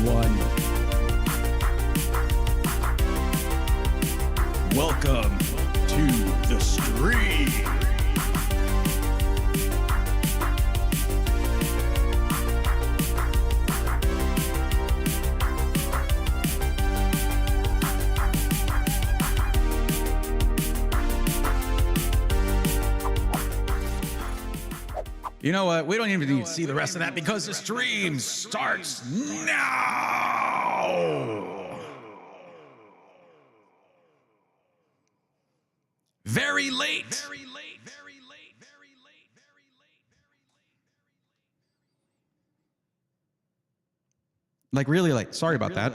everyone. Welcome to the stream. You know what? We don't even need to see the rest of that because the stream starts now. Very late. Like really late. Sorry about that.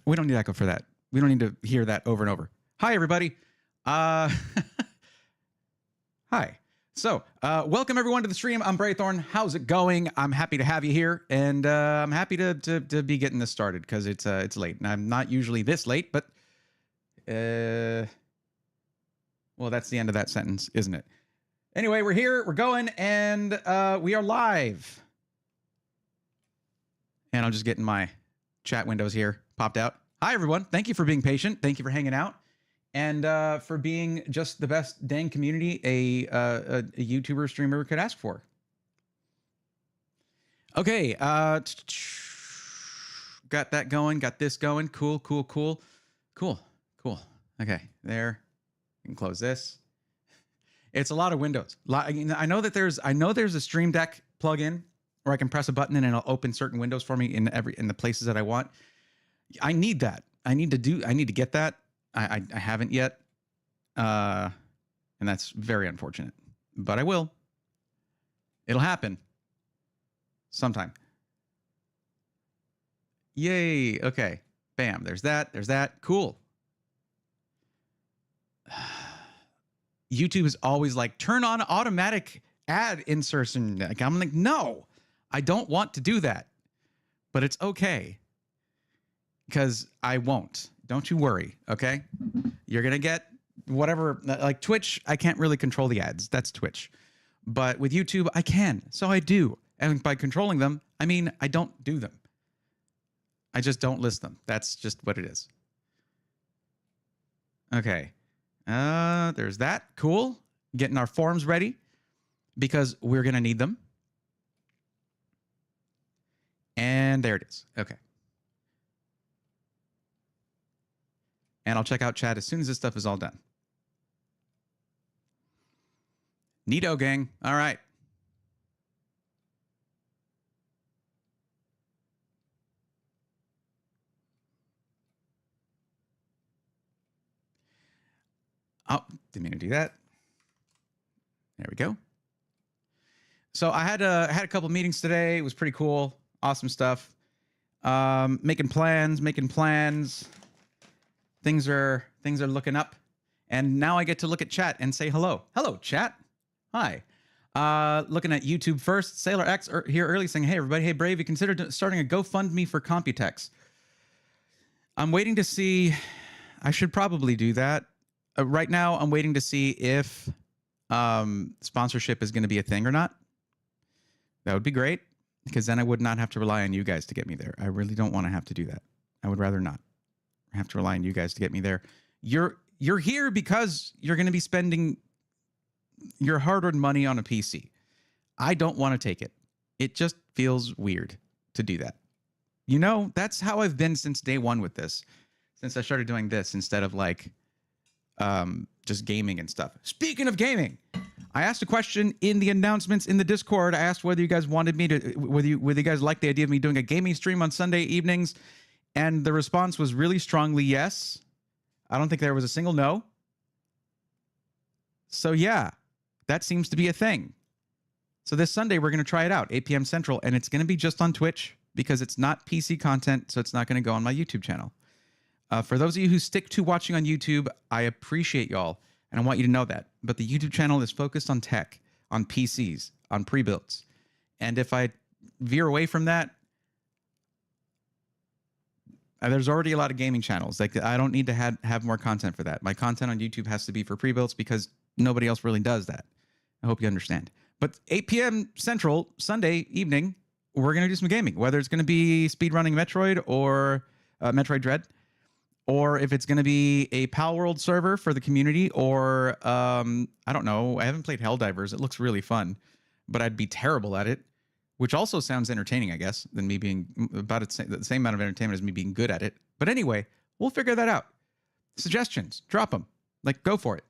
We don't need echo for that. We don't need to hear that over and over. Hi, everybody. Hi. So, welcome everyone to the stream. I'm Braythorn. How's it going? I'm happy to have you here, and I'm happy to be getting this started because it's late, and I'm not usually this late, but well, that's the end of that sentence, isn't it? Anyway, we're here, we're going, and we are live. And I'm just getting my chat windows here popped out. Hi everyone. Thank you for being patient. Thank you for hanging out. And for being just the best dang community a YouTuber streamer could ask for. Okay, got that going, got this going. Cool. Okay, there. You can close this. It's a lot of windows. I know there's a Stream Deck plugin where I can press a button and it'll open certain windows for me in the places that I want. I need that. I need to get that. I haven't yet, and that's very unfortunate, but I will. It'll happen sometime. Yay, okay. Bam, there's that. Cool. YouTube is always like, turn on automatic ad insertion. Like, I'm like, no, I don't want to do that, but it's okay, because I won't. Don't you worry, okay? You're going to get whatever, like Twitch, I can't really control the ads. That's Twitch. But with YouTube, I can. So I do. And by controlling them, I mean, I don't do them. I just don't list them. That's just what it is. Okay. There's that. Cool. Getting our forms ready because we're going to need them. And there it is. Okay. And I'll check out chat as soon as this stuff is all done. Neato, gang. All right. Oh, didn't mean to do that. There we go. So I had a couple meetings today. It was pretty cool. Awesome stuff. Making plans. Things are looking up, and now I get to look at chat and say hello. Hello, chat. Hi. Looking at YouTube first. Sailor X here early saying, hey, everybody. Hey, Brave, you considered starting a GoFundMe for Computex. I'm waiting to see. I should probably do that. Right now, I'm waiting to see if sponsorship is going to be a thing or not. That would be great, because then I would not have to rely on you guys to get me there. I really don't want to have to do that. I would rather not have to rely on you guys to get me there. You're here because you're going to be spending your hard-earned money on a PC. I don't want to take it. It just feels weird to do that. You know, that's how I've been since day one with this. Since I started doing this instead of like just gaming and stuff. Speaking of gaming, I asked a question in the announcements in the Discord. I asked whether you guys wanted me to, whether you guys liked the idea of me doing a gaming stream on Sunday evenings. And the response was really strongly yes. I don't think there was a single no. So yeah, that seems to be a thing. So this Sunday, we're going to try it out, 8 p.m. Central, and it's going to be just on Twitch because it's not PC content, so it's not going to go on my YouTube channel. For those of you who stick to watching on YouTube, I appreciate y'all, and I want you to know that. But the YouTube channel is focused on tech, on PCs, on pre-builds. And if I veer away from that, there's already a lot of gaming channels. Like, I don't need to have more content for that. My content on YouTube has to be for pre-builds because nobody else really does that. I hope you understand. But 8 p.m. Central, Sunday evening, we're going to do some gaming, whether it's going to be speedrunning Metroid or Metroid Dread, or if it's going to be a Pal World server for the community, or I don't know. I haven't played Helldivers. It looks really fun, but I'd be terrible at it, which also sounds entertaining, I guess, than me being about the same amount of entertainment as me being good at it. But anyway, we'll figure that out. Suggestions, drop them. Like, go for it.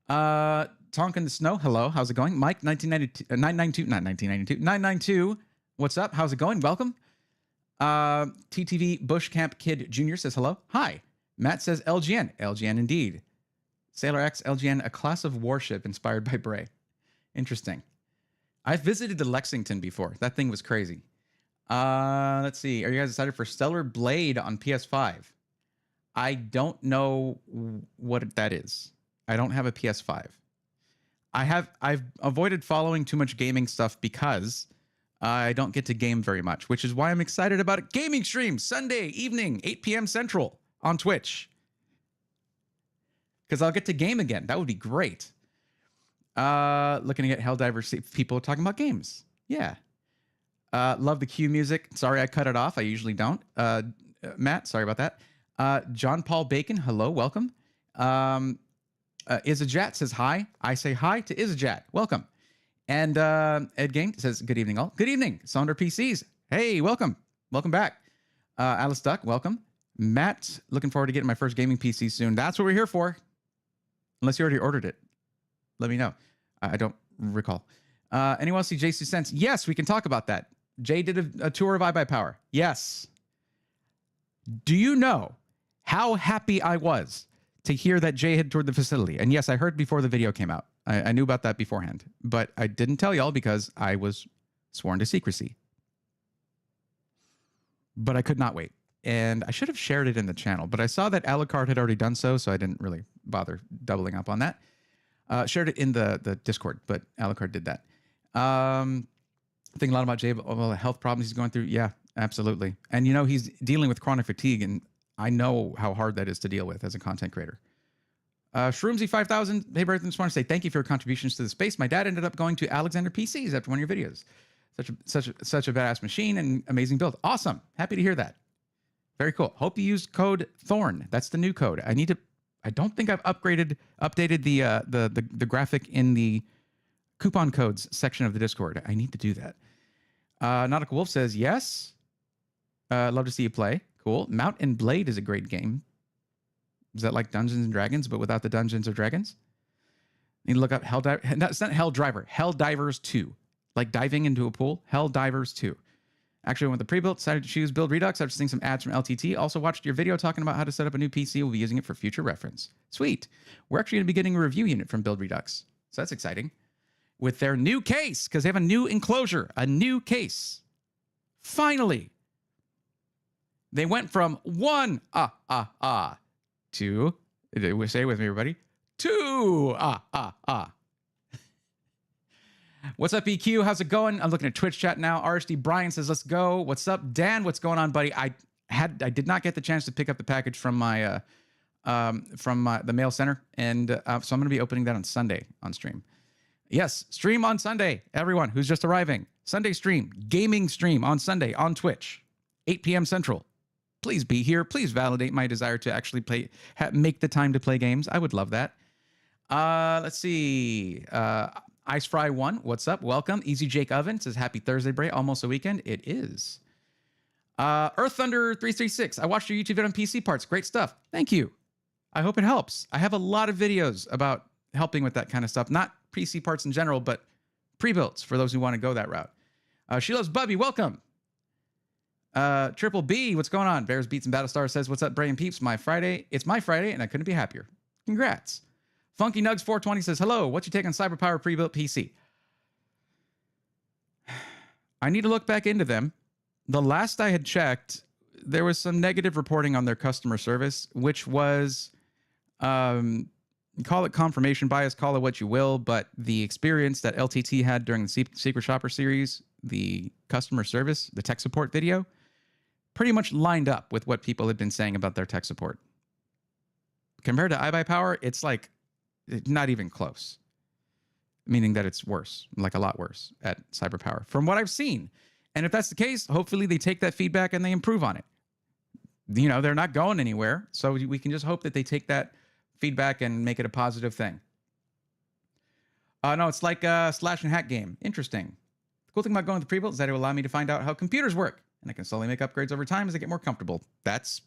Tonk in the Snow, hello, how's it going? Mike, 992, what's up? How's it going? Welcome. TTV Bushcamp Kid Jr. says hello. Hi. Matt says LGN. LGN indeed. Sailor X, LGN, a class of warship inspired by Bray. Interesting. I've visited the Lexington before. That thing was crazy. Let's see. Are you guys excited for Stellar Blade on PS5? I don't know what that is. I don't have a PS5. I've avoided following too much gaming stuff because I don't get to game very much, which is why I'm excited about a gaming stream Sunday evening, 8 p.m. Central on Twitch. Because I'll get to game again. That would be great. Looking at Helldivers, people talking about games. Yeah. Love the cue music. Sorry I cut it off. I usually don't. Matt, sorry about that. John Paul Bacon, hello, welcome. Izajat says hi. I say hi to Izajat. Welcome. And Ed Game says, good evening, all. Good evening. Sonder PCs. Hey, welcome. Welcome back. Alice Duck, welcome. Matt, looking forward to getting my first gaming PC soon. That's what we're here for. Unless you already ordered it. Let me know. I don't recall. Anyone else see JC Sense? Yes, we can talk about that. Jay did a tour of iBuyPower. Yes. Do you know how happy I was to hear that Jay had toured the facility? And yes, I heard before the video came out. I knew about that beforehand, but I didn't tell y'all because I was sworn to secrecy. But I could not wait. And I should have shared it in the channel, but I saw that Alucard had already done so, so I didn't really bother doubling up on that. Shared it in the Discord, but Alucard did that. Thinking a lot about Jay, all the health problems he's going through. Yeah, absolutely. And, you know, he's dealing with chronic fatigue, and I know how hard that is to deal with as a content creator. Shroomsy 5000, hey, Bert, I just want to say thank you for your contributions to the space. My dad ended up going to Alexander PCs after one of your videos. Such a badass machine and amazing build. Awesome. Happy to hear that. Very cool. Hope you used code Thorn. That's the new code. I don't think I've updated the graphic in the coupon codes section of the Discord. I need to do that. Nautical Wolf says yes. Love to see you play. Cool. Mount and Blade is a great game. Is that like Dungeons and Dragons, but without the Dungeons or Dragons? Need to look up Helldiver. No, it's not Helldriver. Helldivers 2. Like diving into a pool. Helldivers 2. Actually, I went with the pre-built. Decided to choose Build Redux after seeing some ads from LTT. Also watched your video talking about how to set up a new PC. We'll be using it for future reference. Sweet. We're actually going to be getting a review unit from Build Redux. So that's exciting. With their new case, because they have a new enclosure, a new case. Finally. They went from one to, say with me, everybody, two What's up, EQ? How's it going? I'm looking at Twitch chat now. RSD Brian says, let's go. What's up, Dan? What's going on, buddy? I did not get the chance to pick up the package from the mail center, and so I'm going to be opening that on Sunday on stream. Yes, stream on Sunday. Everyone who's just arriving, Sunday stream, gaming stream on Sunday on Twitch, 8 p.m. Central. Please be here. Please validate my desire to actually play, make the time to play games. I would love that. Let's see. Ice Fry 1, what's up? Welcome. Easy Jake Oven says, happy Thursday, Bray. Almost a weekend. It is. Earth Thunder 336. I watched your YouTube video on PC parts. Great stuff. Thank you. I hope it helps. I have a lot of videos about helping with that kind of stuff. Not PC parts in general, but pre-builts for those who want to go that route. She Loves Bubby. Welcome. Triple B, what's going on? Bears Beats and Battlestar says, what's up, Bray and Peeps? My Friday. It's my Friday, and I couldn't be happier. Congrats. Funky Nugs 420 says, hello, what's your take on CyberPower pre-built PC? I need to look back into them. The last I had checked, there was some negative reporting on their customer service, which was, call it confirmation bias, call it what you will, but the experience that LTT had during the Secret Shopper series, the customer service, the tech support video, pretty much lined up with what people had been saying about their tech support. Compared to iBuyPower, it's like, not even close. meaning that it's worse, like a lot worse at CyberPower from what I've seen. And if that's the case, hopefully they take that feedback and they improve on it. You know, they're not going anywhere. So we can just hope that they take that feedback and make it a positive thing. No, it's like a slash and hack game. Interesting. The cool thing about going with the pre-built is that it will allow me to find out how computers work. And I can slowly make upgrades over time as I get more comfortable. That's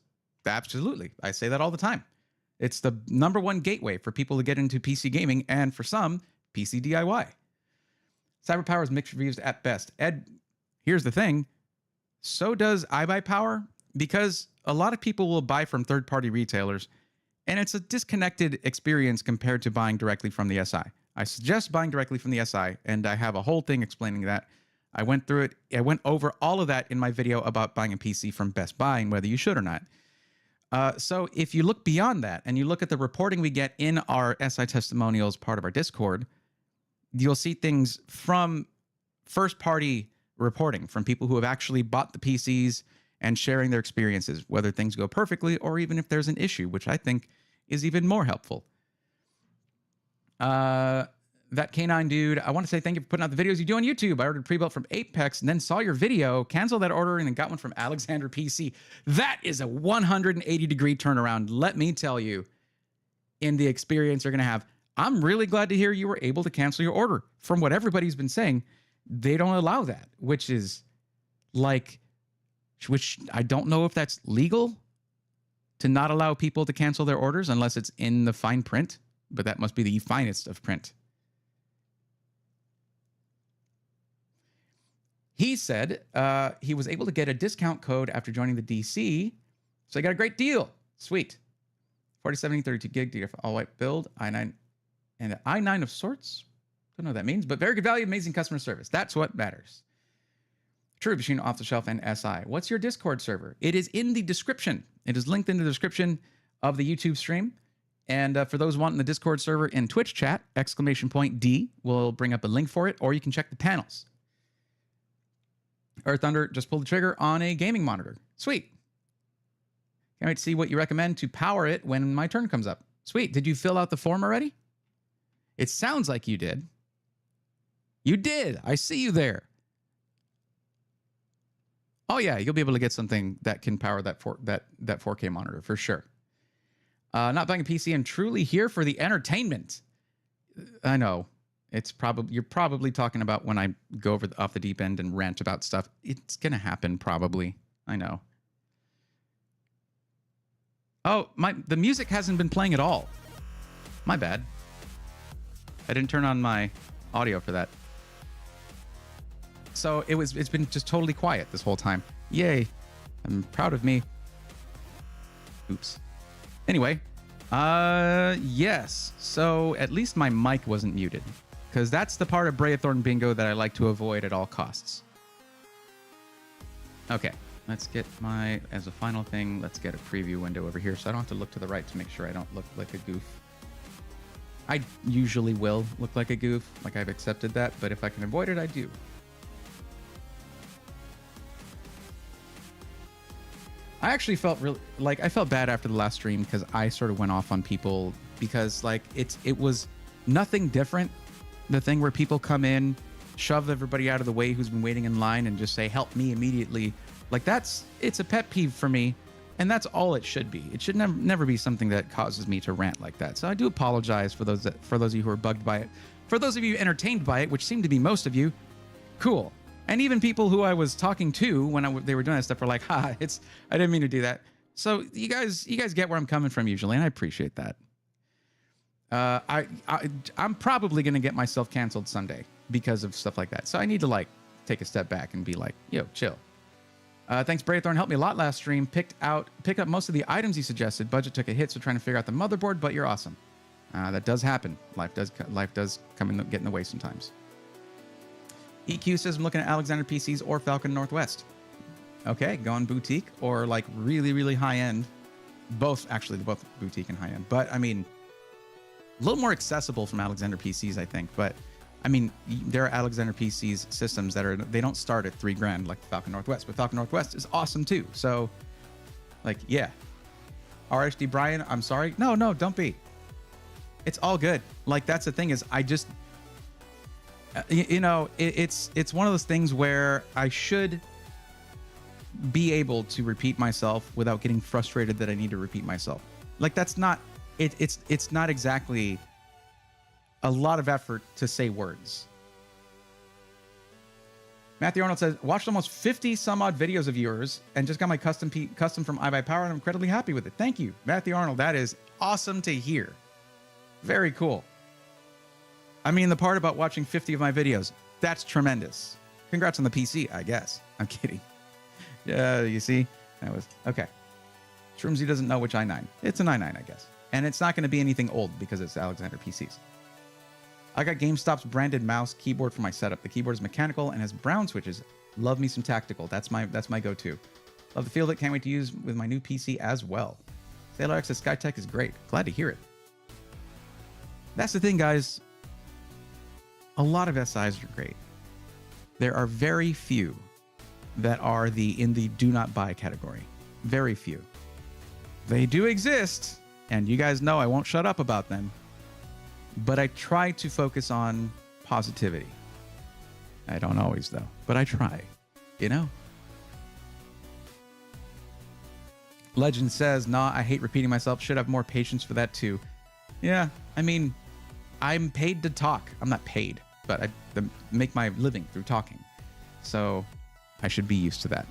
absolutely. I say that all the time. It's the #1 gateway for people to get into PC gaming and for some, PC DIY. CyberPower is mixed reviews at best. Ed, here's the thing. So does iBuyPower, because a lot of people will buy from third-party retailers, and it's a disconnected experience compared to buying directly from the SI. I suggest buying directly from the SI, and I have a whole thing explaining that. I went through it. I went over all of that in my video about buying a PC from Best Buy and whether you should or not. So if you look beyond that and you look at the reporting we get in our SI testimonials part of our Discord, you'll see things from first-party reporting from people who have actually bought the PCs and sharing their experiences, whether things go perfectly or even if there's an issue, which I think is even more helpful. That Canine dude, I want to say thank you for putting out the videos you do on YouTube. I ordered pre-built from Apex and then saw your video, canceled that order, and then got one from Alexander PC. That is a 180-degree turnaround, let me tell you, in the experience you're going to have. I'm really glad to hear you were able to cancel your order. From what everybody's been saying, they don't allow that, which is like, which I don't know if that's legal to not allow people to cancel their orders unless it's in the fine print, but that must be the finest of print. He said he was able to get a discount code after joining the DC, so he got a great deal. Sweet. 4070, 32 gig, DDR all-white build, i9, and an i9 of sorts. Don't know what that means, but very good value, amazing customer service. That's what matters. True machine off the shelf and SI. What's your Discord server? It is in the description. It is linked in the description of the YouTube stream. And for those wanting the Discord server in Twitch chat, !D will bring up a link for it, or you can check the panels. Earth Thunder just pulled the trigger on a gaming monitor. Sweet. Can't wait to see what you recommend to power it when my turn comes up. Sweet. Did you fill out the form already? It sounds like you did. You did. I see you there. Oh yeah, you'll be able to get something that can power that 4K monitor for sure. Not buying a PC and truly here for the entertainment. I know. It's probably, you're probably talking about when I go off the deep end and rant about stuff. It's gonna happen probably. I know. Oh, the music hasn't been playing at all. My bad. I didn't turn on my audio for that. So it's been just totally quiet this whole time. Yay. I'm proud of me. Oops. Anyway, yes. So at least my mic wasn't muted, because that's the part of Braethorn Bingo that I like to avoid at all costs. Okay, let's get as a final thing, let's get a preview window over here so I don't have to look to the right to make sure I don't look like a goof. I usually will look like a goof, like I've accepted that, but if I can avoid it, I do. I actually felt I felt bad after the last stream because I sort of went off on people because like it was nothing different. The thing where people come in, shove everybody out of the way who's been waiting in line and just say, help me immediately. Like it's a pet peeve for me, and that's all it should be. It should never be something that causes me to rant like that. So I do apologize for those of you who are bugged by it. For those of you entertained by it, which seem to be most of you, cool. And even people who I was talking to when they were doing that stuff were like, I didn't mean to do that. So you guys get where I'm coming from usually, and I appreciate that. I'm probably going to get myself canceled Sunday because of stuff like that. So I need to like take a step back and be like, yo, chill. Thanks, Braethorn. Helped me a lot last stream. Picked up most of the items you suggested. Budget took a hit, so trying to figure out the motherboard, but you're awesome. That does happen. Life does come and get in the way sometimes. EQ says I'm looking at Alexander PCs or Falcon Northwest. Okay, going boutique or like really, really high end. Both boutique and high end. But I mean, a little more accessible from Alexander PCs, I think. But I mean, there are Alexander PCs systems they don't start at $3,000 like Falcon Northwest, but Falcon Northwest is awesome too. So, like, yeah. RHD Brian, I'm sorry. No, don't be. It's all good. Like, that's the thing is, You know, it's one of those things where I should be able to repeat myself without getting frustrated that I need to repeat myself. Like, that's not it's not exactly a lot of effort to say words. Matthew Arnold says, watched almost 50 some odd videos of yours and just got my custom from iBuyPower, and I'm incredibly happy with it. Thank you, Matthew Arnold. That is awesome to hear. Very cool. I mean, the part about watching 50 of my videos, that's tremendous. Congrats on the PC, I guess. I'm kidding. You see? That was okay. Shroomsy doesn't know which i9. It's an i9, I guess. And it's not going to be anything old because it's Alexander PCs. I got GameStop's branded mouse keyboard for my setup. The keyboard is mechanical and has brown switches. Love me some tactical. That's my go-to. Love the feel of it. Can't wait to use with my new PC as well. Sailor X says Skytech is great. Glad to hear it. That's the thing, guys. A lot of SIs are great. There are very few that are in the do not buy category. Very few. They do exist, and you guys know I won't shut up about them. But I try to focus on positivity. I don't always, though, but I try, you know? Legend says, nah, I hate repeating myself. Should have more patience for that, too. Yeah, I mean, I'm paid to talk. I'm not paid, but I make my living through talking. So I should be used to that.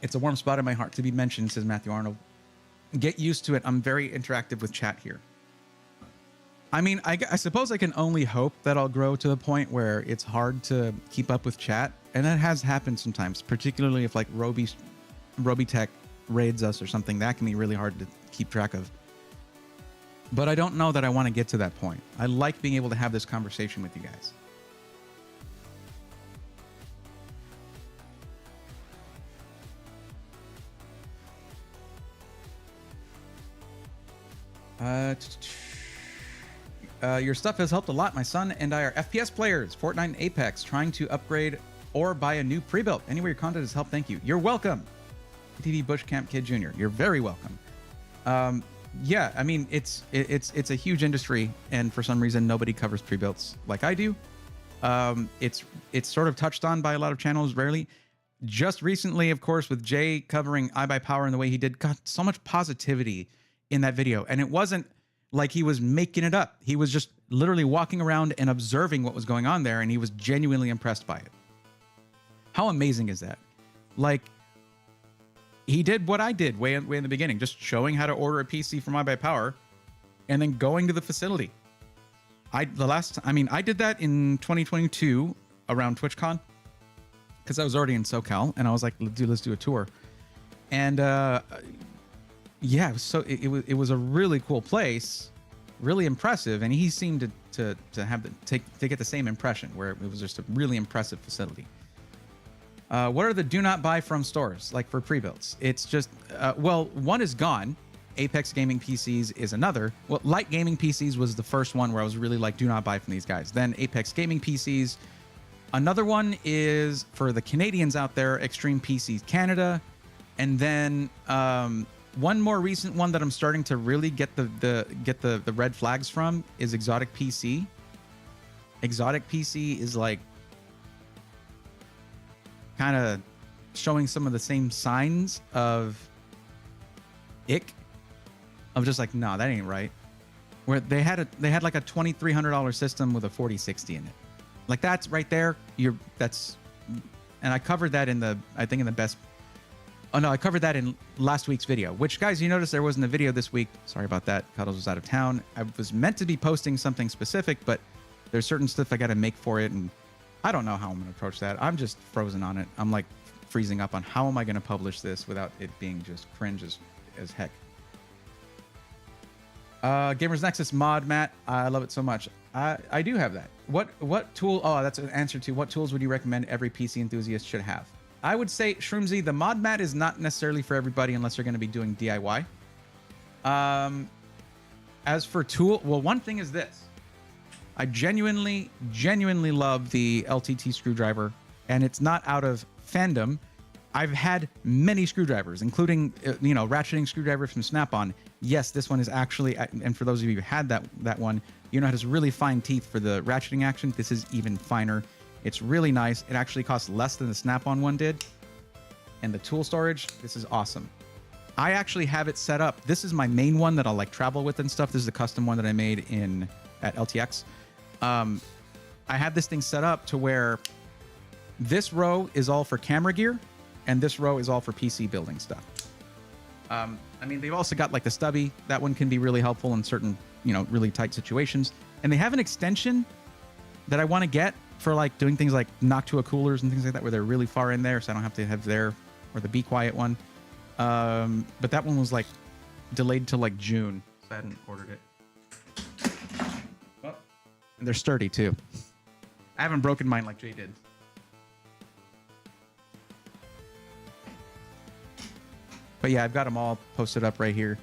It's a warm spot in my heart to be mentioned, says Matthew Arnold. Get used to it. I'm very interactive with chat here. I mean, I suppose I can only hope that I'll grow to the point where it's hard to keep up with chat. And that has happened sometimes, particularly if like Robitech raids us or something. That can be really hard to keep track of. But I don't know that I want to get to that point. I like being able to have this conversation with you guys. Your stuff has helped a lot. My son and I are FPS players, Fortnite and Apex, trying to upgrade or buy a new pre-built. Anyway, your content has helped. Thank you. You're welcome. TV Bush Camp Kid Jr. You're very welcome. Yeah, I mean, it's a huge industry, and for some reason nobody covers pre-builts like I do. It's sort of touched on by a lot of channels, rarely. Just recently, of course, with Jay covering iBuyPower and the way he did, got so much positivity in that video. And it wasn't like he was making it up. He was just literally walking around and observing what was going on there, and he was genuinely impressed by it. How amazing is that? Like, he did what I did way in the beginning, just showing how to order a PC from iBuyPower and then going to the facility. I did that in 2022 around TwitchCon because I was already in SoCal, and I was like, let's do a tour. And yeah, it was a really cool place, really impressive, and he seemed to get the same impression, where it was just a really impressive facility. What are the do not buy from stores like for pre-builts? It's just well, one is gone. Apex Gaming PCs is another. Well, Light Gaming PCs was the first one where I was really like, do not buy from these guys. Then Apex Gaming PCs. Another one is for the Canadians out there, Extreme PCs Canada, and then one more recent one that I'm starting to really get the red flags from is Exotic PC. Exotic PC is like kind of showing some of the same signs of ick, of just like, no, that ain't right. Where they had like a $2,300 system with a 4060 in it. Like, that's right there. And I covered that I covered that in last week's video, which, guys, you notice there wasn't a video this week. Sorry about that. Cuddles was out of town. I was meant to be posting something specific, but there's certain stuff I got to make for it, and I don't know how I'm going to approach that. I'm just frozen on it. I'm like freezing up on how am I going to publish this without it being just cringe as heck. Gamers Nexus mod, Matt. I love it so much. I do have that. What tool? Oh, that's an answer to what tools would you recommend every PC enthusiast should have? I would say, Shroomsy, the mod mat is not necessarily for everybody unless you're going to be doing DIY. As for tool, well, one thing is this. I genuinely love the LTT screwdriver, and it's not out of fandom. I've had many screwdrivers, including ratcheting screwdriver from Snap-on. Yes, this one is actually, and for those of you who had that one, you know it has really fine teeth for the ratcheting action. This is even finer. It's really nice. It actually costs less than the Snap-on one did. And the tool storage, this is awesome. I actually have it set up. This is my main one that I'll like travel with and stuff. This is a custom one that I made at LTX. I have this thing set up to where this row is all for camera gear and this row is all for PC building stuff. I mean, they've also got like the stubby. That one can be really helpful in certain, really tight situations. And they have an extension that I want to get for like doing things like Noctua coolers and things like that, where they're really far in there, so I don't have to have there, or the Be Quiet one. But that one was like delayed till like June, so I hadn't ordered it. Oh, and they're sturdy too. I haven't broken mine like Jay did. But yeah, I've got them all posted up right here.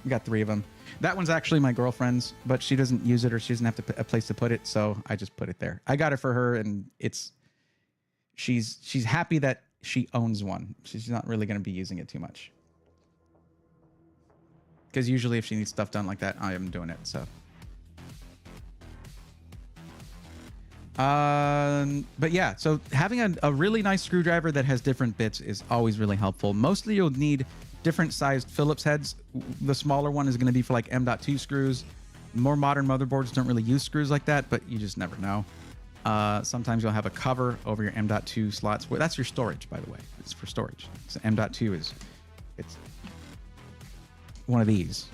We got 3 of them. That one's actually my girlfriend's, but she doesn't use it, or she doesn't have a place to put it, so I just put it there. I got it for her, and she's happy that she owns one. She's not really going to be using it too much. Because usually if she needs stuff done like that, I am doing it, so. But yeah, so having a really nice screwdriver that has different bits is always really helpful. Mostly you'll need different sized Phillips heads. The smaller one is going to be for like M.2 screws. More modern motherboards don't really use screws like that, but you just never know. Sometimes you'll have a cover over your M.2 slots. Well, that's your storage, by the way. It's for storage. So M.2 it's one of these.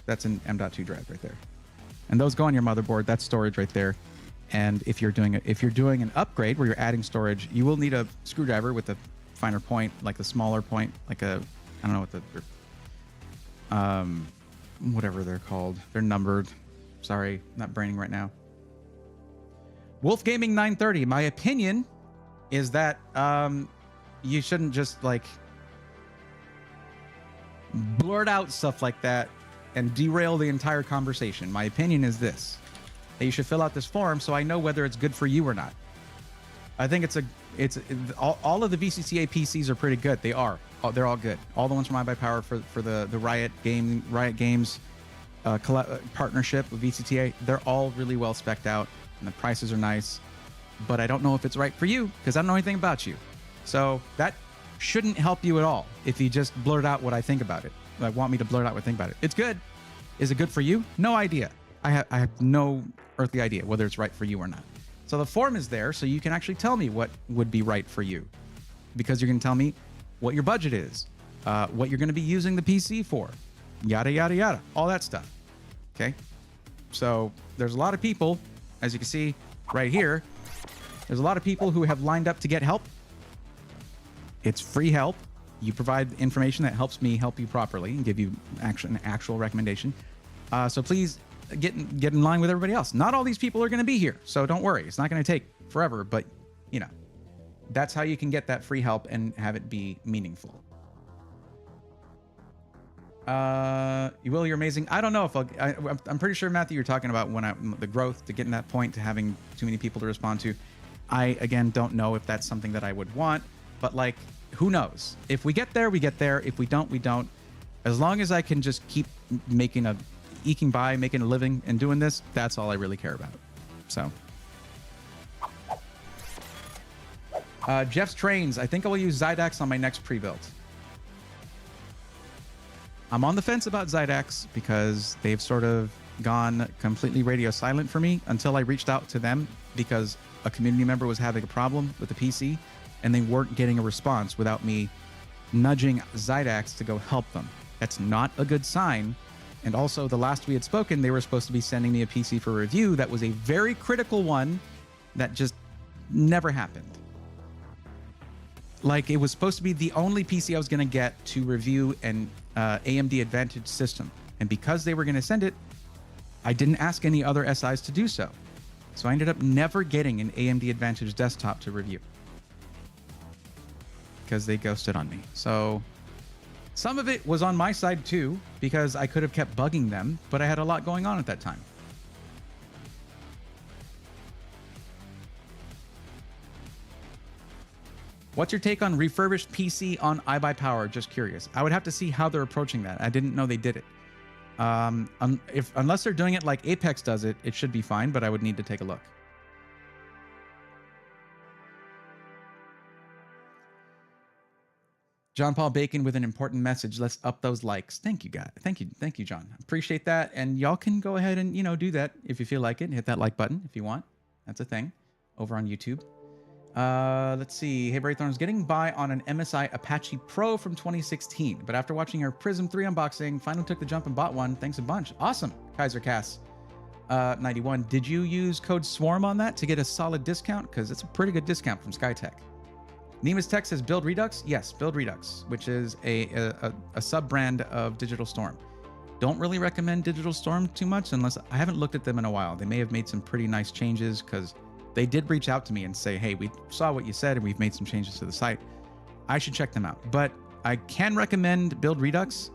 That's an M.2 drive right there. And those go on your motherboard. That's storage right there. And if you're doing an upgrade where you're adding storage, you will need a screwdriver with a finer point, like a smaller point, like I don't know what whatever they're called. They're numbered. Sorry, not braining right now. Wolf Gaming 930. My opinion is that you shouldn't just like blurt out stuff like that and derail the entire conversation. My opinion is this: that you should fill out this form so I know whether it's good for you or not. I think all of the VCCA PCs are pretty good. They are. They're all good. All the ones from iBuyPower for the Riot Games partnership with VCTA, they're all really well spec'd out, and the prices are nice. But I don't know if it's right for you because I don't know anything about you. So that shouldn't help you at all if you just blurt out what I think about it. Like, want me to blurt out what I think about it. It's good. Is it good for you? No idea. I have no earthly idea whether it's right for you or not. So the form is there so you can actually tell me what would be right for you, because you're going to tell me what your budget is, what you're going to be using the PC for, yada, yada, yada, all that stuff. Okay. So there's a lot of people, as you can see right here, there's a lot of people who have lined up to get help. It's free help. You provide information that helps me help you properly and give you an actual recommendation. So please get in line with everybody else. Not all these people are going to be here, so don't worry. It's not going to take forever, but that's how you can get that free help and have it be meaningful. You're amazing. I don't know if I'm pretty sure, Matthew, you're talking about the growth to getting that point to having too many people to respond to. I, again, don't know if that's something that I would want, but like, who knows? If we get there, we get there. If we don't, we don't. As long as I can just keep eking by, making a living and doing this, that's all I really care about. So. Jeff's Trains. I think I will use Zydax on my next pre-build. I'm on the fence about Zydax because they've sort of gone completely radio silent for me until I reached out to them because a community member was having a problem with the PC and they weren't getting a response without me nudging Zydax to go help them. That's not a good sign. And also, the last we had spoken, they were supposed to be sending me a PC for review. That was a very critical one that just never happened. Like, it was supposed to be the only PC I was going to get to review an AMD Advantage system. And because they were going to send it, I didn't ask any other SIs to do so. So I ended up never getting an AMD Advantage desktop to review, because they ghosted on me. So some of it was on my side too, because I could have kept bugging them, but I had a lot going on at that time. What's your take on refurbished PC on iBuyPower? Just curious. I would have to see how they're approaching that. I didn't know they did it. Unless they're doing it like Apex does it, it should be fine, but I would need to take a look. John Paul Bacon with an important message. Let's up those likes. Thank you, guys. Thank you, John. Appreciate that. And y'all can go ahead and, do that if you feel like it. Hit that like button if you want. That's a thing over on YouTube. Let's see. Hey, Braythorn's getting by on an MSI Apache Pro from 2016, but after watching your Prism 3 unboxing, finally took the jump and bought one. Thanks a bunch. Awesome. Kaiser Cass 91. Did you use code SWARM on that to get a solid discount? Because it's a pretty good discount from SkyTech. Nemus Tech says Build Redux. Yes, Build Redux, which is a sub-brand of Digital Storm. Don't really recommend Digital Storm too much unless I haven't looked at them in a while. They may have made some pretty nice changes because they did reach out to me and say, hey, we saw what you said and we've made some changes to the site. I should check them out. But I can recommend Build Redux.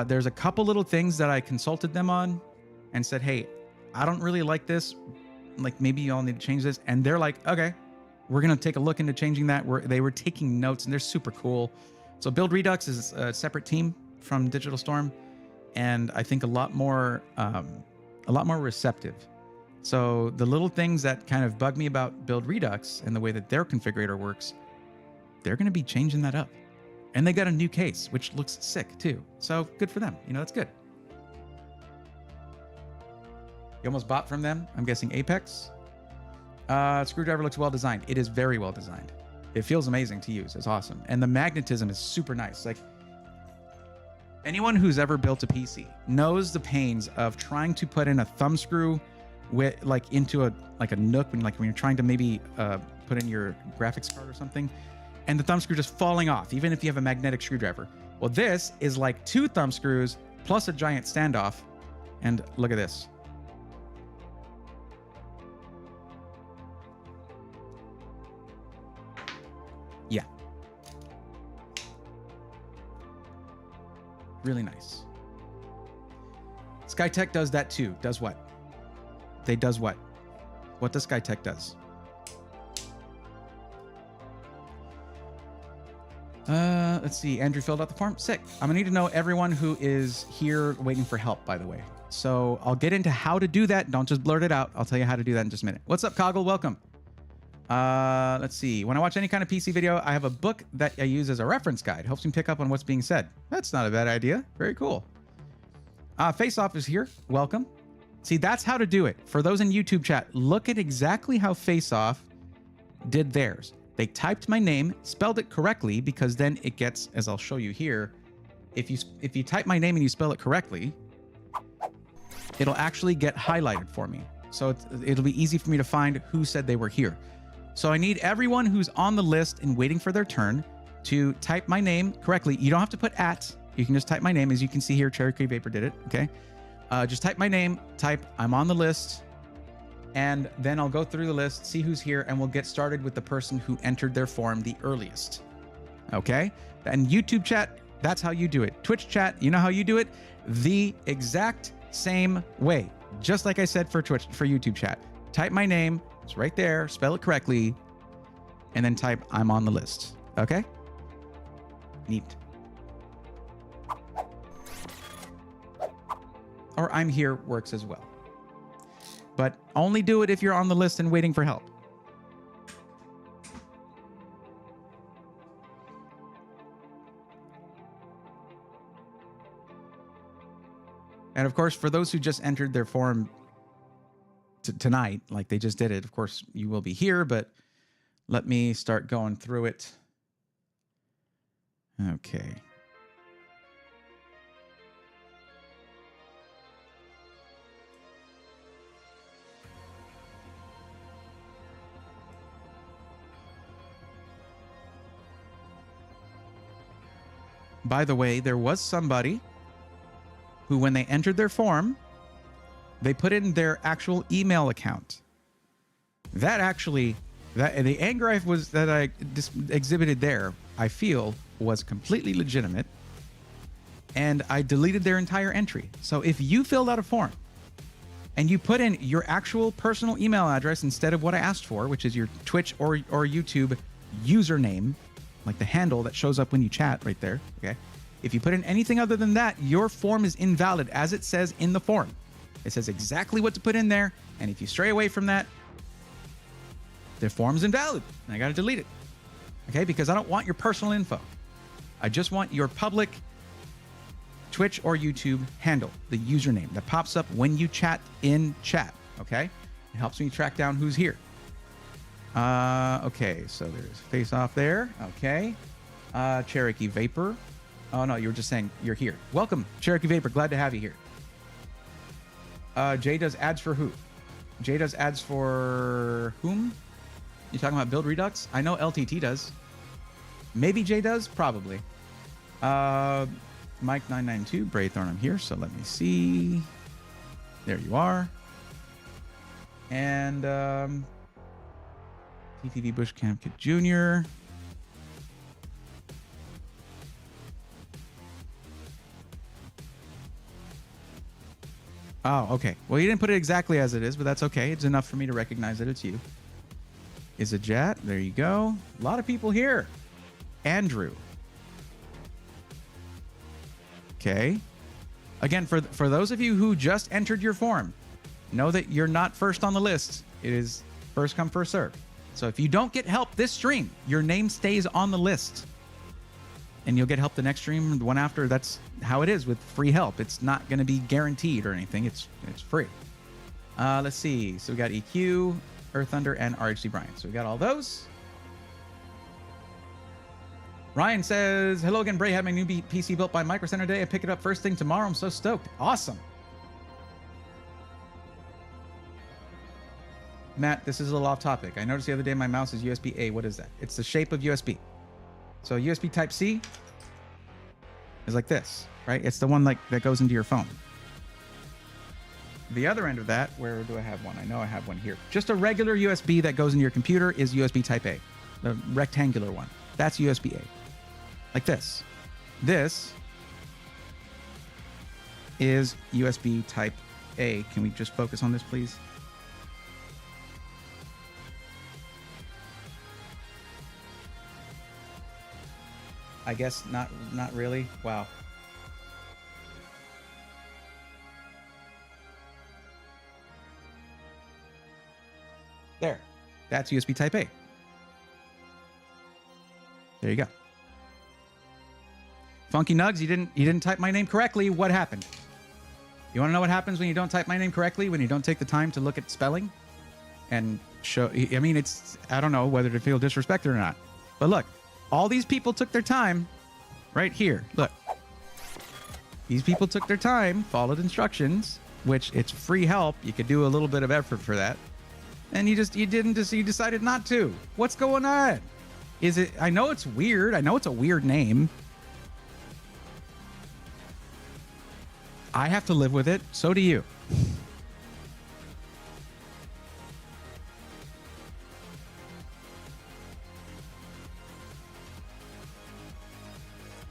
There's a couple little things that I consulted them on and said, hey, I don't really like this. Like, maybe y'all need to change this. And they're like, okay, we're going to take a look into changing that. They were taking notes and they're super cool. So Build Redux is a separate team from Digital Storm, and I think a lot more receptive. So the little things that kind of bug me about Build Redux and the way that their configurator works, they're going to be changing that up. And they got a new case, which looks sick too. So good for them. That's good. You almost bought from them? I'm guessing Apex. Screwdriver looks well designed. It is very well designed. It feels amazing to use. It's awesome. And the magnetism is super nice. Like, anyone who's ever built a PC knows the pains of trying to put in a thumb screw with into a nook when you're trying to maybe put in your graphics card or something, and the thumb screw just falling off, even if you have a magnetic screwdriver. Well, this is like 2 thumb screws plus a giant standoff. And look at this. Yeah. Really nice. SkyTech does that too. Does what? They does what? What does SkyTech does? Let's see. Andrew filled out the form. Sick. I'm gonna need to know everyone who is here waiting for help, by the way. So I'll get into how to do that. Don't just blurt it out. I'll tell you how to do that in just a minute. What's up, Coggle? Welcome. Let's see. When I watch any kind of PC video, I have a book that I use as a reference guide. Helps me pick up on what's being said. That's not a bad idea. Very cool. Face Off is here. Welcome. See, that's how to do it. For those in YouTube chat, look at exactly how Face Off did theirs. They typed my name, spelled it correctly, because then it gets, as I'll show you here, if you type my name and you spell it correctly, it'll actually get highlighted for me. So it'll be easy for me to find who said they were here. So I need everyone who's on the list and waiting for their turn to type my name correctly. You don't have to put @. You can just type my name. As you can see here, Cherry Cream Vapor did it. Okay. Just type my name, type I'm on the list, and then I'll go through the list, see who's here, and we'll get started with the person who entered their form the earliest. Okay. And YouTube chat, that's how you do it. Twitch chat, you know how you do it? The exact same way. Just like I said for Twitch, for YouTube chat. Type my name. It's right there. Spell it correctly. And then type I'm on the list. Okay? Neat. Or I'm here works as well. But only do it if you're on the list and waiting for help. And of course, for those who just entered their form tonight, like they just did it, of course, you will be here, but let me start going through it. Okay. By the way, there was somebody who, when they entered their form, they put in their actual email account. That actually, the anger that I exhibited there, I feel, was completely legitimate, and I deleted their entire entry. So if you filled out a form and you put in your actual personal email address instead of what I asked for, which is your Twitch or YouTube username, like the handle that shows up when you chat right there, okay? If you put in anything other than that, your form is invalid, as it says in the form. It says exactly what to put in there, and if you stray away from that, the form's invalid, and I gotta delete it, okay? Because I don't want your personal info. I just want your public Twitch or YouTube handle, the username that pops up when you chat in chat, okay? It helps me track down who's here. Okay, so there's face off there, okay. Cherokee Vapor. Oh, no, you were just saying you're here. Welcome, Cherokee Vapor. Glad to have you here. Jay does ads for who? Jay does ads for whom? You talking about Build Redux? I know LTT does. Maybe Jay does? Probably. Mike992, Braythorn, I'm here, so let me see. There you are. And TTV Bushcamp Kid Jr. Oh, okay. Well, you didn't put it exactly as it is, but that's okay. It's enough for me to recognize that it's you. Is a Jat. There you go. A lot of people here. Andrew. Okay. Again, for those of you who just entered your form, know that you're not first on the list. It is first come, first serve. So if you don't get help this stream, your name stays on the list. And you'll get help the next stream, the one after. That's how it is with free help. It's not going to be guaranteed or anything. It's free. Let's see. So we got EQ, Earth Thunder, and RHC Brian. So we got all those. Ryan says, hello again, Bray. Had my new PC built by Micro Center today. I pick it up first thing tomorrow. I'm so stoked. Awesome. Matt, this is a little off topic. I noticed the other day my mouse is USB-A. What is that? It's the shape of USB. So USB Type-C is like this, right? It's the one like that goes into your phone. The other end of that, where do I have one? I know I have one here. Just a regular USB that goes into your computer is USB Type-A, the rectangular one. That's USB-A, like this. This is USB Type-A. Can we just focus on this, please? I guess not really. Wow. There. That's USB Type-A. There you go. Funky Nugs, you didn't type my name correctly. What happened? You want to know what happens when you don't type my name correctly? When you don't take the time to look at spelling and show, I mean, I don't know whether to feel disrespected or not. But look, all these people took their time right here. Look, these people took their time, followed instructions, which it's free help. You could do a little bit of effort for that. And you decided not to. What's going on? Is it, I know it's weird. I know it's a weird name. I have to live with it. So do you.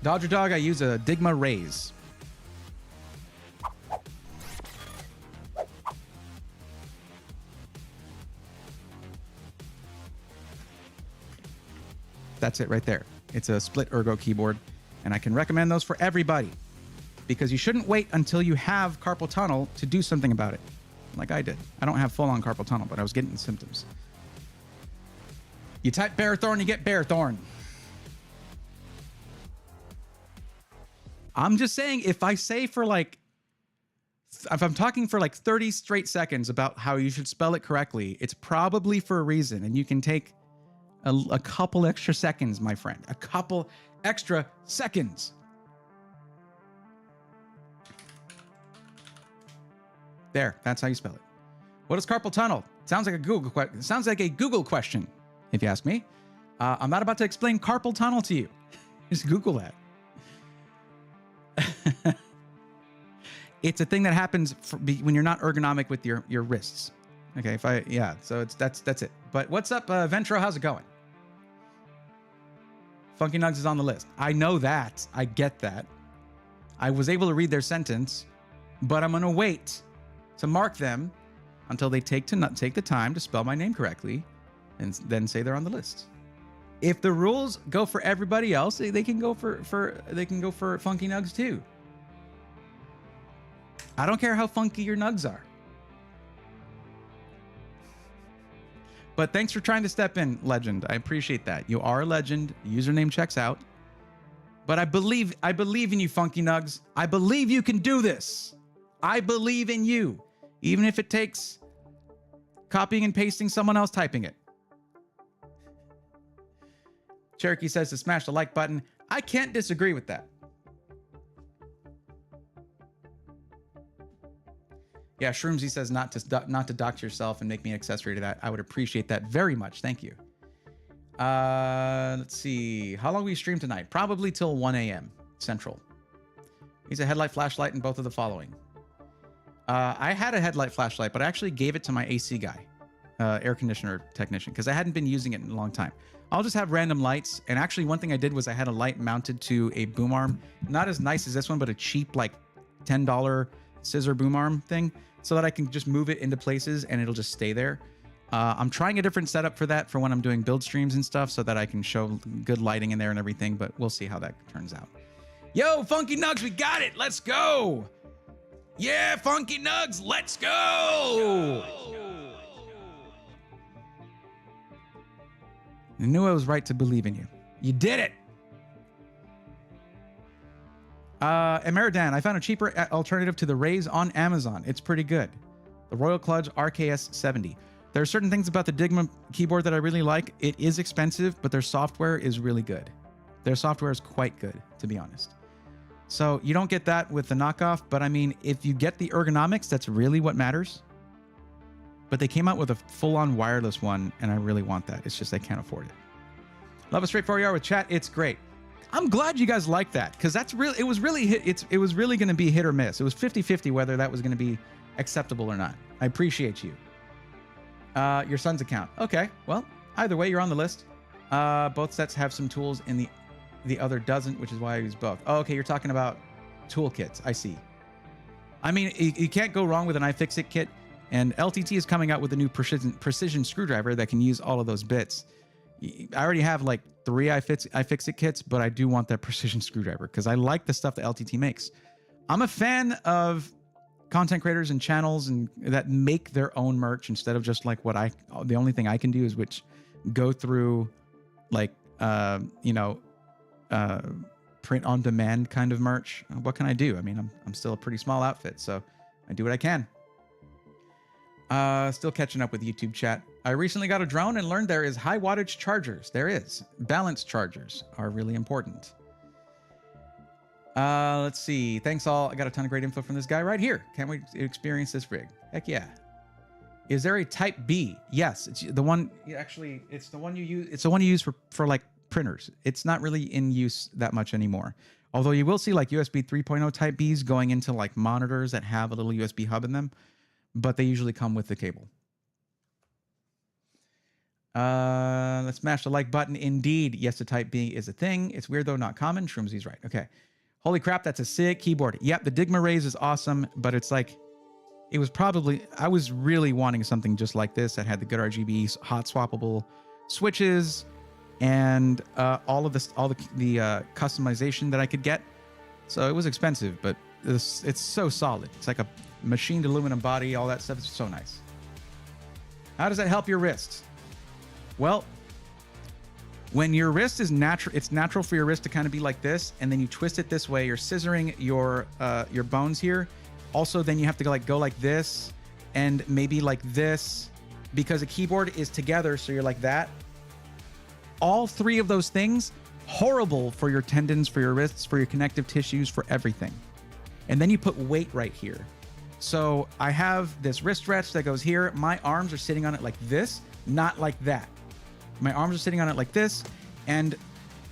Dodger Dog, I use a Digma Raise. That's it right there. It's a split ergo keyboard, and I can recommend those for everybody because you shouldn't wait until you have carpal tunnel to do something about it, like I did. I don't have full-on carpal tunnel, but I was getting symptoms. You type bear thorn, you get bear thorn. I'm just saying, if I'm talking for like 30 straight seconds about how you should spell it correctly, it's probably for a reason, and you can take a couple extra seconds, my friend. A couple extra seconds. There, that's how you spell it. What is carpal tunnel? Sounds like a Google question, if you ask me. I'm not about to explain carpal tunnel to you. Just Google that. It's a thing that happens when you're not ergonomic with your wrists. Okay, so that's it. But what's up, Ventro? How's it going? Funky Nugs is on the list. I know that. I get that. I was able to read their sentence, but I'm gonna wait to mark them until they take the time to spell my name correctly, and then say they're on the list. If the rules go for everybody else, they can go for funky nugs too. I don't care how funky your nugs are. But thanks for trying to step in, Legend. I appreciate that. You are a legend. Username checks out. But I believe in you, funky nugs. I believe you can do this. I believe in you, even if it takes copying and pasting someone else typing it. Cherokee says to smash the like button. I can't disagree with that. Yeah, Shrooms, says not to dox yourself and make me an accessory to that. I would appreciate that very much. Thank you. Let's see. How long will you stream tonight? Probably till 1 a.m. Central. He's a headlight, flashlight, and both of the following. I had a headlight, flashlight, but I actually gave it to my AC guy, air conditioner technician, because I hadn't been using it in a long time. I'll just have random lights. And actually, one thing I did was I had a light mounted to a boom arm. Not as nice as this one, but a cheap, like $10 scissor boom arm thing, so that I can just move it into places and it'll just stay there. I'm trying a different setup for that for when I'm doing build streams and stuff, so that I can show good lighting in there and everything, but we'll see how that turns out. Yo, Funky Nugs, we got it. Let's go. Yeah, Funky Nugs, let's go. I knew I was right to believe in you. You did it. Emeridan, I found a cheaper alternative to the Raze on Amazon. It's pretty good. The Royal Kludge RKS 70. There are certain things about the Digma keyboard that I really like. It is expensive, but their software is really good. Their software is quite good, to be honest. So you don't get that with the knockoff, but I mean, if you get the ergonomics, that's really what matters. But they came out with a full-on wireless one, and I really want that. It's just I can't afford it. Love a straightforward yard with chat. It's great. I'm glad you guys like that, because that's really, it was really going to be hit or miss. It was 50-50 whether that was going to be acceptable or not. I appreciate you. Your son's account. Okay, well, either way, you're on the list. Both sets have some tools in the other doesn't, which is why I use both. Oh, okay, you're talking about toolkits. I see. I mean, you can't go wrong with an iFixit kit, and LTT is coming out with a new precision screwdriver that can use all of those bits. I already have like 3 iFixit kits, but I do want that precision screwdriver because I like the stuff that LTT makes. I'm a fan of content creators and channels and that make their own merch instead of just like the only thing I can do is go through like, print on demand kind of merch. What can I do? I mean, I'm still a pretty small outfit, so I do what I can. Still catching up with YouTube chat. I recently got a drone and learned there is high wattage chargers. There is. Balanced chargers are really important. Let's see. Thanks all. I got a ton of great info from this guy right here. Can't wait to experience this rig. Heck yeah. Is there a Type B? Yes. It's the one, actually, it's the one you use. It's the one you use for like printers. It's not really in use that much anymore. Although you will see like USB 3.0 Type Bs going into like monitors that have a little USB hub in them, but they usually come with the cable. Let's smash the like button. Indeed, yes, the Type B is a thing. It's weird though, not common. Shroomsy's right. Okay. Holy crap, that's a sick keyboard. Yep, the Digma Raze is awesome, but it's like, it was probably, I was really wanting something just like this that had the good RGB, hot swappable switches, and all the customization that I could get. So it was expensive, but it's so solid. It's like a machined aluminum body, all that stuff is so nice. How does that help your wrists? Well, when your wrist is natural, it's natural for your wrist to kind of be like this, and then you twist it this way. You're scissoring your bones here. Also, then you have to go like this, and maybe like this, because a keyboard is together. So you're like that. All 3 of those things, horrible for your tendons, for your wrists, for your connective tissues, for everything. And then you put weight right here. So I have this wrist stretch that goes here. My arms are sitting on it like this, not like that. My arms are sitting on it like this, and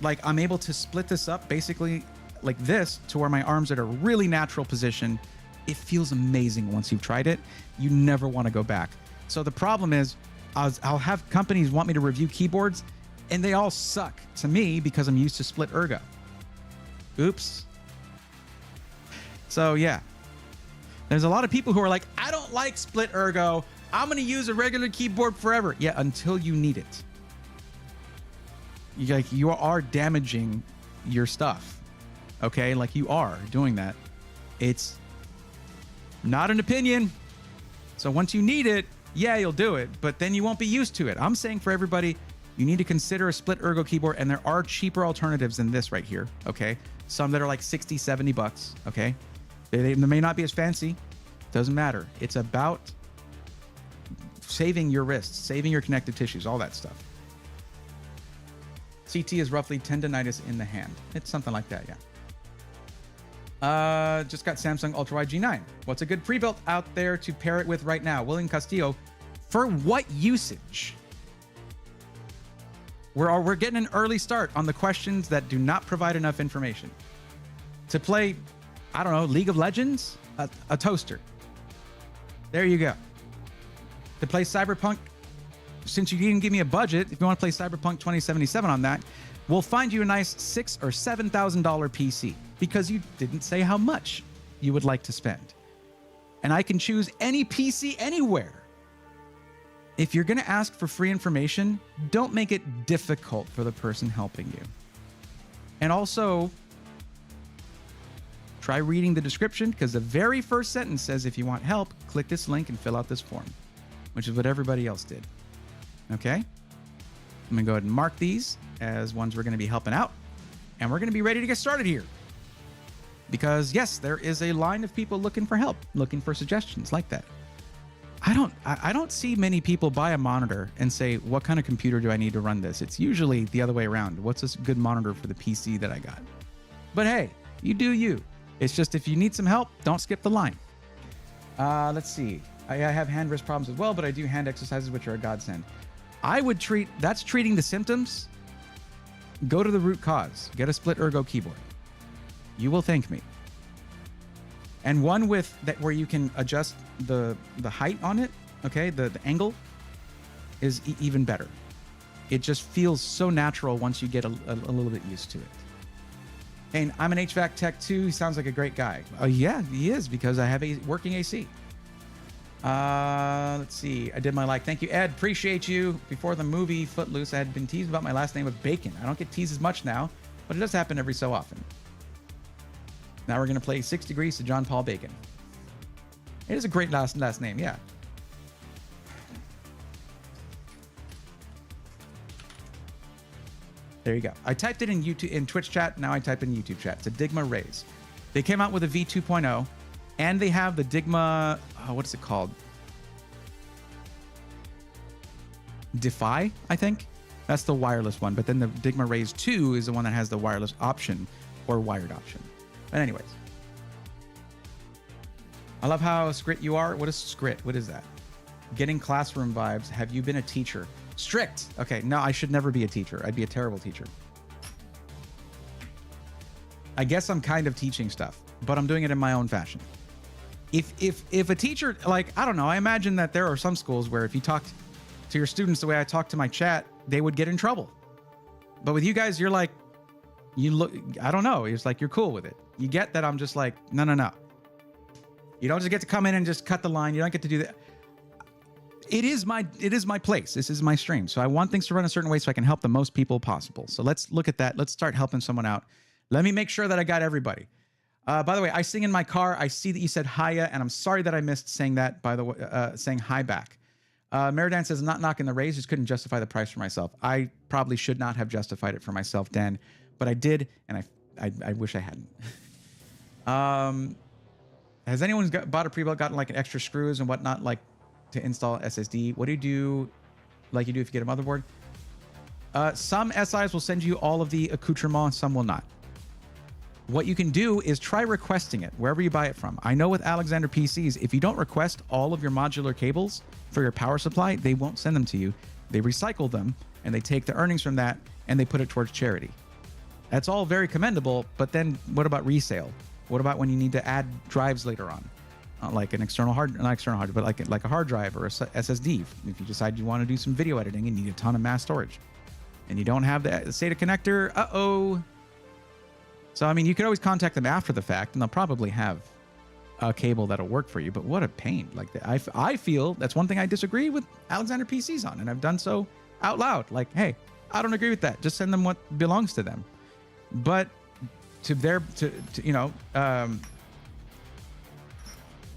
like I'm able to split this up basically like this to where my arms are at a really natural position. It feels amazing once you've tried it. You never want to go back. So the problem is I'll have companies want me to review keyboards, and they all suck to me because I'm used to split ergo. Oops. So yeah, there's a lot of people who are like, I don't like split ergo. I'm going to use a regular keyboard forever. Yeah, until you need it. you are damaging your stuff. Okay, like you are doing that. It's not an opinion. So once you need it, yeah, you'll do it, but then you won't be used to it. I'm saying for everybody, you need to consider a split ergo keyboard, and there are cheaper alternatives than this right here. Okay, some that are like 60, 70 bucks. Okay, they may not be as fancy. Doesn't matter. It's about saving your wrists, saving your connective tissues, all that stuff. CT is roughly tendonitis in the hand. It's something like that, yeah. Just got Samsung Ultra Wide G9. What's a good pre-built out there to pair it with right now? William Castillo, for what usage? We're getting an early start on the questions that do not provide enough information. To play, I don't know, League of Legends? A toaster. There you go. To play Cyberpunk, since you didn't give me a budget, if you want to play Cyberpunk 2077 on that, we'll find you a nice $6,000 or $7,000 PC because you didn't say how much you would like to spend. And I can choose any PC anywhere. If you're going to ask for free information, don't make it difficult for the person helping you. And also, try reading the description, because the very first sentence says if you want help, click this link and fill out this form, which is what everybody else did. Okay? I'm going to go ahead and mark these as ones we're going to be helping out. And we're going to be ready to get started here. Because, yes, there is a line of people looking for help, looking for suggestions like that. I don't see many people buy a monitor and say, what kind of computer do I need to run this? It's usually the other way around. What's a good monitor for the PC that I got? But hey, you do you. It's just if you need some help, don't skip the line. Let's see. I have hand wrist problems as well, but I do hand exercises, which are a godsend. I would that's treating the symptoms. Go to the root cause. Get a split ergo keyboard. You will thank me. And one with that where you can adjust the height on it, okay, the angle is even better. It just feels so natural once you get a little bit used to it. And I'm an HVAC tech too. He sounds like a great guy. Oh yeah, he is, because I have a working AC. Let's see. I did my like. Thank you, Ed. Appreciate you. Before the movie Footloose, I had been teased about my last name of Bacon. I don't get teased as much now, but it does happen every so often. Now we're going to play 6 Degrees to John Paul Bacon. It is a great last name, yeah. There you go. I typed it in Twitch chat. Now I type in YouTube chat. It's a Digma Raise. They came out with a V2.0, and they have the Digma, what is it called? Defy, I think. That's the wireless one. But then the Digma Raise 2 is the one that has the wireless option or wired option. But anyways, I love how scrit you are. What is scrit? What is that? Getting classroom vibes. Have you been a teacher? Strict. Okay, no, I should never be a teacher. I'd be a terrible teacher. I guess I'm kind of teaching stuff, but I'm doing it in my own fashion. If a teacher, like, I don't know, I imagine that there are some schools where if you talked to your students the way I talk to my chat, they would get in trouble. But with you guys, you're like, you look, I don't know. It's like, you're cool with it. You get that I'm just like, no. You don't just get to come in and just cut the line. You don't get to do that. It is my place. This is my stream. So I want things to run a certain way so I can help the most people possible. So let's look at that. Let's start helping someone out. Let me make sure that I got everybody. By the way, I sing in my car. I see that you said hiya, and I'm sorry that I missed saying that, by the way, saying hi back. Meridan says, not knocking the raise, just couldn't justify the price for myself. I probably should not have justified it for myself, Dan, but I did, and I wish I hadn't. Has anyone bought a pre-built, gotten like an extra screws and whatnot, like to install SSD? What do you do, like you do if you get a motherboard? Some SIs will send you all of the accoutrements, some will not. What you can do is try requesting it wherever you buy it from. I know with Alexander PCs, if you don't request all of your modular cables for your power supply, they won't send them to you. They recycle them and they take the earnings from that and they put it towards charity. That's all very commendable, but then what about resale? What about when you need to add drives later on? Like an external hard, not external hard, but like a hard drive or a SSD. If you decide you want to do some video editing and need a ton of mass storage and you don't have the SATA connector, uh-oh. So, I mean, you could always contact them after the fact and they'll probably have a cable that'll work for you, but what a pain. Like, I feel that's one thing I disagree with Alexander PCs on, and I've done so out loud. Like, hey, I don't agree with that. Just send them what belongs to them. But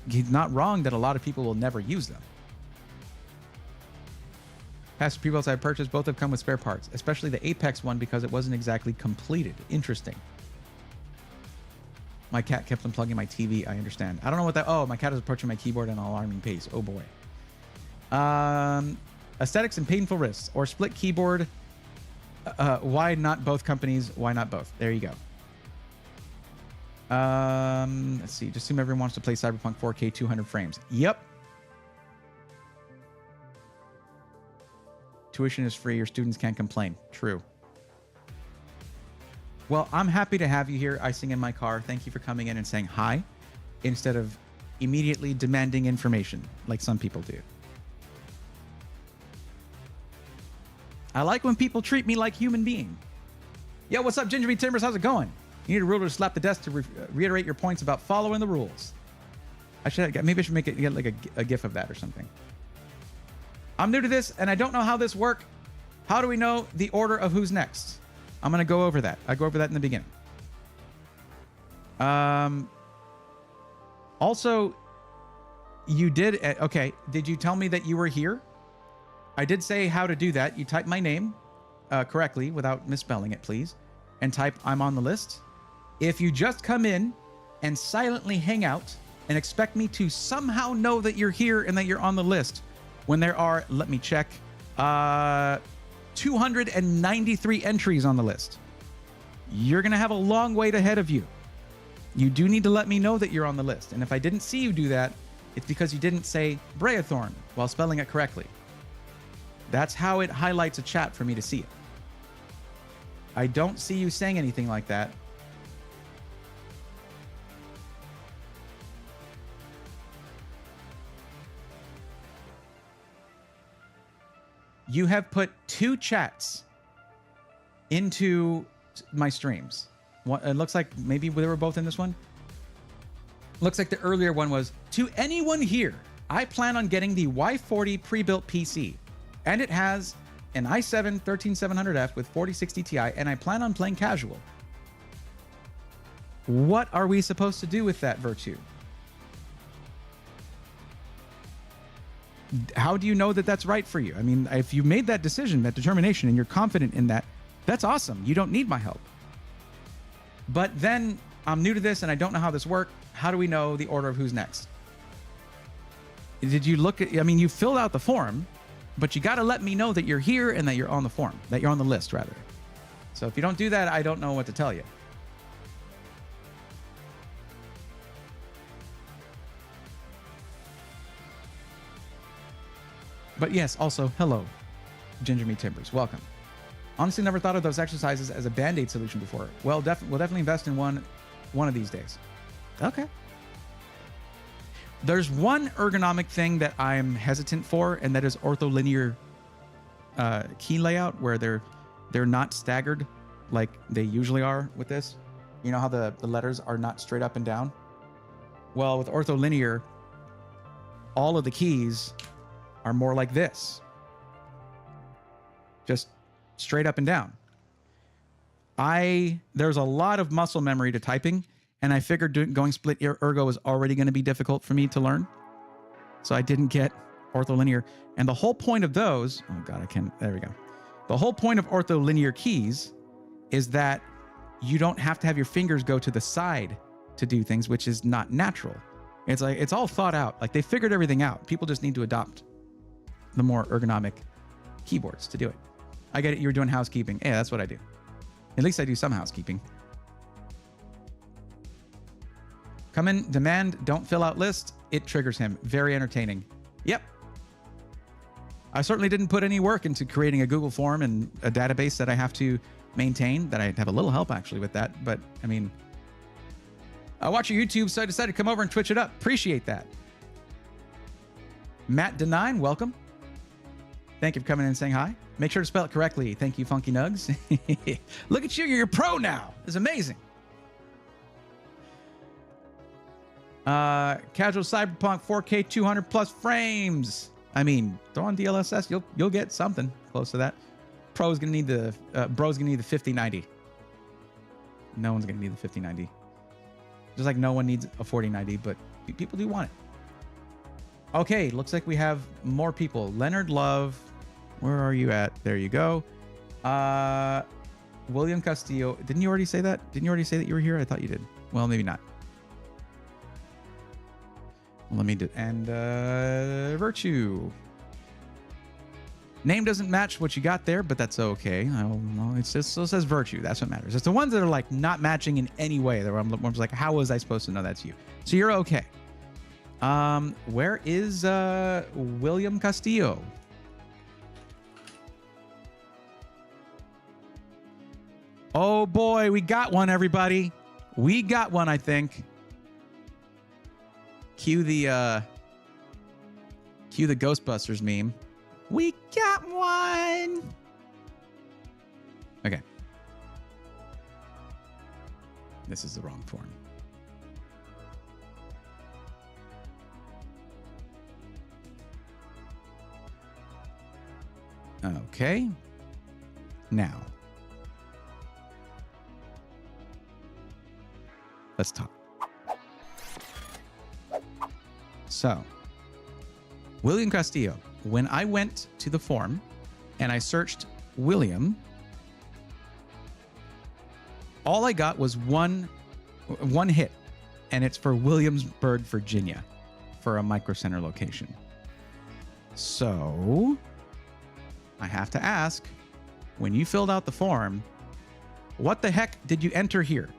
he's not wrong that a lot of people will never use them. Past pre-builts I've purchased, both have come with spare parts, especially the Apex one because it wasn't exactly completed. Interesting. My cat kept unplugging my TV. I understand. I don't know what that... Oh, my cat is approaching my keyboard at an alarming pace. Oh, boy. Aesthetics and painful wrists. Or split keyboard. Why not both companies? Why not both? There you go. Let's see. Just assume everyone wants to play Cyberpunk 4K 200 frames. Yep. Tuition is free. Your students can't complain. True. Well, I'm happy to have you here, icing in my car. Thank you for coming in and saying hi instead of immediately demanding information like some people do. I like when people treat me like human being. Yo, what's up, Ginger Meat Timbers? How's it going? You need a ruler to slap the desk to reiterate your points about following the rules. Maybe I should get like a GIF of that or something. I'm new to this and I don't know how this works. How do we know the order of who's next? I'm going to go over that. I go over that in the beginning. Also, you did... Okay, did you tell me that you were here? I did say how to do that. You type my name correctly without misspelling it, please. And type I'm on the list. If you just come in and silently hang out and expect me to somehow know that you're here and that you're on the list when there are, let me check, 293 entries on the list, you're going to have a long wait ahead of you. You do need to let me know that you're on the list. And if I didn't see you do that, it's because you didn't say Breathorn while spelling it correctly. That's how it highlights a chat for me to see it. I don't see you saying anything like that. You have put 2 chats into my streams. It looks like maybe they were both in this one. Looks like the earlier one was, to anyone here, I plan on getting the Y40 pre-built PC. And it has an i7 13700F with 4060 Ti, and I plan on playing casual. What are we supposed to do with that virtue? How do you know that that's right for you? I mean, if you made that decision, that determination, and you're confident in that, that's awesome. You don't need my help. But then I'm new to this and I don't know how this works. How do we know the order of who's next? Did you look at, I mean, you filled out the form, but you got to let me know that you're here and that you're on the form, that you're on the list rather. So if you don't do that, I don't know what to tell you. But yes, also, hello, Ginger Meat Timbers. Welcome. Honestly, never thought of those exercises as a Band-Aid solution before. Well, we'll definitely invest in one of these days. Okay. There's one ergonomic thing that I'm hesitant for, and that is ortholinear key layout, where they're not staggered like they usually are with this. You know how the letters are not straight up and down? Well, with ortholinear, all of the keys are more like this. Just straight up and down. There's a lot of muscle memory to typing, and I figured going split ergo was already going to be difficult for me to learn. So I didn't get ortholinear. And the whole point of those, oh God, there we go. The whole point of ortholinear keys is that you don't have to have your fingers go to the side to do things, which is not natural. It's like, it's all thought out. Like they figured everything out. People just need to adopt the more ergonomic keyboards to do it. I get it. You were doing housekeeping. Yeah, that's what I do. At least I do some housekeeping. Come in, demand, don't fill out list. It triggers him. Very entertaining. Yep. I certainly didn't put any work into creating a Google form and a database that I have to maintain, that I have a little help actually with that. But I mean, I watch your YouTube, so I decided to come over and Twitch it up. Appreciate that. Matt Denine, welcome. Thank you for coming in and saying hi. Make sure to spell it correctly. Thank you, Funky Nugs. Look at you. You're a pro now. It's amazing. Casual Cyberpunk 4K 200 plus frames. I mean, throw on DLSS. You'll get something close to that. bro's gonna need the 5090. No one's gonna need the 5090. Just like no one needs a 4090, but people do want it. Okay, looks like we have more people. Leonard Love, where are you at? There you go. William Castillo. Didn't you already say that? Didn't you already say that you were here? I thought you did. Well, maybe not. Let me do, and Virtue. Name doesn't match what you got there, but that's okay. No, it still says Virtue. That's what matters. It's the ones that are like not matching in any way. That I'm like, how was I supposed to know that's you? So you're okay. Where is William Castillo? Oh boy, we got one, everybody. We got one, I think. Cue the Ghostbusters meme. We got one. Okay. This is the wrong form. Okay. Now, let's talk. So, William Castillo, when I went to the form and I searched William, all I got was one hit, and it's for Williamsburg, Virginia, for a Micro Center location. So, I have to ask, when you filled out the form, what the heck did you enter here?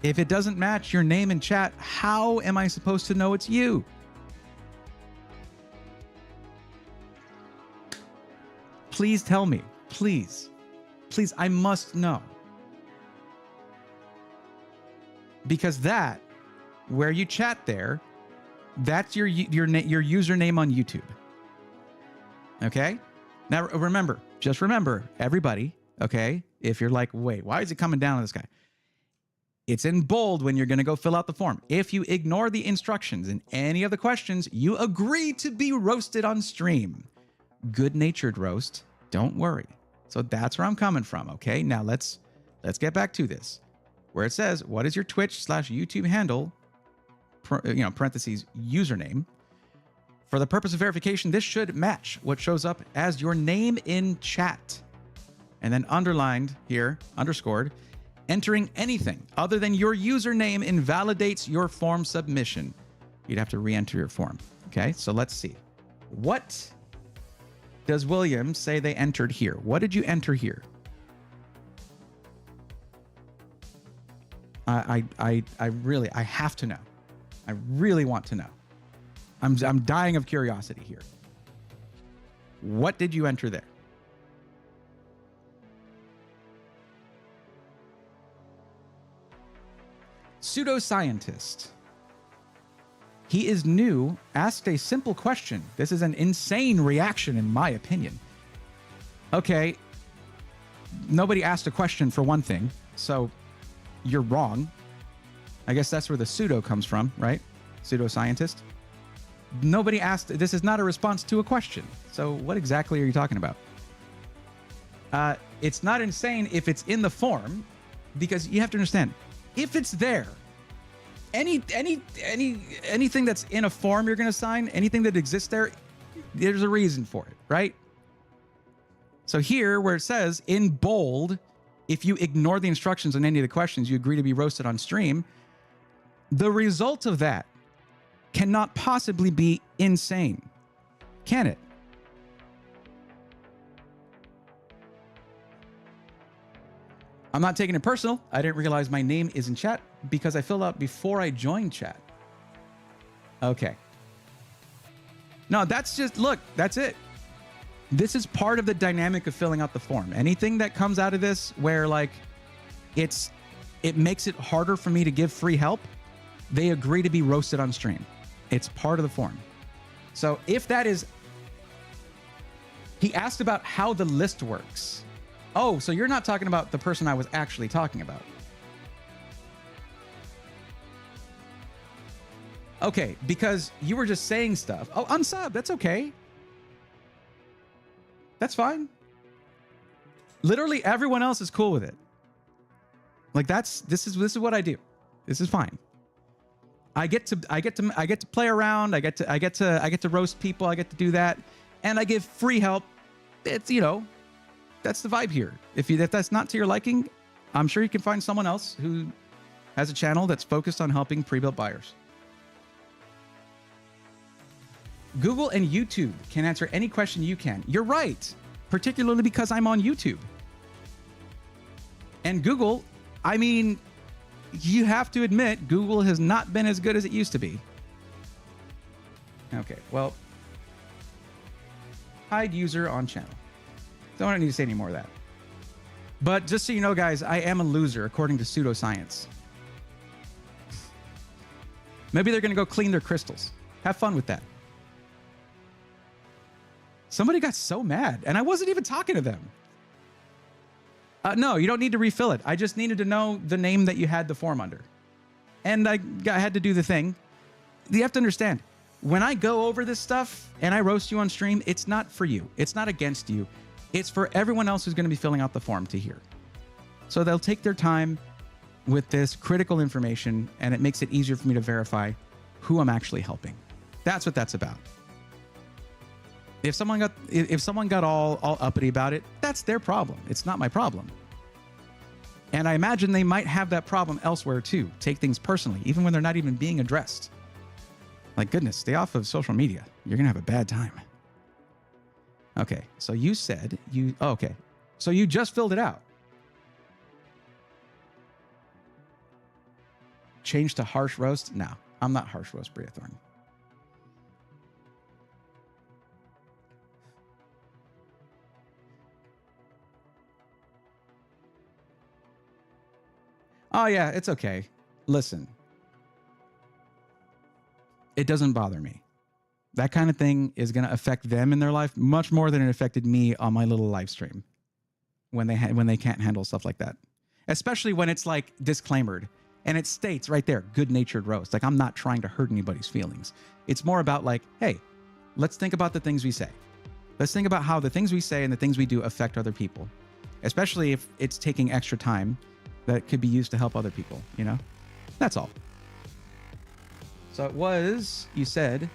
If it doesn't match your name in chat, how am I supposed to know it's you? Please tell me. Please. Please, I must know. Because that, where you chat there, that's your username on YouTube. Okay? Now remember, just remember, everybody, okay? If you're like, wait, why is it coming down on this guy? It's in bold when you're going to go fill out the form. If you ignore the instructions in any of the questions, you agree to be roasted on stream. Good-natured roast. Don't worry. So that's where I'm coming from, okay? Now let's get back to this. Where it says, what is your Twitch/YouTube handle, parentheses, username? For the purpose of verification, this should match what shows up as your name in chat. And then underlined here, underscored, entering anything other than your username invalidates your form submission. You'd have to re-enter your form. Okay, so let's see. What does William say they entered here? What did you enter here? I have to know. I really want to know. I'm dying of curiosity here. What did you enter there? Pseudoscientist. He is new, asked a simple question. This is an insane reaction, in my opinion. Okay, nobody asked a question for one thing, so you're wrong. I guess that's where the pseudo comes from, right? Pseudoscientist. Nobody asked. This is not a response to a question. So what exactly are you talking about? It's not insane if it's in the form, because you have to understand, if it's there, anything that's in a form you're going to sign, anything that exists there, there's a reason for it, right? So here, where it says in bold, if you ignore the instructions on any of the questions, you agree to be roasted on stream. The result of that cannot possibly be insane, can it? I'm not taking it personal. I didn't realize my name is in chat because I filled out before I joined chat. Okay. No, that's just, look, that's it. This is part of the dynamic of filling out the form. Anything that comes out of this where like it makes it harder for me to give free help, they agree to be roasted on stream. It's part of the form. So if that is, he asked about how the list works. Oh, so you're not talking about the person I was actually talking about. Okay, because you were just saying stuff. Oh, unsub, that's okay. That's fine. Literally everyone else is cool with it. Like this is what I do. This is fine. I get to play around. I get to roast people. I get to do that, and I give free help. It's, you know, that's the vibe here. If that's not to your liking, I'm sure you can find someone else who has a channel that's focused on helping pre-built buyers. Google and YouTube can answer any question you can. You're right, particularly because I'm on YouTube. And Google, I mean, you have to admit, Google has not been as good as it used to be. Okay, well, hide user on channel. Don't need to say any more of that. But just so you know, guys, I am a loser according to pseudoscience. Maybe they're going to go clean their crystals. Have fun with that. Somebody got so mad, and I wasn't even talking to them. No, you don't need to refill it. I just needed to know the name that you had the form under. And I had to do the thing. You have to understand, when I go over this stuff and I roast you on stream, it's not for you. It's not against you. It's for everyone else who's going to be filling out the form to hear. So they'll take their time with this critical information, and it makes it easier for me to verify who I'm actually helping. That's what that's about. If someone got all uppity about it, that's their problem. It's not my problem. And I imagine they might have that problem elsewhere too. Take things personally, even when they're not even being addressed. Like, goodness, stay off of social media. You're gonna have a bad time. Okay, so you said you. Oh, okay, so you just filled it out. Change to harsh roast? No, I'm not harsh roast, Bria Thorne. Oh, yeah, it's okay. Listen, it doesn't bother me. That kind of thing is going to affect them in their life much more than it affected me on my little live stream when they can't handle stuff like that. Especially when it's like disclaimered and it states right there, good-natured roast. Like, I'm not trying to hurt anybody's feelings. It's more about like, hey, let's think about the things we say. Let's think about how the things we say and the things we do affect other people, especially if it's taking extra time that could be used to help other people, you know? That's all. So it was, you said,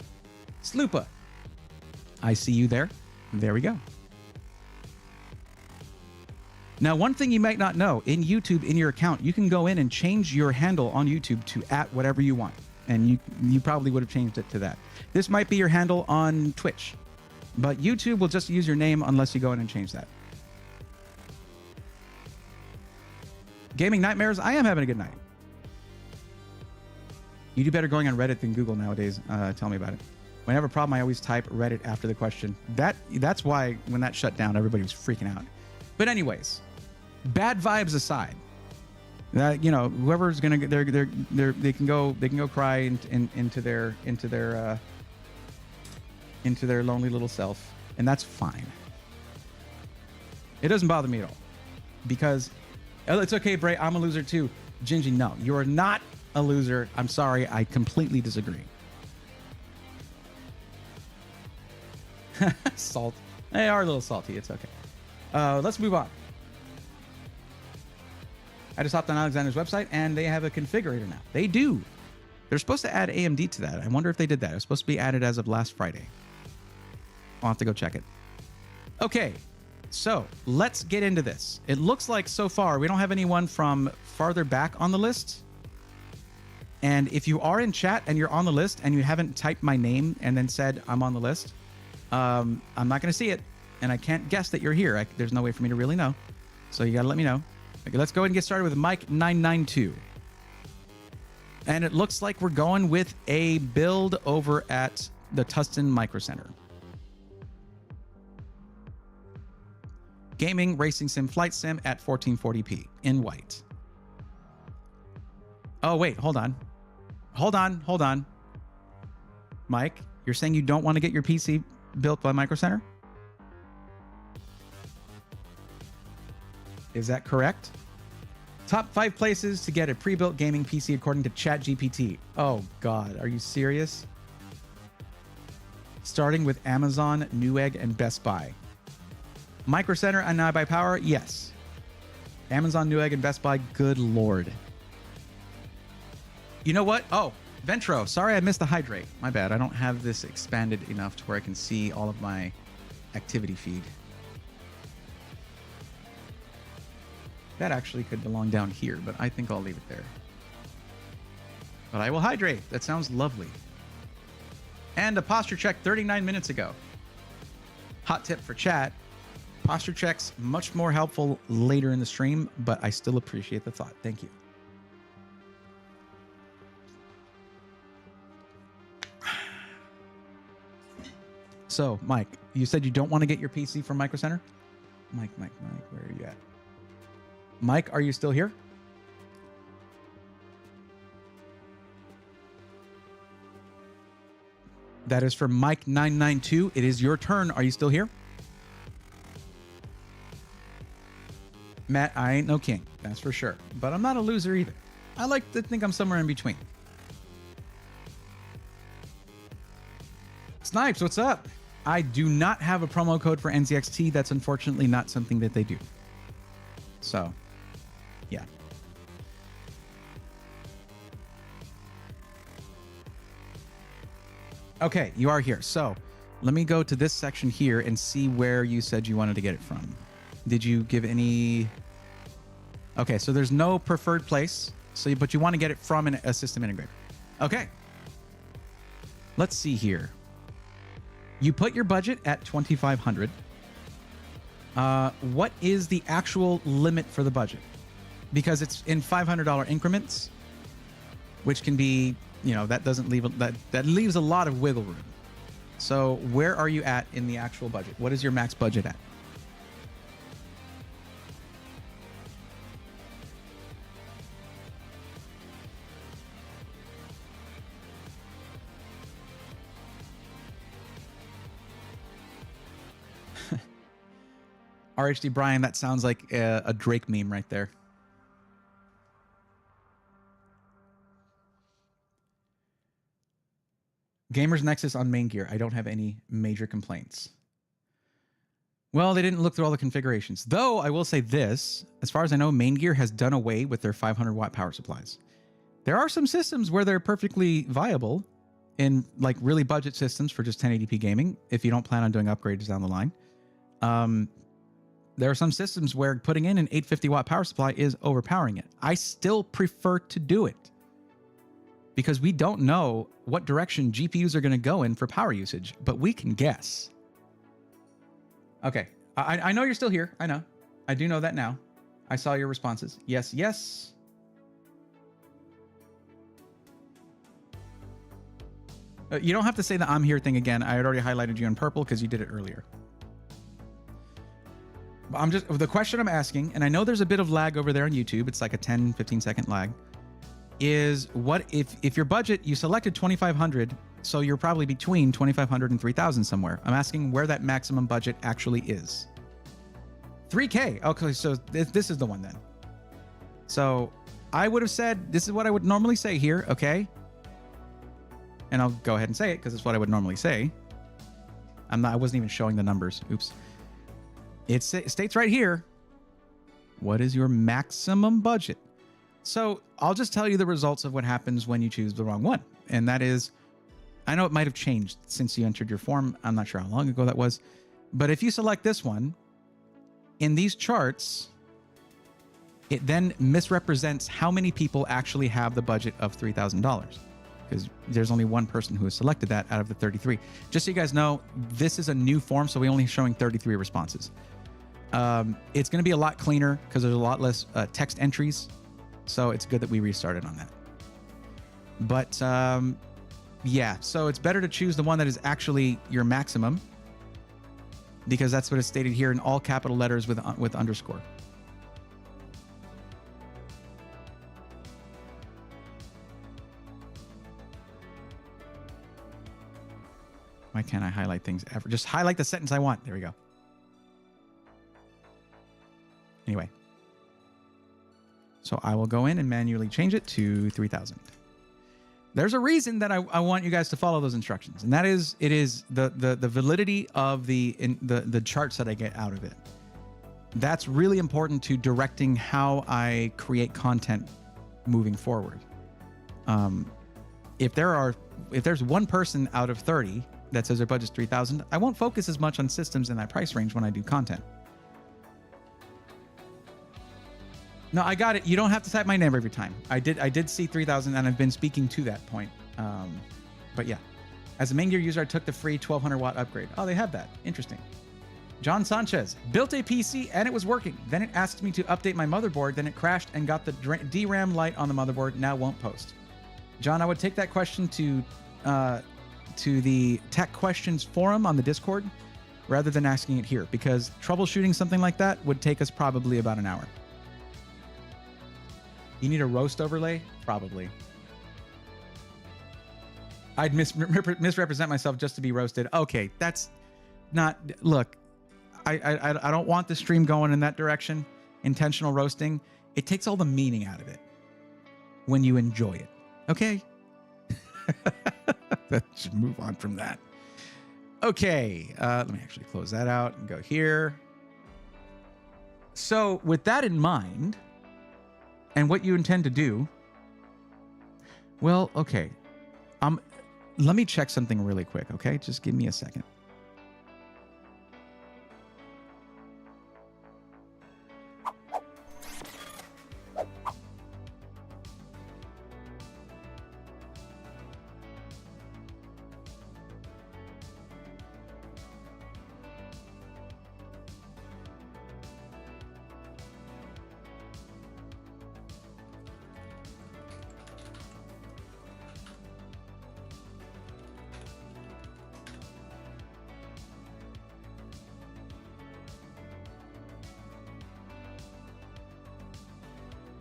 Sloopa. I see you there. There we go. Now, one thing you might not know, in YouTube, in your account, you can go in and change your handle on YouTube to @whatever you want. And you probably would have changed it to that. This might be your handle on Twitch, but YouTube will just use your name unless you go in and change that. Gaming nightmares, I am having a good night. You do better going on Reddit than Google nowadays. Tell me about it. When I have a problem, I always type Reddit after the question. That's why when that shut down, everybody was freaking out. But anyways, bad vibes aside, you know, whoever's gonna they can go cry into their lonely little self, and that's fine. It doesn't bother me at all, because it's okay, Bray. I'm a loser too. Gingy, no, you are not a loser. I'm sorry. I completely disagree. Salt. They are a little salty. It's okay. Let's move on. I just hopped on Alexander's website, and they have a configurator now. They do. They're supposed to add AMD to that. I wonder if they did that. It was supposed to be added as of last Friday. I'll have to go check it. Okay. So let's get into this. It looks like so far we don't have anyone from farther back on the list. And if you are in chat and you're on the list and you haven't typed my name and then said I'm on the list, I'm not going to see it. And I can't guess that you're here. There's no way for me to really know. So you got to let me know. Okay, let's go ahead and get started with Mike992. And it looks like we're going with a build over at the Tustin Micro Center. Gaming, racing sim, flight sim at 1440p in white. Oh, wait, hold on. Hold on. Mike, you're saying you don't want to get your PC built by Micro Center? Is that correct? Top 5 places to get a pre-built gaming PC according to ChatGPT. Oh, God. Are you serious? Starting with Amazon, Newegg, and Best Buy. Micro Center and I Buy Power, yes. Amazon, Newegg, and Best Buy, good Lord. You know what? Oh, Ventro, sorry I missed the hydrate. My bad. I don't have this expanded enough to where I can see all of my activity feed. That actually could belong down here, but I think I'll leave it there. But I will hydrate. That sounds lovely. And a posture check 39 minutes ago. Hot tip for chat. Posture checks much more helpful later in the stream, but I still appreciate the thought. Thank you. So, Mike, you said you don't want to get your PC from Micro Center? Mike, where are you at? Mike, are you still here? That is from Mike992. It is your turn. Are you still here? Matt, I ain't no king. That's for sure. But I'm not a loser either. I like to think I'm somewhere in between. Snipes, what's up? I do not have a promo code for NZXT. That's unfortunately not something that they do. So, yeah. Okay, you are here. So, let me go to this section here and see where you said you wanted to get it from. Did you give any... Okay, so there's no preferred place, but you want to get it from a system integrator. Okay. Let's see here. You put your budget at $2,500. What is the actual limit for the budget? Because it's in $500 increments, which can be, you know, that doesn't leave that leaves a lot of wiggle room. So where are you at in the actual budget? What is your max budget at? RHD Brian, that sounds like a Drake meme right there. Gamers Nexus on main gear. I don't have any major complaints. Well, they didn't look through all the configurations. Though, I will say this. As far as I know, main gear has done away with their 500-watt power supplies. There are some systems where they're perfectly viable in like really budget systems for just 1080p gaming if you don't plan on doing upgrades down the line. There are some systems where putting in an 850-watt power supply is overpowering it. I still prefer to do it because we don't know what direction GPUs are going to go in for power usage, but we can guess. Okay, I know you're still here. I know. I do know that now. I saw your responses. Yes, yes. You don't have to say the I'm here thing again. I had already highlighted you in purple because you did it earlier. The question I'm asking, and I know there's a bit of lag over there on YouTube. It's like a 10, 15 second lag. Is what if your budget, you selected 2,500, so you're probably between 2,500 and 3,000 somewhere. I'm asking where that maximum budget actually is. 3K. Okay, so this is the one then. So I would have said, this is what I would normally say here, okay? And I'll go ahead and say it because it's what I would normally say. I wasn't even showing the numbers. Oops. It states right here, what is your maximum budget? So I'll just tell you the results of what happens when you choose the wrong one. And that is, I know it might have changed since you entered your form. I'm not sure how long ago that was. But if you select this one, in these charts, it then misrepresents how many people actually have the budget of $3,000. Because there's only one person who has selected that out of the 33. Just so you guys know, this is a new form, so we're only showing 33 responses. It's going to be a lot cleaner because there's a lot less text entries. So it's good that we restarted on that. But yeah, so it's better to choose the one that is actually your maximum because that's what is stated here in all capital letters with underscore. Why can't I highlight things ever? Just highlight the sentence I want. There we go. Anyway. So I will go in and manually change it to 3,000. There's a reason that I want you guys to follow those instructions, and that is it is the validity of the charts that I get out of it. That's really important to directing how I create content moving forward. If there's one person out of 30 that says their budget's 3,000, I won't focus as much on systems in that price range when I do content. No, I got it. You don't have to type my name every time. I did see 3,000, and I've been speaking to that point. But yeah, as a main gear user, I took the free 1,200 watt upgrade. Oh, they have that. Interesting. John Sanchez built a PC and it was working. Then it asked me to update my motherboard. Then it crashed and got the DRAM light on the motherboard. Now won't post. John, I would take that question to the Tech Questions forum on the Discord rather than asking it here, because troubleshooting something like that would take us probably about an hour. You need a roast overlay? Probably. I'd misrepresent myself just to be roasted. Okay, that's not... Look, I don't want the stream going in that direction. Intentional roasting. It takes all the meaning out of it when you enjoy it. Okay? Let's move on from that. Okay, let me actually close that out and go here. So with that in mind, and what you intend to do, well, okay. Let me check something really quick, okay? Just give me a second.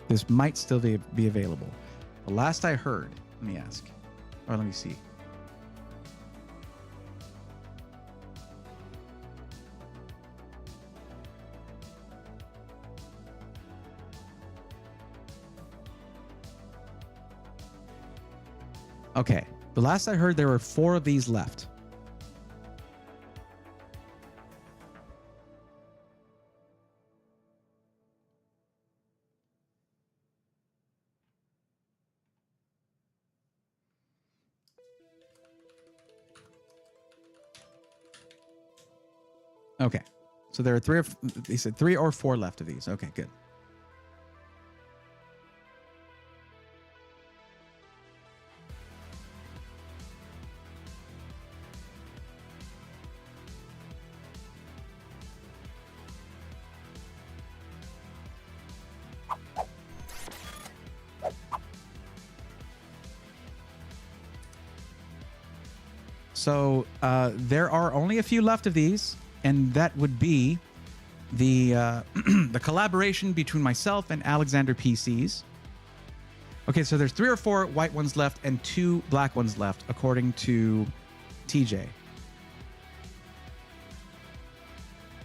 This might still be available. The last I heard, let me ask, or let me see. Okay, the last I heard, there were 4 of these left. Okay, so there are 3 they said 3 or 4 left of these. Okay, good. So there are only a few left of these. And that would be the the collaboration between myself and Alexander PCs. Okay, so there's 3 or 4 white ones left and 2 black ones left, according to TJ.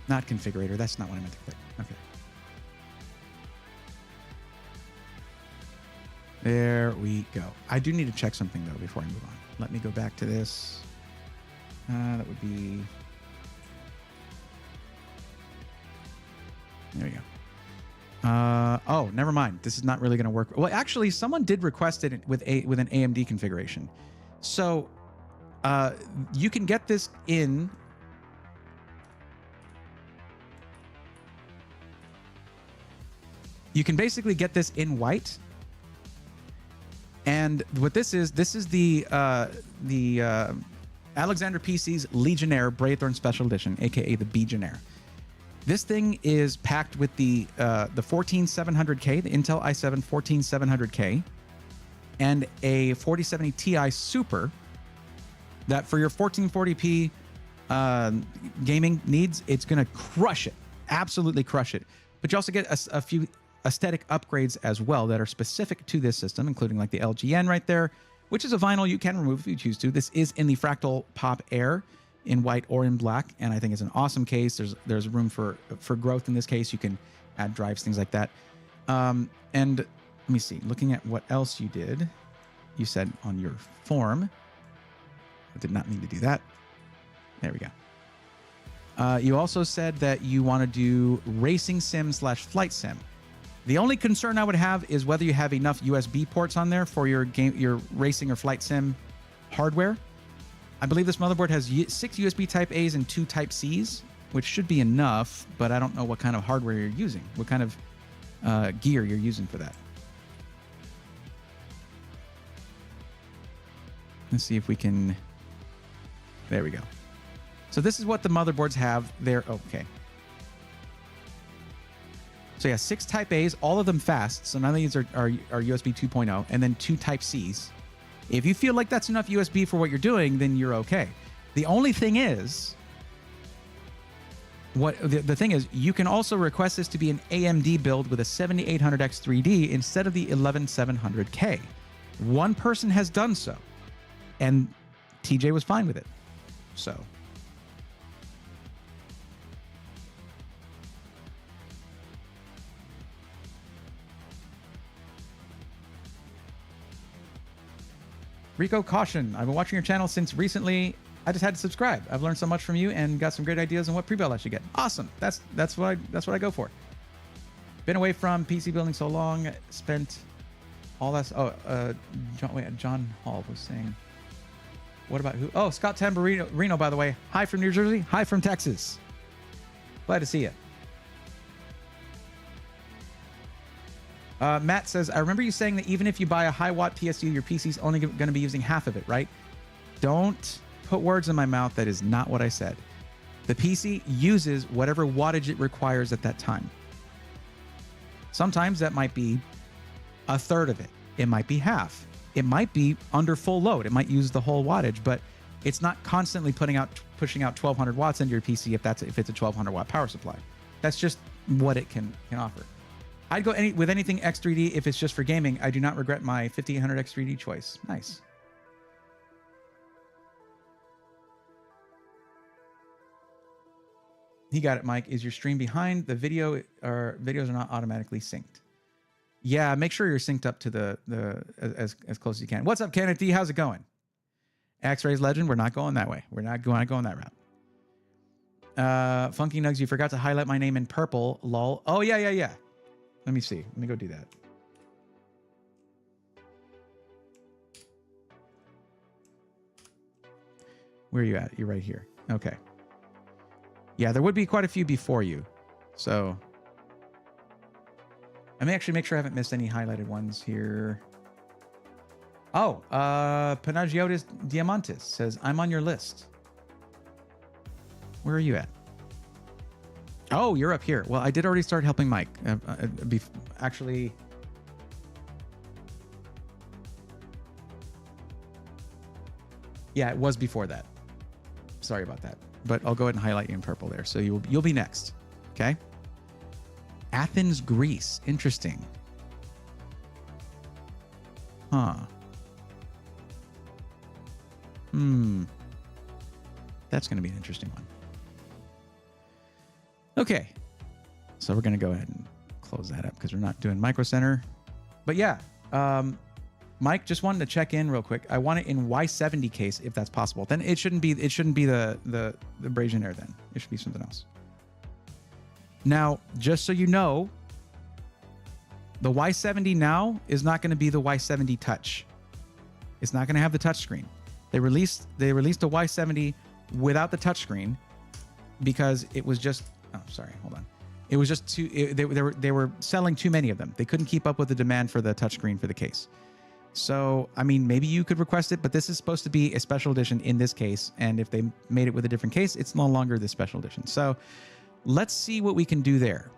Not configurator. That's not what I meant to click. Okay. There we go. I do need to check something, though, before I move on. Let me go back to this. That would be... There we go. Oh, never mind. This is not really going to work. Well, actually, someone did request it with an AMD configuration. So you can get this in... You can basically get this in white. And what this is the Alexander PC's Legionnaire Braithorn Special Edition, aka the Legionnaire. This thing is packed with the 14700K, the Intel i7 14700K, and a 4070 Ti Super that for your 1440p gaming needs, it's going to crush it, absolutely crush it. But you also get a few aesthetic upgrades as well that are specific to this system, including like the LGN right there, which is a vinyl you can remove if you choose to. This is in the Fractal Pop Air in white or in black, and I think it's an awesome case. There's room for growth in this case. You can add drives, things like that. And let me see, looking at what else you did. you said on your form. I did not mean to do that. There we go. You also said that you want to do racing sim / flight sim. The only concern I would have is whether you have enough USB ports on there for your racing or flight sim hardware. I believe this motherboard has 6 USB Type A's and 2 Type C's, which should be enough, but I don't know what kind of hardware you're using, what kind of gear you're using for that. Let's see if we can... There we go. So this is what the motherboards have there. Okay. So yeah, 6 Type A's, all of them fast. So none of these are USB 2.0, and then 2 Type C's. If you feel like that's enough USB for what you're doing, then you're okay. The only thing is, the thing is, you can also request this to be an AMD build with a 7800X3D instead of the 11700K. One person has done so, and TJ was fine with it. So... Rico, caution. I've been watching your channel since recently. I just had to subscribe. I've learned so much from you and got some great ideas on what pre-build I should get. Awesome. That's what I go for. Been away from PC building so long. Spent all that. John Hall was saying. What about who? Oh, Scott Tamburino, by the way. Hi from New Jersey. Hi from Texas. Glad to see you. Matt says, I remember you saying that even if you buy a high watt PSU, your PC's only going to be using half of it, right? Don't put words in my mouth. That is not what I said. The PC uses whatever wattage it requires at that time. Sometimes that might be a third of it. It might be half. It might be under full load. It might use the whole wattage, but it's not constantly pushing out 1200 watts into your PC if it's a 1200 watt power supply. That's just what it can offer. I'd go with anything X3D if it's just for gaming. I do not regret my 5800 X3D choice. Nice. He got it, Mike. Is your stream behind the video, or videos are not automatically synced? Yeah, make sure you're synced up to the as close as you can. What's up, Kenneth D? How's it going? X-Rays Legend, we're not going that way. We're not going that route. Funky Nugs, you forgot to highlight my name in purple. Lol. Oh, yeah. Let me see. Let me go do that. Where are you at? You're right here. Okay. Yeah, there would be quite a few before you. So I may actually make sure I haven't missed any highlighted ones here. Oh, Panagiotis Diamantis says, I'm on your list. Where are you at? Oh, you're up here. Well, I did already start helping Mike. Actually, yeah, it was before that. Sorry about that. But I'll go ahead and highlight you in purple there. So you'll be next. Okay. Athens, Greece. Interesting. Huh. That's going to be an interesting one. Okay, so we're going to go ahead and close that up because we're not doing Micro Center. But yeah, Mike, just wanted to check in real quick. I want it in Y70 case if that's possible. Then it shouldn't be the Brazion Air. Then it should be something else. Now, just so you know, the Y70 now is not going to be the Y70 Touch. It's not going to have the touch screen. They released a Y70 without the touch screen because it was just. Oh, sorry. Hold on. It was just too. They were selling too many of them. They couldn't keep up with the demand for the touchscreen for the case. So, I mean, maybe you could request it, but this is supposed to be a special edition in this case. And if they made it with a different case, it's no longer the special edition. So, let's see what we can do there.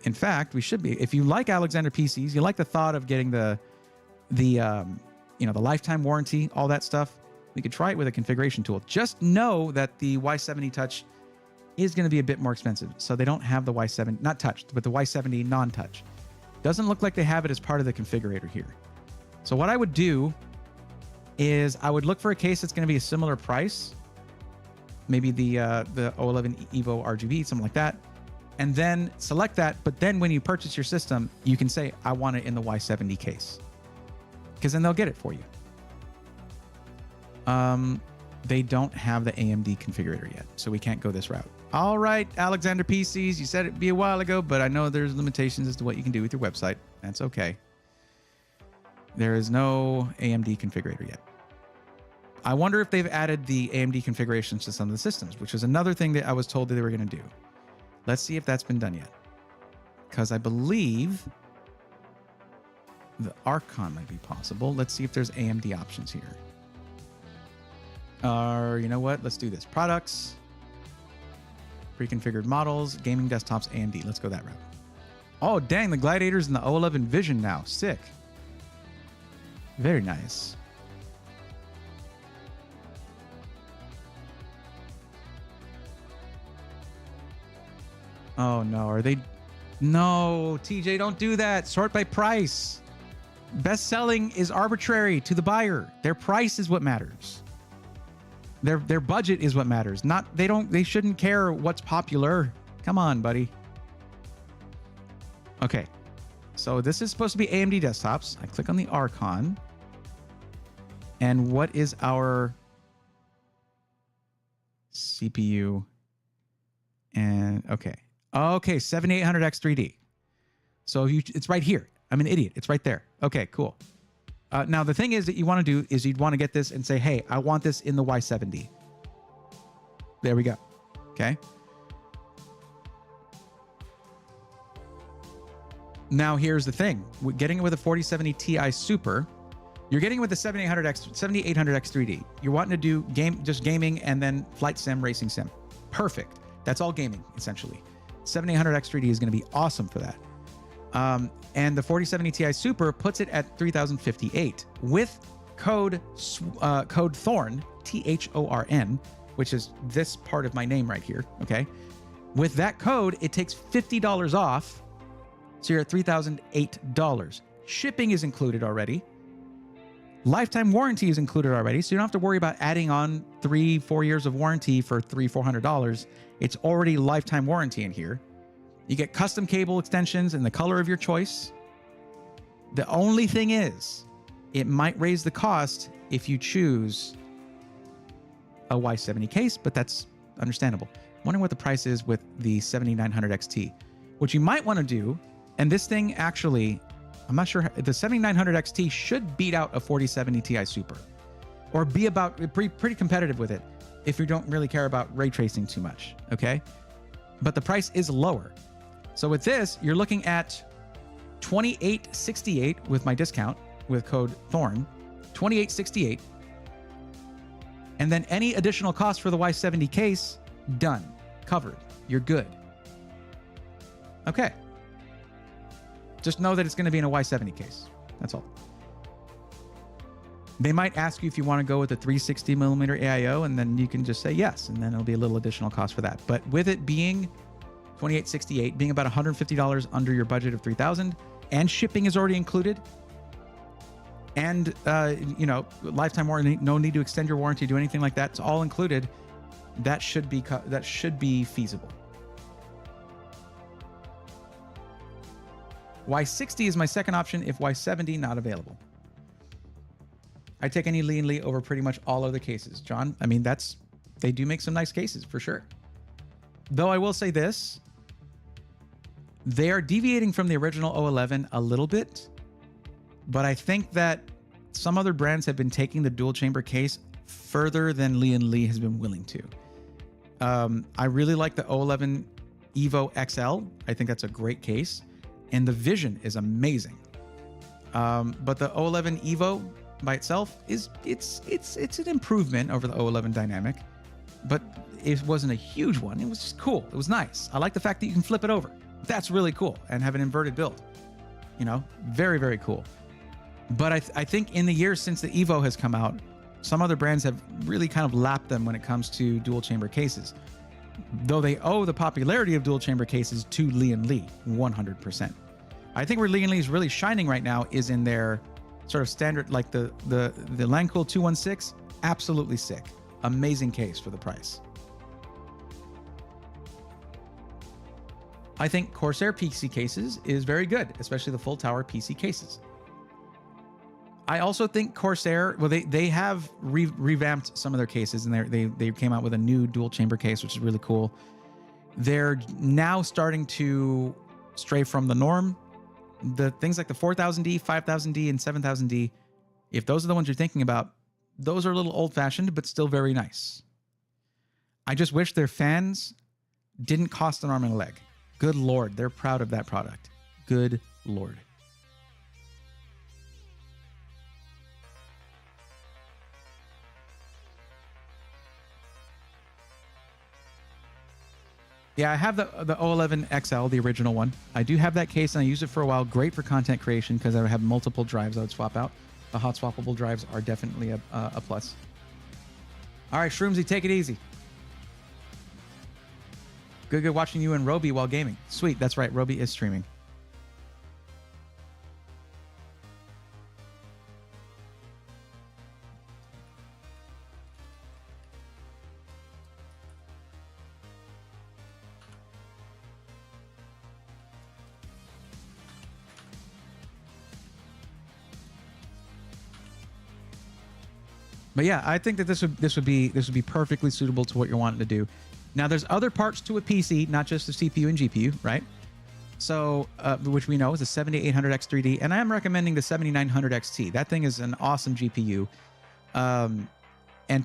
In fact, we should be. If you like Alexander PCs, you like the thought of getting the lifetime warranty, all that stuff. We could try it with a configuration tool. Just know that the Y70 Touch is going to be a bit more expensive. So they don't have the Y70, not touched, but the Y70 non-touch. Doesn't look like they have it as part of the configurator here. So what I would do is I would look for a case that's going to be a similar price. Maybe the 011 Evo RGB, something like that. And then select that. But then when you purchase your system, you can say, I want it in the Y70 case. Because then they'll get it for you. They don't have the AMD configurator yet, so we can't go this route. All right, Alexander PCs, you said it'd be a while ago, but I know there's limitations as to what you can do with your website. That's okay. There is no AMD configurator yet. I wonder if they've added the AMD configurations to some of the systems, which is another thing that I was told that they were going to do. Let's see if that's been done yet. Because I believe the Archon might be possible. Let's see if there's AMD options here. You know what? Let's do this. Products, pre-configured models, gaming desktops, AMD. Let's go that route. Oh, dang. The Gladiator's in the O11 Vision now. Sick. Very nice. Oh, no. Are they... No, TJ, don't do that. Sort by price. Best selling is arbitrary to the buyer. Their price is what matters. Their budget is what matters. They shouldn't care what's popular. Come on, buddy. Okay. So this is supposed to be AMD desktops. I click on the Archon. And what is our CPU? And okay. Okay, 7800X 3D. So it's right here. I'm an idiot. It's right there. Okay, cool. Now, the thing is that you want to do is you'd want to get this and say, hey, I want this in the Y70. There we go. Okay. Now, here's the thing. Getting it with a 4070 Ti Super, you're getting it with the 7800X 3D. You're wanting to do just gaming and then flight sim, racing sim. Perfect. That's all gaming, essentially. 7800X 3D is going to be awesome for that. And the 4070 Ti Super puts it at 3058 with code Thorn, THORN, which is this part of my name right here. Okay. With that code, it takes $50 off. So you're at $3,008. Shipping is included already. Lifetime warranty is included already. So you don't have to worry about adding on 3-4 years of warranty for $300-400. It's already lifetime warranty in here. You get custom cable extensions in the color of your choice. The only thing is, it might raise the cost if you choose a Y70 case, but that's understandable. Wondering what the price is with the 7900 XT. What you might want to do, and this thing actually, I'm not sure, the 7900 XT should beat out a 4070 Ti Super, or be about pretty competitive with it if you don't really care about ray tracing too much, okay? But the price is lower. So with this, you're looking at $2868 with my discount with code Thorn, $2868. And then any additional cost for the Y70 case, done, covered, you're good. Okay. Just know that it's going to be in a Y70 case. That's all. They might ask you if you want to go with a 360 millimeter AIO, and then you can just say yes, and then it'll be a little additional cost for that. But with it being $2868, being about $150 under your budget of $3,000, and shipping is already included, and lifetime warranty, no need to extend your warranty, do anything like that. It's all included. That should be feasible. Y60 is my second option if Y70 not available. I take any Lee & Lee over pretty much all other cases. John, I mean, they do make some nice cases for sure. Though I will say this, they are deviating from the original O11 a little bit, but I think that some other brands have been taking the dual chamber case further than Lee & Lee has been willing to. I really like the O11 Evo XL. I think that's a great case. And the vision is amazing. But the O11 Evo by itself it's an improvement over the O11 Dynamic, but it wasn't a huge one. It was just cool. It was nice. I like the fact that you can flip it over. That's really cool, and have an inverted build. Very, very cool. But I think in the years since the Evo has come out, some other brands have really kind of lapped them when it comes to dual chamber cases. Though they owe the popularity of dual chamber cases to Lee & Lee, 100%. I think where Lee & Lee is really shining right now is in their sort of standard, like the Langcool 216, absolutely sick. Amazing case for the price. I think Corsair PC cases is very good, especially the full tower PC cases. I also think Corsair, well, they have revamped some of their cases, and they came out with a new dual chamber case, which is really cool. They're now starting to stray from the norm. The things like the 4000D, 5000D, and 7000D, if those are the ones you're thinking about, those are a little old-fashioned, but still very nice. I just wish their fans didn't cost an arm and a leg. Good Lord, they're proud of that product. Good Lord. Yeah, I have the O11 XL, the original one. I do have that case, and I used it for a while. Great for content creation because I would have multiple drives I would swap out. The hot swappable drives are definitely a plus. All right, Shroomsy, take it easy. Good watching you and Roby while gaming. Sweet, that's right. Roby is streaming. But yeah, I think that this would be perfectly suitable to what you're wanting to do. Now, there's other parts to a PC, not just the CPU and GPU, right? So, which we know is the 7800X3D, and I am recommending the 7900 XT. That thing is an awesome GPU. And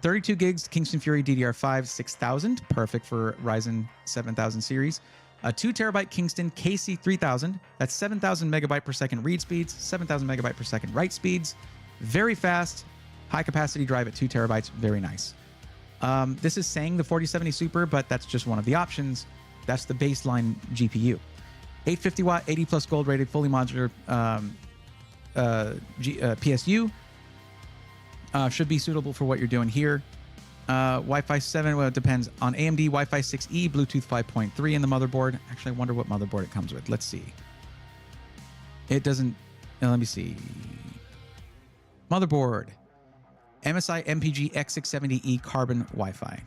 32 gigs Kingston Fury DDR5 6000, perfect for Ryzen 7000 series. A 2 terabyte Kingston KC3000, that's 7000 megabyte per second read speeds, 7000 megabyte per second write speeds. Very fast, high capacity drive at 2 terabytes, very nice. This is saying the 4070 Super, but that's just one of the options. That's the baseline GPU. 850 watt, 80 plus gold rated, fully modular PSU. Should be suitable for what you're doing here. Wi-Fi 7, well, it depends on AMD Wi-Fi 6E, Bluetooth 5.3 in the motherboard. Actually, I wonder what motherboard it comes with. Let's see. It doesn't, let me see. Motherboard. MSI MPG X670E Carbon Wi-Fi.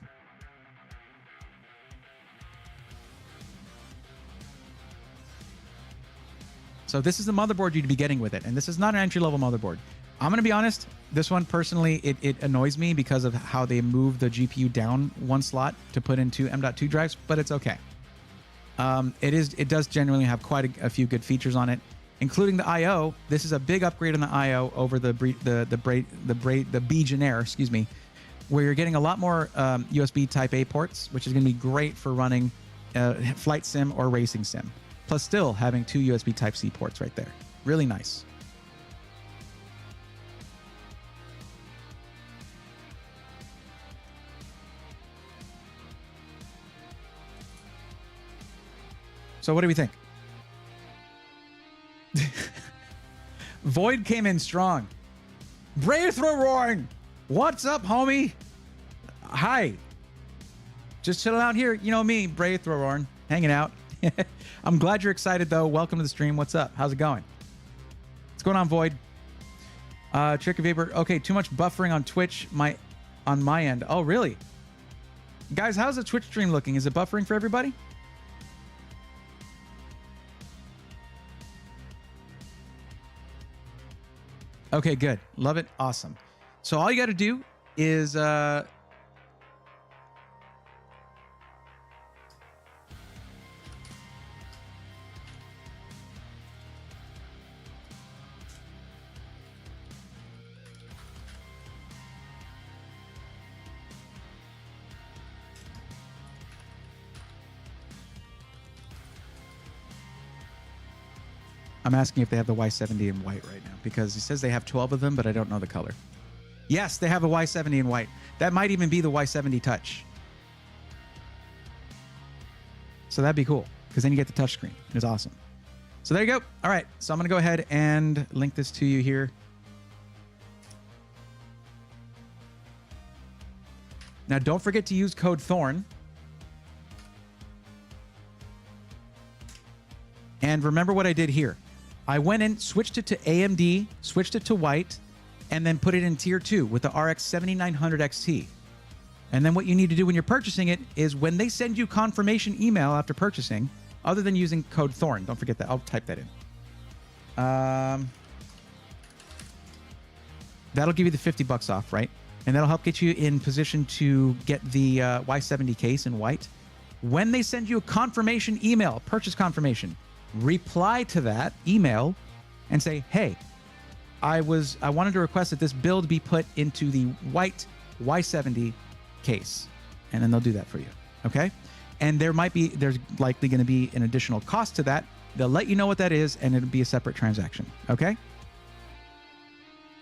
So this is the motherboard you'd be getting with it, and this is not an entry-level motherboard. I'm going to be honest, this one personally, it annoys me because of how they move the GPU down one slot to put into M.2 drives, but it's okay. It does genuinely have quite a few good features on it, including the I/O. This is a big upgrade on the I/O over the Legionnaire, excuse me, where you're getting a lot more USB Type A ports, which is going to be great for running flight sim or racing sim. Plus, still having 2 USB Type C ports right there. Really nice. So, what do we think? Void came in strong. Brave throw roaring. What's up, homie? Hi. Just chilling out here. You know me, Brave throw roaring, hanging out. I'm glad you're excited, though. Welcome to the stream. What's up? How's it going? What's going on, Void? Trick of Vapor. Okay, too much buffering on Twitch on my end. Oh, really? Guys, how's the Twitch stream looking? Is it buffering for everybody? Okay, good. Love it. Awesome. So all you got to do is I'm asking if they have the Y70 in white right now, because it says they have 12 of them, but I don't know the color. Yes, they have a Y70 in white. That might even be the Y70 Touch. So that'd be cool, because then you get the touchscreen. It's awesome. So there you go. All right, so I'm going to go ahead and link this to you here. Now, don't forget to use code Thorn. And remember what I did here. I went in, switched it to AMD, switched it to white, and then put it in tier 2 with the RX 7900 XT. And then what you need to do when you're purchasing it is when they send you confirmation email after purchasing, other than using code Thorn, don't forget that. I'll type that in. That'll give you the $50 off, right? And that'll help get you in position to get the Y70 case in white. When they send you a confirmation email, purchase confirmation, reply to that email and say, hey, I wanted to request that this build be put into the white Y70 case. And then they'll do that for you. Okay? And there's likely going to be an additional cost to that. They'll let you know what that is, and it'll be a separate transaction. Okay?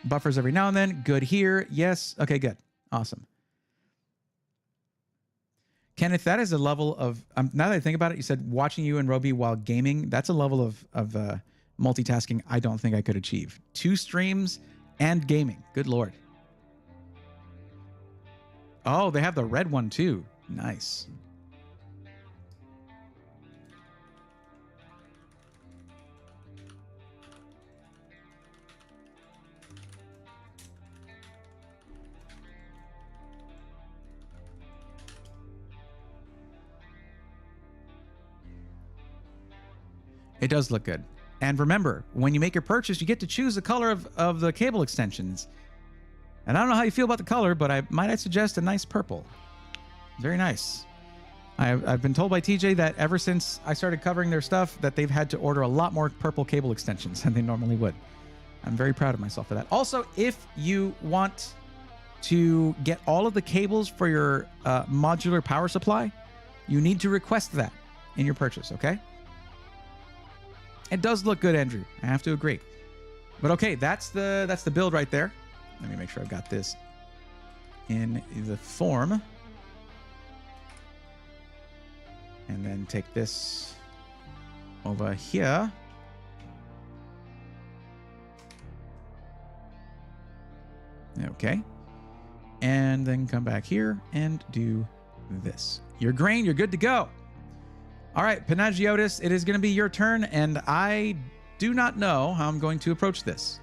Buffers every now and then. Good here. Yes. Okay, good. Awesome. Kenneth, that is a level of, now that I think about it, you said watching you and Roby while gaming. That's a level of multitasking I don't think I could achieve. 2 streams and gaming. Good Lord. Oh, they have the red one too. Nice. It does look good. And remember, when you make your purchase, you get to choose the color of the cable extensions. And I don't know how you feel about the color, but I suggest a nice purple. Very nice. I've been told by TJ that ever since I started covering their stuff, that they've had to order a lot more purple cable extensions than they normally would. I'm very proud of myself for that. Also, if you want to get all of the cables for your modular power supply, you need to request that in your purchase, okay? It does look good, Andrew. I have to agree. But okay, that's the build right there. Let me make sure I've got this in the form. And then take this over here. Okay. And then come back here and do this. Your grain, you're good to go. All right, Panagiotis, it is going to be your turn, and I do not know how I'm going to approach this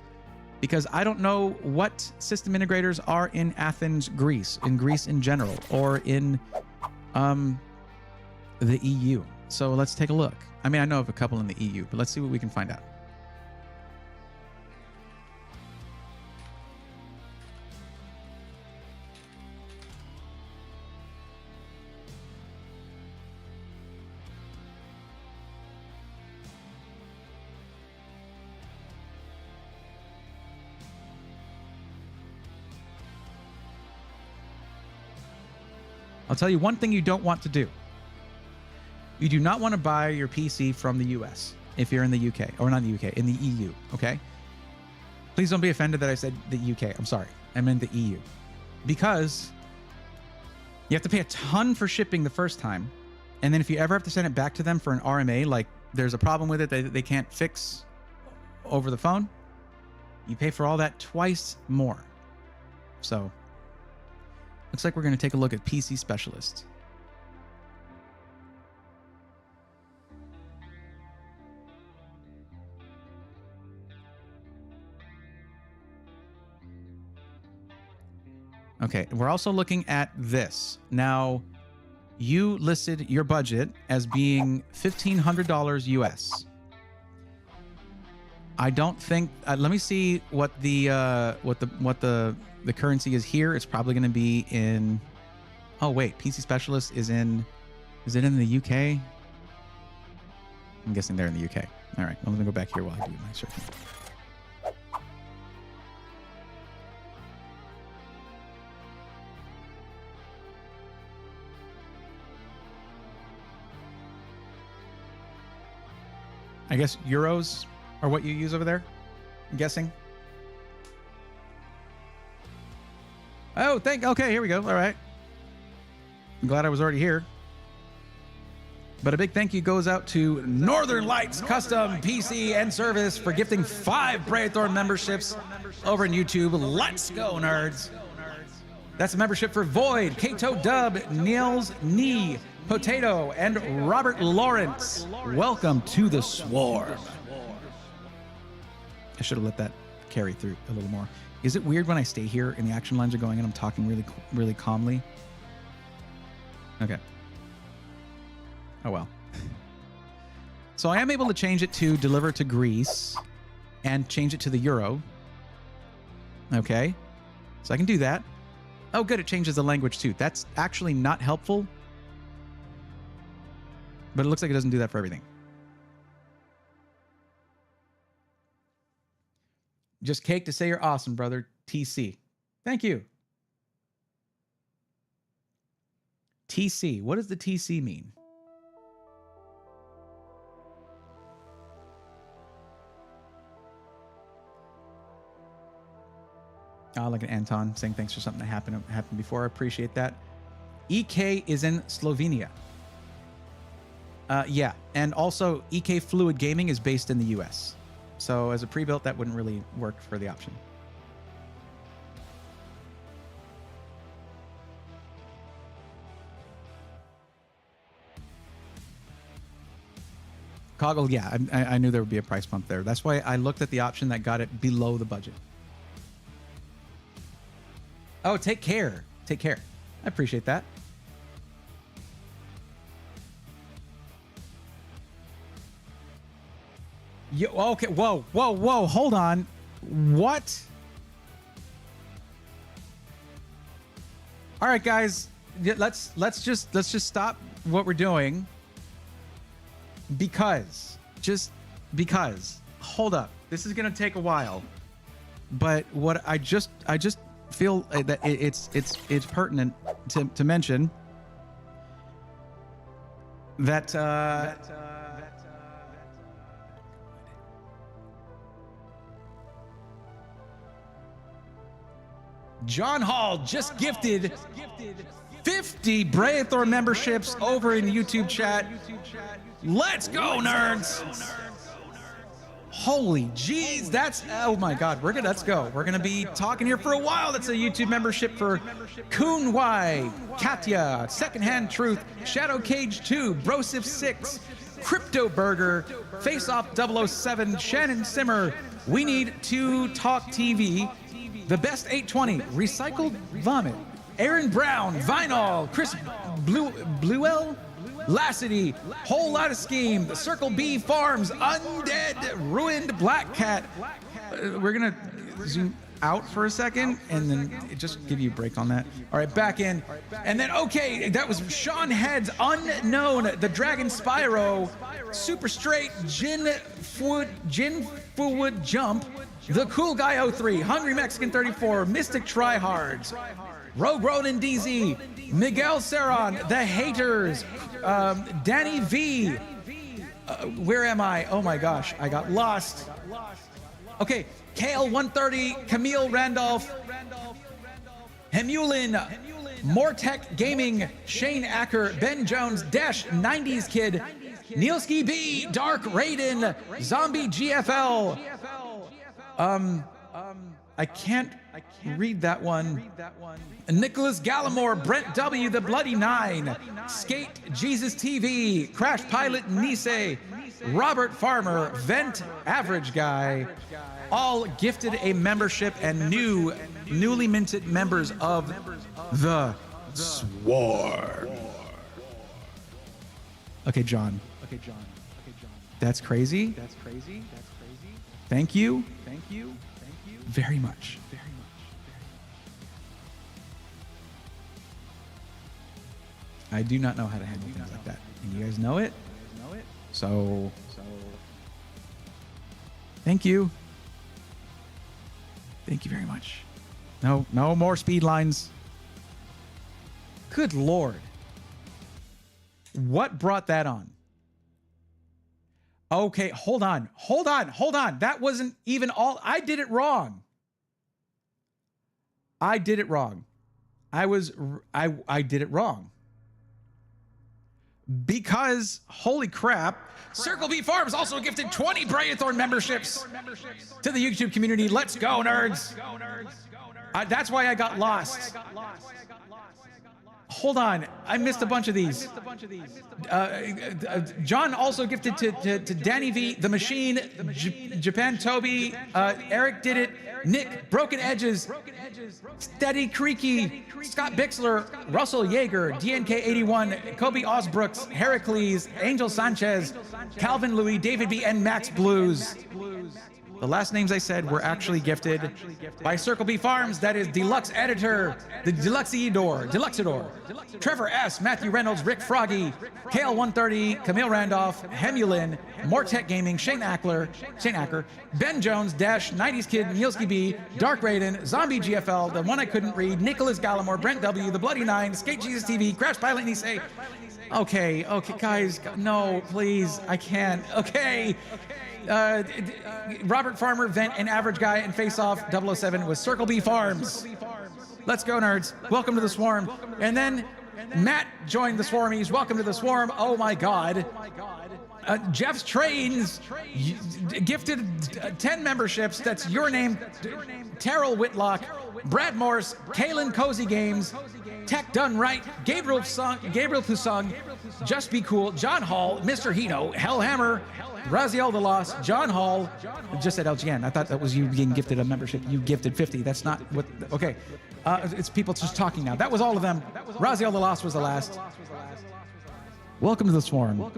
because I don't know what system integrators are in Athens, Greece in general, or in the EU. So let's take a look. I mean, I know of a couple in the EU, but let's see what we can find out. I'll tell you one thing you don't want to do. You do not want to buy your PC from the US if you're in the UK, or not the UK, in the EU, okay? Please don't be offended that I said the UK. I'm sorry. I'm in the EU. Because you have to pay a ton for shipping the first time. And then if you ever have to send it back to them for an RMA, like there's a problem with it that they can't fix over the phone, you pay for all that twice more. So looks like we're going to take a look at PC Specialist. Okay, we're also looking at this. Now, you listed your budget as being $1,500 US. I don't think. Let me see what the currency is here. It's probably going to be in. Oh wait, PC Specialist is in. Is it in the UK? I'm guessing they're in the UK. All right, I'm going to go back here while I do my searching. I guess euros are what you use over there, I'm guessing. Oh, okay, here we go. All right. I'm glad I was already here. But a big thank you goes out to Northern Lights Custom PC and Service for gifting 5 Braythorn memberships over on YouTube. Let's go, nerds. That's a membership for Void, Kato Dub, Niels Knee, Potato, and Robert Lawrence. Welcome to the Swarm. I should have let that carry through a little more. Is it weird when I stay here and the action lines are going and I'm talking really, really calmly? Okay. Oh, well. So I am able to change it to deliver to Greece and change it to the euro. Okay, so I can do that. Oh, good, it changes the language too. That's actually not helpful, but it looks like it doesn't do that for everything. Just cake to say you're awesome, brother. TC. Thank you. TC. What does the TC mean? Like an Anton saying thanks for something that happened before. I appreciate that. EK is in Slovenia. Yeah, and also EK Fluid Gaming is based in the US. So as a pre-built, that wouldn't really work for the option. Coggle, yeah, I knew there would be a price bump there. That's why I looked at the option that got it below the budget. Oh, take care. Take care. I appreciate that. Okay, whoa, whoa, whoa, hold on. What? All right, guys, let's just stop what we're doing because hold up. This is going to take a while. But what I just feel that it's pertinent to mention that John Hall just gifted 50 Braethor memberships over in YouTube chat. Let's go, nerds! Holy jeez, that's, oh my God, let's go. We're gonna be talking here for a while. That's a YouTube membership for Kun Y, Katya, Secondhand Truth, Shadow Cage 2, Brosif 6, Crypto Burger, Face Off 007, Shannon Simmer, We Need to Talk TV, The Best 820, Recycled Vomit, Aaron Brown, Vinyl, Chris Bluewell, Lassity, Whole Lotta Scheme, the Circle B Farms, Undead, Ruined Black Cat. We're gonna zoom out for a second and then just give you a break on that. All right, back in. And then, okay, that was Sean Heads, Unknown, The Dragon Spyro, Super Straight, Jin Fuwood Jump, The Cool Guy 03, Hungry Mexican 34, Mystic Tryhards, Rogue Ronin DZ, Miguel Serron, The Haters, Danny V. Where am I? Oh my gosh, I got lost. Okay, Kale 130, Camille Randolph, Hemulin, Mortec Gaming, Shane Acker, Ben Jones, Dash 90s Kid, Nielski B, Dark Raiden, Zombie GFL. I can't read that one. Nicholas Gallimore, Brent W, The Bloody Nine, Skate Jesus TV, Crash Pilot Nisei, Robert Farmer, Vent Average Guy, all gifted a membership and newly minted members of the Swarm. Okay, John. That's crazy. Thank you. Very much. I do not know how to handle things like that. And you guys know it. So thank you. Thank you very much. No more speed lines. Good Lord. What brought that on? Okay, hold on. That wasn't even all. I did it wrong. I did it wrong. Because, holy crap, Circle B Farms also gifted 20 Braethorn memberships to the YouTube community. Let's go, nerds. That's why I got lost. Hold on, I missed a bunch of these. John also gifted to Danny V, The Machine, Japan Toby, Eric did it, Nick, Broken Edges, Steady Creaky, Scott Bixler, Russell Yeager, DNK81, Kobe Osbrooks, Heracles, Angel Sanchez, Calvin Louis, David B, and Max Blues. The last names I said were actually gifted by Circle B Farms. That is Deluxe Editor, the Deluxeador, Trevor S., Matthew Reynolds, Rick Froggy, KL130, Camille Randolph, Hemulin, Mortec Gaming, Shane Acker, Ben Jones, Dash, 90s Kid, Nielski B, Dark Raiden, Zombie GFL, the one I couldn't read, Nicholas Gallimore, Brent W., The Bloody Nine, Skate Jesus TV, Crash Pilot, and he say, okay, guys, no, please, I can't, okay. Robert Farmer, Vent, and Average Guy, and Face Off 007 was Circle B Farms. Let's go, nerds. Welcome to the Swarm. And then Matt joined the Swarmies. Welcome to the Swarm. Oh my God. Jeff's Trains gifted 10 memberships. That's your name. Terrell Whitlock, Brad Morse, Kaylin Cozy Games, Tech Done Right, Gabriel Pusung, Just Be Cool, John Hall, Mr. Hino, Hellhammer, Raziel the Lost, John Hall, just said LGN. I thought that was you being gifted a membership. You gifted 50. That's not what, okay. It's people just talking now. That was all of them. Raziel the Lost was the last. Welcome to the Swarm.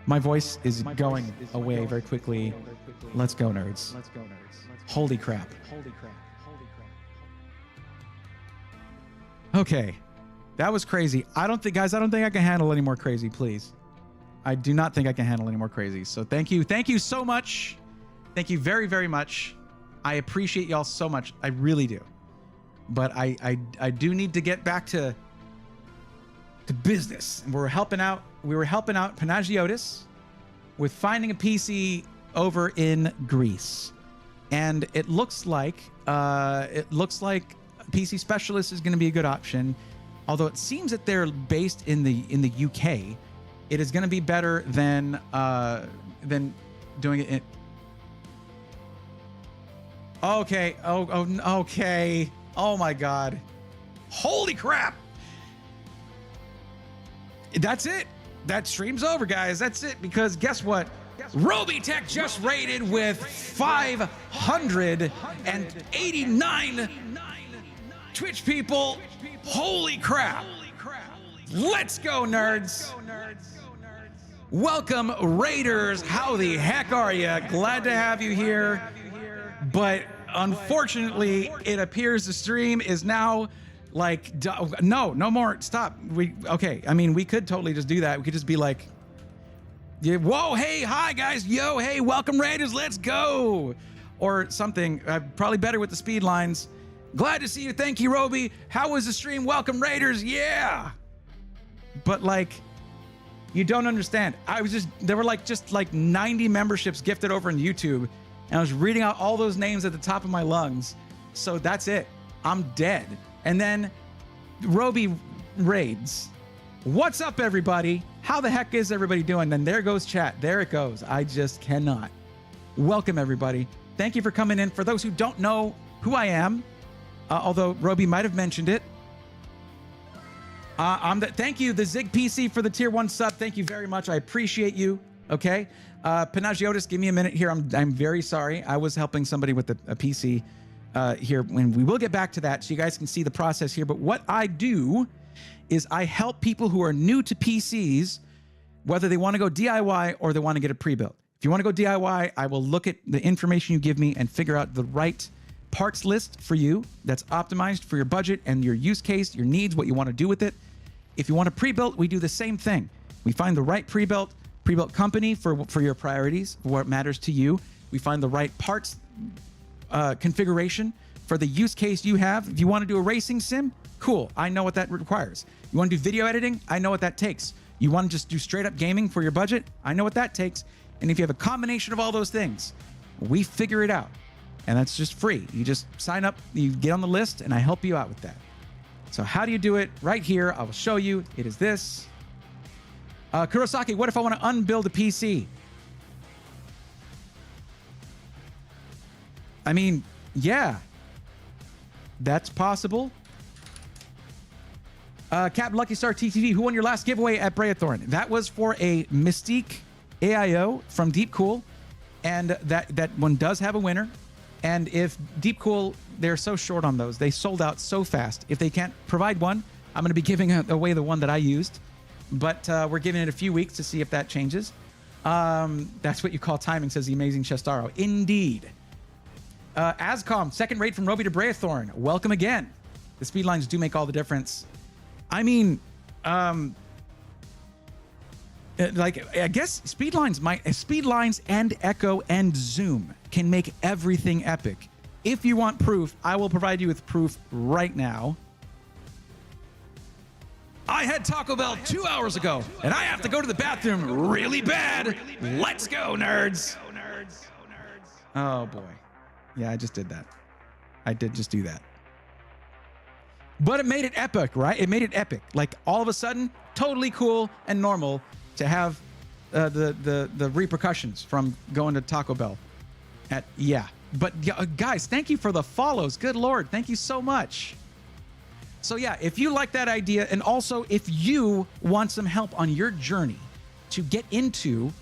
My voice is going away very quickly. Let's go, nerds. Holy crap. Okay. That was crazy. I don't think I can handle any more crazy, please. I do not think I can handle any more crazy. So thank you. Thank you so much. Thank you very, very much. I appreciate y'all so much. I really do. But I do need to get back to business. And we were helping out Panagiotis with finding a PC over in Greece. And it looks like PC Specialist is going to be a good option. Although it seems that they're based in the UK. It is going to be better than doing it in... Okay. Okay. Oh my God. Holy crap. That's it. That stream's over, guys. That's it. Because guess what? Roby Tech just raided with 589 Twitch people. Holy crap. Let's go, nerds. Welcome, Raiders. How the heck are you? Glad to have you here. But unfortunately, it appears the stream is now like, no more. Stop. Okay. I mean, we could totally just do that. We could just be like, yeah, whoa, hey, hi, guys. Yo, hey, welcome, Raiders. Let's go. Or something. Probably better with the speed lines. Glad to see you. Thank you, Roby. How was the stream? Welcome, Raiders. Yeah. But like, you don't understand. There were just 90 memberships gifted over on YouTube, and I was reading out all those names at the top of my lungs. So that's it. I'm dead. And then Roby raids. What's up, everybody? How the heck is everybody doing? Then there goes chat. There it goes. I just cannot. Welcome, everybody. Thank you for coming in. For those who don't know who I am, although Roby might have mentioned it, thank you, the Zig PC, for the tier 1 sub. Thank you very much. I appreciate you. Okay. Panagiotis, give me a minute here. I'm very sorry. I was helping somebody with a PC here, and we will get back to that so you guys can see the process here. But what I do is I help people who are new to PCs, whether they want to go DIY or they want to get a pre-built. If you want to go DIY, I will look at the information you give me and figure out the right parts list for you that's optimized for your budget and your use case, your needs, what you want to do with it. If you want a pre-built, we do the same thing. We find the right pre-built company for your priorities, what matters to you. We find the right parts configuration for the use case you have. If you want to do a racing sim, cool. I know what that requires. You want to do video editing? I know what that takes. You want to just do straight up gaming for your budget? I know what that takes. And if you have a combination of all those things, we figure it out. And that's just free. You just sign up, you get on the list, and I help you out with that. So how do you do it? Right here, I will show you. It is this. Kurosaki, what if I want to unbuild a PC? I mean, yeah, that's possible. Cap Lucky Star TTV, who won your last giveaway at Breathorn? That was for a Mystique AIO from Deep Cool, and that one does have a winner. And if Deep Cool, they're so short on those, they sold out so fast. If they can't provide one, I'm going to be giving away the one that I used. But we're giving it a few weeks to see if that changes. That's what you call timing, says the amazing Chestaro. Indeed. Ascom, second rate from Roby to Braethorn. Welcome again. The speed lines do make all the difference. I mean, like, I guess speed lines and echo and zoom can make everything epic. If you want proof, I will provide you with proof right now. I had Taco Bell 2 hours ago, and I have to go to the bathroom really bad. Let's go, nerds. Oh, boy. Yeah, I just did that. I did just do that. But it made it epic, right? It made it epic. Like, all of a sudden, totally cool and normal to have the repercussions from going to Taco Bell. But guys, thank you for the follows. Good Lord. Thank you so much. So yeah, if you like that idea, and also if you want some help on your journey to get into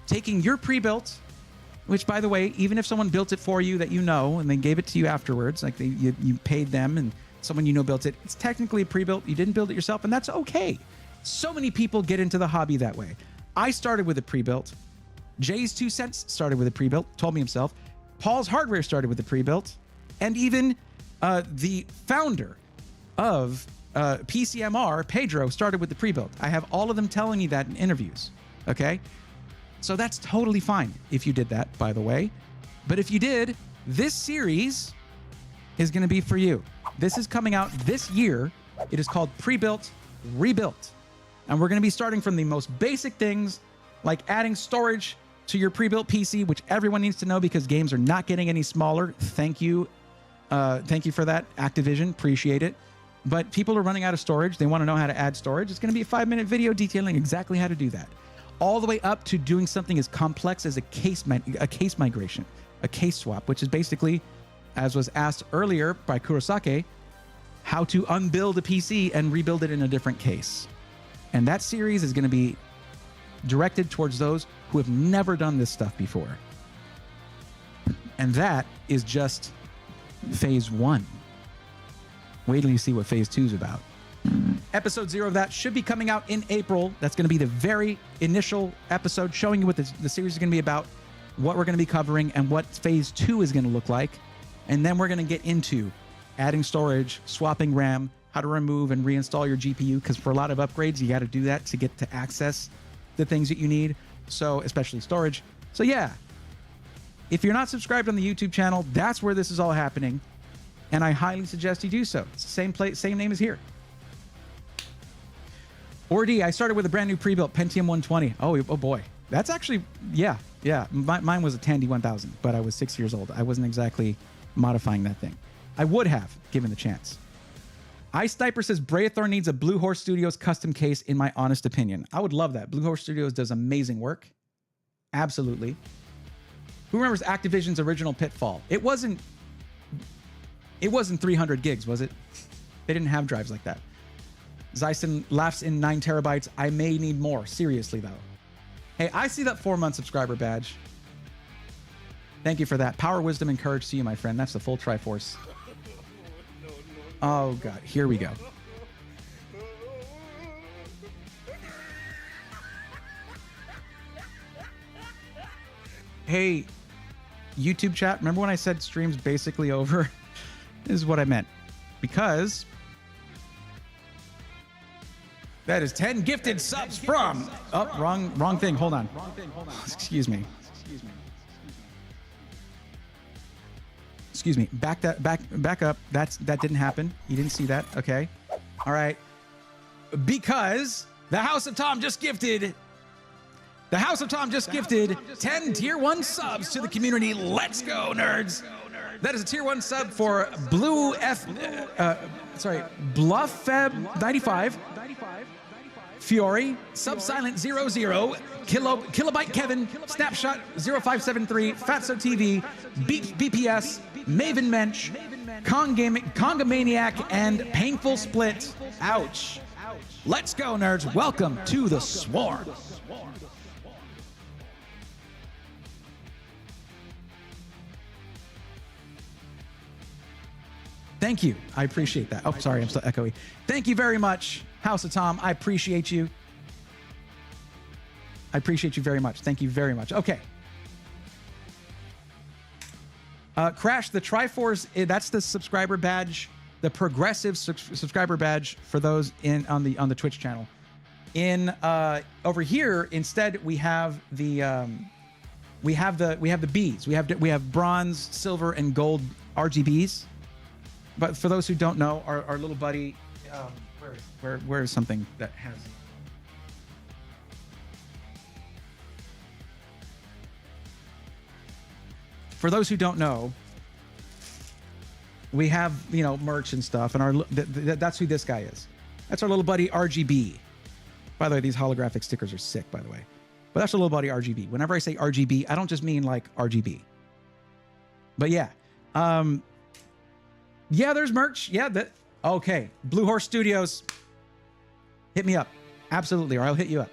taking your pre-built, which, by the way, even if someone built it for you that you know, and they gave it to you afterwards, like you paid them and someone you know built it, it's technically a pre-built. You didn't build it yourself, and that's okay. So many people get into the hobby that way. I started with a pre-built. Jay's 2 cents started with a pre-built, told me himself. Paul's Hardware started with a pre-built. And even the founder of PCMR, Pedro, started with the pre-built. I have all of them telling me that in interviews, okay? So that's totally fine if you did that, by the way. But if you did, this series is going to be for you. This is coming out this year. It is called Pre-Built, Rebuilt. And we're going to be starting from the most basic things, like adding storage to your pre-built PC, which everyone needs to know because games are not getting any smaller. Thank you. Thank you for that, Activision. Appreciate it. But people are running out of storage. They want to know how to add storage. It's going to be a 5-minute video detailing exactly how to do that. All the way up to doing something as complex as a case migration, a case swap, which is basically, as was asked earlier by Kurosake, how to unbuild a PC and rebuild it in a different case. And that series is going to be directed towards those who have never done this stuff before. And that is just phase 1. Wait till you see what phase 2 is about. Episode 0 of that should be coming out in April. That's going to be the very initial episode showing you what the series is going to be about, what we're going to be covering, and what phase 2 is going to look like. And then we're going to get into adding storage, swapping RAM, how to remove and reinstall your GPU, because for a lot of upgrades, you got to do that to get to access the things that you need, so especially storage. So yeah, if you're not subscribed on the YouTube channel, that's where this is all happening, and I highly suggest you do so. It's the same place, same name as here. Ordy, I started with a brand new pre-built Pentium 120. Oh boy, that's actually, yeah. Mine was a Tandy 1000, but I was 6 years old. I wasn't exactly modifying that thing. I would have, given the chance. Ice Sniper says Braethorn needs a Blue Horse Studios custom case, in my honest opinion. I would love that. Blue Horse Studios does amazing work. Absolutely. Who remembers Activision's original Pitfall? It wasn't 300 gigs, was it? They didn't have drives like that. Zyson laughs in 9 terabytes. I may need more. Seriously, though. Hey, I see that 4-month subscriber badge. Thank you for that. Power, wisdom, and courage to you, my friend. That's the full Triforce. Oh, God. Here we go. Hey, YouTube chat, remember when I said stream's basically over? This is what I meant. Because that is 10 gifted subs from... Oh, wrong thing. Hold on. Excuse me. Excuse me. Back up. That didn't happen. You didn't see that. Okay. All right. Because the House of Tom just gifted 10 tier 1 subs to the community. Let's go, nerds. That is a tier 1 sub for Bluffeb 95, Fiore, Subsilent 00, Kilobyte Kevin, Snapshot 0573, Fatso TV, BPS, Maven Mensch, Conga Maniac, and Painful Split. Ouch. Let's go, nerds. Welcome to the Swarm. Thank you. I appreciate that. Oh, sorry, I'm still echoey. Thank you very much, House of Tom. I appreciate you. I appreciate you very much. Thank you very much. Okay. Crash, the Triforce, that's the subscriber badge, the progressive subscriber badge for those on the Twitch channel. Over here, instead, we have the Bs. We have bronze, silver, and gold RGBs. But for those who don't know, our little buddy, where is something that has? For those who don't know, we have, merch and stuff, and that's who this guy is. That's our little buddy RGB. By the way, these holographic stickers are sick, by the way. But that's our little buddy RGB. Whenever I say RGB, I don't just mean like RGB. But yeah. Yeah, there's merch. Yeah, okay. Blue Horse Studios. Hit me up. Absolutely, or I'll hit you up.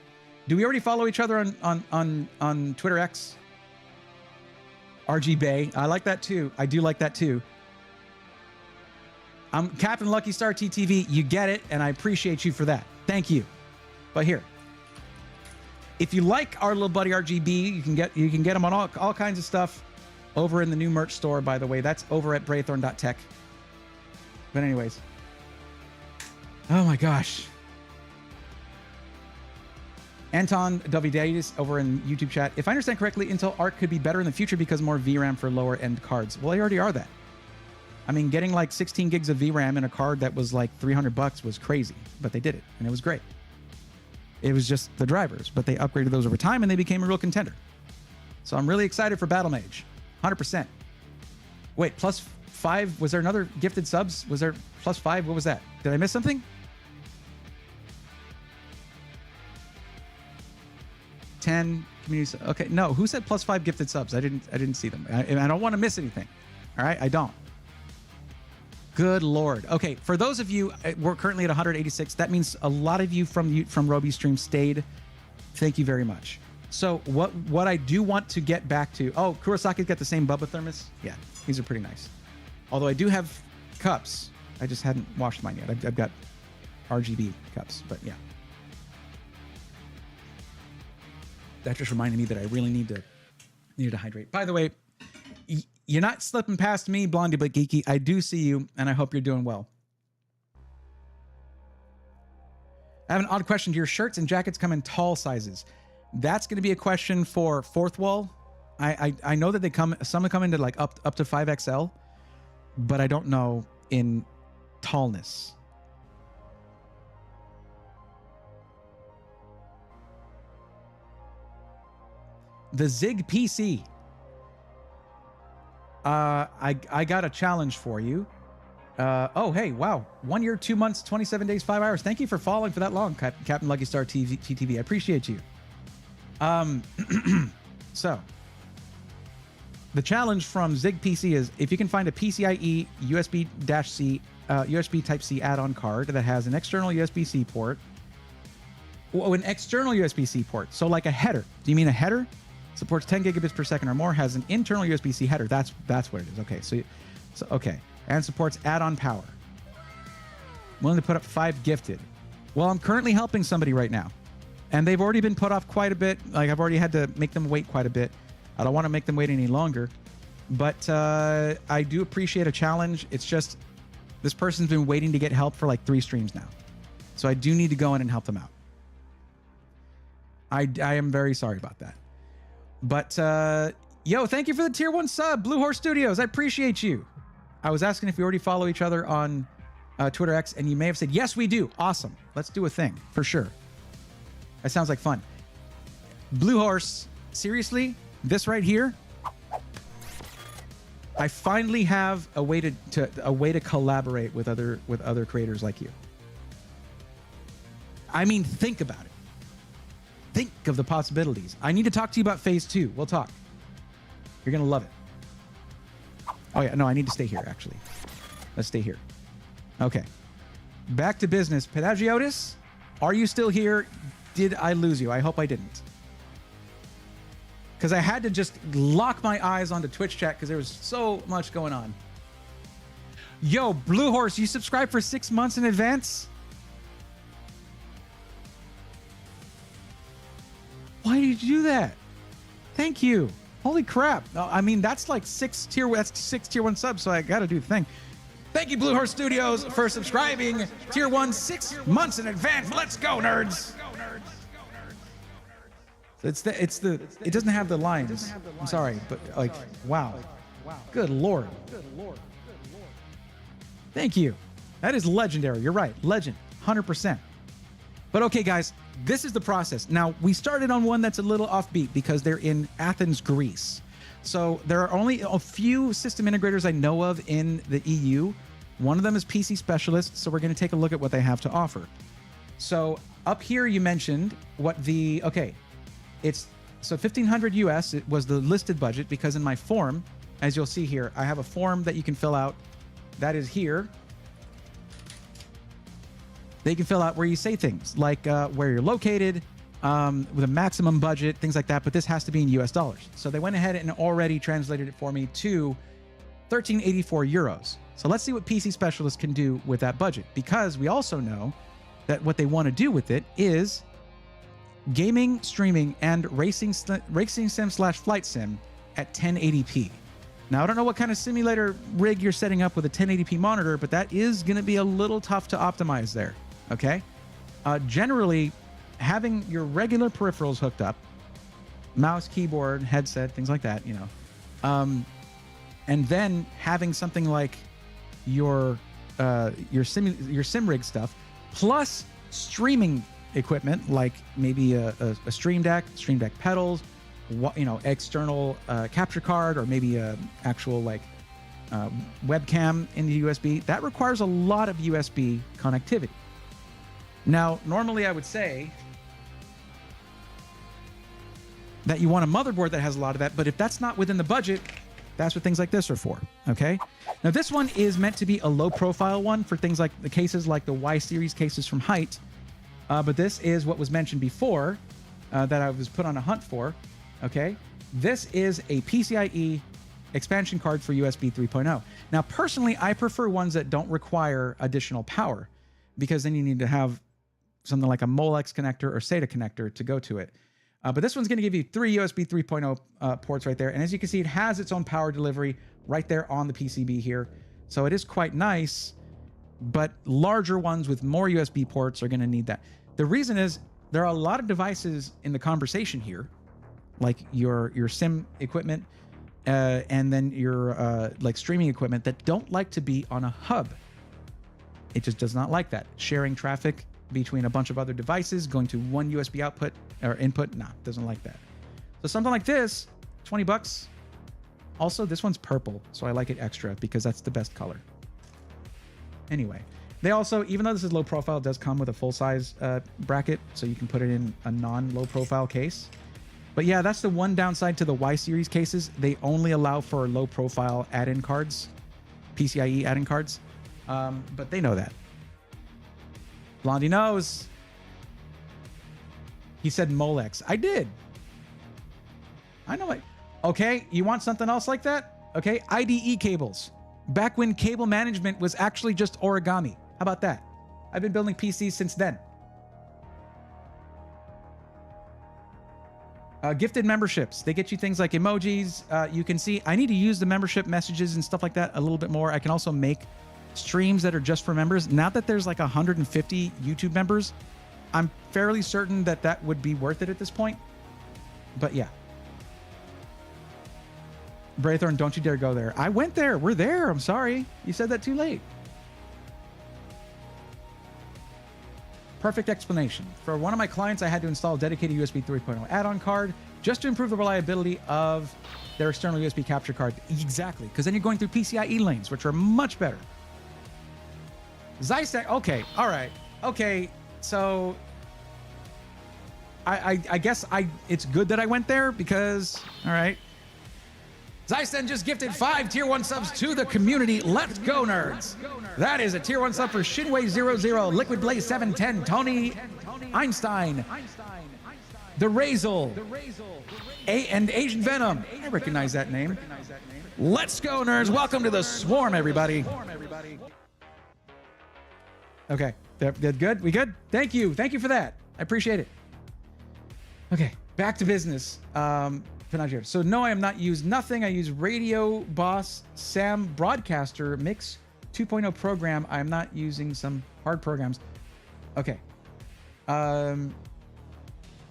Do we already follow each other on Twitter X? RG Bay. I like that too. I do like that too. I'm Captain Lucky Star TTV. You get it, and I appreciate you for that. Thank you. But here, if you like our little buddy RGB, you can get them on all kinds of stuff over in the new merch store. By the way, that's over at braythorn.tech. But anyways, oh my gosh. Anton Davidaitis over in YouTube chat. If I understand correctly, Intel Arc could be better in the future because more VRAM for lower end cards. Well, they already are that. I mean, getting like 16 gigs of VRAM in a card that was like $300 was crazy, but they did it and it was great. It was just the drivers, but they upgraded those over time and they became a real contender. So I'm really excited for Battle Mage. 100%. Wait, +5? Was there another gifted subs? Was there +5? What was that? Did I miss something? 10 community. Okay, no. Who said +5 gifted subs? I didn't see them. I don't want to miss anything. All right, I don't. Good Lord. Okay, for those of you, we're currently at 186. That means a lot of you from Roby's stream stayed. Thank you very much. So what I do want to get back to. Oh, Kurosaki's got the same Bubba thermos. Yeah, these are pretty nice. Although I do have cups. I just hadn't washed mine yet. I've got RGB cups, but yeah. That just reminded me that I really need to hydrate. By the way, you're not slipping past me, Blondie but Geeky. I do see you, and I hope you're doing well. I have an odd question. Do your shirts and jackets come in tall sizes? That's going to be a question for Fourth Wall. I know that some come into like up to 5XL, but I don't know in tallness. The Zig PC. I got a challenge for you. Oh, hey, wow. 1 year, 2 months, 27 days, 5 hours. Thank you for following for that long, Captain Lucky Star TTV. I appreciate you. So, the challenge from Zig PC is if you can find a PCIe USB-C, USB Type-C add-on card that has an external USB-C port. Oh, an external USB-C port. So like a header. Do you mean a header? Supports 10 gigabits per second or more, has an internal USB-C header. That's what it is. Okay, so okay, and supports add-on power. Willing to put up 5 gifted. Well, I'm currently helping somebody right now, and they've already been put off quite a bit. Like I've already had to make them wait quite a bit. I don't want to make them wait any longer, but I do appreciate a challenge. It's just this person's been waiting to get help for like 3 streams now, so I do need to go in and help them out. I am very sorry about that. But, yo, thank you for the tier 1 sub, Blue Horse Studios. I appreciate you. I was asking if we already follow each other on Twitter X, and you may have said, yes, we do. Awesome. Let's do a thing, for sure. That sounds like fun. Blue Horse, seriously, this right here, I finally have a way to collaborate with other creators like you. I mean, think about it. Think of the possibilities. I need to talk to you about phase 2. We'll talk. You're going to love it. Oh, yeah. No, I need to stay here, actually. Let's stay here. Okay. Back to business. Pedagiotis, are you still here? Did I lose you? I hope I didn't. Because I had to just lock my eyes onto Twitch chat because there was so much going on. Yo, Blue Horse, you subscribed for 6 months in advance? Why did you do that? Thank you. Holy crap. I mean, that's like six tier 1 subs, so I got to do the thing. Thank you, Blue Horse Studios, for subscribing tier 1 6 months in advance. Let's go, nerds. It doesn't have the lines. I'm sorry, but like, wow. Good Lord. Thank you. That is legendary. You're right. Legend. 100%. But okay, guys, this is the process. Now, we started on one that's a little offbeat because they're in Athens, Greece. So there are only a few system integrators I know of in the EU. One of them is PC Specialist, so we're going to take a look at what they have to offer. So up here, you mentioned what the, okay, it's, so 1,500 US, it was the listed budget because in my form, as you'll see here, I have a form that you can fill out. That is here. They can fill out where you say things like where you're located, with a maximum budget, things like that. But this has to be in US dollars. So they went ahead and already translated it for me to 1384 euros. So let's see what PC Specialist can do with that budget, because we also know that what they want to do with it is gaming, streaming, and racing sim / flight sim at 1080p. Now, I don't know what kind of simulator rig you're setting up with a 1080p monitor, but that is going to be a little tough to optimize there, okay? Generally, having your regular peripherals hooked up, mouse, keyboard, headset, things like that, you know, and then having something like your sim rig stuff, plus streaming equipment like maybe a Stream Deck pedals, you know, external capture card, or maybe a actual like webcam into USB. That requires a lot of USB connectivity. Now, normally I would say that you want a motherboard that has a lot of that, but if that's not within the budget, that's what things like this are for, okay? Now, this one is meant to be a low-profile one for things like the cases like the Y series cases from Height, but this is what was mentioned before that I was put on a hunt for, okay? This is a PCIe expansion card for USB 3.0. Now, personally, I prefer ones that don't require additional power, because then you need to have something like a Molex connector or SATA connector to go to it. But this one's going to give you 3 USB 3.0 ports right there. And as you can see, it has its own power delivery right there on the PCB here. So it is quite nice, but larger ones with more USB ports are going to need that. The reason is there are a lot of devices in the conversation here, like your sim equipment and then your like streaming equipment, that don't like to be on a hub. It just does not like that. Sharing traffic between a bunch of other devices, going to one USB output or input, nah, doesn't like that. So something like this, 20 bucks. Also, this one's purple, so I like it extra because that's the best color. Anyway, they also, even though this is low profile, it does come with a full size bracket, so you can put it in a non-low profile case. But yeah, that's the one downside to the Y series cases. They only allow for low profile add-in cards, PCIe add-in cards. But they know that. Blondie knows. He said Molex. I did. I know it. Okay, you want something else like that? Okay, IDE cables. Back when cable management was actually just origami. How about that? I've been building PCs since then. Gifted memberships. They get you things like emojis. You can see, I need to use the membership messages and stuff like that a little bit more. I can also make streams that are just for members. Now that there's like 150 YouTube members, I'm fairly certain that that would be worth it at this point. But yeah. Braythorn, don't you dare go there. I went there. We're there. I'm sorry. You said that too late. Perfect explanation. For one of my clients, I had to install a dedicated USB 3.0 add-on card just to improve the reliability of their external USB capture card. Exactly, because then you're going through PCIe lanes, which are much better. Zystack, okay, all right. Okay, so I guess it's good that I went there because, all right. Zysten just gifted 5 tier 1 subs to the community. Let's go, nerds. That is a tier 1 sub for Shinway00, Liquid Blaze 710, Tony Einstein, The Razel, and Asian Venom. I recognize that name. Let's go, nerds. Welcome to the swarm, everybody. Okay, good. We good? Thank you for that. I appreciate it. Okay, back to business. Panagia. So no, I am not use nothing. I use Radio Boss Sam Broadcaster Mix 2.0 program. I am not using some hard programs. Okay.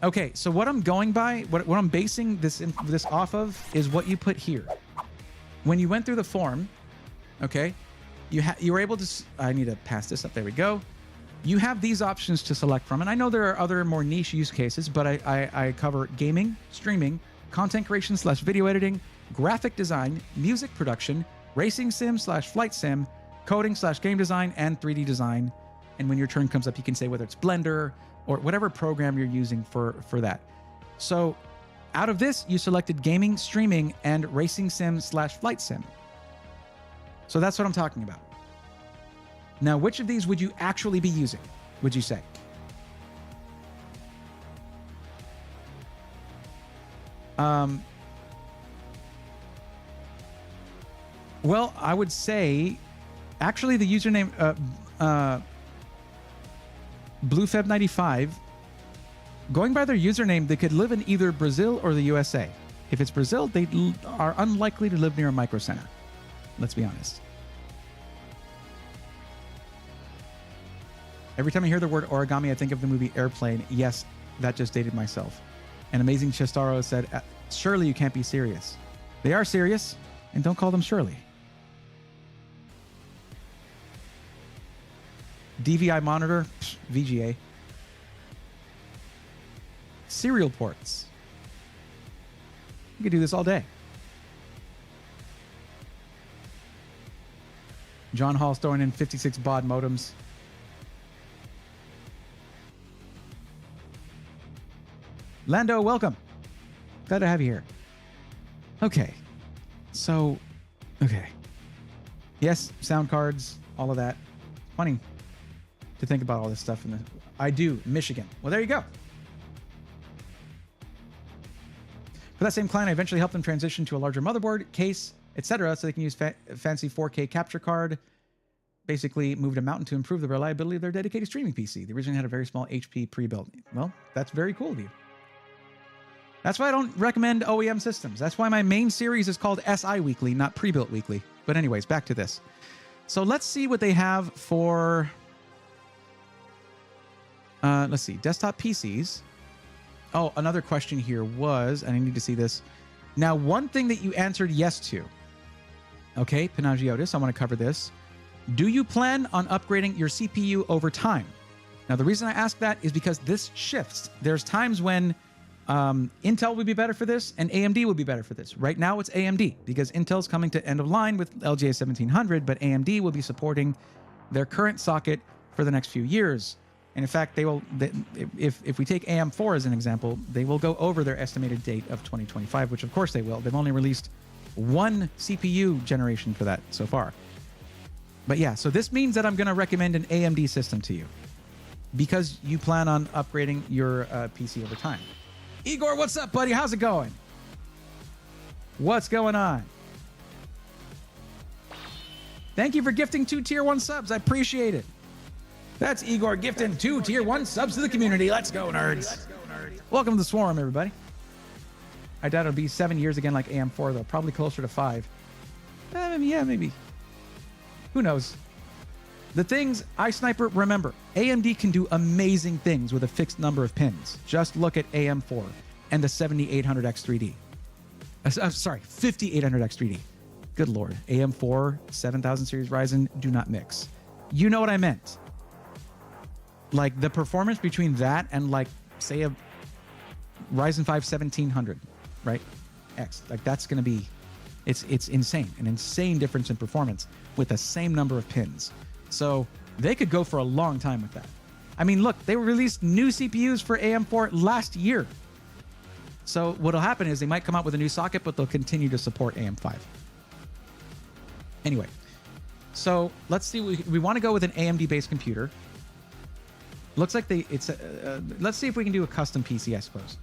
Okay, so what I'm going by, what I'm basing this off of is what you put here. When you went through the form, okay, you were able to, I need to pass this up. There we go. You have these options to select from. And I know there are other more niche use cases, but I cover gaming, streaming, content creation / video editing, graphic design, music production, racing sim / flight sim, coding / game design, and 3D design. And when your turn comes up, you can say whether it's Blender or whatever program you're using for that. So out of this, you selected gaming, streaming, and racing sim / flight sim. So that's what I'm talking about. Now, which of these would you actually be using, would you say? Well, I would say, actually, the username BlueFeb95, going by their username, they could live in either Brazil or the USA. If it's Brazil, they are unlikely to live near a micro center. Let's be honest. Every time I hear the word origami, I think of the movie Airplane. Yes, that just dated myself. And Amazing Chestaro said, surely you can't be serious. They are serious, and don't call them Shirley. DVI monitor, VGA. Serial ports. You could do this all day. John Hall's throwing in 56 baud modems. Lando, welcome. Glad to have you here. Okay. So, okay. Yes, sound cards, all of that. Funny to think about all this stuff. I do, Michigan. Well, there you go. For that same client, I eventually helped them transition to a larger motherboard, case, etc., so they can use fancy 4K capture card. Basically moved a mountain to improve the reliability of their dedicated streaming PC. They originally had a very small HP pre-built. Well, that's very cool of you. That's why I don't recommend OEM systems. That's why my main series is called SI Weekly, not Pre-Built Weekly. But anyways, back to this. So let's see what they have for... let's see, desktop PCs. Oh, another question here was, and I need to see this. Now, one thing that you answered yes to. Okay, Panagiotis, I want to cover this. Do you plan on upgrading your CPU over time? Now, the reason I ask that is because this shifts. There's times when Intel would be better for this and AMD would be better for this. Right now, it's AMD because Intel's coming to end of line with LGA 1700, but AMD will be supporting their current socket for the next few years. And in fact, if we take AM4 as an example, they will go over their estimated date of 2025, which of course they will. They've only released one CPU generation for that so far. But yeah, so this means that I'm going to recommend an AMD system to you because you plan on upgrading your PC over time. Igor, what's up, buddy? How's it going? What's going on? Thank you for gifting 2 tier 1 subs. I appreciate it. That's Igor gifting 2 tier 1 subs to the community. Let's go, nerds. Welcome to the swarm, everybody. I doubt it'll be 7 years again like AM4, though. Probably closer to 5. Yeah, maybe. Who knows? The things, iSniper, remember, AMD can do amazing things with a fixed number of pins. Just look at AM4 and the 7800X3D. Sorry, 5800X3D. Good Lord. AM4, 7000 series Ryzen, do not mix. You know what I meant. Like the performance between that and like, say, a Ryzen 5 1700, right? X. Like that's going to be, it's insane. An insane difference in performance with the same number of pins. So they could go for a long time with that. I mean, look, they released new CPUs for AM4 last year. So what'll happen is they might come out with a new socket, but they'll continue to support AM5. Anyway, so let's see. We want to go with an AMD-based computer. Looks like let's see if we can do a custom PC, I suppose.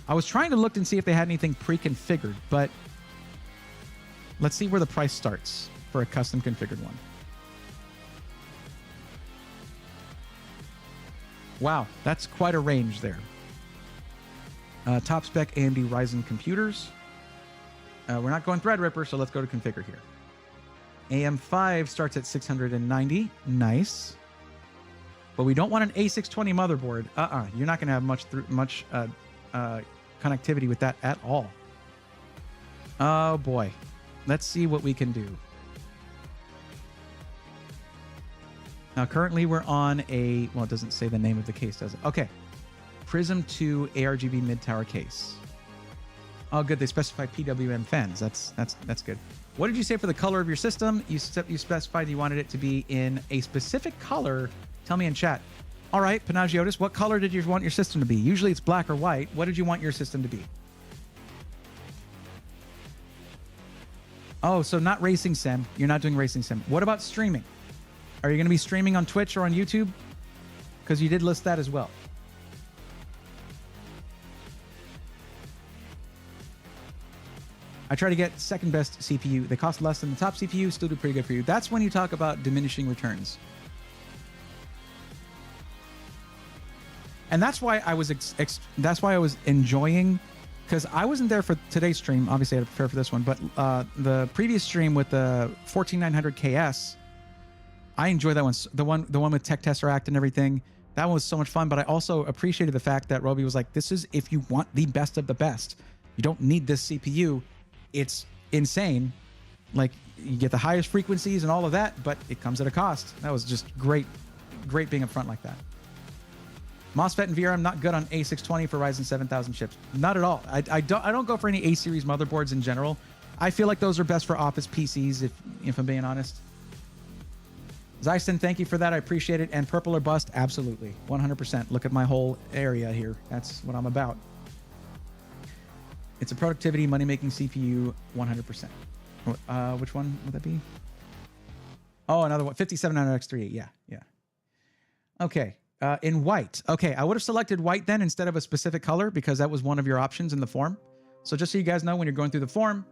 I was trying to look and see if they had anything pre-configured, but let's see where the price starts for a custom configured one. Wow, that's quite a range there. Top spec AMD Ryzen computers. We're not going Threadripper, so let's go to configure here. AM5 starts at 690. Nice. But we don't want an A620 motherboard. You're not going to have much connectivity with that at all. Oh boy. Let's see what we can do. Now, currently we're on a, well, it doesn't say the name of the case, does it? Okay. Prism 2 ARGB mid-tower case. Oh, good. They specify PWM fans. That's good. What did you say for the color of your system? You specified you wanted it to be in a specific color. Tell me in chat. All right, Panagiotis, what color did you want your system to be? Usually it's black or white. What did you want your system to be? Oh, so not racing sim. You're not doing racing sim. What about streaming? Are you going to be streaming on Twitch or on YouTube? Because you did list that as well. I try to get second best CPU. They cost less than the top CPU, still do pretty good for you. That's when you talk about diminishing returns. And that's why I was enjoying, because I wasn't there for today's stream. Obviously, I had to prepare for this one, but the previous stream with the 14900 KS, I enjoyed that one. The one with Tech Tesseract and everything. That one was so much fun. But I also appreciated the fact that Roby was like, "This is if you want the best of the best. You don't need this CPU. It's insane. Like you get the highest frequencies and all of that, but it comes at a cost." That was just great being upfront like that. MOSFET and VRM not good on A620 for Ryzen 7000 chips. Not at all. I don't go for any A series motherboards in general. I feel like those are best for office PCs if I'm being honest. Zysten, thank you for that. I appreciate it. And purple or bust, absolutely. 100%. Look at my whole area here. That's what I'm about. It's a productivity, money-making CPU, 100%. Which one would that be? Oh, another one. 5700X3. Yeah. Okay. In white. Okay, I would have selected white then instead of a specific color because that was one of your options in the form. So just so you guys know, when you're going through the form,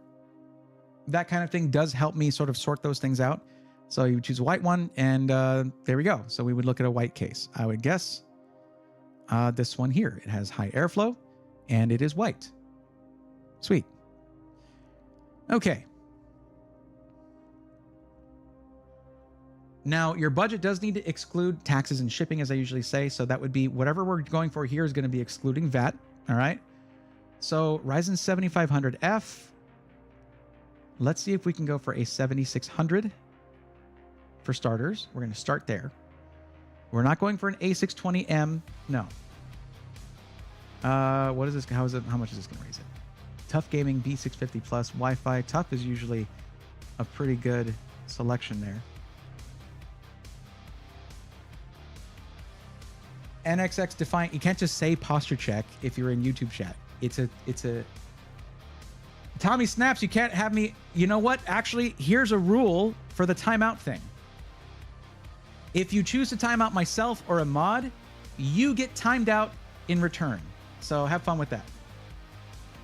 that kind of thing does help me sort of sort those things out. So you choose a white one, and there we go. So we would look at a white case. I would guess this one here. It has high airflow, and it is white. Sweet. Okay. Now, your budget does need to exclude taxes and shipping, as I usually say. So that would be whatever we're going for here is going to be excluding VAT. All right. So Ryzen 7500F. Let's see if we can go for a 7600 for starters. We're going to start there. We're not going for an A620M. No. What is this? How much is this going to raise it? Tough Gaming B650 Plus Wi-Fi. Tough is usually a pretty good selection there. NXX Defiant. You can't just say posture check if you're in YouTube chat. It's a Tommy Snaps. You can't have me. You know what? Actually, here's a rule for the timeout thing. If you choose to time out myself or a mod, you get timed out in return. So have fun with that.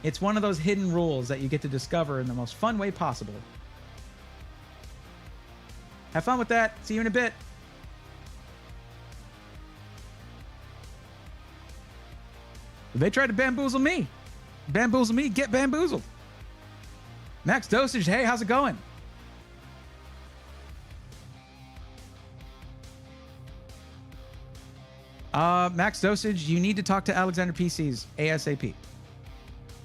It's one of those hidden rules that you get to discover in the most fun way possible. Have fun with that. See you in a bit. They tried to bamboozle me. Bamboozle me, get bamboozled. Max Dosage, hey, how's it going? Max Dosage, you need to talk to Alexander PCs ASAP.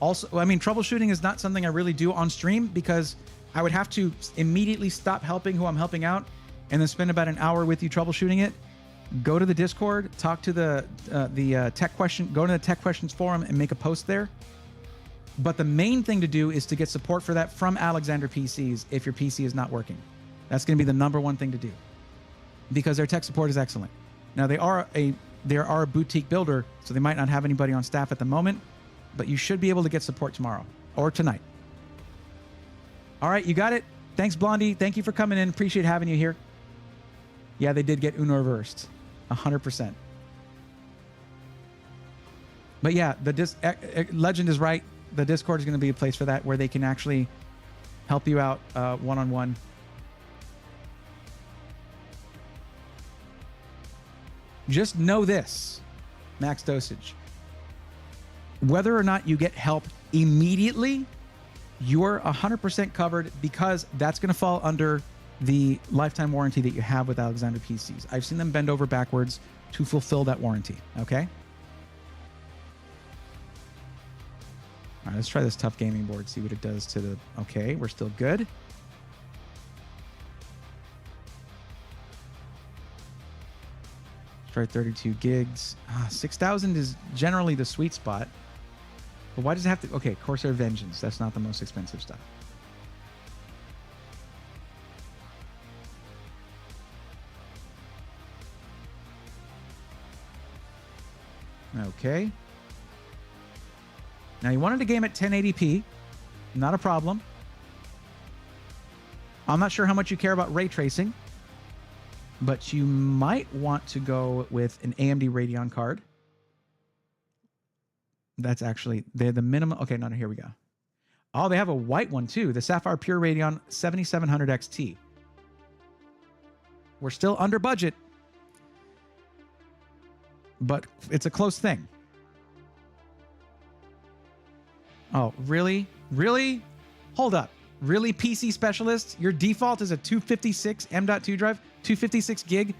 Also, I mean, troubleshooting is not something I really do on stream because I would have to immediately stop helping who I'm helping out and then spend about an hour with you troubleshooting it. Go to the Discord, talk to the tech question, go to the tech questions forum and make a post there. But the main thing to do is to get support for that from Alexander PCs if your PC is not working. That's going to be the number one thing to do because their tech support is excellent. Now they are a boutique builder, so they might not have anybody on staff at the moment, but you should be able to get support tomorrow or tonight. All right, you got it. Thanks, Blondie. Thank you for coming in. Appreciate having you here. Yeah, they did get Uno reversed. 100%. But yeah, Legend is right. The Discord is going to be a place for that where they can actually help you out one-on-one. Just know this, Max Dosage. Whether or not you get help immediately, you're 100% covered because that's going to fall under the lifetime warranty that you have with Alexander PCs. I've seen them bend over backwards to fulfill that warranty. Okay. All right, let's try this tough gaming board, see what it does to the... Okay, we're still good. Let's try 32 gigs. 6,000 is generally the sweet spot. But why does it have to... Okay, Corsair Vengeance. That's not the most expensive stuff. Okay. Now, you wanted to game at 1080p. Not a problem. I'm not sure how much you care about ray tracing, but you might want to go with an AMD Radeon card. That's actually the minimum. Okay, no, here we go. Oh, they have a white one too. The Sapphire Pure Radeon 7700 XT. We're still under budget, but it's a close thing. Oh, really? Really? Hold up. Really, PC specialist? Your default is a 256 M.2 drive, 256 gig?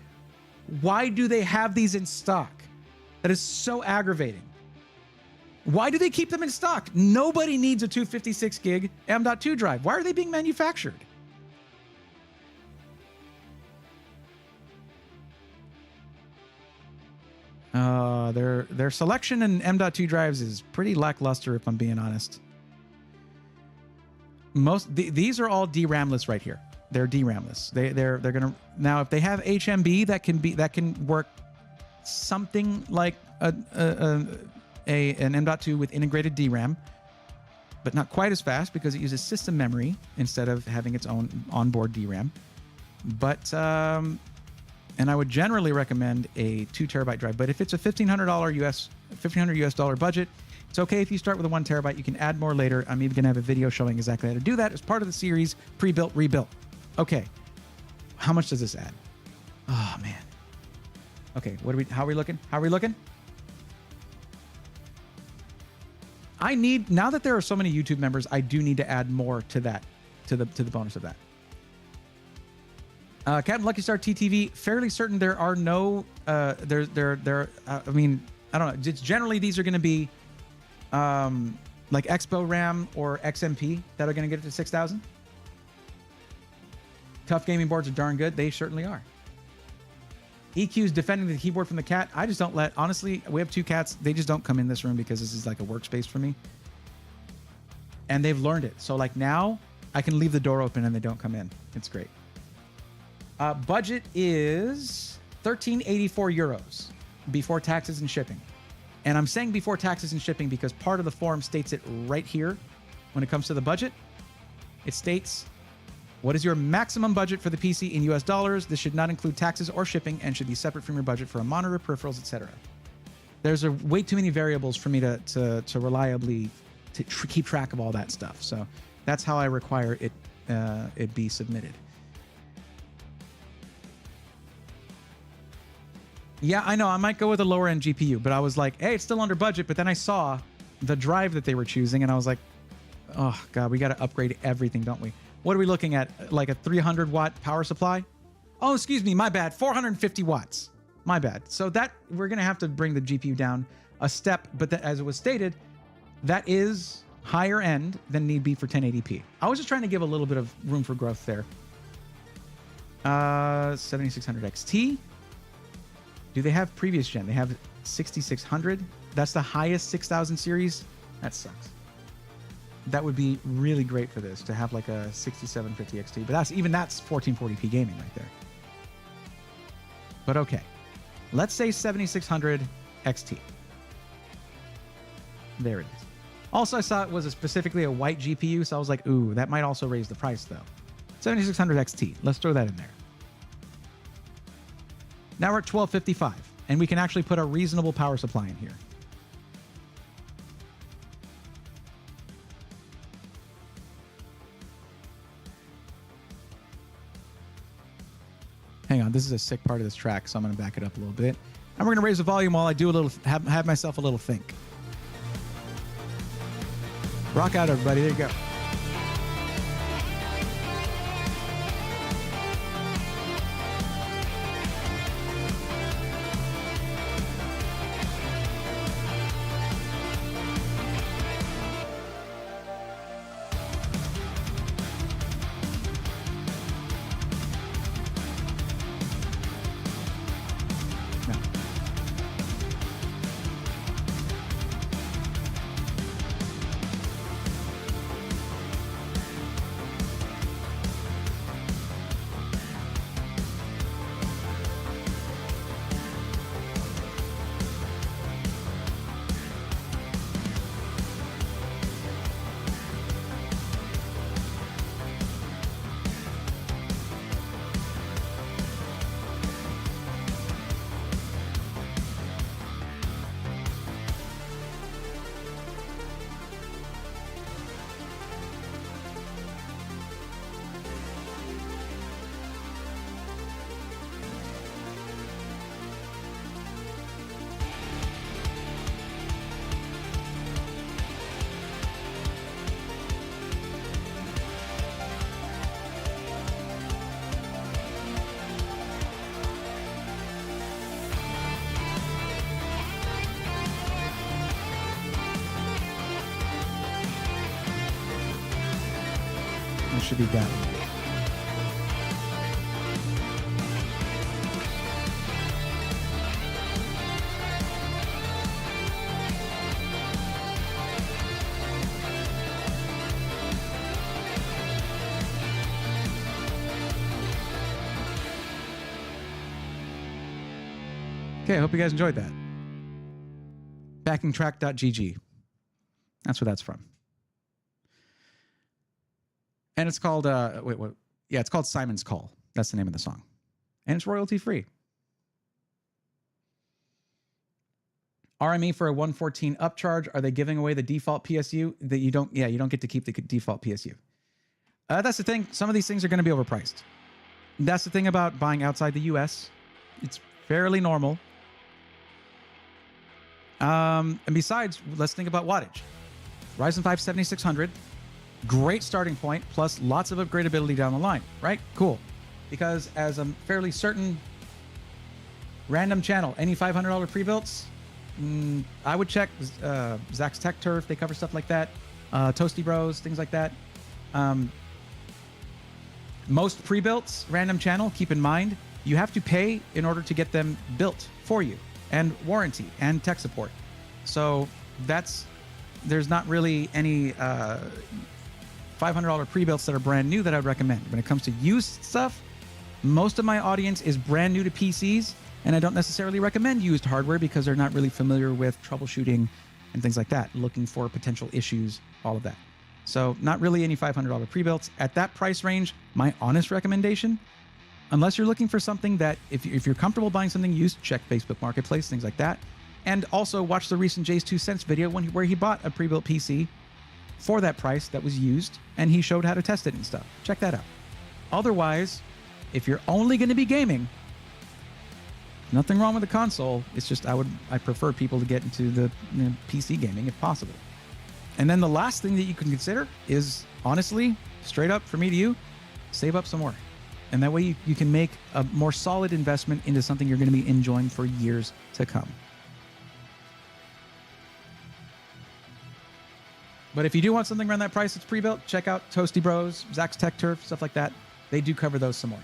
Why do they have these in stock? That is so aggravating. Why do they keep them in stock? Nobody needs a 256 gig M.2 drive. Why are they being manufactured? Their selection in M.2 drives is pretty lackluster, if I'm being honest. These are all DRAMless right here. They're DRAMless. They're gonna now if they have HMB that can work something like an M.2 with integrated DRAM, but not quite as fast because it uses system memory instead of having its own onboard DRAM. But and I would generally recommend a 2 terabyte drive. But if it's a $1,500 US dollar budget, it's okay if you start with a 1 terabyte. You can add more later. I'm even gonna have a video showing exactly how to do that as part of the series, pre-built, rebuilt. Okay, how much does this add? Oh man. Okay, how are we looking? How are we looking? I need, now that there are so many YouTube members, I do need to add more to that, to the bonus of that. Captain Lucky Star TTV, fairly certain there are no, I mean, I don't know. It's generally, these are going to be like Expo RAM or XMP that are going to get it to 6,000. Tough gaming boards are darn good. They certainly are. EQ's defending the keyboard from the cat. I just don't let, honestly, we have 2 cats. They just don't come in this room because this is like a workspace for me. And they've learned it. So like now I can leave the door open and they don't come in. It's great. Budget is 1384 euros before taxes and shipping. And I'm saying before taxes and shipping because part of the form states it right here when it comes to the budget. It states, what is your maximum budget for the PC in US dollars? This should not include taxes or shipping and should be separate from your budget for a monitor, peripherals, etc. There's way too many variables for me to reliably keep track of all that stuff. So that's how I require it be submitted. Yeah, I know. I might go with a lower end GPU, but I was like, hey, it's still under budget. But then I saw the drive that they were choosing, and I was like, oh, God, we got to upgrade everything, don't we? What are we looking at? Like a 300-watt power supply? Oh, excuse me. My bad. 450 watts. My bad. So that we're going to have to bring the GPU down a step. But as it was stated, that is higher end than need be for 1080p. I was just trying to give a little bit of room for growth there. 7600 XT. Do they have previous gen? They have 6600. That's the highest 6000 series. That sucks. That would be really great for this to have like a 6750 XT. But that's 1440p gaming right there. But okay, let's say 7600 XT. There it is. Also, I saw it was specifically a white GPU, so I was like, ooh, that might also raise the price though. 7600 XT. Let's throw that in there. Now we're at 1255, and we can actually put a reasonable power supply in here. Hang on, this is a sick part of this track, so I'm going to back it up a little bit. And we're going to raise the volume while I do a little, have myself a little think. Rock out, everybody. There you go. Should be done. Okay, I hope you guys enjoyed that. Backingtrack.gg. That's where that's from. And it's called, it's called Simon's Call. That's the name of the song. And it's royalty free. RME for a 114 upcharge. Are they giving away the default PSU that you don't get to keep the default PSU? That's the thing. Some of these things are going to be overpriced. That's the thing about buying outside the US. It's fairly normal. And besides, let's think about wattage. Ryzen 5 7600. Great starting point, plus lots of upgradability down the line, right? Cool. Because as a fairly certain random channel, any $500 pre-builts, I would check Zach's Tech Turf. They cover stuff like that. Toasty Bros, things like that. Most pre-builts, random channel, keep in mind, you have to pay in order to get them built for you, and warranty and tech support. So there's not really any $500 pre-builts that are brand new that I'd recommend. When it comes to used stuff, most of my audience is brand new to PCs, and I don't necessarily recommend used hardware because they're not really familiar with troubleshooting and things like that, looking for potential issues, all of that. So not really any $500 pre-builts. At that price range, my honest recommendation, unless you're looking for something that, if you're comfortable buying something used, check Facebook Marketplace, things like that. And also watch the recent Jay's 2 cents video where he bought a pre-built PC for that price that was used, and he showed how to test it and stuff. Check that out. Otherwise, if you're only going to be gaming, nothing wrong with the console. It's just I prefer people to get into the PC gaming if possible. And then the last thing that you can consider is, honestly, straight up for me to you, save up some more. And that way you can make a more solid investment into something you're going to be enjoying for years to come. But if you do want something around that price that's pre-built, check out Toasty Bros, Zach's Tech Turf, stuff like that. They do cover those some more.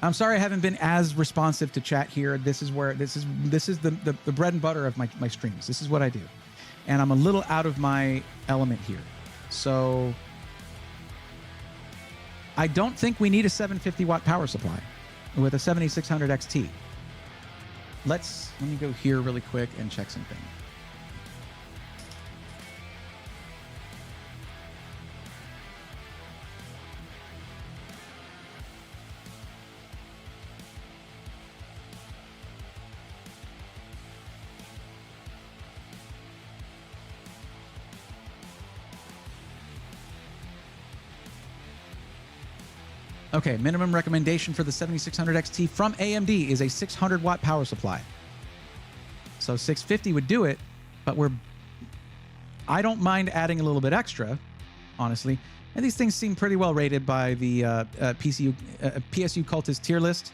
I'm sorry I haven't been as responsive to chat here. This is the bread and butter of my streams. This is what I do. And I'm a little out of my element here. So I don't think we need a 750 watt power supply with a 7600 XT. Let me go here really quick and check something. Okay, minimum recommendation for the 7600 XT from AMD is a 600 watt power supply. So 650 would do it, but we're I don't mind adding a little bit extra, honestly. And these things seem pretty well rated by the PSU Cultist tier list.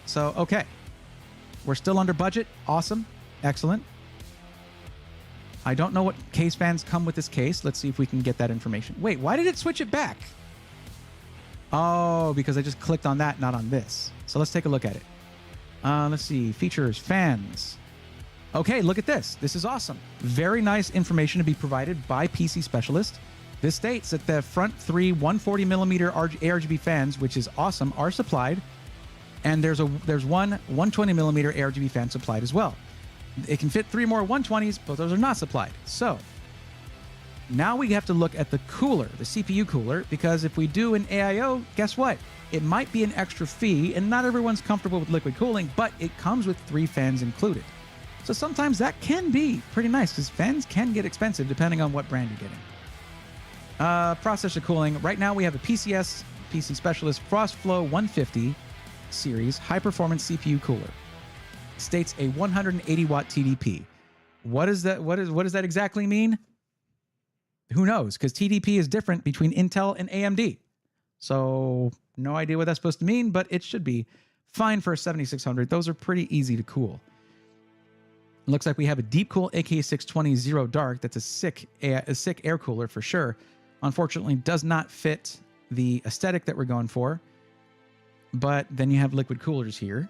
So, okay. We're still under budget. Awesome. Excellent. I don't know what case fans come with this case. Let's see if we can get that information. Wait, why did it switch it back? Oh, because I just clicked on that, not on this. So let's take a look at it. Let's see. Features, fans. Okay, look at this. This is awesome. Very nice information to be provided by PC Specialist. This states that the front three 140mm ARGB fans, which is awesome, are supplied. And there's one 120mm ARGB fan supplied as well. It can fit 3 more 120s, but those are not supplied. So now we have to look at the cooler, the CPU cooler, because if we do an AIO, guess what? It might be an extra fee, and not everyone's comfortable with liquid cooling, but it comes with 3 fans included. So sometimes that can be pretty nice, because fans can get expensive depending on what brand you're getting. Processor cooling. Right now we have a PC Specialist FrostFlow 150 series high-performance CPU cooler. States a 180-watt TDP. What does that exactly mean? Who knows? Because TDP is different between Intel and AMD. So no idea what that's supposed to mean, but it should be fine for a 7600. Those are pretty easy to cool. Looks like we have a Deepcool AK620 Zero Dark. That's a sick air cooler for sure. Unfortunately, does not fit the aesthetic that we're going for. But then you have liquid coolers here.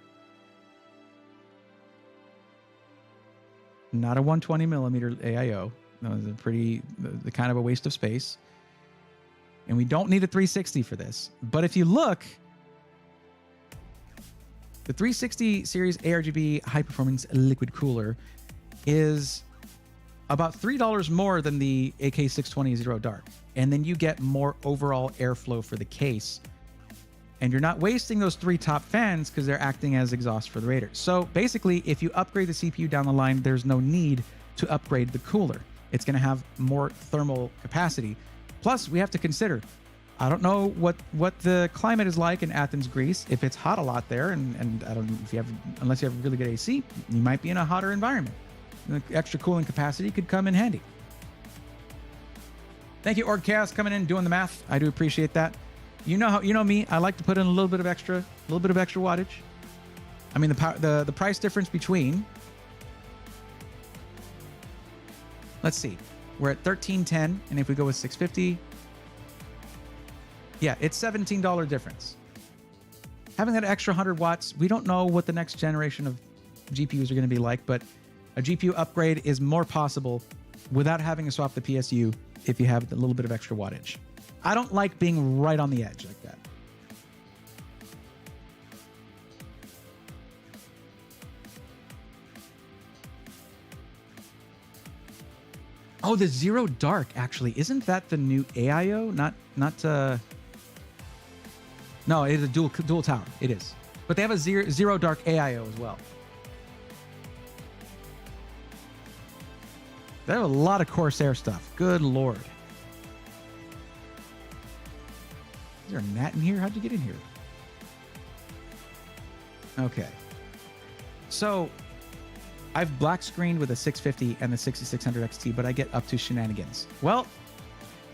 Not a 120mm AIO. That was the kind of a waste of space. And we don't need a 360 for this. But if you look, the 360 series ARGB high performance liquid cooler is about $3 more than the AK620 Zero Dark. And then you get more overall airflow for the case. And you're not wasting those 3 top fans because they're acting as exhaust for the Raider. So basically, if you upgrade the CPU down the line, there's no need to upgrade the cooler. It's going to have more thermal capacity. Plus, we have to consider, I don't know what the climate is like in Athens, Greece. If it's hot a lot there, and I don't know if you have, unless you have really good AC, you might be in a hotter environment. The extra cooling capacity could come in handy. Thank you, Org Chaos, coming in doing the math. I do appreciate that. You know me. I like to put in a little bit of extra wattage. I mean, the price difference between. Let's see. We're at $13.10, and if we go with 650, yeah, it's $17 difference. Having that extra 100 watts, we don't know what the next generation of GPUs are going to be like, but a GPU upgrade is more possible without having to swap the PSU if you have a little bit of extra wattage. I don't like being right on the edge like that. Oh, the Zero Dark, actually. Isn't that the new AIO? No, it is a dual tower. It is. But they have a Zero Dark AIO as well. They have a lot of Corsair stuff. Good Lord. Is there a gnat in here? How'd you get in here? Okay. So I've black screened with a 650 and the 6600 XT, but I get up to shenanigans. Well,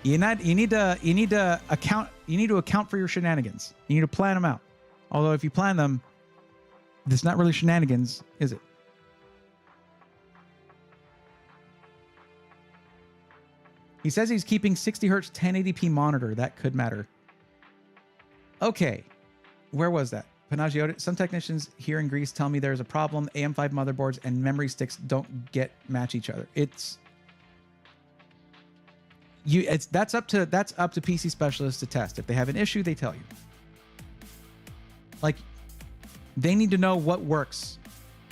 you need to account for your shenanigans. You need to plan them out. Although if you plan them, it's not really shenanigans, is it? He says he's keeping 60 hertz 1080p monitor. That could matter. Okay, where was that? Panagiota. Some technicians here in Greece tell me there's a problem. AM5 motherboards and memory sticks don't match each other. That's up to PC specialists to test. If they have an issue, they tell you. Like, they need to know what works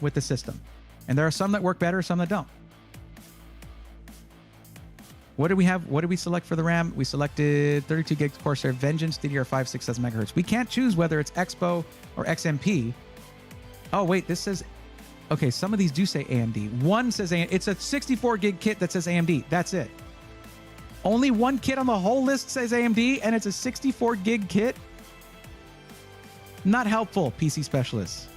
with the system. And there are some that work better, some that don't. What do we have? What did we select for the RAM? We selected 32 gigs Corsair Vengeance DDR5 6,000 megahertz. We can't choose whether it's Expo or XMP. Oh, wait, this says... Okay, some of these do say AMD. One says AMD. It's a 64 gig kit that says AMD. That's it. Only one kit on the whole list says AMD, and it's a 64 gig kit? Not helpful, PC specialists.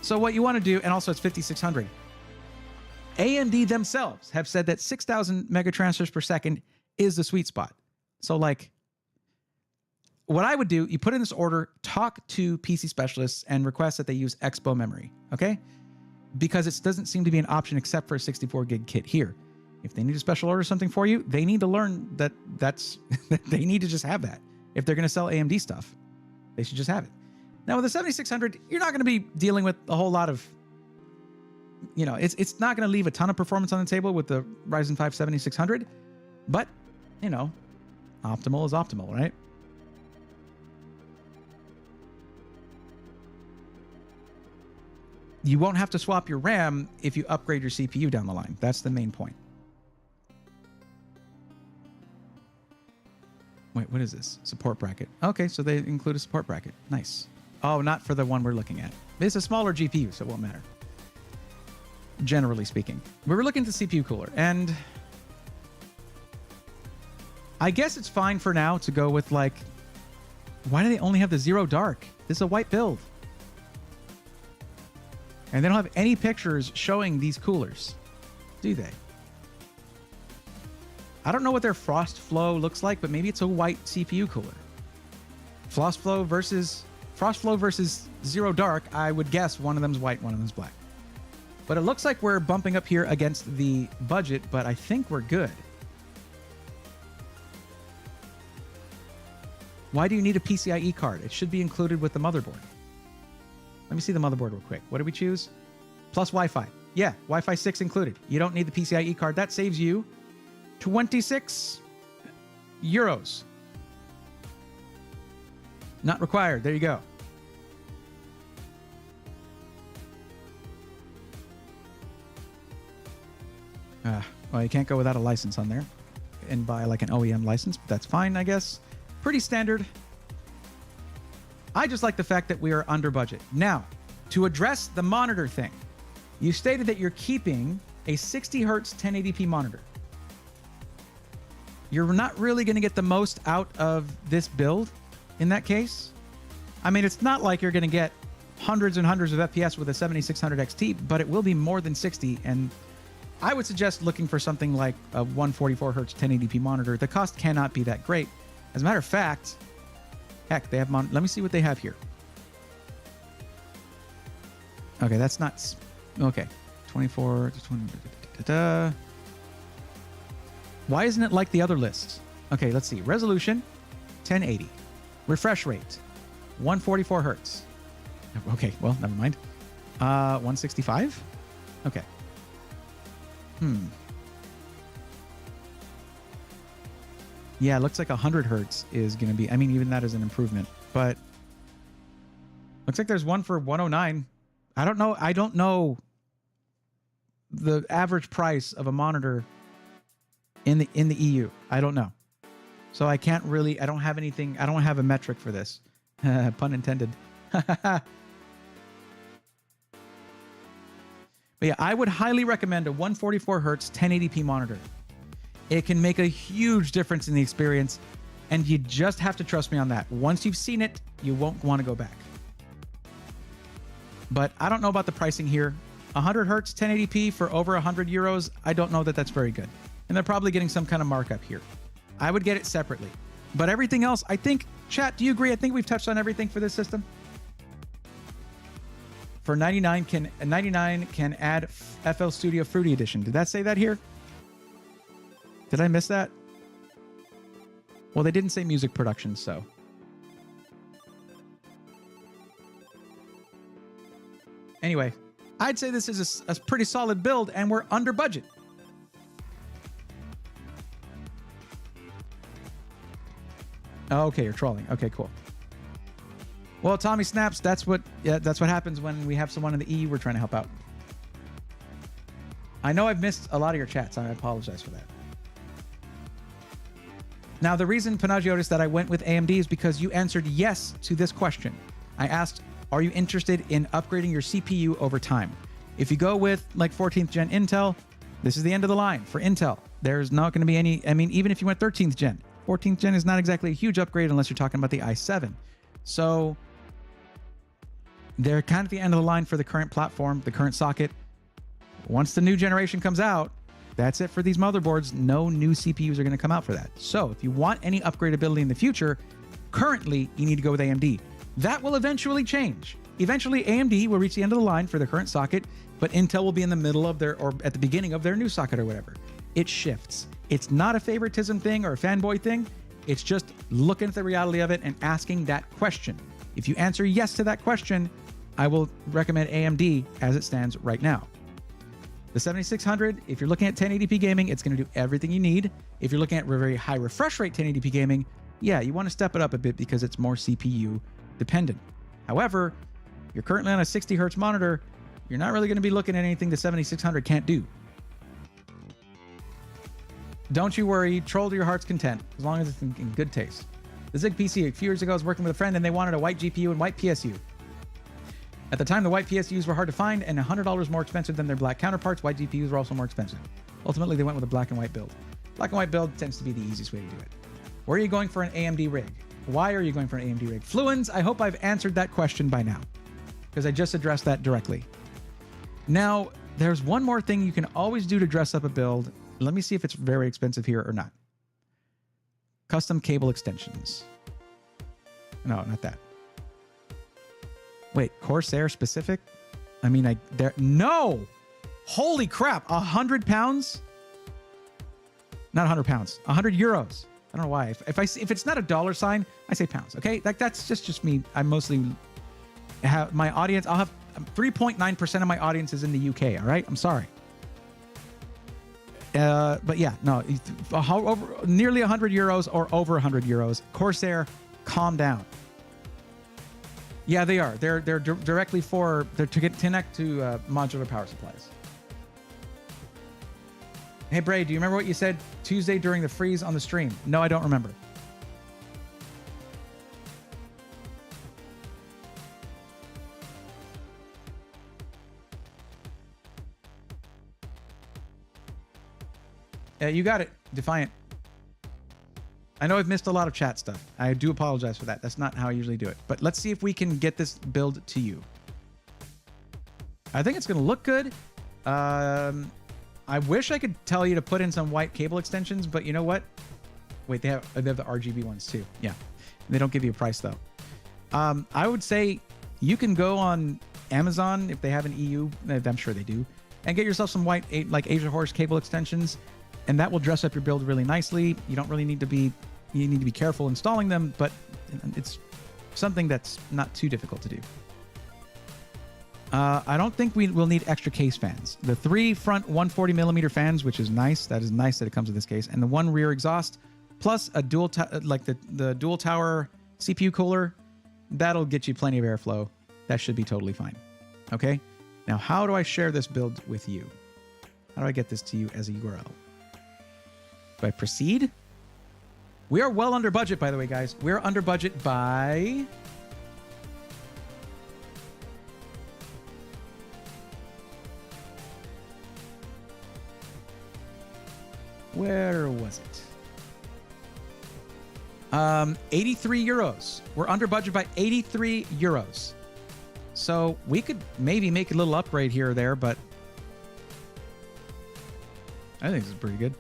So what you want to do, and also it's 5600. AMD themselves have said that 6,000 megatransfers per second is the sweet spot. So like, what I would do, you put in this order, talk to PC specialists and request that they use Expo memory, okay? Because it doesn't seem to be an option except for a 64 gig kit here. If they need to special order something for you, they need to learn that they need to just have that. If they're going to sell AMD stuff, they should just have it. Now with the 7600, you're not going to be dealing with a whole lot of, you know, it's not going to leave a ton of performance on the table with the Ryzen 5 7600, but, you know, optimal is optimal, right? You won't have to swap your RAM if you upgrade your CPU down the line. That's the main point. Wait, what is this? Support bracket. Okay, so they include a support bracket. Nice. Oh, not for the one we're looking at. It's a smaller GPU, so it won't matter. Generally speaking. We were looking at the CPU cooler, and I guess it's fine for now to go with like, why do they only have the 0 dark? This is a white build. And they don't have any pictures showing these coolers, do they? I don't know what their frost flow looks like, but maybe it's a white CPU cooler. Frost flow versus 0 dark, I would guess one of them's white, one of them's black. But it looks like we're bumping up here against the budget, but I think we're good. Why do you need a PCIe card? It should be included with the motherboard. Let me see the motherboard real quick. What did we choose? Plus Wi-Fi. Yeah, Wi-Fi 6 included. You don't need the PCIe card. That saves you 26 euros. Not required. There you go. Well, you can't go without a license on there and buy like an OEM license, but that's fine, I guess. Pretty standard. I just like the fact that we are under budget. Now, to address the monitor thing, you stated that you're keeping a 60 hertz 1080p monitor. You're not really going to get the most out of this build in that case. I mean, it's not like you're going to get hundreds and hundreds of FPS with a 7600 XT, but it will be more than 60. And I would suggest looking for something like a 144 hertz 1080p monitor. The cost cannot be that great. As a matter of fact, heck, they have let me see what they have here. Okay, that's not... Okay. 24... 20, why isn't it like the other lists? Okay, let's see. Resolution, 1080. Refresh rate, 144 hertz. Okay, well, never mind. 165? Okay. Yeah, it looks like 100 hertz is going to be... I mean, even that is an improvement. But looks like there's one for 109. I don't know the average price of a monitor in the EU. I don't know. So I can't really... I don't have anything... I don't have a metric for this. Pun intended. But yeah, I would highly recommend a 144 hertz 1080p monitor. It can make a huge difference in the experience, and you just have to trust me on that. Once you've seen it, you won't want to go back. But I don't know about the pricing here. 100 hertz 1080p for over 100 euros, I don't know that that's very good. And they're probably getting some kind of markup here. I would get it separately. But everything else, I think, chat, do you agree? I think we've touched on everything for this system. For 99 can add FL Studio Fruity Edition. Did that say that here? Did I miss that? Well, they didn't say music production, so. Anyway, I'd say this is a pretty solid build, and we're under budget. Okay, you're trolling. Okay, cool. Well, Tommy Snaps, that's what happens when we have someone in the EU we're trying to help out. I know I've missed a lot of your chats. I apologize for that. Now, the reason, Panagiotis, that I went with AMD is because you answered yes to this question. I asked, are you interested in upgrading your CPU over time? If you go with like 14th gen Intel, this is the end of the line for Intel. There's not going to be any, I mean, even if you went 13th gen, 14th gen is not exactly a huge upgrade unless you're talking about the i7. So they're kind of at the end of the line for the current platform, the current socket. Once the new generation comes out, that's it for these motherboards. No new CPUs are going to come out for that. So if you want any upgradability in the future, currently you need to go with AMD. That will eventually change. Eventually AMD will reach the end of the line for the current socket, but Intel will be in the middle of their, or at the beginning of their new socket or whatever. It shifts. It's not a favoritism thing or a fanboy thing. It's just looking at the reality of it and asking that question. If you answer yes to that question, I will recommend AMD as it stands right now. The 7600, if you're looking at 1080p gaming, it's going to do everything you need. If you're looking at very high refresh rate 1080p gaming, yeah, you want to step it up a bit because it's more CPU dependent. However, you're currently on a 60 hertz monitor, you're not really going to be looking at anything the 7600 can't do. Don't you worry, troll to your heart's content, as long as it's in good taste. The Zig PC, a few years ago, I was working with a friend and they wanted a white GPU and white PSU. At the time, the white PSUs were hard to find and $100 more expensive than their black counterparts. White GPUs were also more expensive. Ultimately, they went with a black and white build. Black and white build tends to be the easiest way to do it. Where are you going for an AMD rig? Why are you going for an AMD rig? Fluens, I hope I've answered that question by now, because I just addressed that directly. Now, there's one more thing you can always do to dress up a build. Let me see if it's very expensive here or not. Custom cable extensions. No, not that. Wait, Corsair specific? I mean, no! Holy crap, 100 pounds? Not 100 pounds, 100 euros. I don't know why. If it's not a dollar sign, I say pounds, okay? That's just me. I mostly have my audience. I'll have 3.9% of my audience is in the UK, all right? I'm sorry. But yeah, no, nearly 100 euros or over 100 euros. Corsair, calm down. Yeah, they are. They're directly they're to connect to modular power supplies. Hey, Bray, do you remember what you said Tuesday during the freeze on the stream? No, I don't remember. You got it, Defiant. I know I've missed a lot of chat stuff. I do apologize for that. That's not how I usually do it. But let's see if we can get this build to you. I think it's going to look good. I wish I could tell you to put in some white cable extensions, but you know what? Wait, they have the RGB ones too. Yeah. They don't give you a price though. I would say you can go on Amazon if they have an EU, I'm sure they do, and get yourself some white, like Asia Horse cable extensions, and that will dress up your build really nicely. You don't really need to be, you need to be careful installing them, but it's something that's not too difficult to do. I don't think we will need extra case fans. The 3 front 140 millimeter fans, which is nice. That is nice that it comes with this case, and the 1 rear exhaust, plus a dual, like the dual tower CPU cooler. That'll get you plenty of airflow. That should be totally fine. Okay. Now, how do I share this build with you? How do I get this to you as a URL? Do I proceed? We are well under budget, by the way, guys. We're under budget by... Where was it? 83 euros. We're under budget by 83 euros. So we could maybe make a little upgrade here or there, but I think this is pretty good.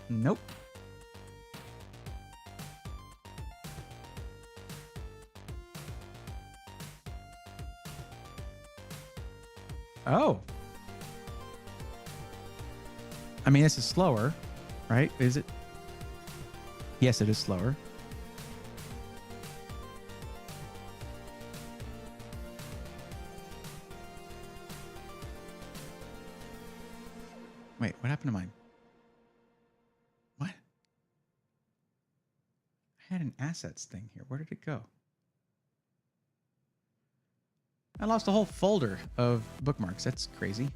Nope. Oh. I mean, this is slower, right? Is it? Yes, it is slower. Wait, what happened to mine? What? I had an assets thing here. Where did it go? I lost a whole folder of bookmarks. That's crazy.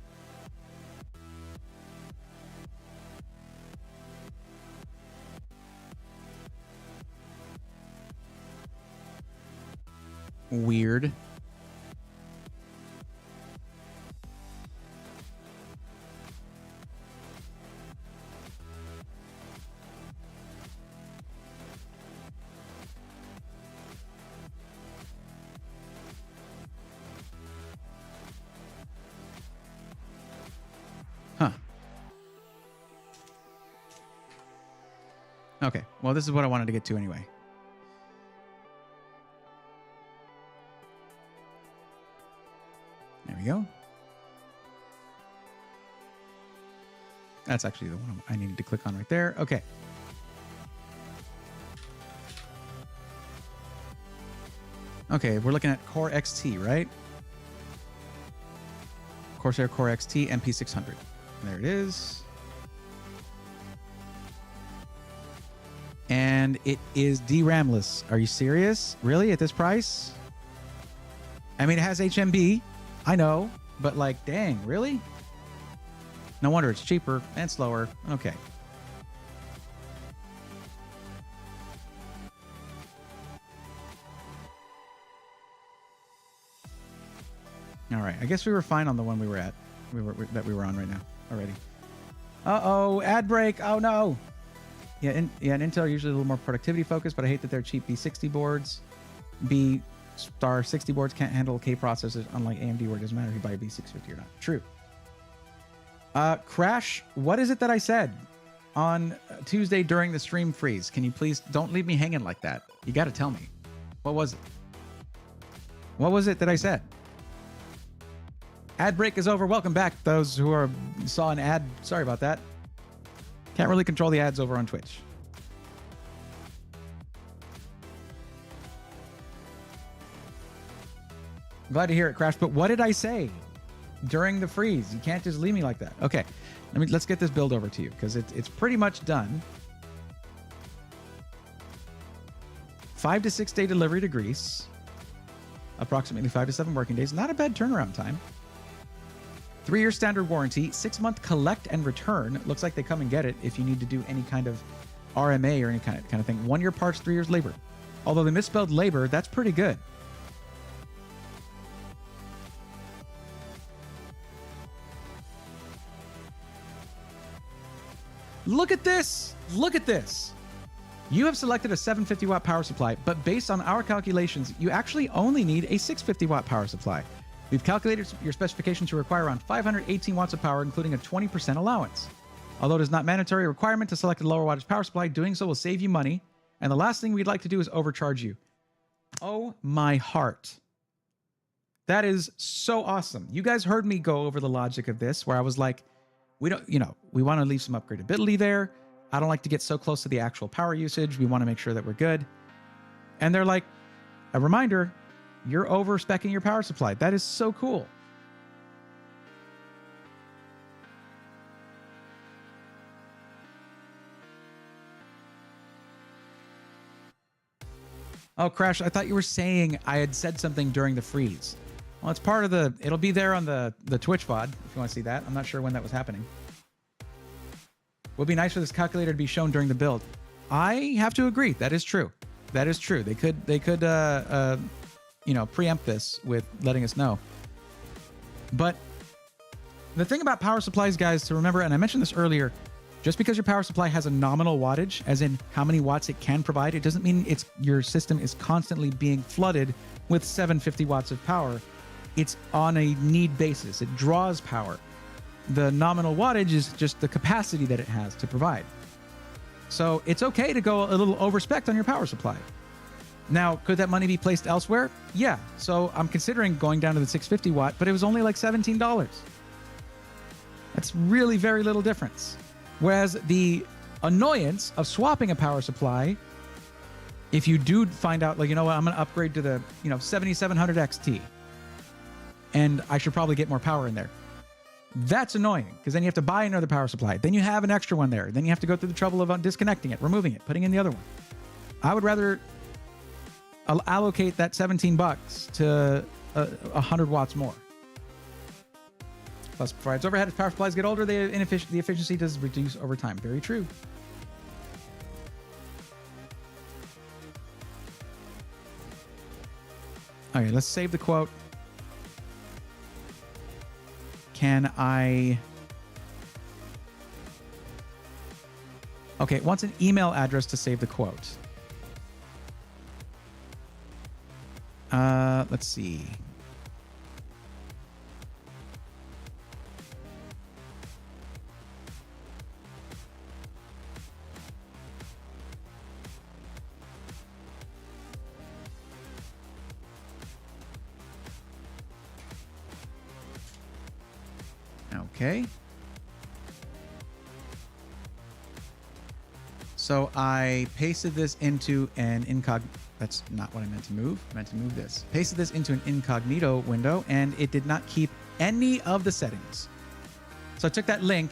Weird. Well, this is what I wanted to get to anyway. There we go. That's actually the one I needed to click on right there. Okay. Okay, we're looking at Core XT, right? Corsair Core XT MP600. There it is. And it is DRAM-less. Are you serious? Really? At this price? I mean, it has HMB. I know. But like, dang, really? No wonder it's cheaper and slower. Okay. All right. I guess we were fine on the one we were at. That we were on right now already. Uh-oh, ad break. Oh no. Yeah, and Intel are usually a little more productivity focused, but I hate that they're cheap B60 boards. B-star 60 boards can't handle K processors, unlike AMD, where it doesn't matter if you buy a B650 or not. True. Crash, what is it that I said on Tuesday during the stream freeze? Can you please don't leave me hanging like that? You got to tell me. What was it? What was it that I said? Ad break is over. Welcome back, those who saw an ad. Sorry about that. Can't really control the ads over on Twitch. I'm glad to hear it, Crash. But what did I say during the freeze? You can't just leave me like that. Okay, let's get this build over to you because it's pretty much done. 5 to 6 day delivery to Greece. Approximately 5 to 7 working days. Not a bad turnaround time. 3-year standard warranty, 6-month collect and return. Looks like they come and get it if you need to do any kind of RMA or any kind of thing. 1 year parts, 3 years labor. Although they misspelled labor, that's pretty good. Look at this. Look at this. You have selected a 750 watt power supply, but based on our calculations, you actually only need a 650 watt power supply. We've calculated your specification to require around 518 watts of power, including a 20% allowance. Although it is not mandatory requirement to select a lower wattage power supply, doing so will save you money. And the last thing we'd like to do is overcharge you. Oh my heart. That is so awesome. You guys heard me go over the logic of this, where I was like, we don't, we want to leave some upgradability there. I don't like to get so close to the actual power usage. We want to make sure that we're good. And they're like, a reminder, you're over-speccing your power supply. That is so cool. Oh, Crash, I thought you were saying I had said something during the freeze. Well, it's part of it'll be there on the Twitch VOD, if you want to see that. I'm not sure when that was happening. Would be nice for this calculator to be shown during the build. I have to agree. That is true. That is true. They could preempt this with letting us know. But the thing about power supplies, guys, to remember, and I mentioned this earlier, just because your power supply has a nominal wattage, as in how many watts it can provide, it doesn't mean your system is constantly being flooded with 750 watts of power. It's on a need basis. It draws power. The nominal wattage is just the capacity that it has to provide. So it's okay to go a little overspec on your power supply. Now, could that money be placed elsewhere? Yeah. So I'm considering going down to the 650 watt, but it was only like $17. That's really very little difference. Whereas the annoyance of swapping a power supply, if you do find out, like, you know what, I'm going to upgrade to the 7700 XT, and I should probably get more power in there. That's annoying, because then you have to buy another power supply. Then you have an extra one there. Then you have to go through the trouble of disconnecting it, removing it, putting in the other one. I would rather allocate that $17 to 100 watts more. Plus, provides overhead. As power supplies get older, the efficiency does reduce over time. Very true. Okay, let's save the quote. Can I... Okay, it wants an email address to save the quote. Let's see. Okay. So I pasted this into an that's not what I meant to move. I meant to move this. Pasted this into an incognito window, and it did not keep any of the settings. So I took that link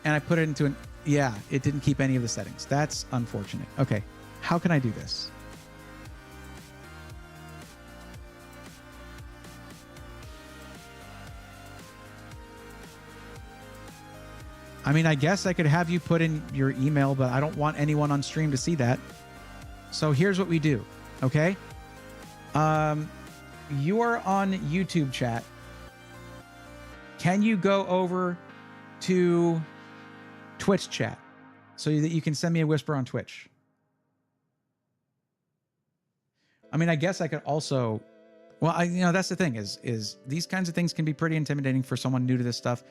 and I put it into yeah, it didn't keep any of the settings. That's unfortunate. Okay, how can I do this? I mean, I guess I could have you put in your email, but I don't want anyone on stream to see that. So here's what we do, okay? You are on YouTube chat. Can you go over to Twitch chat so that you can send me a whisper on Twitch? I mean, I guess I could also, well, that's the thing is these kinds of things can be pretty intimidating for someone new to this stuff.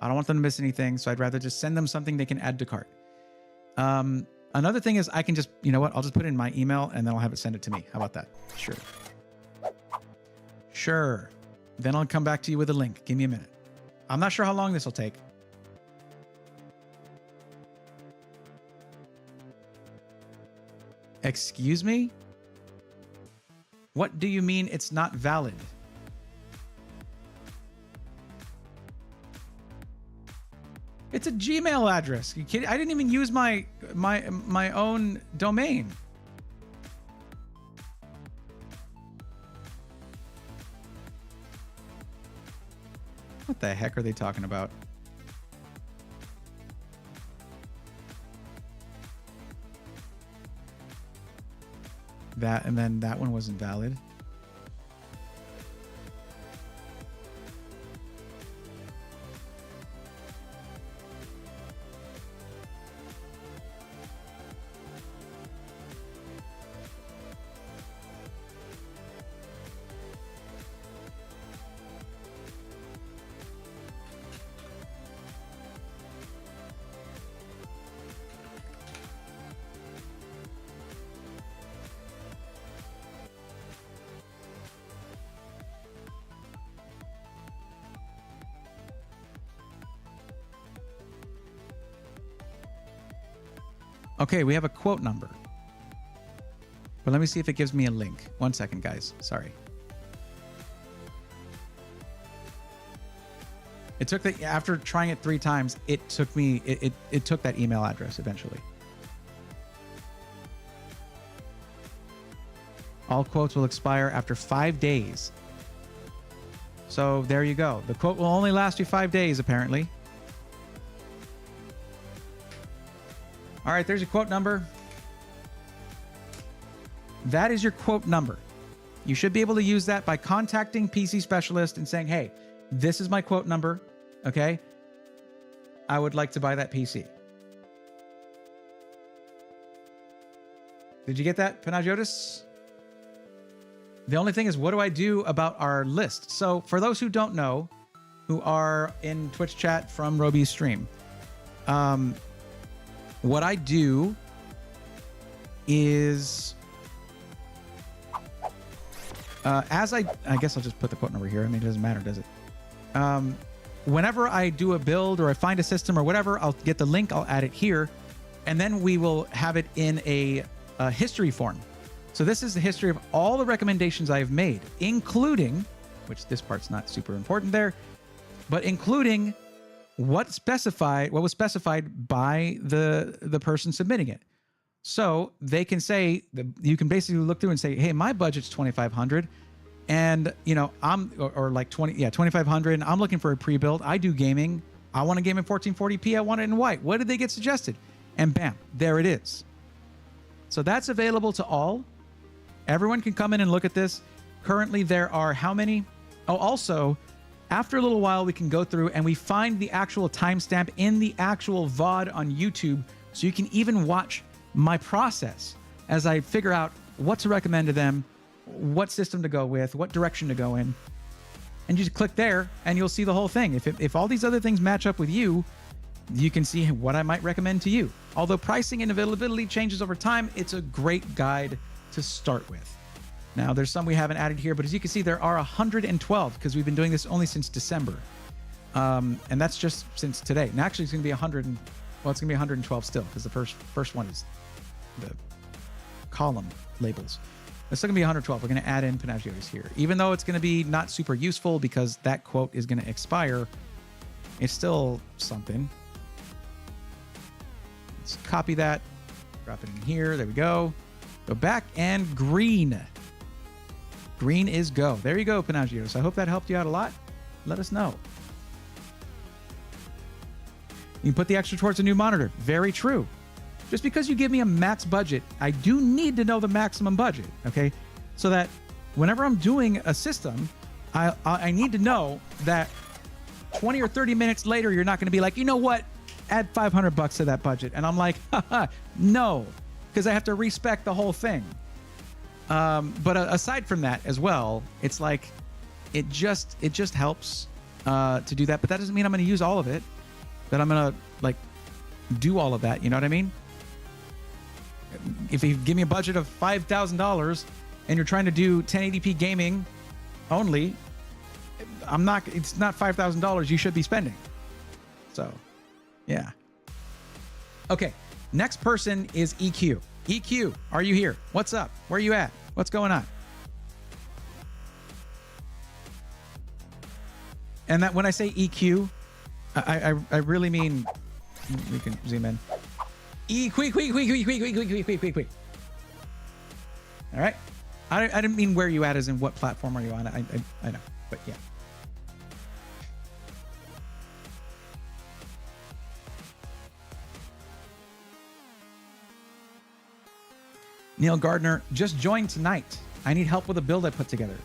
I don't want them to miss anything, so I'd rather just send them something they can add to cart. Another thing is I can just, you know what? I'll just put in my email and then I'll have it send it to me. How about that? Sure. Sure. Then I'll come back to you with a link. Give me a minute. I'm not sure how long this will take. Excuse me? What do you mean it's not valid? It's a Gmail address. You kidding? I didn't even use my own domain. What the heck are they talking about? That, and then that one wasn't valid. Okay, we have a quote number. But let me see if it gives me a link. 1 second, guys. Sorry. It took the, after trying it 3 times, it took me, it took that email address eventually. All quotes will expire after 5 days. So there you go. The quote will only last you 5 days, apparently. All right, there's your quote number. That is your quote number. You should be able to use that by contacting PC Specialist and saying, hey, this is my quote number, okay? I would like to buy that PC. Did you get that, Panagiotis? The only thing is, what do I do about our list? So for those who don't know, who are in Twitch chat from Roby's stream, what I do is, I guess I'll just put the quote number here. I mean, it doesn't matter, does it? Whenever I do a build or I find a system or whatever, I'll get the link, I'll add it here, and then we will have it in a history form. So this is the history of all the recommendations I have made, including, which this part's not super important there, but including what was specified by the person submitting it. So they can say, you can basically look through and say, hey, my budget's 2,500 and or like 2,500 and I'm looking for a pre-build. I do gaming. I want a game in 1440p. I want it in white. What did they get suggested? And bam, there it is. So that's available to all. Everyone can come in and look at this. Currently there are how many? Oh, also, after a little while, we can go through and we find the actual timestamp in the actual VOD on YouTube. So you can even watch my process as I figure out what to recommend to them, what system to go with, what direction to go in. And you just click there and you'll see the whole thing. If all these other things match up with you, you can see what I might recommend to you. Although pricing and availability changes over time, it's a great guide to start with. Now, there's some we haven't added here, but as you can see, there are 112 because we've been doing this only since December. And that's just since today. And actually, it's going to be 100. Well, it's going to be 112 still because the first one is the column labels. It's still going to be 112. We're going to add in Panagios here. Even though it's going to be not super useful because that quote is going to expire, it's still something. Let's copy that. Drop it in here. There we go. Go back and green. Green is go. There you go, Panagios. I hope that helped you out a lot. Let us know. You can put the extra towards a new monitor. Very true. Just because you give me a max budget, I do need to know the maximum budget, okay? So that whenever I'm doing a system, I need to know that 20 or 30 minutes later, you're not going to be like, you know what? Add $500 to that budget. And I'm like, haha, no, because I have to respec the whole thing. But aside from that as well, it's like, it just helps to do that. But that doesn't mean I'm going to use all of it, that I'm going to like do all of that. You know what I mean? If you give me a budget of $5,000 and you're trying to do 1080p gaming only, it's not $5,000 you should be spending. So, yeah. Okay. Next person is EQ. EQ, are you here? What's up? Where are you at? What's going on? And that when I say EQ, I really mean, we can zoom in. Quick. All right. I didn't mean where you at as in what platform are you on. I know, but yeah. Neil Gardner, just joined tonight. I need help with a build I put together.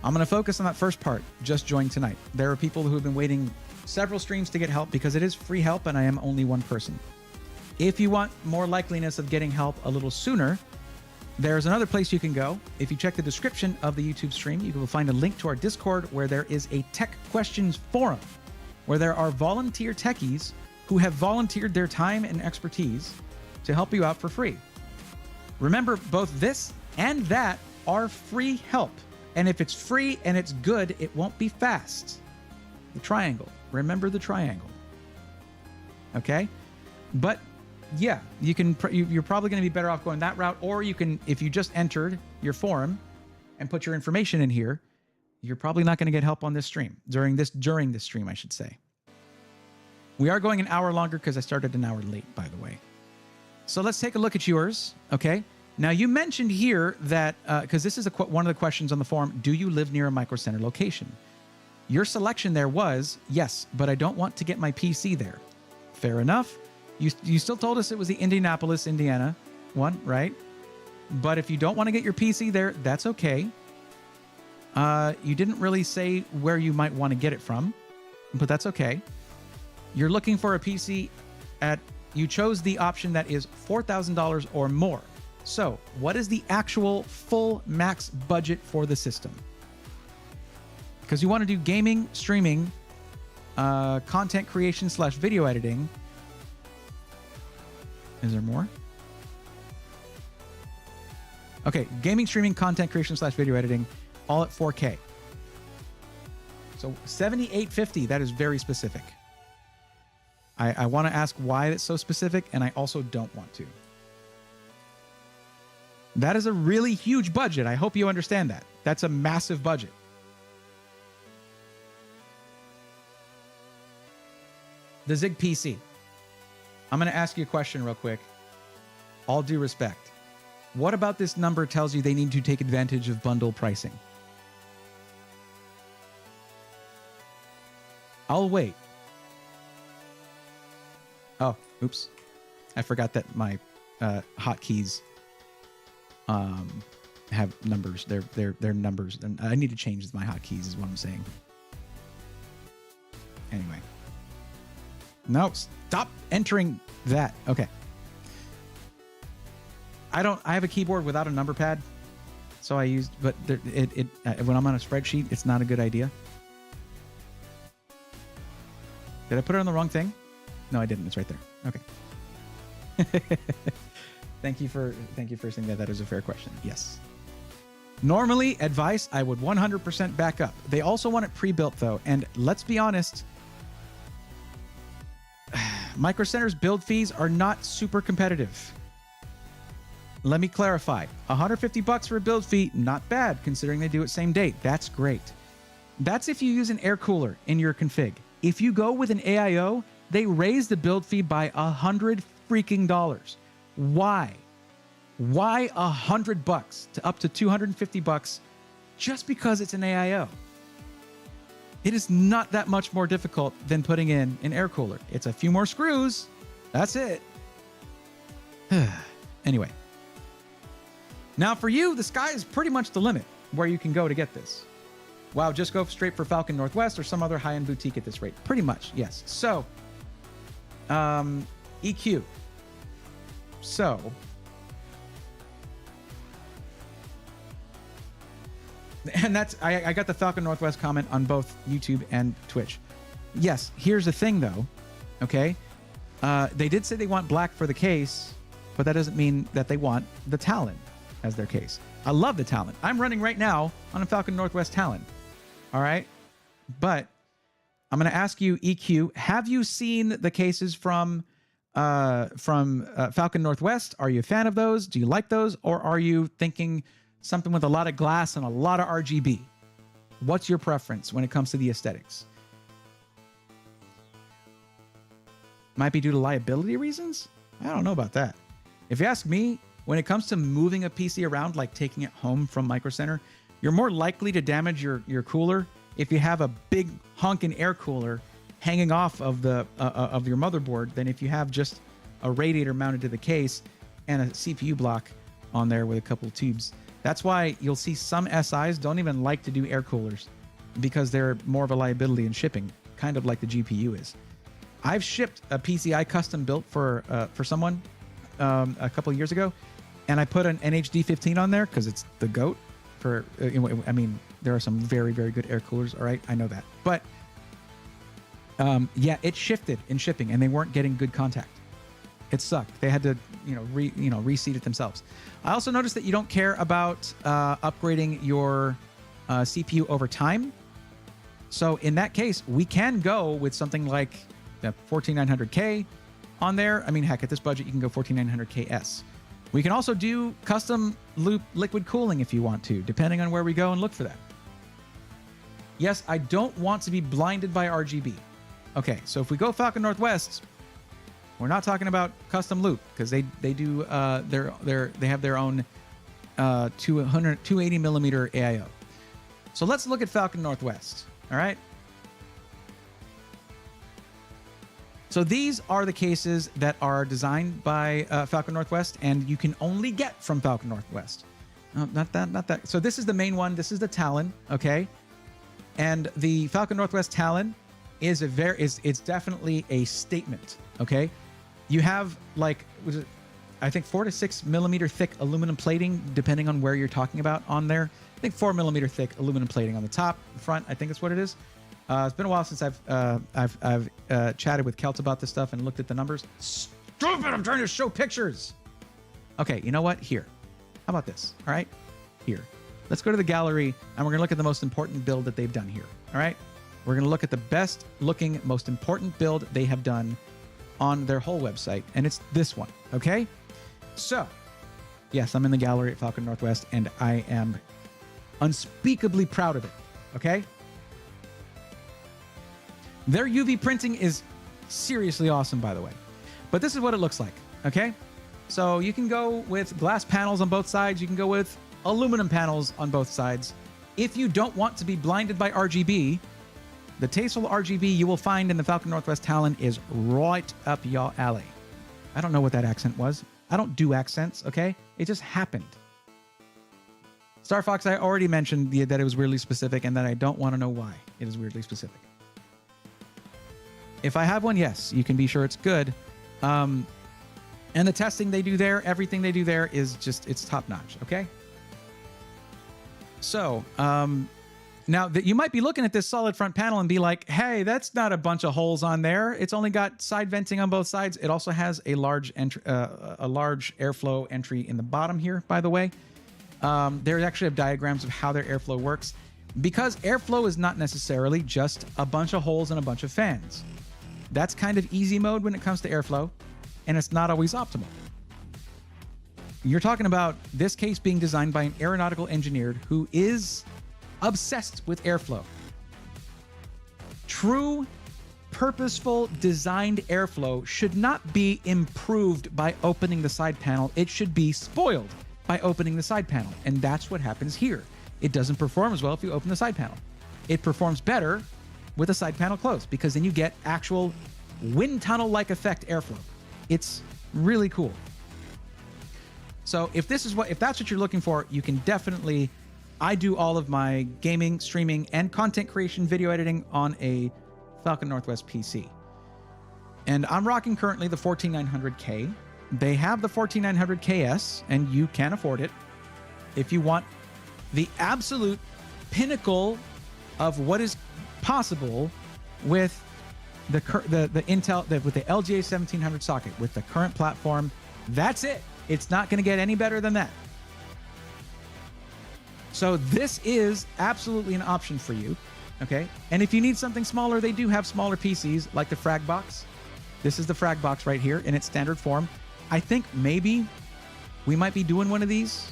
I'm going to focus on that first part. Just joined tonight. There are people who have been waiting several streams to get help because it is free help and I am only one person. If you want more likeliness of getting help a little sooner, there's another place you can go. If you check the description of the YouTube stream, you will find a link to our Discord where there is a tech questions forum where there are volunteer techies who have volunteered their time and expertise to help you out for free. Remember, both this and that are free help. And if it's free and it's good, it won't be fast. The triangle. Remember the triangle. Okay? But yeah, you're probably going to be better off going that route. Or you can, if you just entered your forum and put your information in here, you're probably not going to get help on this stream. During this stream, I should say. We are going an hour longer because I started an hour late, by the way. So let's take a look at yours, okay? Now, you mentioned here that, because this is one of the questions on the forum, do you live near a Micro Center location? Your selection there was, yes, but I don't want to get my PC there. Fair enough. You still told us it was the Indianapolis, Indiana one, right? But if you don't want to get your PC there, that's okay. You didn't really say where you might want to get it from, but that's okay. You're looking for a PC you chose the option that is $4,000 or more. So what is the actual full max budget for the system? Because you want to do gaming, streaming, content creation / video editing. Is there more? Okay, gaming, streaming, content creation / video editing, all at 4K. So 7850, that is very specific. I want to ask why it's so specific, and I also don't want to. That is a really huge budget. I hope you understand that. That's a massive budget. The Zig PC. I'm going to ask you a question real quick. All due respect. What about this number tells you they need to take advantage of bundle pricing? I'll wait. Oh, oops. I forgot that my hotkeys have numbers. They're numbers. And I need to change my hotkeys is what I'm saying. Anyway. No, stop entering that. Okay. I have a keyboard without a number pad. So I used, but when I'm on a spreadsheet, it's not a good idea. Did I put it on the wrong thing? No, I didn't. It's right there. Okay. Thank you for saying that. That is a fair question. Yes. Normally, advice, I would 100% back up. They also want it pre-built though. And let's be honest, Micro Center's build fees are not super competitive. Let me clarify. $150 for a build fee, not bad considering they do it same day. That's great. That's if you use an air cooler in your config. If you go with an AIO, they raise the build fee by $100 freaking dollars. Why? Why $100 to up to $250 just because it's an AIO? It is not that much more difficult than putting in an air cooler. It's a few more screws. That's it. Anyway. Now for you, the sky is pretty much the limit where you can go to get this. Wow, just go straight for Falcon Northwest or some other high-end boutique at this rate. Pretty much, yes. So, EQ. So, and that's, I got the Falcon Northwest comment on both YouTube and Twitch. Yes, here's the thing though, okay? They did say they want black for the case, but that doesn't mean that they want the Talon as their case. I love the Talon. I'm running right now on a Falcon Northwest Talon. All right. But I'm going to ask you, EQ, have you seen the cases from Falcon Northwest? Are you a fan of those? Do you like those? Or are you thinking something with a lot of glass and a lot of RGB? What's your preference when it comes to the aesthetics? Might be due to liability reasons? I don't know about that. If you ask me, when it comes to moving a PC around, like taking it home from Micro Center, you're more likely to damage your cooler if you have a big honking air cooler hanging off of the of your motherboard than if you have just a radiator mounted to the case and a CPU block on there with a couple of tubes. That's why you'll see some SIs don't even like to do air coolers because they're more of a liability in shipping, kind of like the GPU is. I've shipped a PCI custom built for someone a couple of years ago, and I put an NHD15 on there because it's the GOAT. For I mean, there are some very, very good air coolers. All right, I know that, but yeah, it shifted in shipping, and they weren't getting good contact. It sucked. They had to, reseat it themselves. I also noticed that you don't care about upgrading your CPU over time. So in that case, we can go with something like the 14900K on there. I mean, heck, at this budget, you can go 14900KS. We can also do custom loop liquid cooling if you want to, depending on where we go and look for that. Yes, I don't want to be blinded by RGB. Okay, so if we go Falcon Northwest, we're not talking about custom loop because they do they have their own 280 millimeter AIO. So let's look at Falcon Northwest. All right. So these are the cases that are designed by Falcon Northwest, and you can only get from Falcon Northwest. Not that. So this is the main one. This is the Talon, okay? And the Falcon Northwest Talon is it's definitely a statement, okay? You have like, I think 4 to 6 millimeter thick aluminum plating, depending on where you're talking about on there. I think 4 millimeter thick aluminum plating on the top, the front. I think that's what it is. It's been a while since I've chatted with Kelt about this stuff and looked at the numbers. Stupid! I'm trying to show pictures. Okay, you know what? Here. How about this? All right, here. Let's go to the gallery and we're gonna look at the most important build that they've done here. All right, we're gonna look at the best looking, most important build they have done on their whole website, and it's this one. Okay, so yes, I'm in the gallery at Falcon Northwest, and I am unspeakably proud of it. Okay. Their UV printing is seriously awesome, by the way. But this is what it looks like, okay? So you can go with glass panels on both sides. You can go with aluminum panels on both sides. If you don't want to be blinded by RGB, the tasteful RGB you will find in the Falcon Northwest Talon is right up your alley. I don't know what that accent was. I don't do accents, okay? It just happened. Star Fox, I already mentioned that it was weirdly specific and that I don't want to know why it is weirdly specific. If I have one, yes, you can be sure it's good. And the testing they do there, everything they do there is just, it's top notch, okay? So, now that you might be looking at this solid front panel and be like, hey, that's not a bunch of holes on there. It's only got side venting on both sides. It also has a large airflow entry in the bottom here, by the way. There actually have diagrams of how their airflow works, because airflow is not necessarily just a bunch of holes and a bunch of fans. That's kind of easy mode when it comes to airflow, and it's not always optimal. You're talking about this case being designed by an aeronautical engineer who is obsessed with airflow. True, purposeful, designed airflow should not be improved by opening the side panel. It should be spoiled by opening the side panel. And that's what happens here. It doesn't perform as well if you open the side panel. It performs better with the side panel closed because then you get actual wind tunnel-like effect airflow. It's really cool. So if that's what you're looking for, you can definitely, I do all of my gaming, streaming, and content creation, video editing on a Falcon Northwest PC. And I'm rocking currently the 14900K. They have the 14900KS, and you can afford it if you want the absolute pinnacle of what is possible with the Intel, with the LGA 1700 socket, with the current platform. That's it. It's not going to get any better than that. So this is absolutely an option for you, okay? And if you need something smaller, they do have smaller PCs like the Frag Box. This is the Frag Box right here in its standard form. I think maybe we might be doing one of these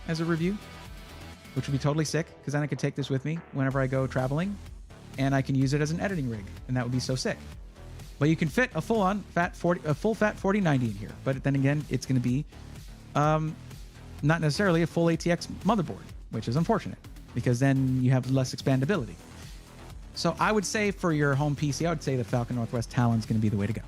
as a review, which would be totally sick because then I could take this with me whenever I go traveling and I can use it as an editing rig, and that would be so sick. But you can fit a full fat 4090 in here. But then again, it's going to be not necessarily a full ATX motherboard, which is unfortunate because then you have less expandability. So I would say for your home PC, I would say the Falcon Northwest Talon is going to be the way to go.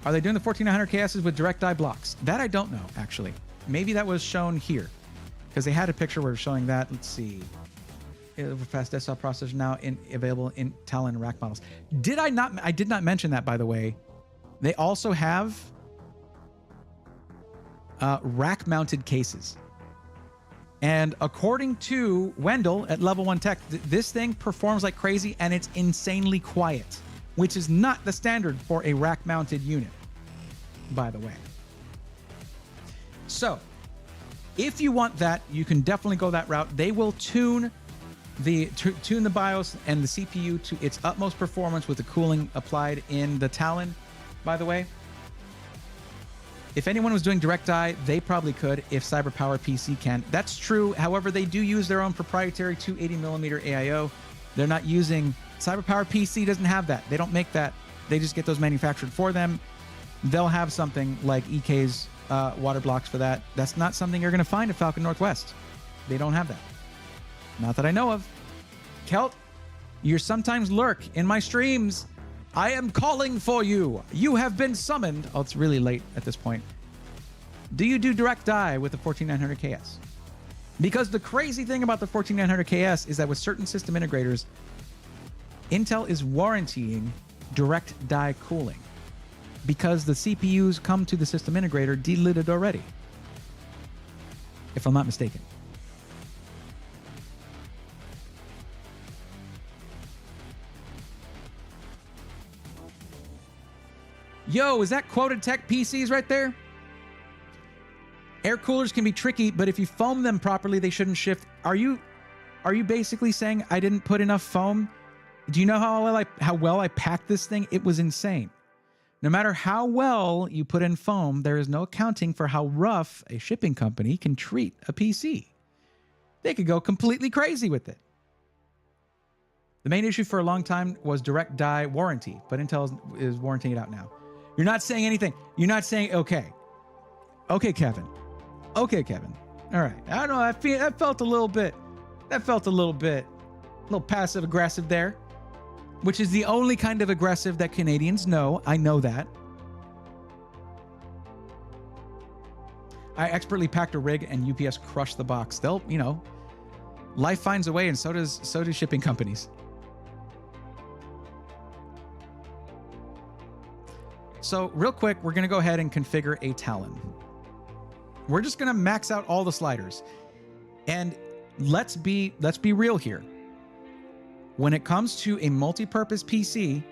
Are they doing the 14900KSs with direct die blocks? That I don't know, actually. Maybe that was shown here because they had a picture where showing that. Let's see. Fast desktop processor now available in Talon rack models. I did not mention that, by the way. They also have rack mounted cases. And according to Wendell at Level 1 Tech, this thing performs like crazy and it's insanely quiet, which is not the standard for a rack mounted unit, by the way. So if you want that, you can definitely go that route. They will tune the BIOS and the CPU to its utmost performance with the cooling applied in the Talon, by the way. If anyone was doing direct die, they probably could if CyberPower PC can. That's true. However, they do use their own proprietary 280mm AIO. They're not using... CyberPower PC doesn't have that. They don't make that. They just get those manufactured for them. They'll have something like EK's water blocks for that. That's not something you're going to find at Falcon Northwest. They don't have that. Not that I know of. Kelt, you sometimes lurk in my streams. I am calling for you. You have been summoned. Oh, it's really late at this point. Do you do direct die with the 14900KS? Because the crazy thing about the 14900KS is that with certain system integrators, Intel is warrantying direct die cooling because the CPUs come to the system integrator delidded already, if I'm not mistaken. Yo, is that Quoted Tech PCs right there? Air coolers can be tricky, but if you foam them properly, they shouldn't shift. Are you basically saying I didn't put enough foam? Do you know how well I packed this thing? It was insane. No matter how well you put in foam, there is no accounting for how rough a shipping company can treat a PC. They could go completely crazy with it. The main issue for a long time was direct die warranty, but Intel is warranting it out now. You're not saying anything. You're not saying, okay. Okay, Kevin. Okay, Kevin. All right. I don't know. That felt a little bit passive aggressive there, which is the only kind of aggressive that Canadians know. I know that. I expertly packed a rig and UPS crushed the box. They'll, life finds a way, and so do shipping companies. So real quick, we're going to go ahead and configure a Talon. We're just going to max out all the sliders. And let's be real here. When it comes to a multi-purpose PC,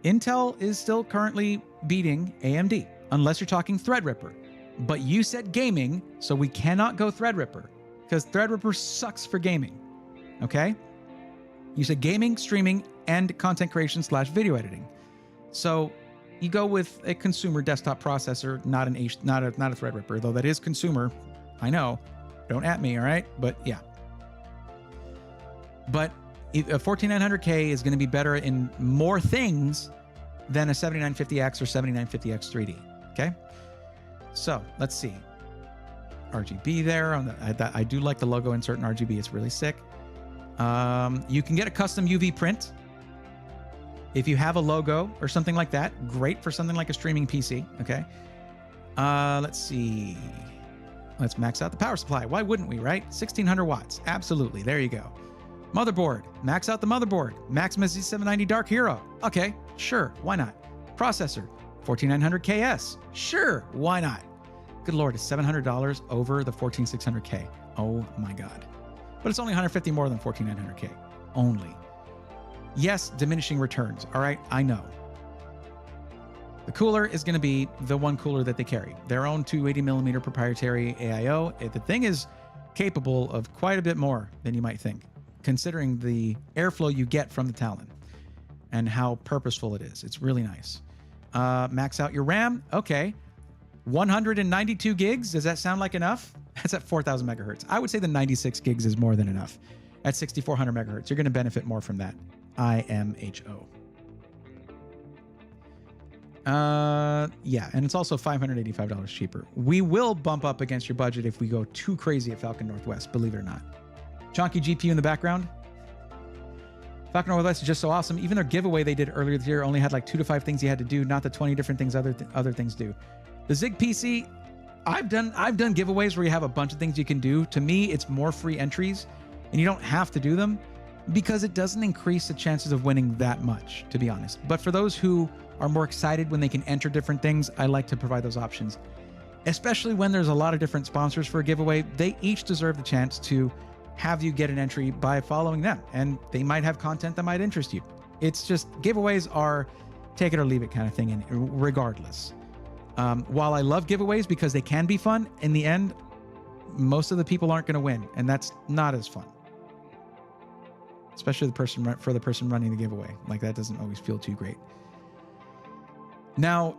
Intel is still currently beating AMD, unless you're talking Threadripper. But you said gaming, so we cannot go Threadripper, because Threadripper sucks for gaming. Okay? You said gaming, streaming, and content creation / video editing. So you go with a consumer desktop processor, not a Threadripper, though that is consumer. I know. Don't at me, all right? But yeah. But a 14900K is going to be better in more things than a 7950X or 7950X 3D. Okay. So let's see. RGB there. I do like the logo insert in RGB. It's really sick. You can get a custom UV print. If you have a logo or something like that, great for something like a streaming PC. Okay. Let's see. Let's max out the power supply. Why wouldn't we, right? 1600 watts. Absolutely. There you go. Motherboard. Max out the motherboard. Maximus Z790 Dark Hero. Okay, sure. Why not? Processor. 14900KS. Sure. Why not? Good Lord, it's $700 over the 14600K. Oh my God. But it's only 150 more than 14900K. Only. Yes, diminishing returns. All right, I know. The cooler is going to be the one cooler that they carry. Their own 280mm proprietary AIO. The thing is capable of quite a bit more than you might think, considering the airflow you get from the Talon and how purposeful it is. It's really nice. Max out your RAM. Okay. 192 gigs. Does that sound like enough? That's at 4,000 megahertz. I would say the 96 gigs is more than enough. At 6,400 megahertz, you're going to benefit more from that. IMHO. Yeah, and it's also $585 cheaper. We will bump up against your budget if we go too crazy at Falcon Northwest, believe it or not. Chonky GPU in the background. Falcon Northwest is just so awesome. Even their giveaway they did earlier this year only had like 2 to 5 things you had to do, not the 20 different things other things do. The Zig PC, I've done giveaways where you have a bunch of things you can do. To me, it's more free entries, and you don't have to do them because it doesn't increase the chances of winning that much, to be honest. But for those who are more excited when they can enter different things, I like to provide those options. Especially when there's a lot of different sponsors for a giveaway, they each deserve the chance to have you get an entry by following them, and they might have content that might interest you. It's just, giveaways are take it or leave it kind of thing, and regardless. While I love giveaways because they can be fun, in the end, most of the people aren't going to win, and that's not as fun. Especially for the person running the giveaway. Like, that doesn't always feel too great. Now,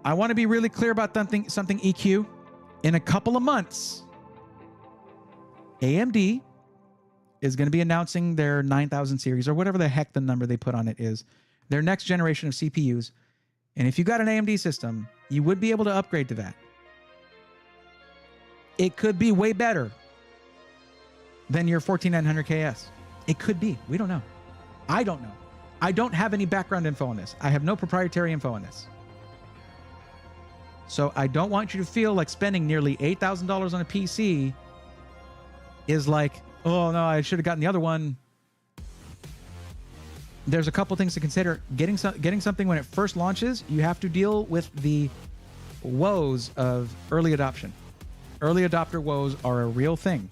I want to be really clear about something EQ. In a couple of months, AMD is going to be announcing their 9000 series, or whatever the heck the number they put on it is, their next generation of CPUs. And if you got an AMD system, you would be able to upgrade to that. It could be way better than your 14900KS. It could be. We don't know. I don't know. I don't have any background info on this. I have no proprietary info on this. So I don't want you to feel like spending nearly $8,000 on a PC is like, oh no, I should have gotten the other one. There's a couple things to consider. Getting something when it first launches, you have to deal with the woes of early adoption. Early adopter woes are a real thing.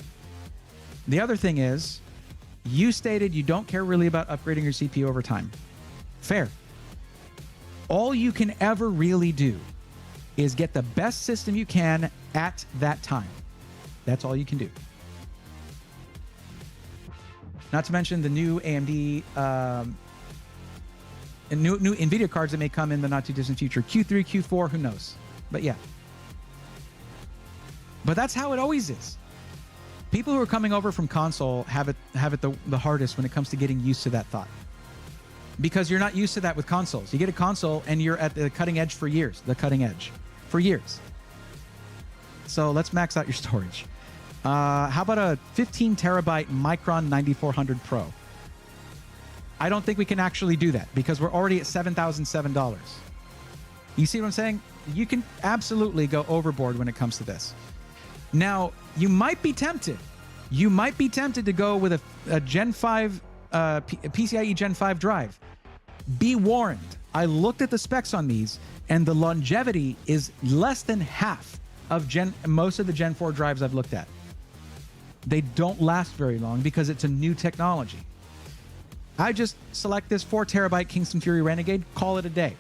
The other thing is, you stated you don't care really about upgrading your CPU over time. Fair. All you can ever really do is get the best system you can at that time. That's all you can do. Not to mention the new AMD and new NVIDIA cards that may come in the not too distant future. Q3, Q4, who knows? But yeah. But that's how it always is. People who are coming over from console have it the hardest when it comes to getting used to that thought. Because you're not used to that with consoles. You get a console and you're at the cutting edge for years. The cutting edge. For years. So let's max out your storage. How about a 15 terabyte Micron 9400 Pro? I don't think we can actually do that because we're already at $7,007. You see what I'm saying? You can absolutely go overboard when it comes to this. Now, you might be tempted. You might be tempted to go with a Gen 5, PCIe Gen 5 drive. Be warned. I looked at the specs on these, and the longevity is less than half of most of the Gen 4 drives I've looked at. They don't last very long because it's a new technology. I just select this 4 terabyte Kingston Fury Renegade, call it a day.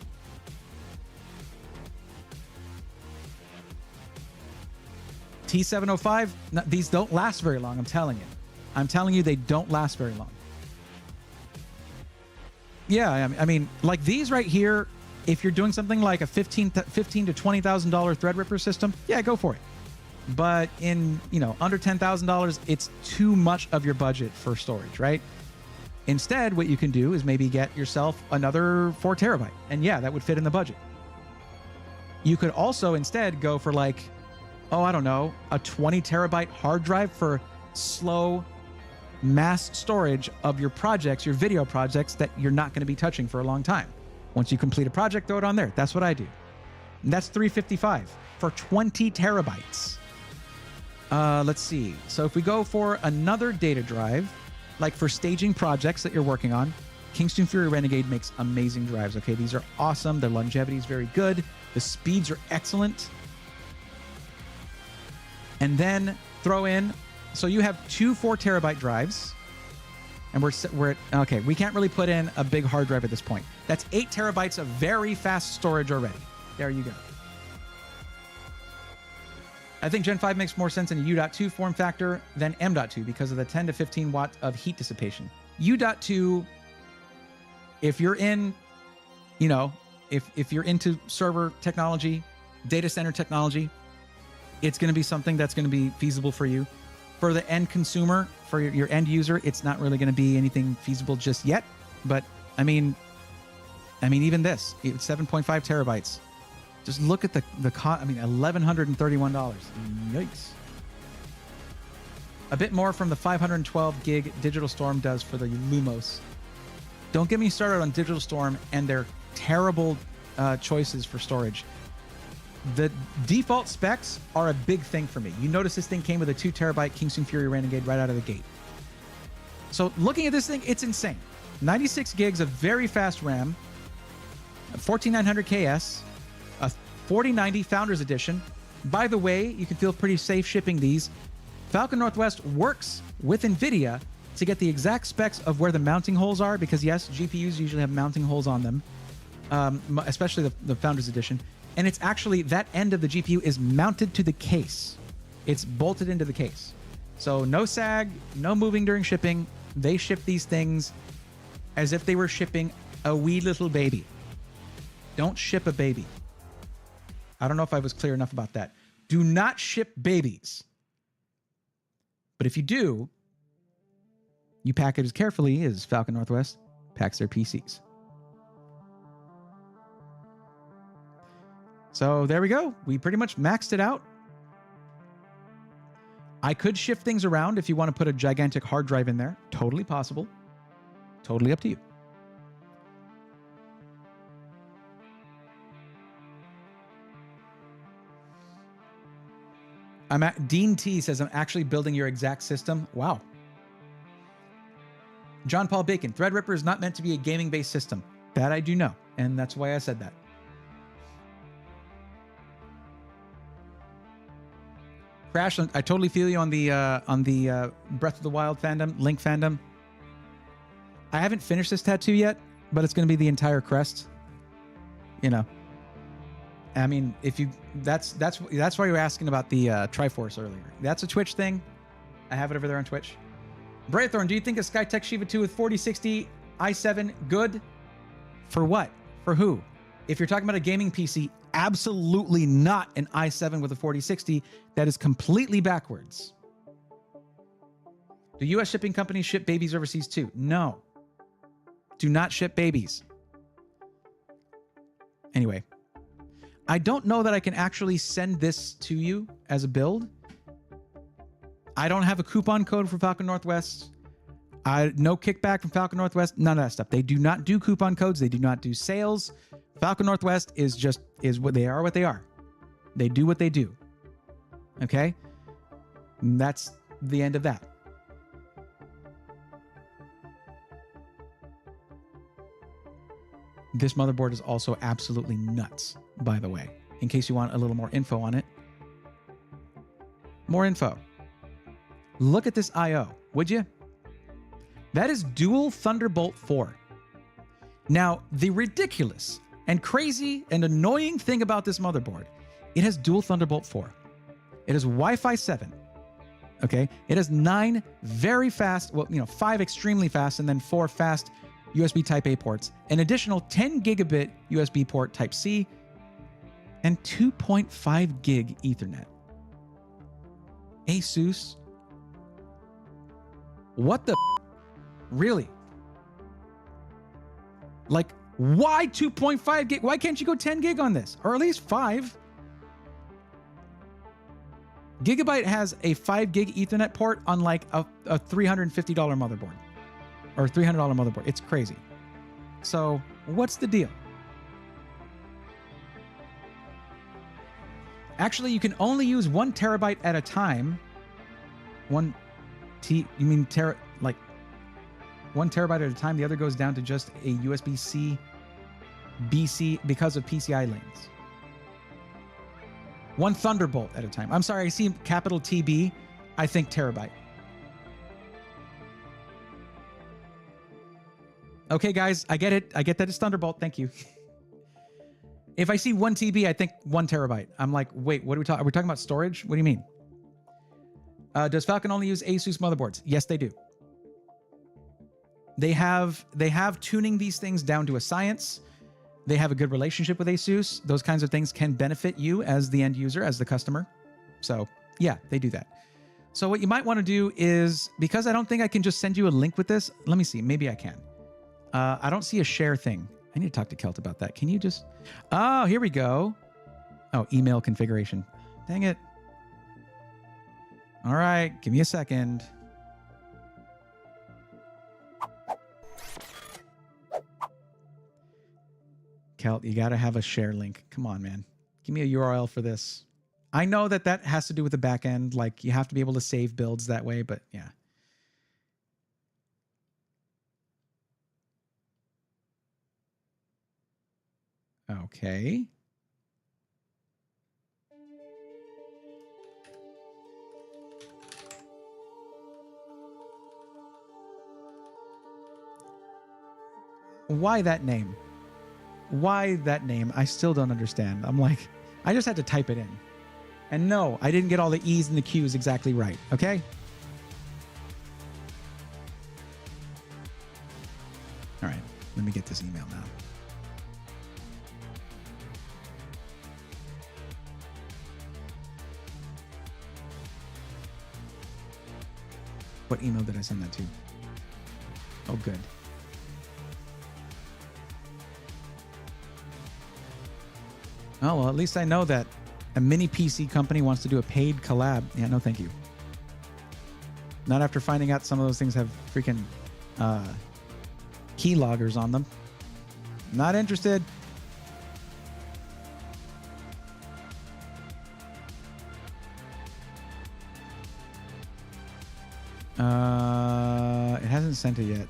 T705, these don't last very long, I'm telling you. I'm telling you, they don't last very long. Yeah, I mean, like these right here, if you're doing something like a $15,000 to $20,000 Threadripper system, yeah, go for it. But in, under $10,000, it's too much of your budget for storage, right? Instead, what you can do is maybe get yourself another 4 terabyte. And yeah, that would fit in the budget. You could also instead go for like, I don't know, a 20 terabyte hard drive for slow mass storage of your projects, your video projects that you're not going to be touching for a long time. Once you complete a project, throw it on there. That's what I do. And that's $355 for 20 terabytes. Let's see. So if we go for another data drive, like for staging projects that you're working on, Kingston Fury Renegade makes amazing drives. Okay, these are awesome. Their longevity is very good. The speeds are excellent. And then throw in, so you have 2 4 terabyte drives, and we're okay. We can't really put in a big hard drive at this point. That's 8 terabytes of very fast storage already. There you go. I think Gen 5 makes more sense in a U.2 form factor than M.2 because of the 10 to 15 watts of heat dissipation. U.2, if you're in, if you're into server technology, data center technology, it's going to be something that's going to be feasible for you. For the end consumer, for your end user, it's not really going to be anything feasible just yet. But I mean, even it's 7.5 terabytes. Just look at the cost. I mean, $1,131. Yikes. A bit more from the 512 gig Digital Storm does for the Lumos. Don't get me started on Digital Storm and their terrible choices for storage. The default specs are a big thing for me. You notice this thing came with a 2 terabyte Kingston Fury Renegade right out of the gate. So looking at this thing, it's insane. 96 gigs of very fast RAM, 14900 KS, a 4090 Founders Edition. By the way, you can feel pretty safe shipping these. Falcon Northwest works with NVIDIA to get the exact specs of where the mounting holes are, because yes, GPUs usually have mounting holes on them, especially the Founders Edition. And it's actually, that end of the GPU is mounted to the case. It's bolted into the case. So no sag, no moving during shipping. They ship these things as if they were shipping a wee little baby. Don't ship a baby. I don't know if I was clear enough about that. Do not ship babies. But if you do, you pack it as carefully as Falcon Northwest packs their PCs. So there we go. We pretty much maxed it out. I could shift things around if you want to put a gigantic hard drive in there. Totally possible. Totally up to you. Dean T says, I'm actually building your exact system. Wow. John Paul Bacon, Threadripper is not meant to be a gaming-based system. That I do know, and that's why I said that. Crash, I totally feel you on the Breath of the Wild fandom, Link fandom. I haven't finished this tattoo yet, but it's going to be the entire crest. I mean, that's why you were asking about the Triforce earlier. That's a Twitch thing. I have it over there on Twitch. Braythorn, do you think a Skytech Shiva 2 with 4060 i7 good? For what? For who? If you're talking about a gaming PC, absolutely not an i7 with a 4060. That is completely backwards. Do U.S. shipping companies ship babies overseas too? No. Do not ship babies. Anyway, I don't know that I can actually send this to you as a build. I don't have a coupon code for Falcon Northwest. No kickback from Falcon Northwest. None of that stuff. They do not do coupon codes. They do not do sales. Falcon Northwest is what they are. What they are. They do what they do. Okay, and that's the end of that. This motherboard is also absolutely nuts, by the way, in case you want a little more info on it. More info. Look at this I/O, would you? That is dual Thunderbolt 4. Now, the ridiculous and crazy and annoying thing about this motherboard, it has dual Thunderbolt 4. It has Wi-Fi 7. Okay? It has 9 very fast, 5 extremely fast, and then 4 fast USB Type-A ports, an additional 10 gigabit USB port Type-C, and 2.5 gig Ethernet. Asus. What the? Really? Like, why 2.5 gig? Why can't you go 10 gig on this? Or at least 5? Gigabyte has a 5 gig Ethernet port on like a $350 motherboard. Or $300 motherboard. It's crazy. So, what's the deal? Actually, you can only use 1 terabyte at a time. You mean like 1 terabyte at a time? The other goes down to just a USB-C BC because of PCI lanes. 1 Thunderbolt at a time. I'm sorry, I see capital TB. I think terabyte. Okay, guys, I get it. I get that it's Thunderbolt. Thank you. If I see 1 TB, I think 1 terabyte. I'm like, wait, what are we talking? Are we talking about storage? What do you mean? Does Falcon only use Asus motherboards? Yes, they do. They have tuning these things down to a science. They have a good relationship with Asus. Those kinds of things can benefit you as the end user, as the customer. So yeah, they do that. So what you might want to do is, because I don't think I can just send you a link with this. Let me see. Maybe I can. I don't see a share thing. I need to talk to Kelt about that. Can you just... Oh, here we go. Oh, email configuration. Dang it. All right. Give me a second. Kelt, you got to have a share link. Come on, man. Give me a URL for this. I know that that has to do with the back end. Like, you have to be able to save builds that way, but yeah. Okay. Why that name? Why that name? I still don't understand. I'm like, I just had to type it in. And no, I didn't get all the E's and the Q's exactly right, okay? All right, let me get this email now. What email did I send that to? Oh, good. Oh, well, at least I know that a mini PC company wants to do a paid collab. Yeah, no, thank you. Not after finding out some of those things have freaking keyloggers on them. Not interested. It hasn't sent it yet.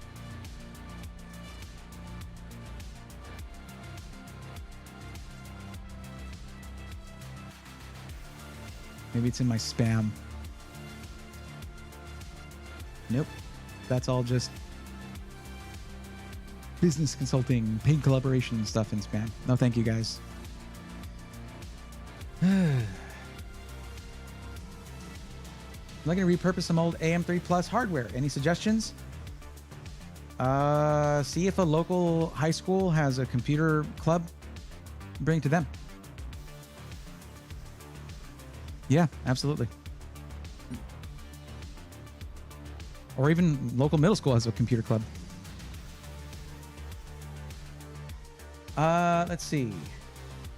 Maybe it's in my spam. Nope. That's all just business consulting, paid collaboration stuff in spam. No, thank you, guys. Looking to repurpose some old AM3 Plus hardware. Any suggestions? See if a local high school has a computer club. Bring it to them. Yeah, absolutely. Or even local middle school has a computer club. Let's see.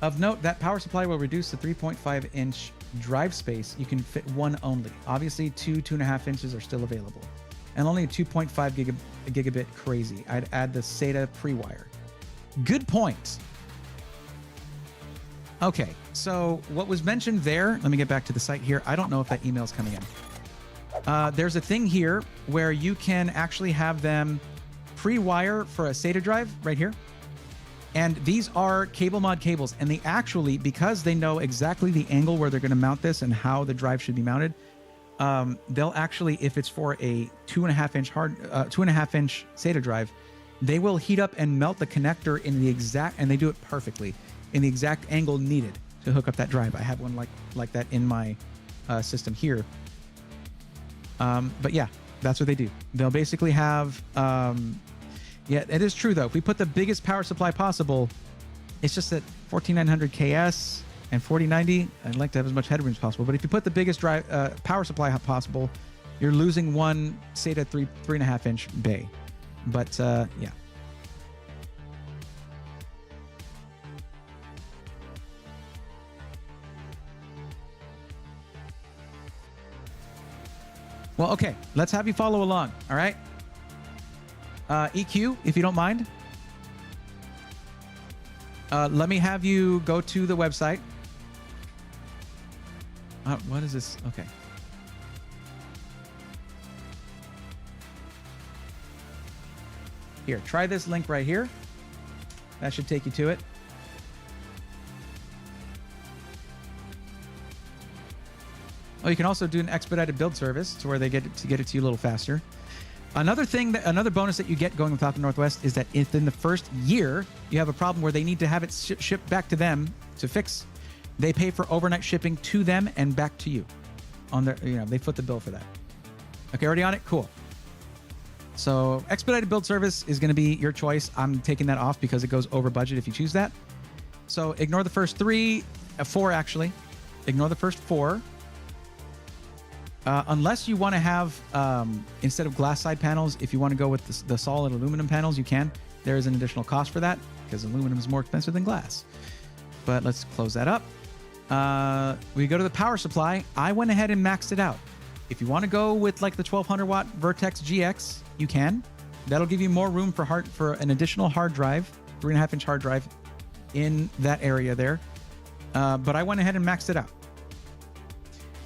Of note, that power supply will reduce the 3.5-inch drive space. You can fit one only. Obviously, 2.5 inches are still available. And only a 2.5 gigabit crazy. I'd add the SATA pre-wire. Good point. Okay, so what was mentioned there, let me get back to the site here. I don't know if that email's coming in. There's a thing here where you can actually have them pre-wire for a SATA drive right here. And these are cable mod cables. And they actually, because they know exactly the angle where they're going to mount this and how the drive should be mounted, they'll actually, if it's for a 2.5-inch SATA drive, they will heat up and melt the connector in the exact, and they do it perfectly, in the exact angle needed to hook up that drive. I have one like that in my system here. But yeah, that's what they do. They'll basically have, Yeah, it is true though. If we put the biggest power supply possible, it's just that 14900 KS and 4090, I'd like to have as much headroom as possible. But if you put the biggest drive power supply possible, you're losing one SATA 3.5 inch bay. But yeah. Well, okay, let's have you follow along, all right? EQ, if you don't mind. Let me have you go to the website. What is this? Okay. Here, try this link right here. That should take you to it. Oh, you can also do an expedited build service to where they get it to you a little faster. Another bonus that you get going with Falcon Northwest is that if in the first year you have a problem where they need to have it shipped back to them to fix, they pay for overnight shipping to them and back to you. On their, they foot the bill for that. Okay, already on it? Cool. So expedited build service is going to be your choice. I'm taking that off because it goes over budget if you choose that. So ignore the first four actually. Ignore the first four. Unless you want to have, instead of glass side panels, if you want to go with the solid aluminum panels, you can. There is an additional cost for that because aluminum is more expensive than glass. But let's close that up. We go to the power supply. I went ahead and maxed it out. If you want to go with like the 1200 watt Vertex GX, you can. That'll give you more room for an additional hard drive, 3.5 inch hard drive in that area there. But I went ahead and maxed it out.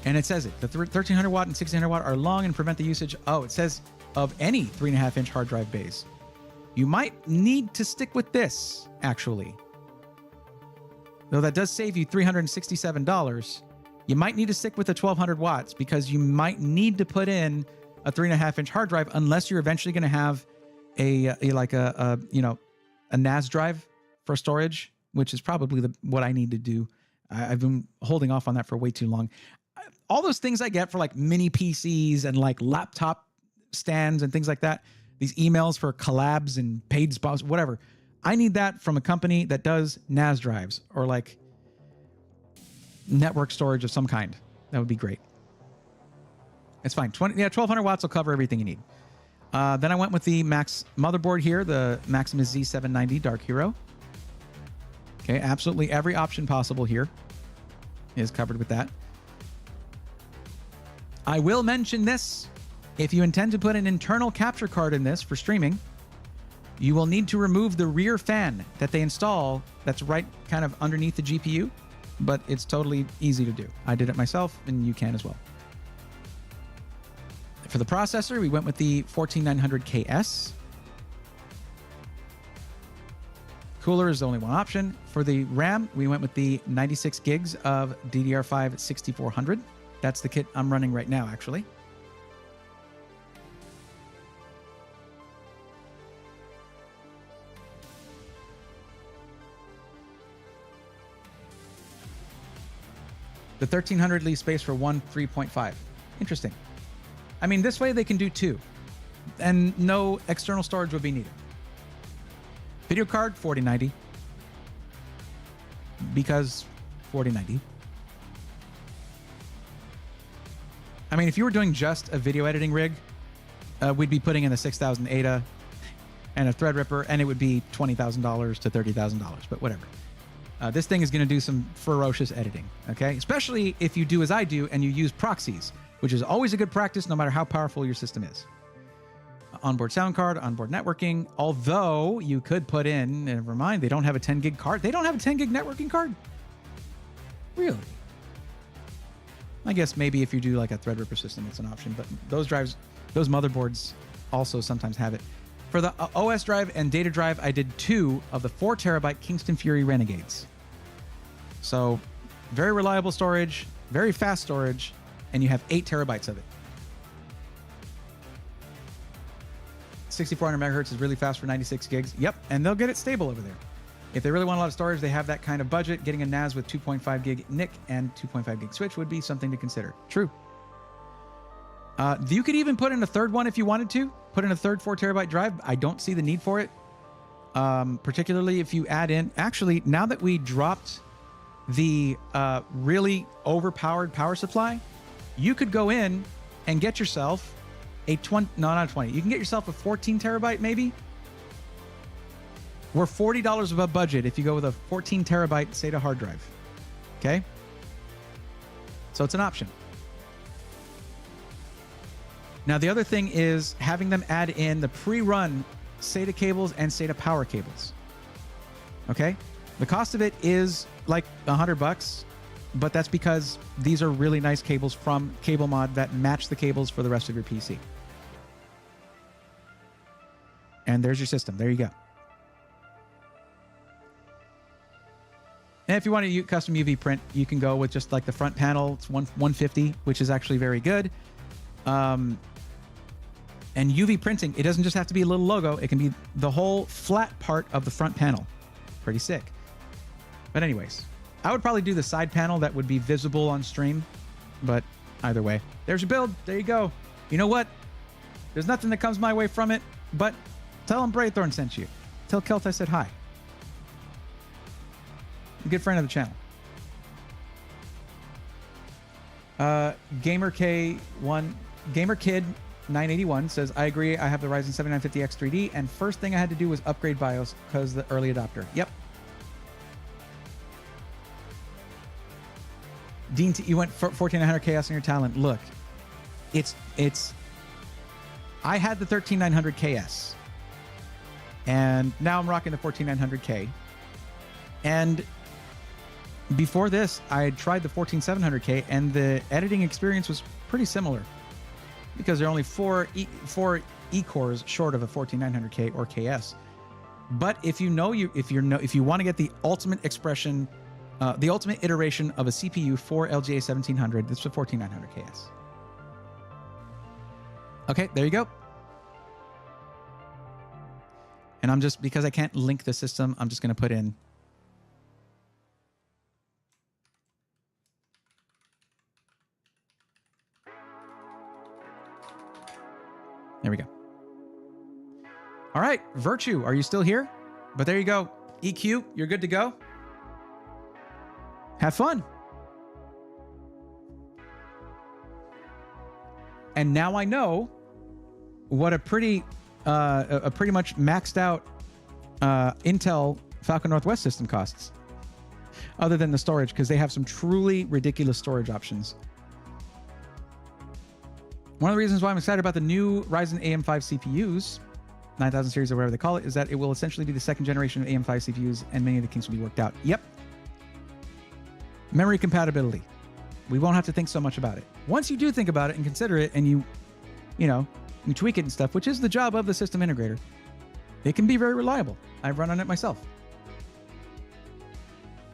And it says it. The 1300 watt and 1600 watt are long and prevent the usage. Oh, it says of any 3.5 inch hard drive bays. You might need to stick with this, actually. Though that does save you $367, you might need to stick with the 1200 watts because you might need to put in a 3.5 inch hard drive unless you're eventually going to have a NAS drive for storage, which is probably what I need to do. I've been holding off on that for way too long. All those things I get for like mini PCs and like laptop stands and things like that, these emails for collabs and paid spots, whatever. I need that from a company that does NAS drives or like network storage of some kind. That would be great. It's fine. 1200 watts will cover everything you need. Then I went with the Max motherboard here, the Maximus Z790 Dark Hero. Okay, absolutely every option possible here is covered with that. I will mention this. If you intend to put an internal capture card in this for streaming, you will need to remove the rear fan that they install that's right kind of underneath the GPU, but it's totally easy to do. I did it myself, and you can as well. For the processor, we went with the 14900 KS. Cooler is the only one option. For the RAM, we went with the 96 gigs of DDR5 6400. That's the kit I'm running right now, actually. The 1300 leaves space for one 3.5. Interesting. I mean, this way they can do two, and no external storage would be needed. Video card, 4090. Because 4090. I mean, if you were doing just a video editing rig, we'd be putting in a 6000 ADA and a Threadripper, and it would be $20,000 to $30,000, but whatever. This thing is going to do some ferocious editing, okay? Especially if you do as I do and you use proxies, which is always a good practice no matter how powerful your system is. Onboard sound card, onboard networking, although you could put in, never mind, they don't have a 10 gig card. They don't have a 10 gig networking card? Really? I guess maybe if you do like a Threadripper system, it's an option, but those motherboards also sometimes have it. For the OS drive and data drive, I did 2 of the 4 terabyte Kingston Fury Renegades. So very reliable storage, very fast storage, and you have 8 terabytes of it. 6400 megahertz is really fast for 96 gigs. Yep, and they'll get it stable over there. If they really want a lot of storage, they have that kind of budget. Getting a NAS with 2.5 gig NIC and 2.5 gig switch would be something to consider. True. You could even put in a third one if you wanted to. Put in a third 4 terabyte drive. I don't see the need for it. Particularly if you add in... Actually, now that we dropped the really overpowered power supply, you could go in and get yourself a 20... No, not a 20. You can get yourself a 14 terabyte maybe. We're $40 above budget if you go with a 14 terabyte SATA hard drive. Okay? So it's an option. Now, the other thing is having them add in the pre-run SATA cables and SATA power cables. Okay? The cost of it is like $100, but that's because these are really nice cables from Cable Mod that match the cables for the rest of your PC. And there's your system. There you go. And if you want to custom UV print, you can go with just like the front panel. It's 150, which is actually very good. And UV printing, it doesn't just have to be a little logo. It can be the whole flat part of the front panel. Pretty sick. But anyways, I would probably do the side panel that would be visible on stream. But either way, there's your build. There you go. You know what? There's nothing that comes my way from it, but tell them Braythorn sent you. Tell Kelt I said hi. A good friend of the channel. GamerKid 981 says, I agree. I have the Ryzen 7950X 3D, and first thing I had to do was upgrade BIOS because the early adopter. Yep. Dean, you went for 1400 KS on your talent. Look, it's. I had the 13900 KS, and now I'm rocking the 14900K, and before this, I had tried the 14700K, and the editing experience was pretty similar because there are only four E-cores short of a 14900K or KS. But if you want to get the ultimate expression, the ultimate iteration of a CPU for LGA 1700, this is a 14900 KS. Okay, there you go. And I'm just, because I can't link the system, I'm just going to put in there we go. All right, Virtue, are you still here? But there you go. EQ, you're good to go. Have fun. And now I know what a pretty much maxed out Intel Falcon Northwest system costs, other than the storage, because they have some truly ridiculous storage options. One of the reasons why I'm excited about the new Ryzen AM5 CPUs, 9000 series or whatever they call it, is that it will essentially be the second generation of AM5 CPUs, and many of the kinks will be worked out. Yep. Memory compatibility. We won't have to think so much about it. Once you do think about it and consider it, and you tweak it and stuff, which is the job of the system integrator, it can be very reliable. I've run on it myself.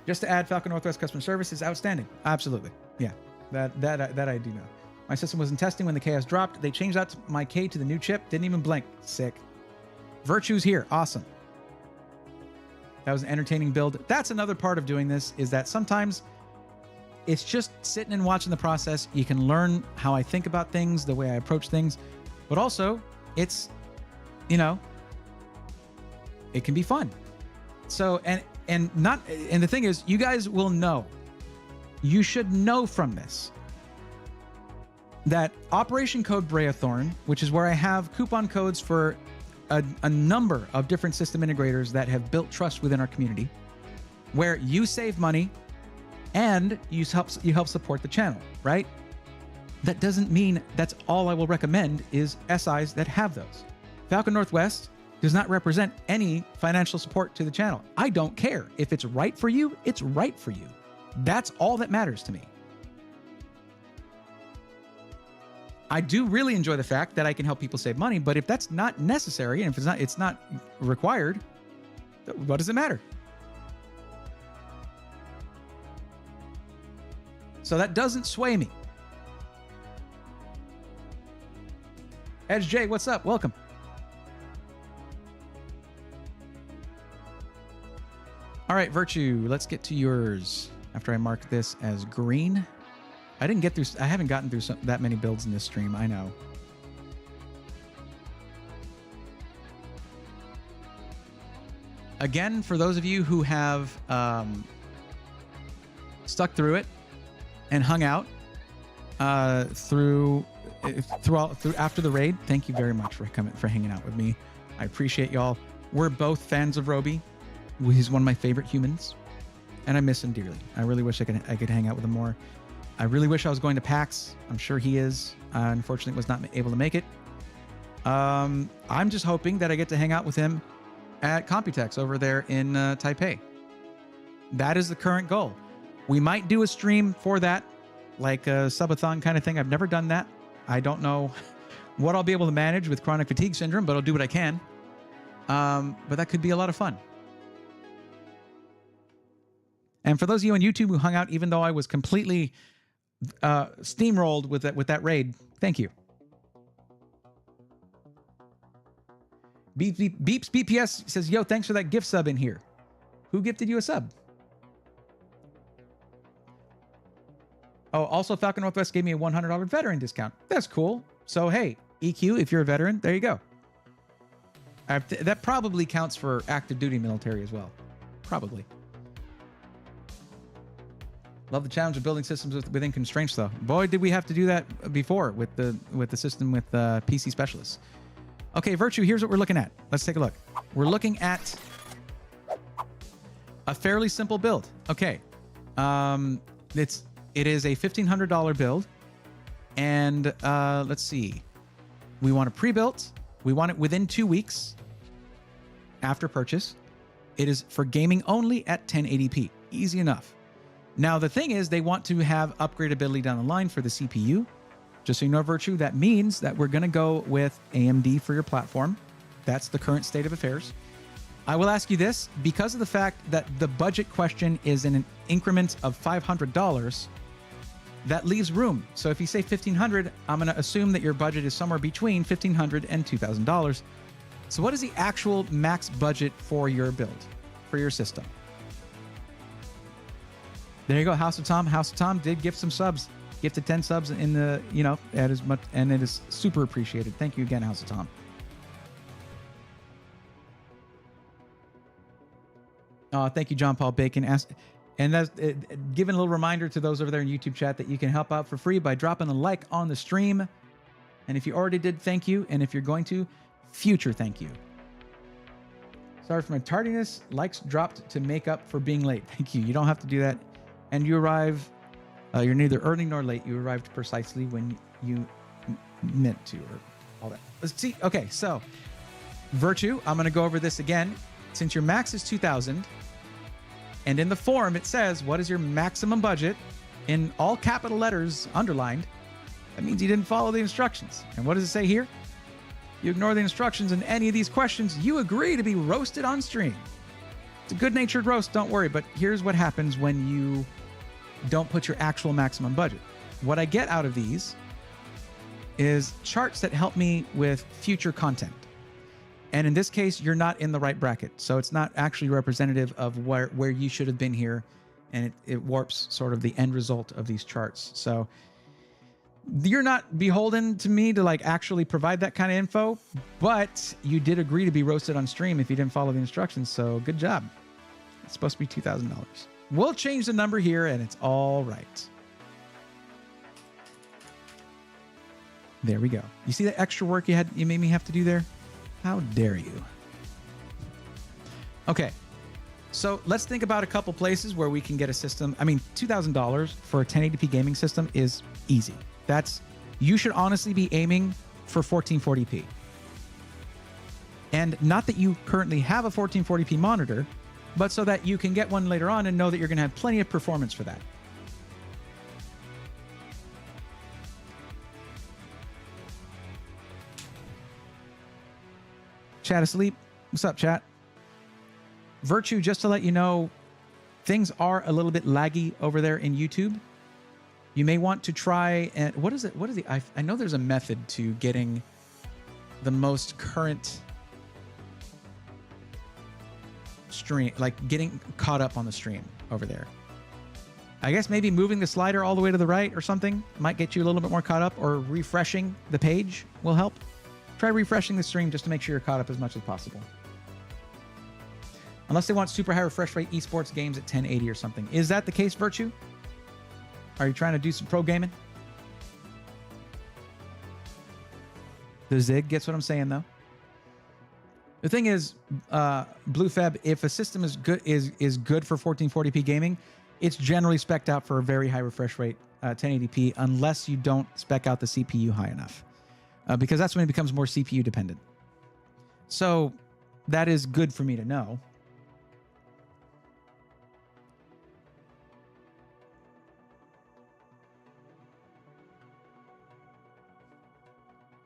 Just to add, Falcon Northwest customer service is outstanding. Absolutely. Yeah, that I do know. My system was in testing when the KS dropped. They changed out my K to the new chip. Didn't even blink. Sick. Virtue's here. Awesome. That was an entertaining build. That's another part of doing this, is that sometimes it's just sitting and watching the process. You can learn how I think about things, the way I approach things, but also it's, it can be fun. So, and the thing is, you guys will know, you should know from this, that Operation Code Braythorn, which is where I have coupon codes for a number of different system integrators that have built trust within our community, where you save money and you help support the channel, right? That doesn't mean that's all I will recommend is SIs that have those. Falcon Northwest does not represent any financial support to the channel. I don't care. If it's right for you, it's right for you. That's all that matters to me. I do really enjoy the fact that I can help people save money, but if that's not necessary, and if it's not required, what does it matter? So that doesn't sway me. Edge J, what's up? Welcome. All right, Virtue, let's get to yours. After I mark this as green, I didn't get through. I haven't gotten through that many builds in this stream. I know. Again, for those of you who have stuck through it and hung out through after the raid, thank you very much for hanging out with me. I appreciate y'all. We're both fans of Roby. He's one of my favorite humans, and I miss him dearly. I really wish I could hang out with him more. I really wish I was going to PAX. I'm sure he is. Unfortunately, was not able to make it. I'm just hoping that I get to hang out with him at Computex over there in Taipei. That is the current goal. We might do a stream for that, like a subathon kind of thing. I've never done that. I don't know what I'll be able to manage with chronic fatigue syndrome, but I'll do what I can. But that could be a lot of fun. And for those of you on YouTube who hung out, even though I was completely steamrolled with that raid, thank you. Beeps BPS says, yo, thanks for that gift sub in here. Who gifted you a sub? Oh, also Falcon Northwest gave me a $100 veteran discount. That's cool. So, hey, EQ, if you're a veteran, there you go. That probably counts for active duty military as well. Probably. Love the challenge of building systems within constraints, though. Boy, did we have to do that before with the system with PC specialists. Okay, Virtue, here's what we're looking at. Let's take a look. We're looking at a fairly simple build. Okay. It is a $1,500 build. And let's see. We want it pre-built. We want it within 2 weeks after purchase. It is for gaming only at 1080p. Easy enough. Now, the thing is, they want to have upgradability down the line for the CPU. Just so you know, Virtue, that means that we're going to go with AMD for your platform. That's the current state of affairs. I will ask you this, because of the fact that the budget question is in an increment of $500, that leaves room. So if you say $1,500, I'm going to assume that your budget is somewhere between $1,500 and $2,000. So what is the actual max budget for your build, for your system? There you go, House of Tom. House of Tom did gift some subs. Gifted 10 subs in the, at as much, and it is super appreciated. Thank you again, House of Tom. Thank you, John Paul Bacon. And that's giving a little reminder to those over there in YouTube chat that you can help out for free by dropping a like on the stream. And if you already did, thank you. And if you're going to, future thank you. Sorry for my tardiness. Likes dropped to make up for being late. Thank you. You don't have to do that. And you arrive. You're neither early nor late. You arrived precisely when you meant to, or all that. Let's see. Okay, so Virtue, I'm going to go over this again. Since your max is 2,000, and in the form it says, what is your maximum budget? In all capital letters underlined, that means you didn't follow the instructions. And what does it say here? You ignore the instructions in any of these questions, you agree to be roasted on stream. It's a good-natured roast, don't worry, but here's what happens when you don't put your actual maximum budget. What I get out of these is charts that help me with future content. And in this case, you're not in the right bracket. So it's not actually representative of where you should have been here. And it warps sort of the end result of these charts. So you're not beholden to me to actually provide that kind of info, but you did agree to be roasted on stream if you didn't follow the instructions. So good job. It's supposed to be $2,000. We'll change the number here and it's all right. There we go. You see that extra work you made me have to do there? How dare you? Okay. So let's think about a couple places where we can get a system. I mean, $2,000 for a 1080p gaming system is easy. You should honestly be aiming for 1440p. And not that you currently have a 1440p monitor, but so that you can get one later on and know that you're going to have plenty of performance for that. Chat asleep. What's up, chat? Virtue, just to let you know, things are a little bit laggy over there in YouTube. You may want to try and I know there's a method to getting the most current stream, like getting caught up on the stream over there. I guess maybe moving the slider all the way to the right or something might get you a little bit more caught up, or refreshing the page will help. Try refreshing the stream just to make sure you're caught up as much as possible. Unless they want super high refresh rate esports games at 1080 or something. Is that the case, Virtue? Are you trying to do some pro gaming? The Zig gets what I'm saying, though. The thing is, BlueFeb, if a system is good for 1440p gaming, it's generally spec'd out for a very high refresh rate, 1080p, unless you don't spec out the CPU high enough, because that's when it becomes more CPU dependent. So that is good for me to know.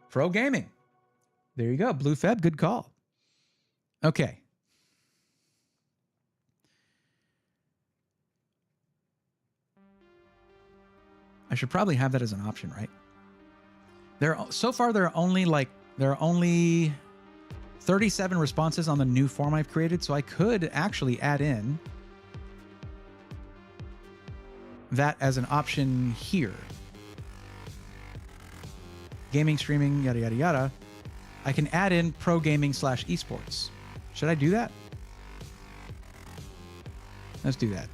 Pro gaming. There you go. BlueFeb, good call. Okay. I should probably have that as an option, right? So far there are only 37 responses on the new form I've created, so I could actually add in that as an option here. Gaming, streaming, yada, yada, yada. I can add in pro gaming / esports. Should I do that? Let's do that.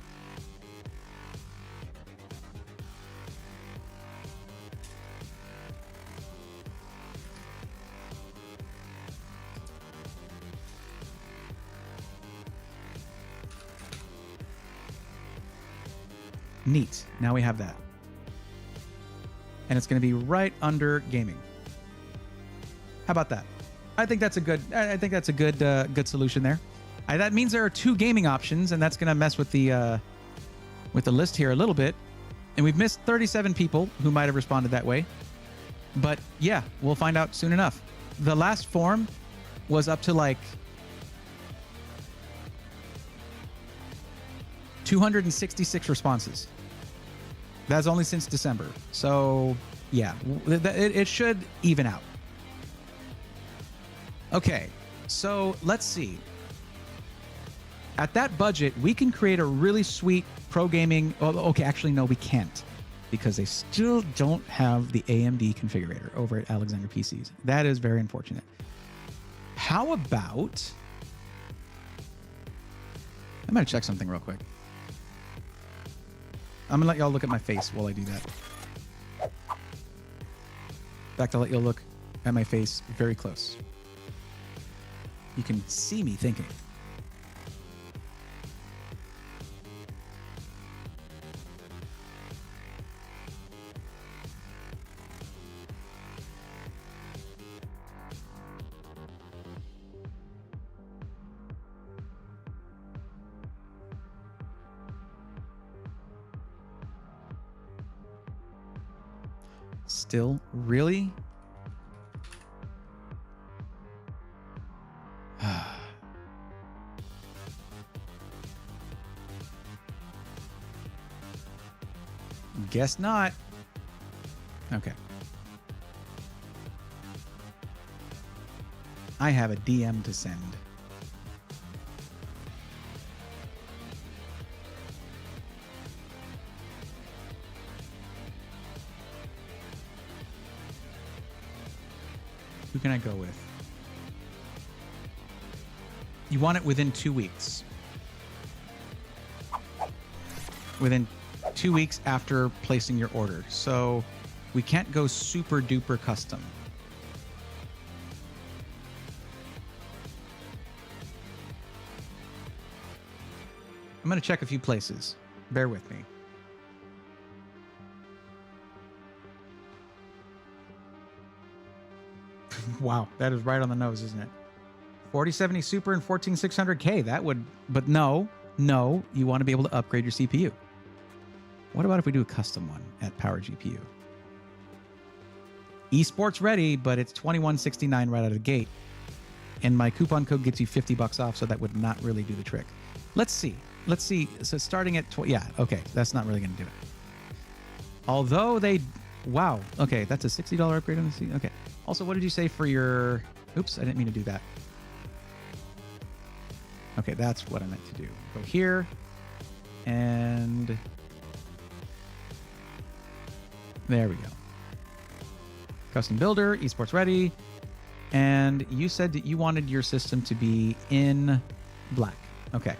Neat. Now we have that. And it's going to be right under gaming. How about that? I think that's a good. Good solution there. That means there are 2 gaming options, and that's going to mess with the list here a little bit. And we've missed 37 people who might have responded that way. But yeah, we'll find out soon enough. The last form was up to like 266 responses. That's only since December. So yeah, it should even out. Okay, so let's see. At that budget, we can create a really sweet pro gaming. Oh, okay, actually, no, we can't, because they still don't have the AMD configurator over at Alexander PCs. That is very unfortunate. How about... I'm going to check something real quick. I'm going to let y'all look at my face while I do that. In fact, I'll let y'all look at my face very close. You can see me thinking. Still, really? Guess not. Okay. I have a DM to send. Who can I go with? You want it within 2 weeks. Within 2 weeks after placing your order. So we can't go super duper custom. I'm going to check a few places. Bear with me. Wow, that is right on the nose, isn't it? 4070 Super and 14600K. That would, but no, you want to be able to upgrade your CPU. What about if we do a custom one at Power GPU? Esports ready, but it's $2169 right out of the gate. And my coupon code gets you $50 off, so that would not really do the trick. Let's see. So starting at, yeah, okay, that's not really going to do it. Although they, wow, okay, that's a $60 upgrade on the seat. Okay. Also, what did you say for your, oops, I didn't mean to do that. Okay, that's what I meant to do. Go here, and There we go. Custom builder, esports ready. And you said that you wanted your system to be in black. Okay.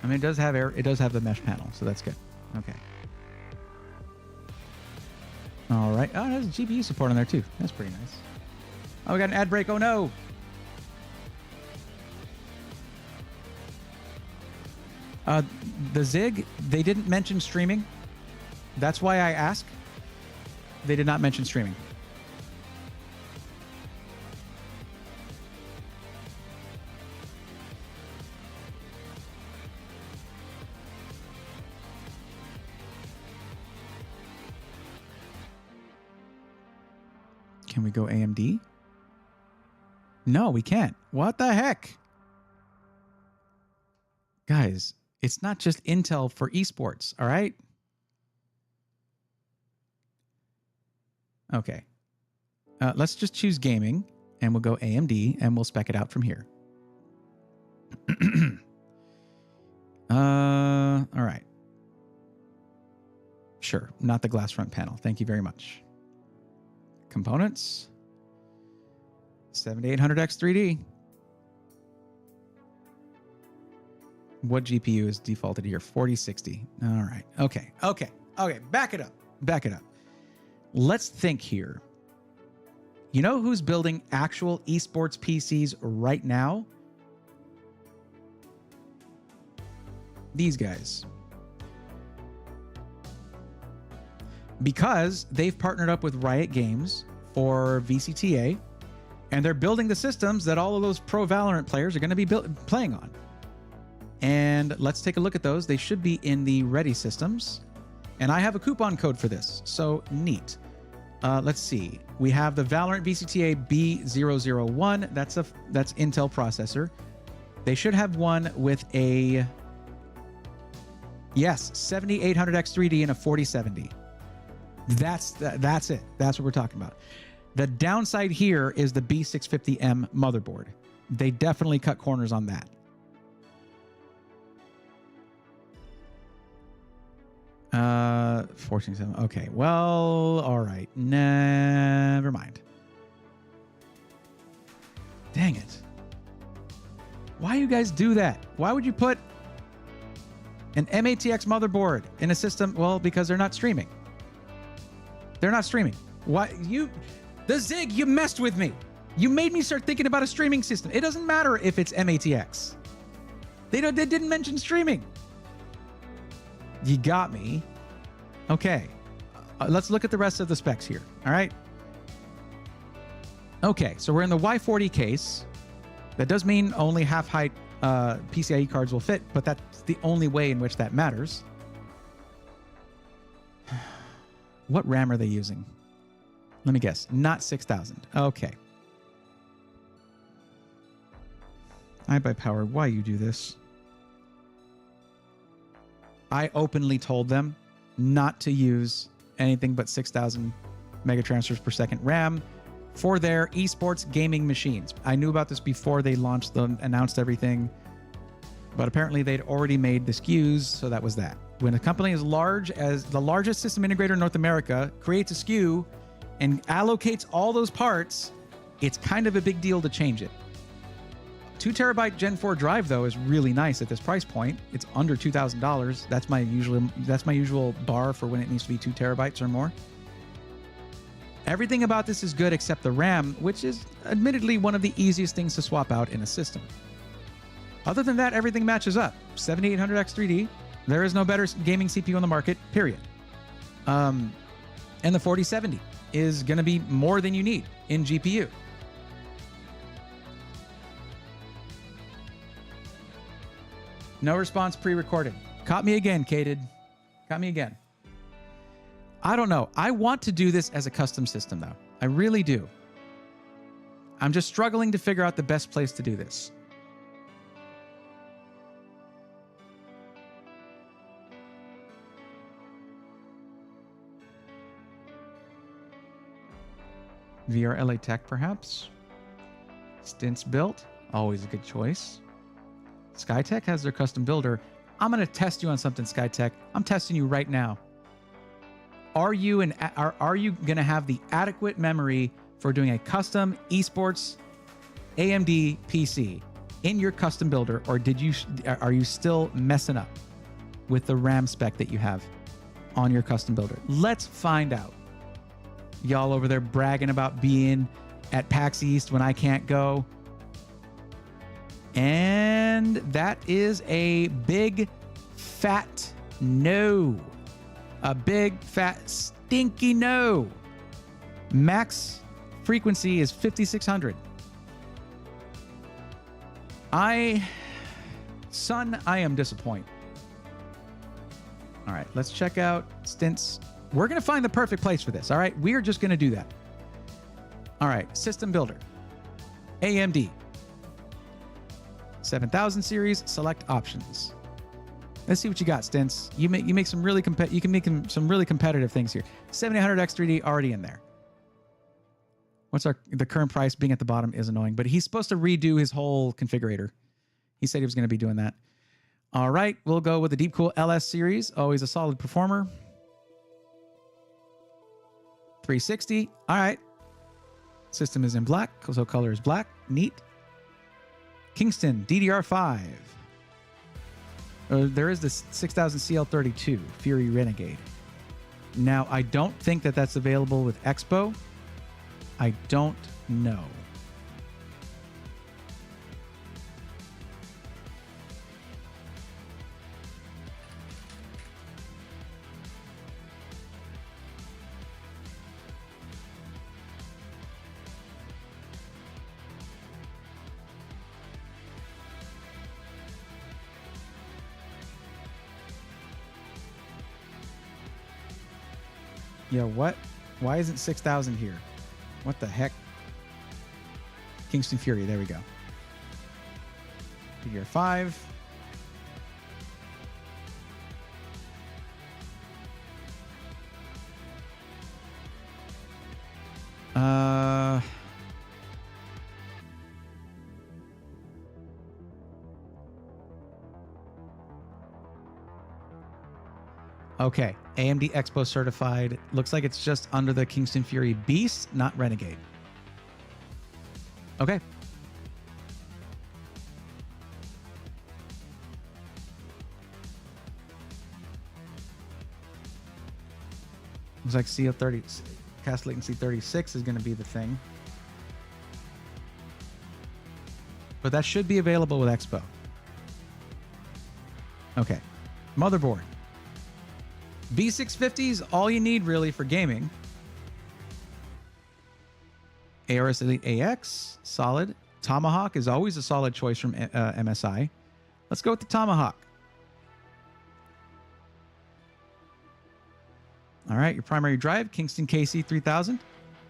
I mean, it does have air. It does have the mesh panel, so that's good. Okay. All right. Oh, there's GPU support on there too. That's pretty nice. Oh, we got an ad break. Oh no. The Zig, they didn't mention streaming. That's why I ask. They did not mention streaming. Can we go AMD? No, we can't. What the heck? Guys, it's not just Intel for esports, all right? Okay. Let's just choose gaming, and we'll go AMD, and we'll spec it out from here. All right. Sure, not the glass front panel. Thank you very much. Components. 7800X 3D. What GPU is defaulted here? 4060. All right. Okay. Back it up. Let's think here. You know who's building actual esports PCs right now? These guys. Because they've partnered up with Riot Games for VCTA, and they're building the systems that all of those pro Valorant players are going to be playing on. And let's take a look at those. They should be in the ready systems. And I have a coupon code for this. So neat. Let's see. We have the Valorant VCTA B001. That's Intel processor. They should have one with a 7800X 3D and a 4070. That's it. That's what we're talking about. The downside here is the B650M motherboard. They definitely cut corners on that. 14.7. Okay. Well, all right. Never mind. Dang it. Why you guys do that? Why would you put an MATX motherboard in a system? Well, because they're not streaming. They're not streaming. Why the Zig, you messed with me. You made me start thinking about a streaming system. It doesn't matter if it's MATX. They didn't mention streaming. You got me. Okay. Let's look at the rest of the specs here. All right. Okay. So we're in the Y40 case. That does mean only half height PCIe cards will fit, but that's the only way in which that matters. What RAM are they using? Let me guess. Not 6000. Okay. iBuyPower, why you do this? I openly told them not to use anything but 6,000 megatransfers per second RAM for their esports gaming machines. I knew about this before they launched them, announced everything, but apparently they'd already made the SKUs, so that was that. When a company as large as the largest system integrator in North America creates a SKU and allocates all those parts, it's kind of a big deal to change it. 2 terabyte Gen 4 drive though is really nice at this price point. It's under $2,000. That's my usual bar for when it needs to be 2 terabytes or more. Everything about this is good except the RAM, which is admittedly one of the easiest things to swap out in a system. Other than that, everything matches up. 7800X 3D. There is no better gaming CPU on the market, period. And the 4070 is going to be more than you need in GPU. No response pre-recorded. Caught me again, Kated. Caught me again. I don't know. I want to do this as a custom system, though. I really do. I'm just struggling to figure out the best place to do this. VRLA Tech, perhaps? Stints built. Always a good choice. Skytech has their custom builder. I'm going to test you on something, Skytech. I'm testing you right now. Are you going to have the adequate memory for doing a custom esports AMD PC in your custom builder, or are you still messing up with the RAM spec that you have on your custom builder? Let's find out. Y'all over there bragging about being at PAX East when I can't go. And that is a big fat no. A big fat stinky no. Max frequency is 5600. I am disappointed. All right, let's check out stints. We're going to find the perfect place for this. All right, we're just going to do that. All right, system builder. AMD 7000 series, select options. Let's see what you got, Stints. You make some really some really competitive things here. 7800 X3D already in there. The current price being at the bottom is annoying, but he's supposed to redo his whole configurator. He said he was going to be doing that. All right, we'll go with the Deepcool LS series. Always a solid performer. 360. All right. System is in black, so color is black. Neat. Kingston DDR5. There is this 6000 CL32 Fury Renegade. Now, I don't think that that's available with Expo. I don't know. Yeah, what? Why isn't 6000 here? What the heck? Kingston Fury, there we go. Figure 5. Okay, AMD Expo certified. Looks like it's just under the Kingston Fury Beast, not Renegade. Okay. Looks like CL30, cast latency 36 is going to be the thing. But that should be available with Expo. Okay. Motherboard. V650 is all you need really for gaming. ARS Elite AX, solid. Tomahawk is always a solid choice from MSI. Let's go with the Tomahawk. All right, your primary drive, Kingston KC3000.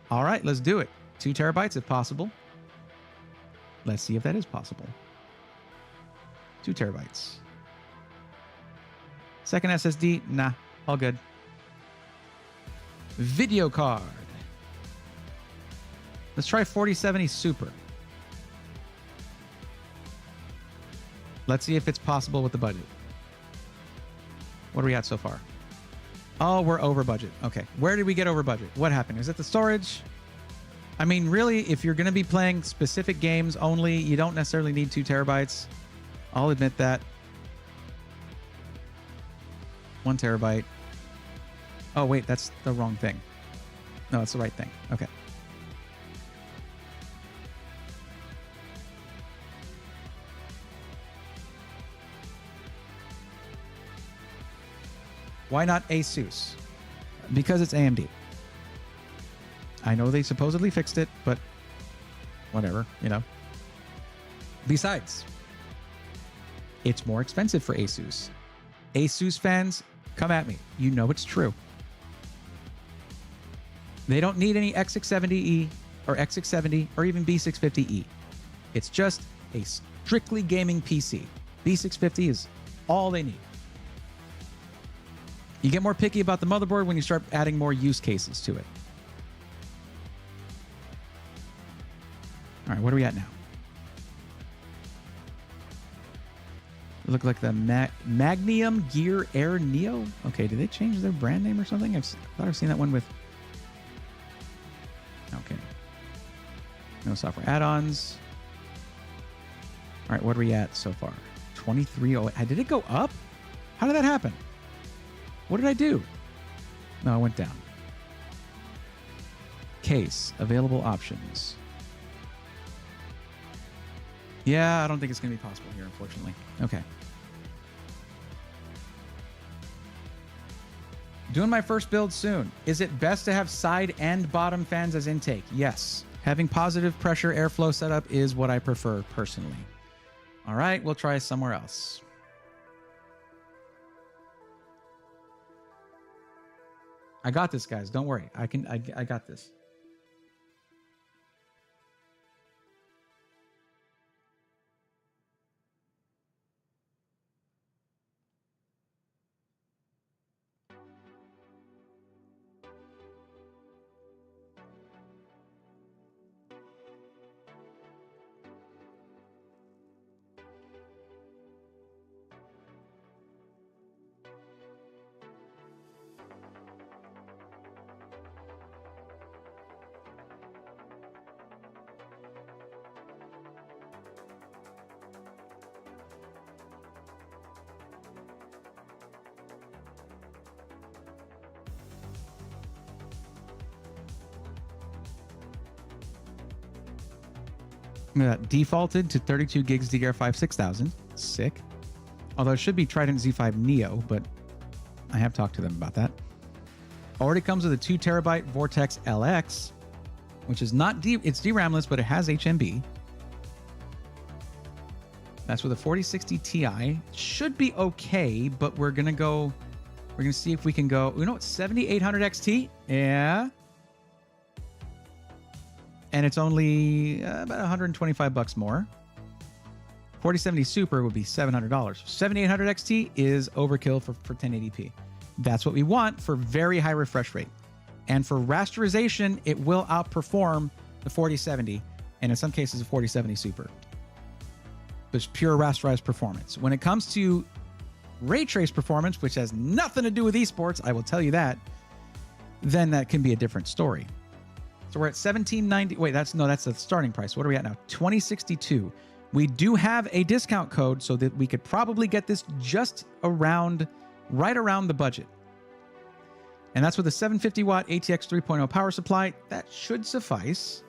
All right, let's do it. 2 terabytes if possible. Let's see if that is possible. 2 terabytes. Second SSD, nah. All good. Video card. Let's try 4070 Super. Let's see if it's possible with the budget. What are we at so far? Oh, we're over budget. Okay. Where did we get over budget? What happened? Is it the storage? I mean, really, if you're going to be playing specific games only, you don't necessarily need 2 terabytes. I'll admit that. 1 terabyte. Oh, wait, that's the wrong thing. No, it's the right thing. Okay. Why not Asus? Because it's AMD. I know they supposedly fixed it, but whatever, you know. Besides, it's more expensive for Asus. Asus fans, come at me. You know it's true. They don't need any X670E or X670 or even B650E. It's just a strictly gaming PC. B650 is all they need. You get more picky about the motherboard when you start adding more use cases to it. All right, what are we at now? Look like the Magnum Gear Air Neo. Okay, did they change their brand name or something? I thought I've seen that one with... Okay. No software add-ons. All right, what are we at so far? 2308. Did it go up? How did that happen? What did I do? No, it went down. Case. Available options. Yeah, I don't think it's going to be possible here, unfortunately. Okay. Doing my first build soon. Is it best to have side and bottom fans as intake? Yes. Having positive pressure airflow setup is what I prefer personally. All right, we'll try somewhere else. I got this, guys. Don't worry. I got this. Defaulted to 32 gigs DDR5 6000. Sick. Although it should be Trident Z5 Neo, but I have talked to them about that. Already comes with a 2 terabyte Vortex LX, which is not it's DRAMless, but it has HMB. That's with a 4060 Ti. Should be okay, but we're gonna see if we can go. You know what? 7800 XT. Yeah. And it's only about $125 more. 4070 Super would be $700. 7800 XT is overkill for 1080p. That's what we want for very high refresh rate. And for rasterization, it will outperform the 4070, and in some cases, the 4070 Super. There's pure rasterized performance. When it comes to ray trace performance, which has nothing to do with esports, I will tell you that, then that can be a different story. So we're at $1790. Wait, that's the starting price. What are we at now? $2062. We do have a discount code so that we could probably get this just right around the budget. And that's with a 750 watt ATX 3.0 power supply. That should suffice.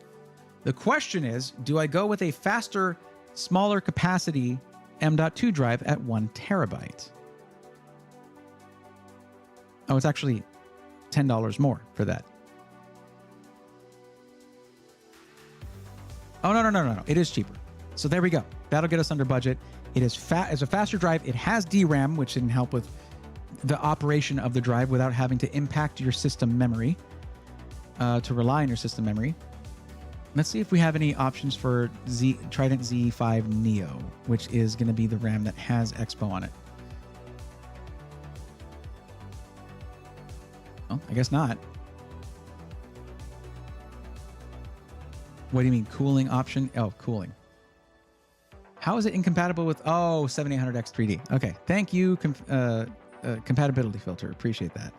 The question is, do I go with a faster, smaller capacity M.2 drive at 1 terabyte? Oh, it's actually $10 more for that. Oh, no. It is cheaper. So there we go. That'll get us under budget. It is as a faster drive. It has DRAM, which can help with the operation of the drive without having to impact your system memory, to rely on your system memory. Let's see if we have any options for Trident Z5 Neo, which is going to be the RAM that has Expo on it. Well, I guess not. What do you mean, cooling option? Oh, cooling. How is it incompatible with... Oh, 7800X 3D. Okay, thank you, compatibility filter. Appreciate that.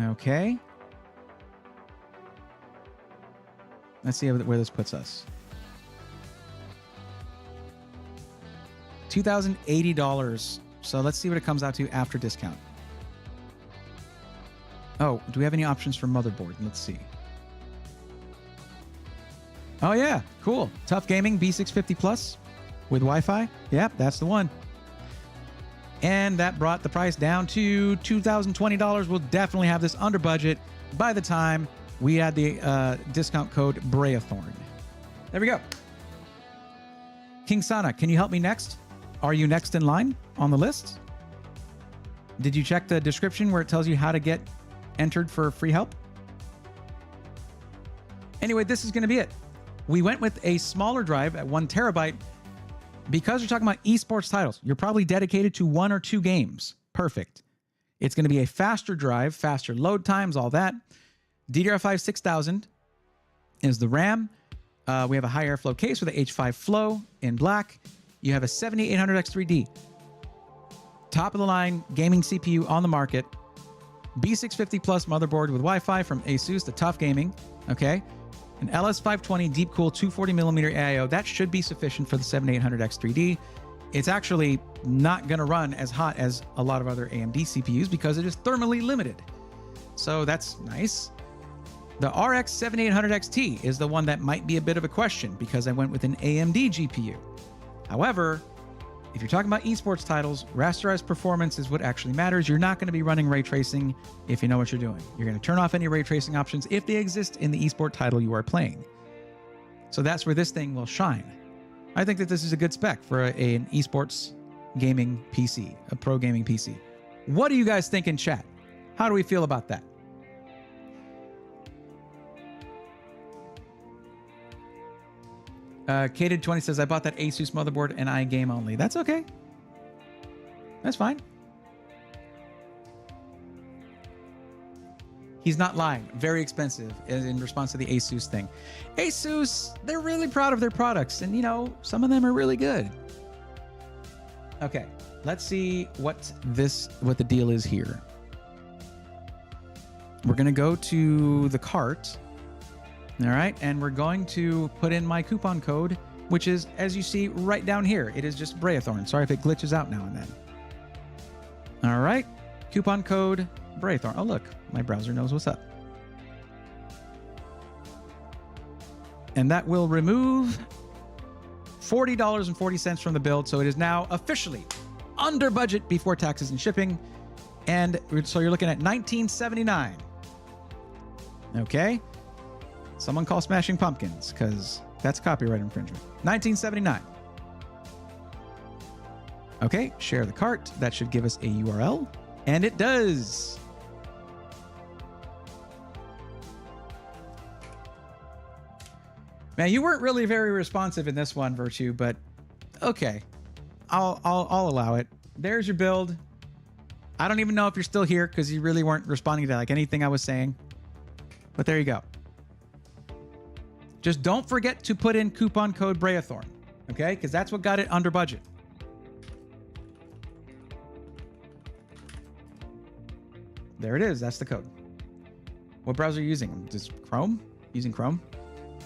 Okay. Let's see where this puts us. $2,080. So let's see what it comes out to after discount. Oh, do we have any options for motherboard? Let's see. Oh, yeah. Cool. Tough Gaming B650 Plus with Wi-Fi. Yep, that's the one. And that brought the price down to $2,020. We'll definitely have this under budget by the time we add the discount code Breathorn. There we go. King Sana, can you help me next? Are you next in line on the list? Did you check the description where it tells you how to get entered for free help? Anyway, this is going to be it. We went with a smaller drive at 1 terabyte because you're talking about esports titles. You're probably dedicated to 1 or 2 games. Perfect. It's going to be a faster drive, faster load times, all that. DDR5 6000 is the RAM. We have a high airflow case with a H5 flow in black. You have a 7800X3D. Top of the line gaming CPU on the market. B650 Plus motherboard with Wi-Fi from Asus, the Tough Gaming. Okay. An LS520 deep cool 240mm AIO. That should be sufficient for the 7800X3D. It's actually not going to run as hot as a lot of other AMD CPUs because it is thermally limited. So that's nice. The RX 7800 XT is the one that might be a bit of a question because I went with an AMD GPU. However, if you're talking about esports titles, rasterized performance is what actually matters. You're not going to be running ray tracing if you know what you're doing. You're going to turn off any ray tracing options if they exist in the esport title you are playing. So that's where this thing will shine. I think that this is a good spec for an esports gaming PC, a pro gaming PC. What do you guys think in chat? How do we feel about that? Kated20 says, I bought that Asus motherboard and I game only. That's okay. That's fine. He's not lying. Very expensive in response to the Asus thing. Asus, they're really proud of their products. And, you know, some of them are really good. Okay, let's see what the deal is here. We're going to go to the cart. All right, and we're going to put in my coupon code, which is, as you see, right down here. It is just Braethorn. Sorry if it glitches out now and then. All right, coupon code Braethorn. Oh, look, my browser knows what's up. And that will remove $40.40 from the build, so it is now officially under budget before taxes and shipping. And so you're looking at $19.79. Okay. Someone call Smashing Pumpkins, because that's copyright infringement. $19.79. Okay, share the cart. That should give us a URL. And it does. Man, you weren't really very responsive in this one, Virtue, but okay. I'll allow it. There's your build. I don't even know if you're still here because you really weren't responding to like anything I was saying. But there you go. Just don't forget to put in coupon code Braethorn, okay? Because that's what got it under budget. There it is. That's the code. What browser are you using? Just Chrome? Using Chrome?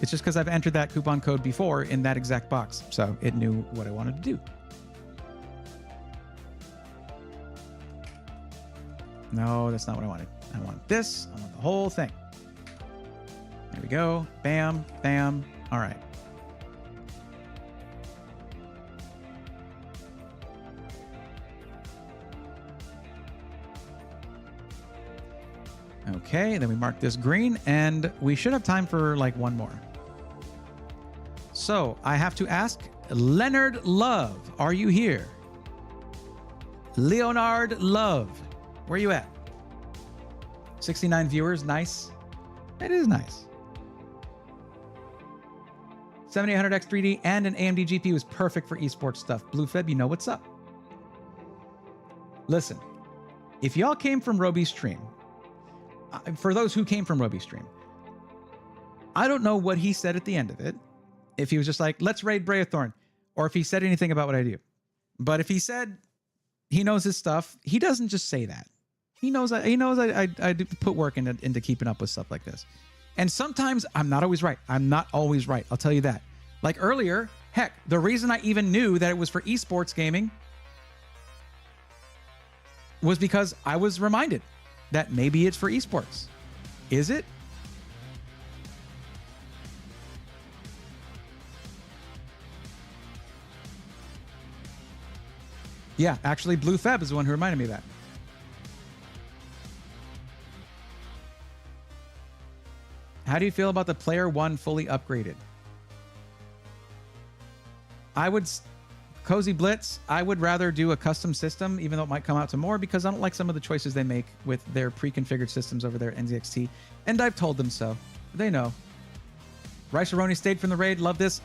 It's just because I've entered that coupon code before in that exact box, so it knew what I wanted to do. No, that's not what I wanted. I want this. I want the whole thing. There we go. Bam, bam. All right. Okay, then we mark this green, and we should have time for like one more. So I have to ask, Leonard Love, are you here? Leonard Love, where are you at? 69 viewers, nice. It is nice. 7800X3D and an AMD GPU is perfect for esports stuff. BlueFeb, you know what's up. Listen, if y'all came from Roby's stream, for those who came from Roby's stream, I don't know what he said at the end of it. If he was just like, let's raid Braethorn, or if he said anything about what I do. But if he said he knows his stuff, he doesn't just say that. He knows I do put work into keeping up with stuff like this. And sometimes I'm not always right. I'm not always right. I'll tell you that. Like earlier, heck, the reason I even knew that it was for esports gaming was because I was reminded that maybe it's for esports. Is it? Yeah, actually, BlueFeb is the one who reminded me of that. How do you feel about the Player One fully upgraded? Cozy Blitz, I would rather do a custom system, even though it might come out to more, because I don't like some of the choices they make with their pre-configured systems over there at NZXT. And I've told them so. They know. Rice-A-Roni stayed from the raid. Love this.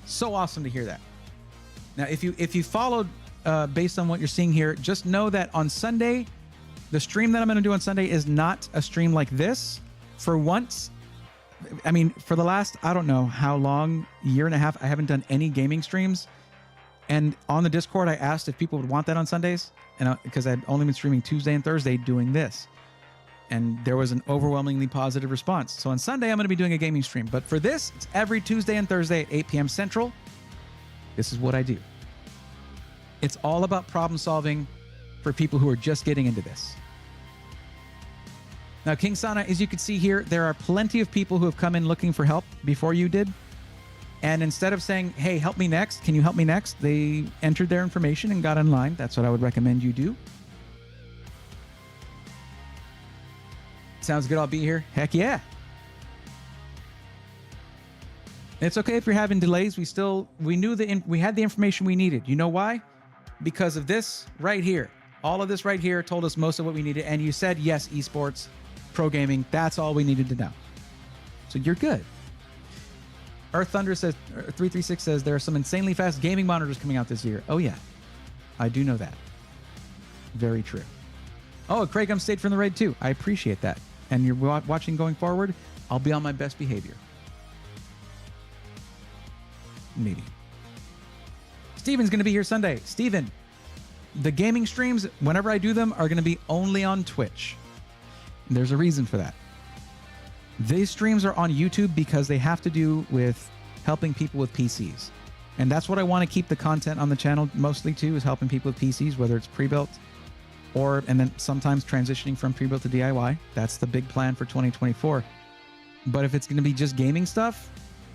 So awesome to hear that. Now, if you followed based on what you're seeing here, just know that on Sunday, the stream that I'm going to do on Sunday is not a stream like this. For once, I mean, for the last, I don't know how long, year and a half, I haven't done any gaming streams. And on the Discord, I asked if people would want that on Sundays, and because I'd only been streaming Tuesday and Thursday doing this. And there was an overwhelmingly positive response. So on Sunday, I'm going to be doing a gaming stream. But for this, it's every Tuesday and Thursday at 8 p.m. Central. This is what I do. It's all about problem solving for people who are just getting into this. Now, King Sana, as you can see here, there are plenty of people who have come in looking for help before you did. And instead of saying, hey, help me next, can you help me next? They entered their information and got in line. That's what I would recommend you do. Sounds good, I'll be here. Heck yeah. It's okay if you're having delays. We had the information we needed. You know why? Because of this right here. All of this right here told us most of what we needed. And you said, yes, esports, pro gaming, that's all we needed to know. So you're good. Earth Thunder says, 336 says, there are some insanely fast gaming monitors coming out this year. Oh yeah, I do know that. Very true. Oh, Craig stayed from the raid too. I appreciate that. And you're watching going forward, I'll be on my best behavior. Maybe. Steven's going to be here Sunday. Steven, the gaming streams, whenever I do them, are going to be only on Twitch. There's a reason for that. These streams are on YouTube because they have to do with helping people with PCs. And that's what I want to keep the content on the channel mostly to, is helping people with PCs, whether it's pre-built and then sometimes transitioning from pre-built to DIY. That's the big plan for 2024. But if it's going to be just gaming stuff,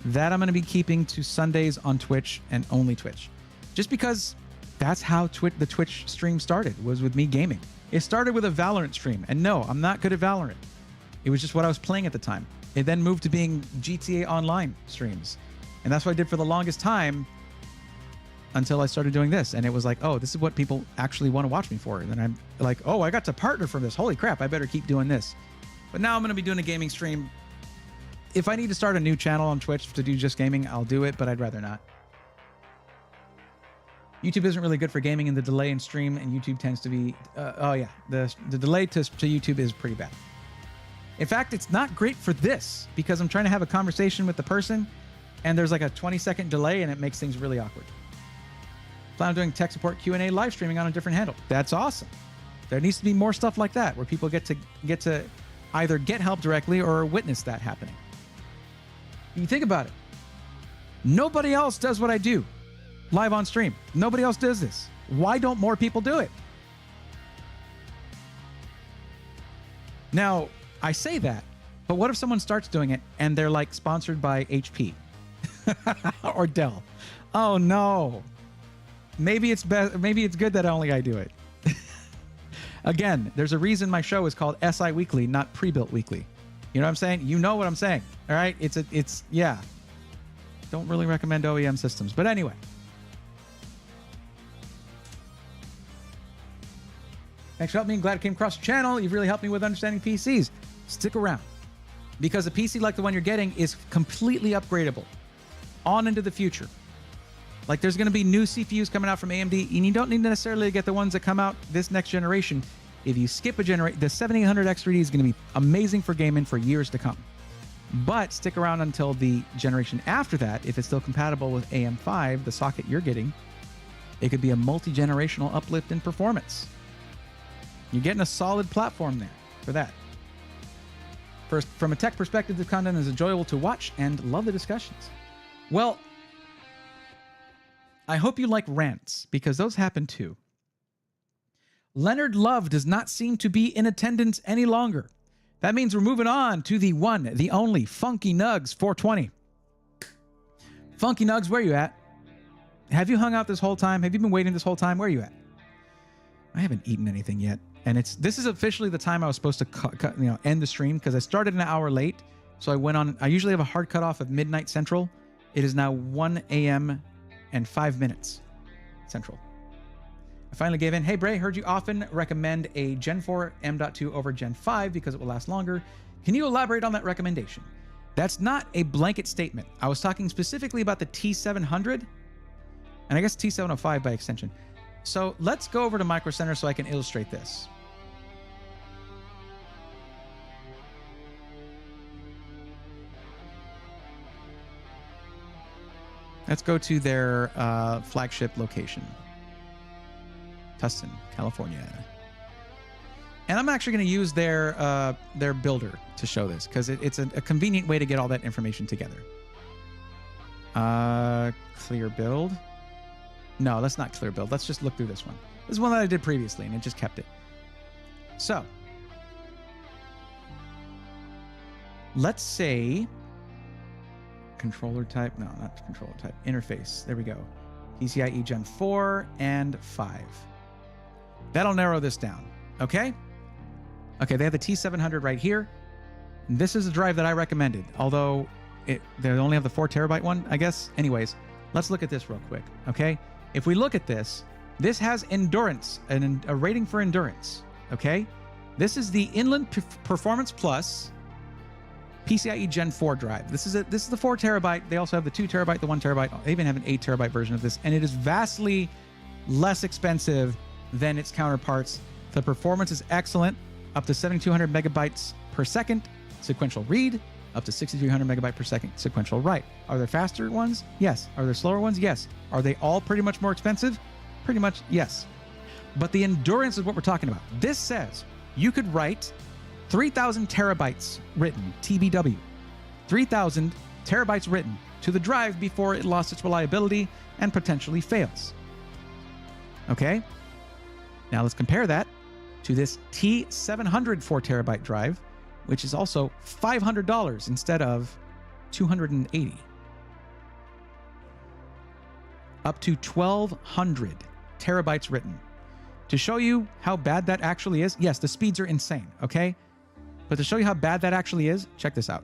that I'm going to be keeping to Sundays on Twitch and only Twitch. Just because that's how the Twitch stream started, was with me gaming. It started with a Valorant stream. And no, I'm not good at Valorant. It was just what I was playing at the time. It then moved to being GTA Online streams. And that's what I did for the longest time until I started doing this. And it was like, oh, this is what people actually want to watch me for. And then I'm like, oh, I got to partner from this. Holy crap, I better keep doing this. But now I'm going to be doing a gaming stream. If I need to start a new channel on Twitch to do just gaming, I'll do it, but I'd rather not. YouTube isn't really good for gaming, and the delay in stream and YouTube tends to be, the delay to YouTube is pretty bad. In fact, it's not great for this because I'm trying to have a conversation with the person and there's like a 20-second delay and it makes things really awkward. Plan on doing tech support Q&A live streaming on a different handle. That's awesome. There needs to be more stuff like that where people get to either get help directly or witness that happening. You think about it. Nobody else does what I do live on stream. Nobody else does this. Why don't more people do it? Now, I say that, but what if someone starts doing it and they're like sponsored by HP or Dell? Oh no. Maybe it's good that only I do it. Again, there's a reason my show is called SI Weekly, not Pre-Built Weekly. You know what I'm saying? You know what I'm saying. All right? Yeah. Don't really recommend OEM systems, but anyway. Thanks for helping me. I'm glad I came across the channel. You've really helped me with understanding PCs. Stick around, because a PC like the one you're getting is completely upgradable on into the future. Like, there's going to be new CPUs coming out from AMD, and you don't need necessarily to get the ones that come out this next generation. If you skip a generation, the 7800X3D is going to be amazing for gaming for years to come. But stick around until the generation after that. If it's still compatible with AM5, the socket you're getting, it could be a multi-generational uplift in performance. You're getting a solid platform there for that. First, from a tech perspective, the content is enjoyable to watch and love the discussions. Well, I hope you like rants, because those happen too. Leonard Love does not seem to be in attendance any longer. That means we're moving on to the one, the only Funky Nugs 420. Funky Nugs, where are you at? Have you hung out this whole time? Have you been waiting this whole time? Where are you at? I haven't eaten anything yet. And this is officially the time I was supposed to end the stream, because I started an hour late. So I went on. I usually have a hard cutoff of midnight Central. It is now 1 a.m. and 5 minutes Central. I finally gave in. Hey, Bray, heard you often recommend a Gen 4 M.2 over Gen 5 because it will last longer. Can you elaborate on that recommendation? That's not a blanket statement. I was talking specifically about the T700 and I guess T705 by extension. So let's go over to Micro Center so I can illustrate this. Let's go to their flagship location, Tustin, California. And I'm actually going to use their builder to show this because it's a convenient way to get all that information together. Clear build. No, let's not clear build. Let's just look through this one. This is one that I did previously, and it just kept it. So, let's say controller type. No, not controller type. Interface. There we go. PCIe Gen 4 and 5. That'll narrow this down. Okay? Okay, they have the T700 right here. This is a drive that I recommended, although they only have the 4 terabyte one, I guess. Anyways, let's look at this real quick. Okay? If we look at this, this has endurance, a rating for endurance. Okay? This is the Inland Performance Plus PCIe Gen 4 drive. This is the 4 terabyte. They also have the 2 terabyte, the 1 terabyte. They even have an 8 terabyte version of this, and it is vastly less expensive than its counterparts. The performance is excellent, up to 7,200 megabytes per second sequential read, up to 6,300 megabyte per second sequential write. Are there faster ones? Yes. Are there slower ones? Yes. Are they all pretty much more expensive? Pretty much, yes. But the endurance is what we're talking about. This says you could write 3,000 terabytes written, TBW, 3,000 terabytes written to the drive before it lost its reliability and potentially fails. Okay? Now let's compare that to this T700 4 terabyte drive, which is also $500 instead of $280. Up to 1,200 terabytes written. To show you how bad that actually is, yes, the speeds are insane, okay? But to show you how bad that actually is, check this out.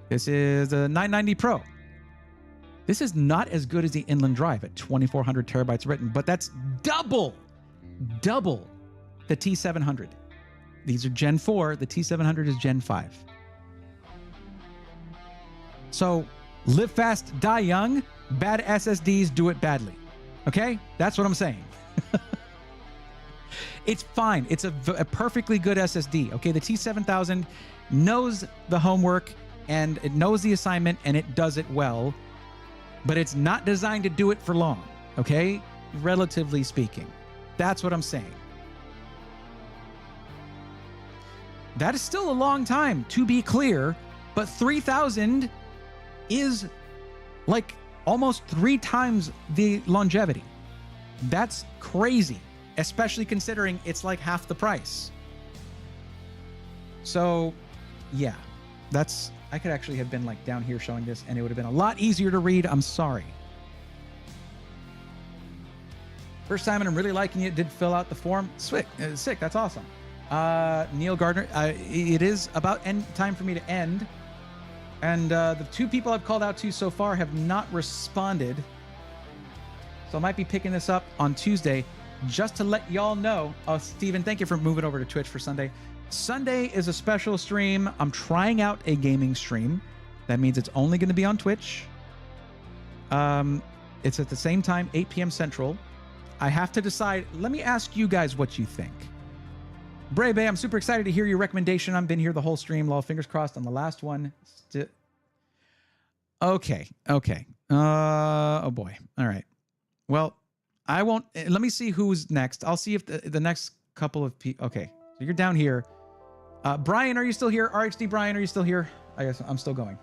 This is a 990 Pro. This is not as good as the Inland Drive at 2,400 terabytes written, but that's double the T700. These are Gen 4. The T700 is Gen 5. So live fast, die young. Bad SSDs do it badly. Okay? That's what I'm saying. It's fine. It's a perfectly good SSD. Okay, the T7000 knows the homework and it knows the assignment and it does it well, but it's not designed to do it for long. Okay, relatively speaking. That's what I'm saying. That is still a long time, to be clear, but 3,000 is like almost 3 times the longevity. That's crazy, especially considering it's like half the price. So, yeah, I could actually have been like down here showing this and it would have been a lot easier to read. I'm sorry. First time and I'm really liking it. Did fill out the form. Sick. That's awesome. Neil Gardner, it is about time for me to end. And the 2 people I've called out to so far have not responded. So I might be picking this up on Tuesday just to let y'all know. Oh, Steven, thank you for moving over to Twitch for Sunday. Sunday is a special stream. I'm trying out a gaming stream. That means it's only going to be on Twitch. It's at the same time, 8 p.m. Central. I have to decide. Let me ask you guys what you think. Brave, I'm super excited to hear your recommendation. I've been here the whole stream. Lol, fingers crossed on the last one. Okay. Oh boy. All right. Well, I won't. Let me see who's next. I'll see if the next couple of people. Okay. So you're down here. Brian, are you still here? RHD Brian, are you still here? I guess I'm still going.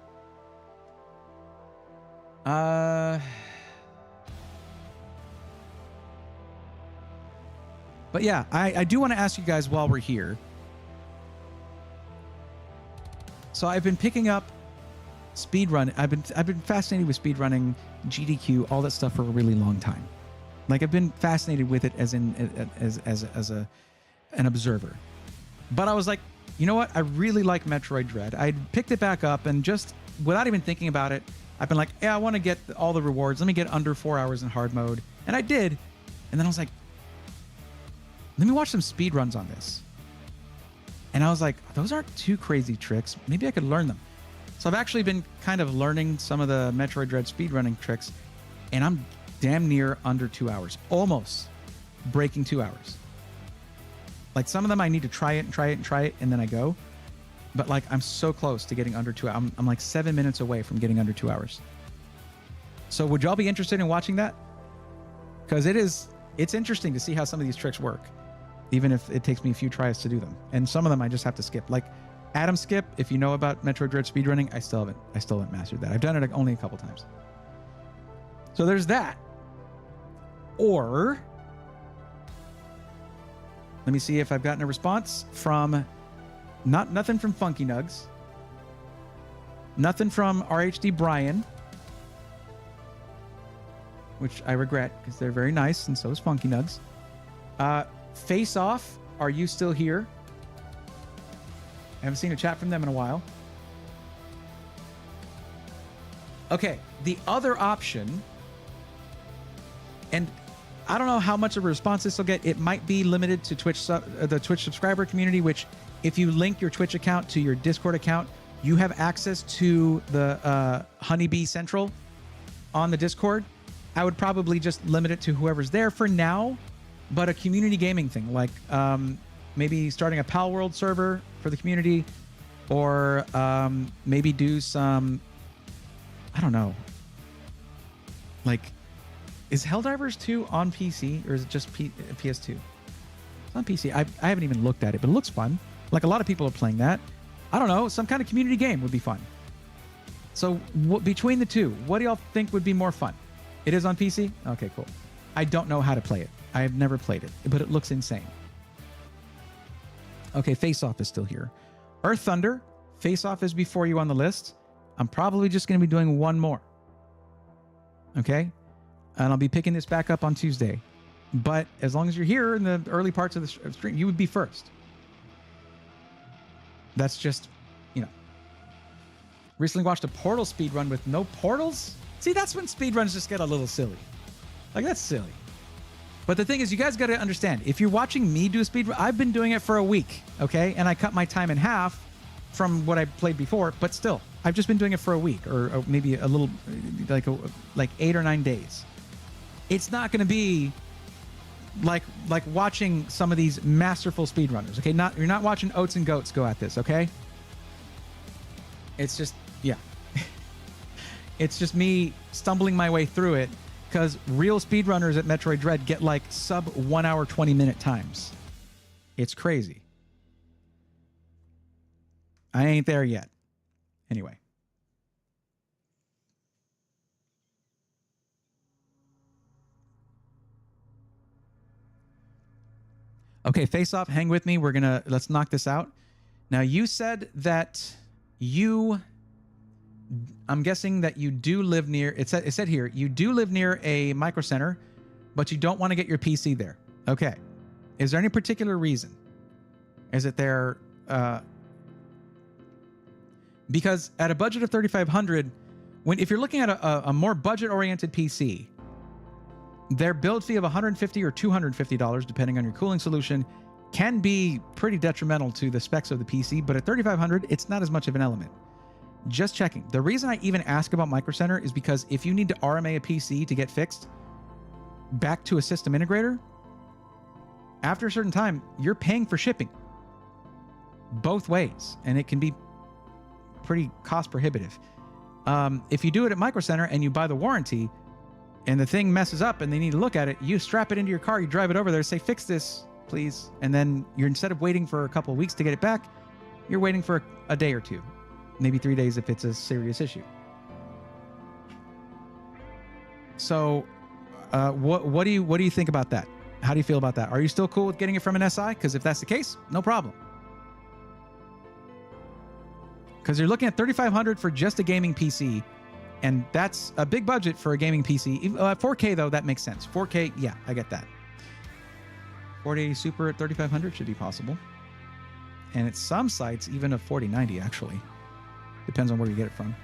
But yeah, I do want to ask you guys while we're here. So I've been picking up speedrun. I've been fascinated with speedrunning, GDQ, all that stuff for a really long time. Like I've been fascinated with it as an observer. But I was like, you know what? I really like Metroid Dread. I picked it back up and just without even thinking about it, I've been like, yeah, I want to get all the rewards. Let me get under 4 hours in hard mode. And I did. And then I was like, let me watch some speed runs on this. And I was like, those aren't too crazy tricks. Maybe I could learn them. So I've actually been kind of learning some of the Metroid Dread speedrunning tricks. And I'm damn near under 2 hours. Almost breaking 2 hours. Like some of them I need to try it, and then I go. But like I'm so close to getting under 2 hours. I'm like 7 minutes away from getting under 2 hours. So would y'all be interested in watching that? Because it's interesting to see how some of these tricks work, even if it takes me a few tries to do them. And some of them I just have to skip. Like Atom Skip, if you know about Metroid Dread speedrunning, I still haven't mastered that. I've done it only a couple times. So there's that. Or let me see if I've gotten a response from nothing from Funky Nugs. Nothing from RHD Brian, which I regret because they're very nice, and so is Funky Nugs. Face Off, are you still here? I haven't seen a chat from them in a while. Okay, the other option, and I don't know how much of a response this will get. It might be limited to the Twitch subscriber community, which if you link your Twitch account to your Discord account, you have access to the Honeybee Central on the Discord. I would probably just limit it to whoever's there for now, but a community gaming thing, like maybe starting a Pal World server for the community, or maybe do some, I don't know, like, is Helldivers 2 on PC, or is it just PS2? It's on PC. I haven't even looked at it, but it looks fun. Like, a lot of people are playing that. I don't know, some kind of community game would be fun. So between the two, what do y'all think would be more fun? It is on PC? Okay, cool. I don't know how to play it. I have never played it, but it looks insane. Okay, Face Off is still here. Earth Thunder, Face Off is before you on the list. I'm probably just going to be doing one more. Okay? And I'll be picking this back up on Tuesday. But as long as you're here in the early parts of the stream, you would be first. That's just, you know. Recently watched a Portal speedrun with no portals. See, that's when speedruns just get a little silly. Like, that's silly. But the thing is, you guys got to understand, if you're watching me do a speedrun, I've been doing it for a week, okay? And I cut my time in half from what I played before, but still, I've just been doing it for a week, or maybe a little, like 8 or 9 days. It's not going to be like watching some of these masterful speedrunners, okay? You're not watching Oats and Goats go at this, okay? It's just, yeah. It's just me stumbling my way through it, because real speedrunners at Metroid Dread get like sub 1 hour, 20-minute times. It's crazy. I ain't there yet. Anyway. Okay, Face Off, hang with me. Let's knock this out. Now, you said that I'm guessing that you do live near, it said here, you do live near a micro center, but you don't want to get your PC there. Okay. Is there any particular reason? Is it there, because at a budget of $3,500, if you're looking at a more budget-oriented PC, their build fee of $150 or $250, depending on your cooling solution, can be pretty detrimental to the specs of the PC, but at $3,500, it's not as much of an element. Just checking. The reason I even ask about Micro Center is because if you need to RMA a PC to get fixed back to a system integrator, after a certain time, you're paying for shipping both ways, and it can be pretty cost prohibitive. If you do it at Micro Center and you buy the warranty and the thing messes up and they need to look at it, you strap it into your car, you drive it over there, say, fix this, please. And then you're, instead of waiting for a couple of weeks to get it back, you're waiting for a day or two. Maybe 3 days if it's a serious issue. So, what do you think about that? How do you feel about that? Are you still cool with getting it from an SI? Because if that's the case, no problem. Because you're looking at $3,500 for just a gaming PC, and that's a big budget for a gaming PC. 4K though, that makes sense. 4K, yeah, I get that. 4080 Super at $3,500 should be possible. And at some sites, even a 4090 actually. Depends on where you get it from.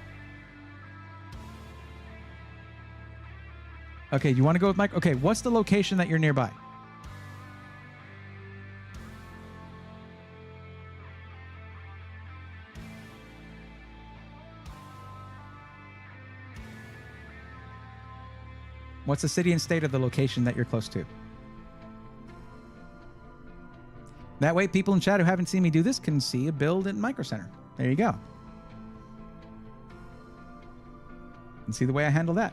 Okay, you want to go with Mike? Okay, what's the location that you're nearby? What's the city and state of the location that you're close to? That way, people in chat who haven't seen me do this can see a build at Micro Center. There you go. And see the way I handle that.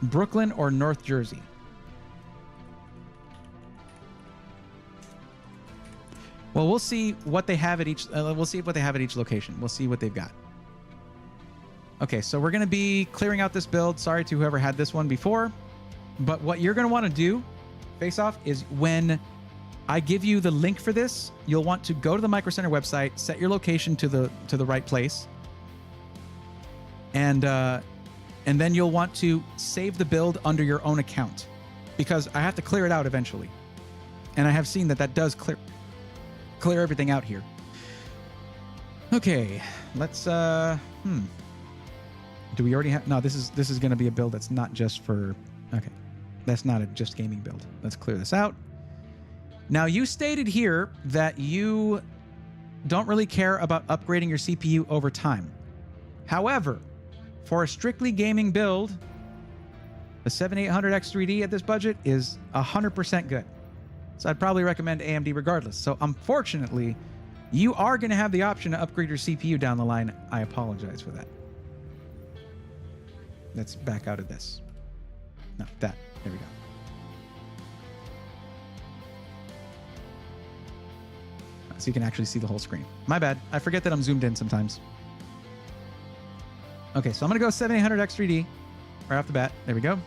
Brooklyn or North Jersey? Well, we'll see what they have at each. We'll see what they have at each location. We'll see what they've got. Okay, so we're going to be clearing out this build. Sorry to whoever had this one before, but what you're going to want to do, Face Off, is when I give you the link for this, you'll want to go to the Micro Center website, set your location to the right place, and then you'll want to save the build under your own account, because I have to clear it out eventually, and I have seen that does clear everything out here. Okay, let's do we already have? No, this is going to be a build that's not just for. Okay, that's not a just gaming build. Let's clear this out. Now, you stated here that you don't really care about upgrading your CPU over time. However, for a strictly gaming build, the 7800X3D at this budget is 100% good. So I'd probably recommend AMD regardless. So unfortunately, you are going to have the option to upgrade your CPU down the line. I apologize for that. Let's back out of this. No, that. There we go. So you can actually see the whole screen. My bad. I forget that I'm zoomed in sometimes. Okay, so I'm going to go 7800X3D right off the bat. There we go.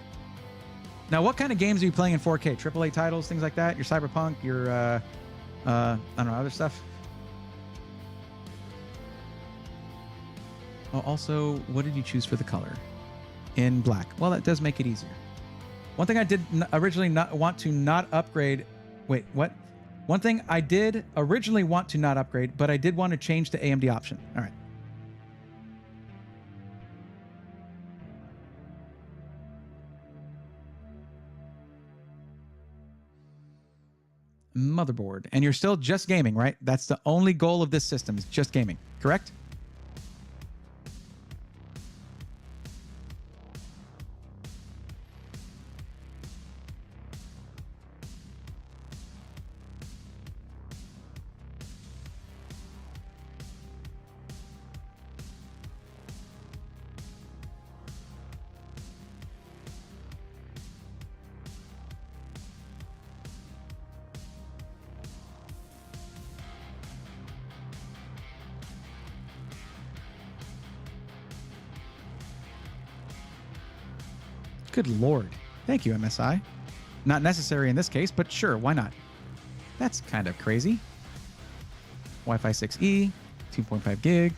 Now, what kind of games are you playing in 4K? AAA titles, things like that? Your Cyberpunk, your, I don't know, other stuff? Oh, also, what did you choose for the color? In black. Well, that does make it easier. One thing I did originally not want to not upgrade... Wait, what? One thing I did originally want to not upgrade, but I did want to change to AMD option. All right. Motherboard. And you're still just gaming, right? That's the only goal of this system, is just gaming, correct? Good Lord. Thank you, MSI. Not necessary in this case, but sure, why not? That's kind of crazy. Wi-Fi 6E, 2.5 gig.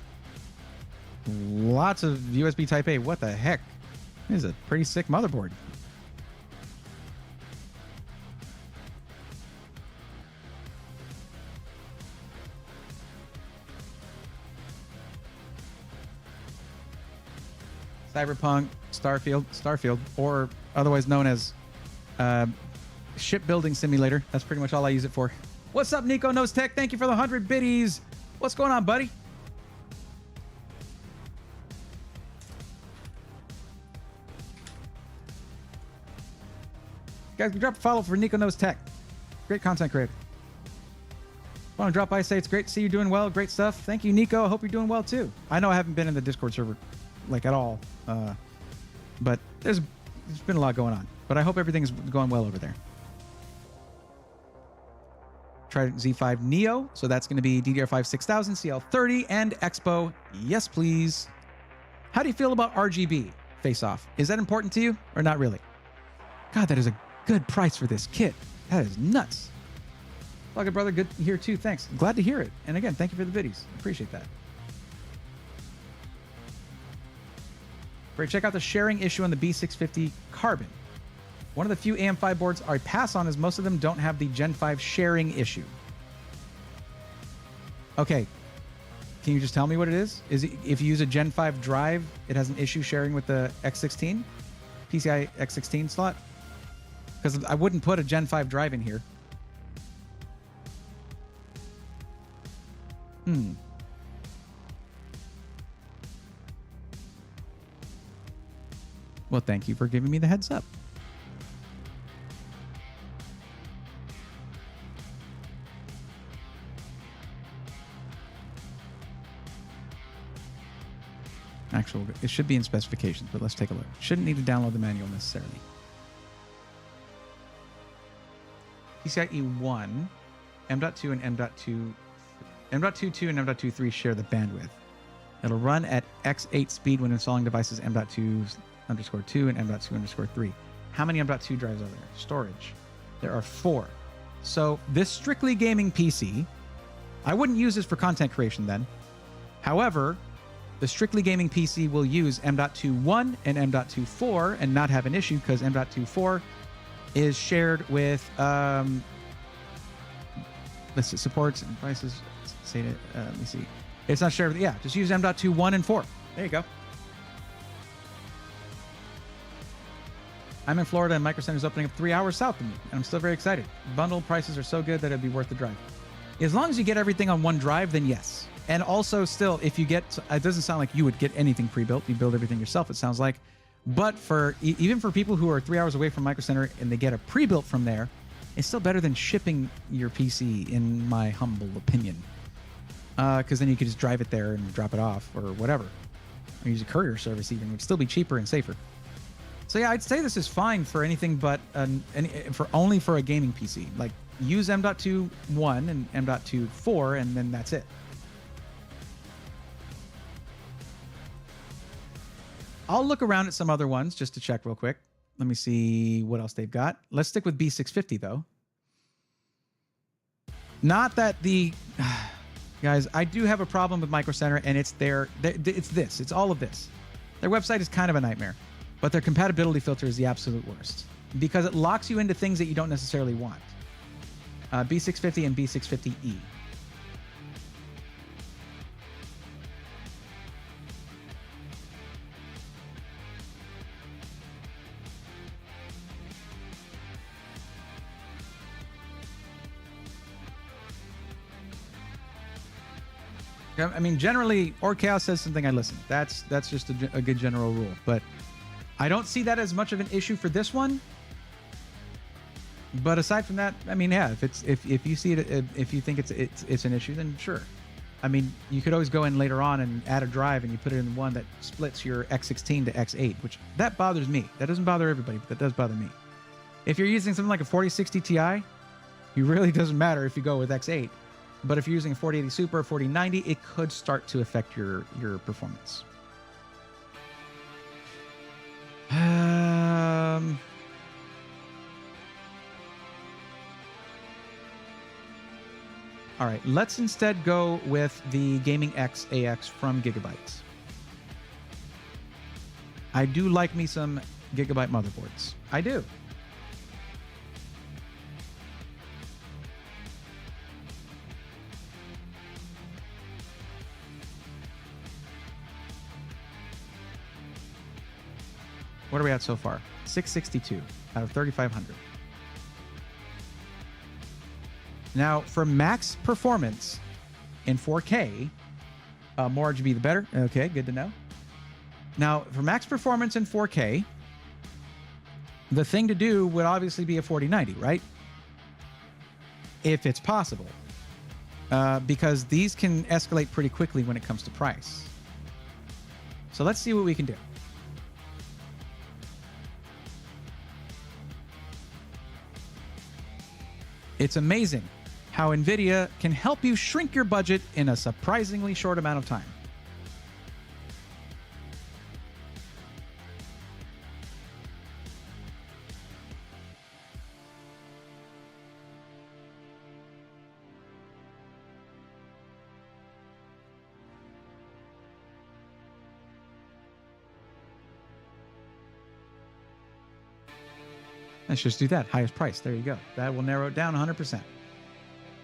Lots of USB Type A. What the heck? This is a pretty sick motherboard. Cyberpunk, Starfield, or otherwise known as Shipbuilding Simulator. That's pretty much all I use it for. What's up, Nico Knows Tech? Thank you for the 100 biddies. What's going on, buddy? Guys, drop a follow for Nico Knows Tech. Great content creator. Want to drop by, say it's great to see you doing well. Great stuff. Thank you, Nico. I hope you're doing well, too. I know I haven't been in the Discord server like at all, but there's been a lot going on, but I hope everything's going well over there. Trident Z5 Neo, so that's going to be DDR5 6000, CL30, and Expo. Yes, please. How do you feel about RGB Face Off? Is that important to you or not really? God, that is a good price for this kit. That is nuts. Plugger brother, good here too. Thanks. Glad to hear it. And again, thank you for the biddies. Appreciate that. Check out the sharing issue on the B650 Carbon. One of the few AM5 boards I pass on is most of them don't have the Gen 5 sharing issue. Okay. Can you just tell me what it is? Is it, if you use a Gen 5 drive, it has an issue sharing with the X16? PCI X16 slot? Because I wouldn't put a Gen 5 drive in here. Well, thank you for giving me the heads up. Actual, it should be in specifications, but let's take a look. Shouldn't need to download the manual necessarily. PCIe 1, M.2 and M.2, M.22 and M.23 share the bandwidth. It'll run at X8 speed when installing devices M.2_2 and M.2_3. How many M.2 drives are there? Storage. There are 4. So this strictly gaming PC, I wouldn't use this for content creation then. However, the strictly gaming PC will use M.2.1 and M.2.4 and not have an issue because M.2.4 is shared with, let's see, supports and devices. Say it. Let me see. It's not shared with, yeah, just use M.2.1 and 4. There you go. I'm in Florida and Micro Center is opening up 3 hours south of me, and I'm still very excited. Bundle prices are so good that it'd be worth the drive. As long as you get everything on one drive, then yes. And also still, if you get, it doesn't sound like you would get anything pre-built. You build everything yourself, it sounds like. But for even for people who are 3 hours away from Micro Center and they get a pre-built from there, it's still better than shipping your PC, in my humble opinion. Because then you could just drive it there and drop it off or whatever. Or use a courier service even, would still be cheaper and safer. So yeah, I'd say this is fine for anything but only for a gaming PC. Like use M.2.1 and M.2.4 and then that's it. I'll look around at some other ones just to check real quick. Let me see what else they've got. Let's stick with B650 though. Not that the guys, I do have a problem with Micro Center, and it's it's all of this. Their website is kind of a nightmare, but their compatibility filter is the absolute worst because it locks you into things that you don't necessarily want. B650 and B650E. I mean, generally, OrChaos says something, I listen. That's just a good general rule. But I don't see that as much of an issue for this one. But aside from that, I mean, yeah, if you see it, if you think it's an issue, then sure. I mean, you could always go in later on and add a drive and you put it in one that splits your X16 to X8, which that bothers me. That doesn't bother everybody, but that does bother me. If you're using something like a 4060 Ti, it really doesn't matter if you go with X8. But if you're using a 4080 Super or 4090, it could start to affect your performance. All right, let's instead go with the Gaming X AX from Gigabyte. I do like me some Gigabyte motherboards. I do. What are we at so far? 662 out of 3,500. Now, for max performance in 4K, more RGB the better. Okay, good to know. Now, for max performance in 4K, the thing to do would obviously be a 4090, right? If it's possible. Because these can escalate pretty quickly when it comes to price. So let's see what we can do. It's amazing how NVIDIA can help you shrink your budget in a surprisingly short amount of time. Let's just do that. Highest price. There you go. That will narrow it down 100%.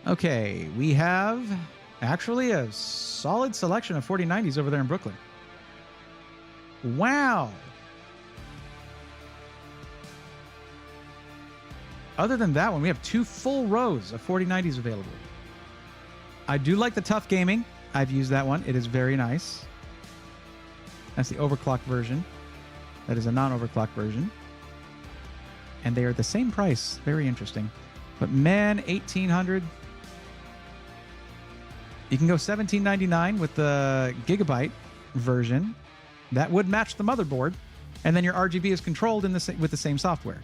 Okay, we have actually a solid selection of 4090s over there in Brooklyn. Wow. Other than that one, we have 2 full rows of 4090s available. I do like the Tough Gaming. I've used that one. It is very nice. That's the overclocked version. That is a non-overclocked version. And they are the same price. Very interesting. But man, 1,800. You can go $1,799 with the Gigabyte version. That would match the motherboard, and then your RGB is controlled with the same software.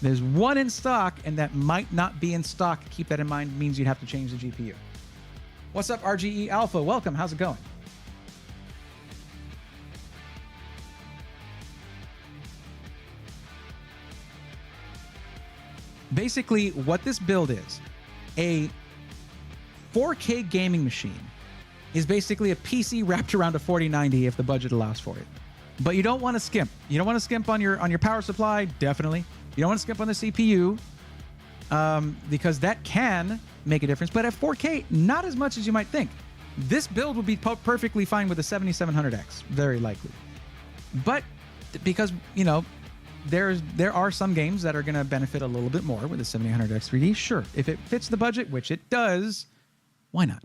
There's one in stock, and that might not be in stock. Keep that in mind. It means you'd have to change the GPU. What's up, RGE Alpha? Welcome. How's it going? Basically, what this build is, a 4K gaming machine is basically a PC wrapped around a 4090 if the budget allows for it. But you don't want to skimp. You don't want to skimp on your power supply, definitely. You don't want to skimp on the CPU because that can make a difference. But at 4K, not as much as you might think. This build would be perfectly fine with a 7700X, very likely. But because, you know, there are some games that are going to benefit a little bit more with the 7800X 3D. Sure, if it fits the budget, which it does, why not?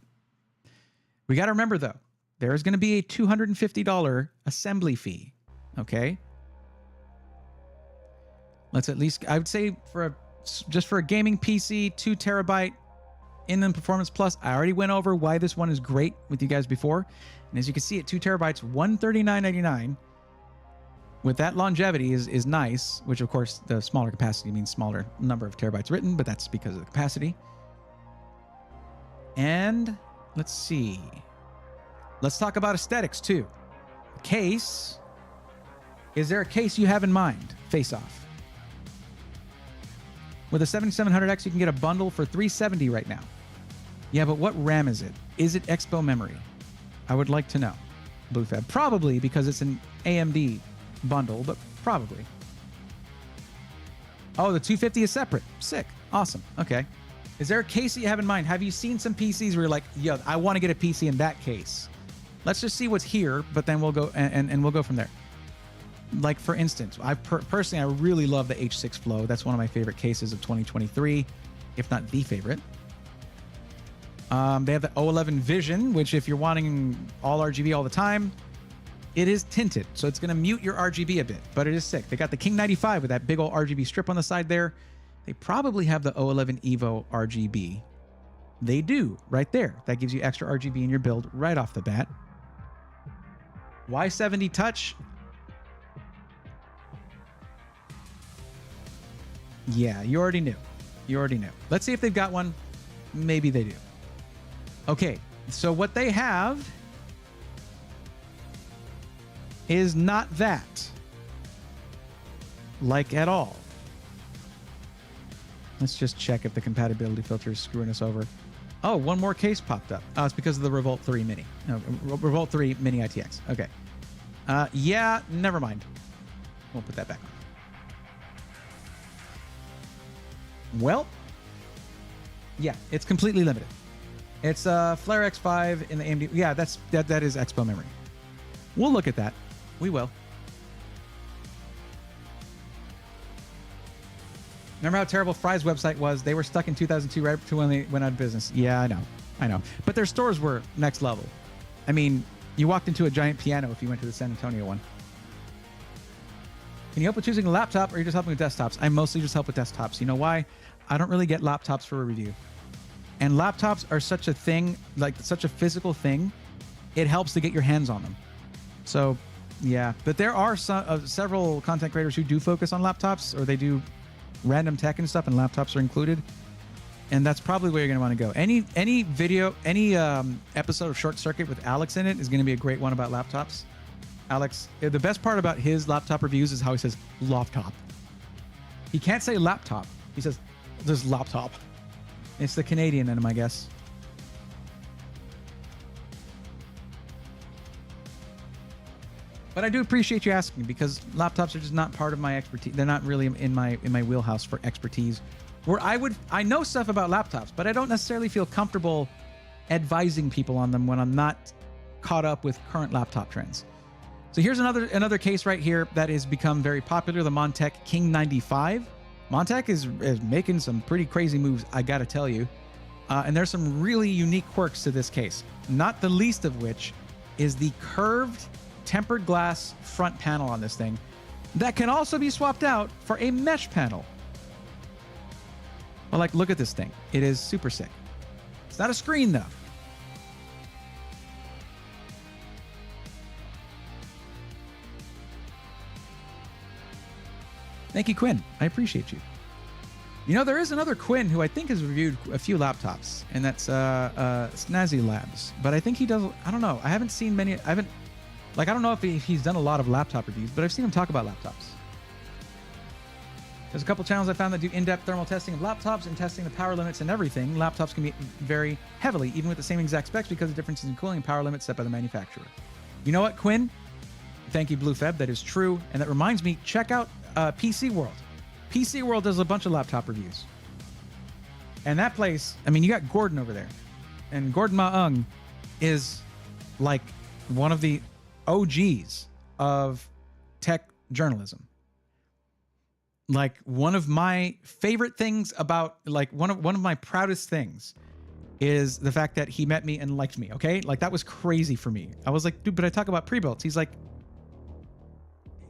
We got to remember, though, there is going to be a $250 assembly fee, okay? Let's at least, I would say, just for a gaming PC, 2 terabyte in Performance Plus, I already went over why this one is great with you guys before. And as you can see, at 2 terabytes, $139.99. With that longevity is nice, which of course the smaller capacity means smaller number of terabytes written, but that's because of the capacity. And let's see. Let's talk about aesthetics too. Case. Is there a case you have in mind? Face off. With a 7700X, you can get a bundle for $370 right now. Yeah, but what RAM is it? Is it Expo memory? I would like to know. BlueFab. Probably because it's an AMD bundle, but probably. Oh, the 250 is separate. Sick. Awesome. Okay. Is there a case that you have in mind? Have you seen some PCs where you're like, yo, I want to get a PC in that case? Let's just see what's here, but then we'll go and we'll go from there. Like, for instance, personally, I really love the H6 Flow. That's one of my favorite cases of 2023, if not the favorite. They have the O11 Vision, which if you're wanting all RGB all the time, it is tinted, so it's going to mute your RGB a bit, but it is sick. They got the King 95 with that big old RGB strip on the side there. They probably have the O11 Evo RGB. They do, right there. That gives you extra RGB in your build right off the bat. Y70 Touch. Yeah, you already knew. You already knew. Let's see if they've got one. Maybe they do. Okay, so what they have is not that. Like, at all. Let's just check if the compatibility filter is screwing us over. Oh, one more case popped up. Oh, it's because of the Revolt 3 Mini. No, Revolt 3 Mini ITX. Okay. Yeah, never mind. We'll put that back on. Well, yeah, it's completely limited. It's Flare X5 in the AMD. Yeah, that is Expo memory. We'll look at that. We will. Remember how terrible Fry's website was? They were stuck in 2002 right to when they went out of business. Yeah, I know. But their stores were next level. I mean, you walked into a giant piano if you went to the San Antonio one. Can you help with choosing a laptop, or are you just helping with desktops? I mostly just help with desktops. You know why? I don't really get laptops for a review. And laptops are such a thing, like such a physical thing, it helps to get your hands on them. So, yeah. But there are several content creators who do focus on laptops, or they do random tech and stuff, and laptops are included. And that's probably where you're going to want to go. Any video, any episode of Short Circuit with Alex in it is going to be a great one about laptops. Alex, the best part about his laptop reviews is how he says laptop. He can't say laptop. He says, there's laptop. It's the Canadian in him, I guess. But I do appreciate you asking, because laptops are just not part of my expertise. They're not really in my wheelhouse for expertise. Where I know stuff about laptops, but I don't necessarily feel comfortable advising people on them when I'm not caught up with current laptop trends. So here's another case right here that has become very popular, the Montech King 95. Montech is making some pretty crazy moves, I gotta tell you. And there's some really unique quirks to this case, not the least of which is the curved tempered glass front panel on this thing that can also be swapped out for a mesh panel. Well, like, look at this thing. It is super sick. It's not a screen, though. Thank you, Quinn. I appreciate you. You know, there is another Quinn who I think has reviewed a few laptops, and that's Snazzy Labs. But I think he does, I don't know. I haven't seen many, I don't know if he's done a lot of laptop reviews, but I've seen him talk about laptops. There's a couple channels I found that do in-depth thermal testing of laptops and testing the power limits and everything. Laptops can be vary heavily, even with the same exact specs, because of differences in cooling and power limits set by the manufacturer. You know what, Quinn? Thank you, Blue Feb. That is true. And that reminds me, check out PC World. PC World does a bunch of laptop reviews. And that place, I mean, you got Gordon over there. And Gordon Ma-Ung is like one of the OGs of tech journalism. Like one of my favorite things about, like one of my proudest things is the fact that he met me and liked me, okay? Like that was crazy for me. I was like, dude, but I talk about pre-builts. He's like,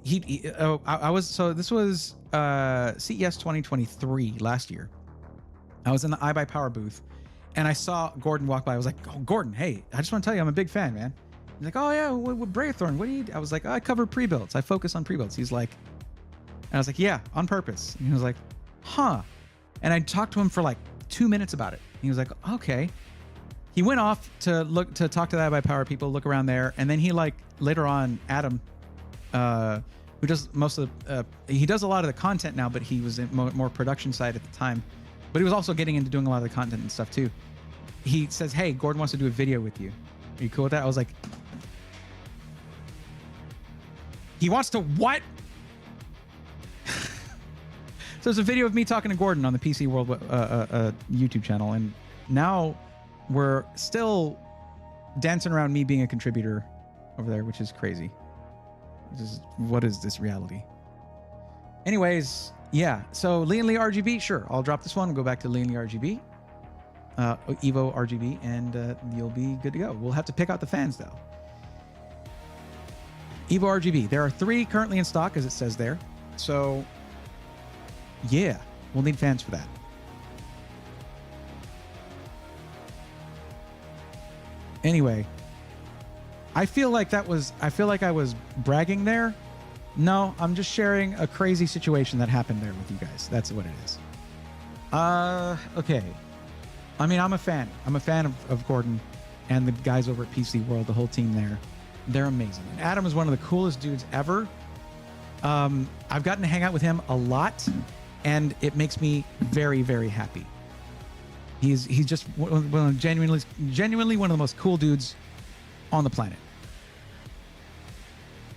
this was CES 2023 last year. I was in the iBuy Power booth and I saw Gordon walk by. I was like, oh, Gordon, hey, I just want to tell you I'm a big fan, man. He's like, oh yeah, what Braithorn, what do you do? I was like, oh, I cover pre-builds. I focus on pre-builds. He's like, and I was like, yeah, on purpose. And he was like, huh. And I talked to him for like 2 minutes about it. He was like, okay. He went off to talk to the iBuy Power people, look around there. And then he like later on, Adam, who does most of the, he does a lot of the content now, but he was in more production side at the time. But he was also getting into doing a lot of the content and stuff too. He says, hey, Gordon wants to do a video with you. Are you cool with that? I was like, he wants to what? So it's a video of me talking to Gordon on the PC World YouTube channel. And now we're still dancing around me being a contributor over there, which is crazy. What is this reality? Anyways, yeah. So Lee and Lee RGB, sure. I'll drop this one and go back to Lee and Lee RGB, Evo RGB, and you'll be good to go. We'll have to pick out the fans though. Evo RGB. There are 3 currently in stock, as it says there. So yeah, we'll need fans for that. Anyway. I feel like I was bragging there. No, I'm just sharing a crazy situation that happened there with you guys. That's what it is. Okay. I mean, I'm a fan. I'm a fan of Gordon and the guys over at PC World, the whole team there. They're amazing. And Adam is one of the coolest dudes ever. I've gotten to hang out with him a lot, and it makes me very, very happy. He's just genuinely one of the most cool dudes on the planet.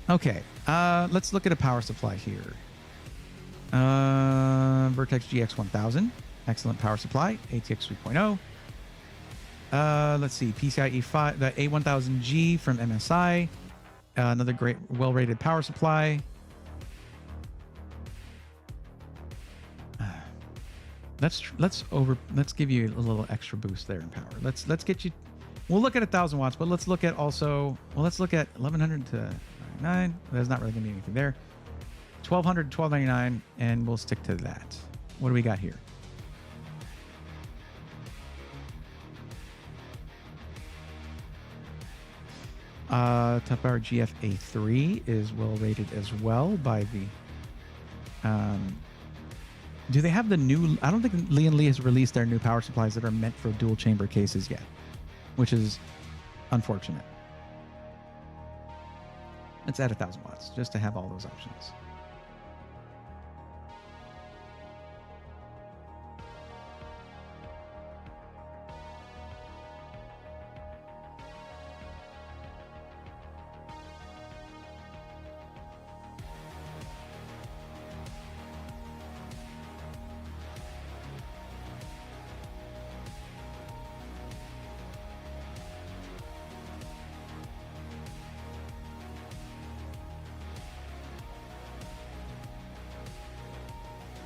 Okay, let's look at a power supply here. Vertex GX 1000, excellent power supply. ATX 3.0. Let's see, PCIe 5, the A1000G from MSI, another great, well-rated power supply. Let's give you a little extra boost there in power. Let's get you. We'll look at 1,000 watts, but let's look at also. Well, let's look at 1,100 to 99. There's not really gonna be anything there. 1,200 to 1,299, and we'll stick to that. What do we got here? Tough Power GFA3 is well rated as well by the. Do they have the new? I don't think Lee and Lee has released their new power supplies that are meant for dual chamber cases yet, which is unfortunate. Let's add 1,000 watts just to have all those options.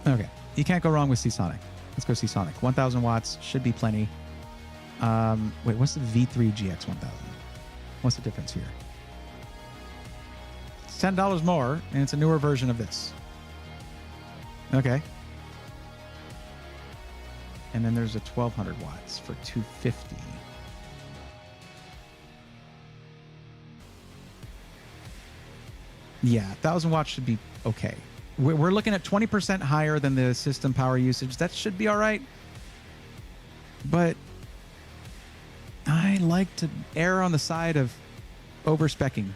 Okay, you can't go wrong with Seasonic. Let's go Seasonic. 1,000 watts should be plenty. Wait, what's the V3 GX 1000? What's the difference here? It's $10 more, and it's a newer version of this. Okay. And then there's a 1,200 watts for $250. Yeah, 1,000 watts should be okay. We're looking at 20% higher than the system power usage. That should be all right. But I like to err on the side of over-speccing.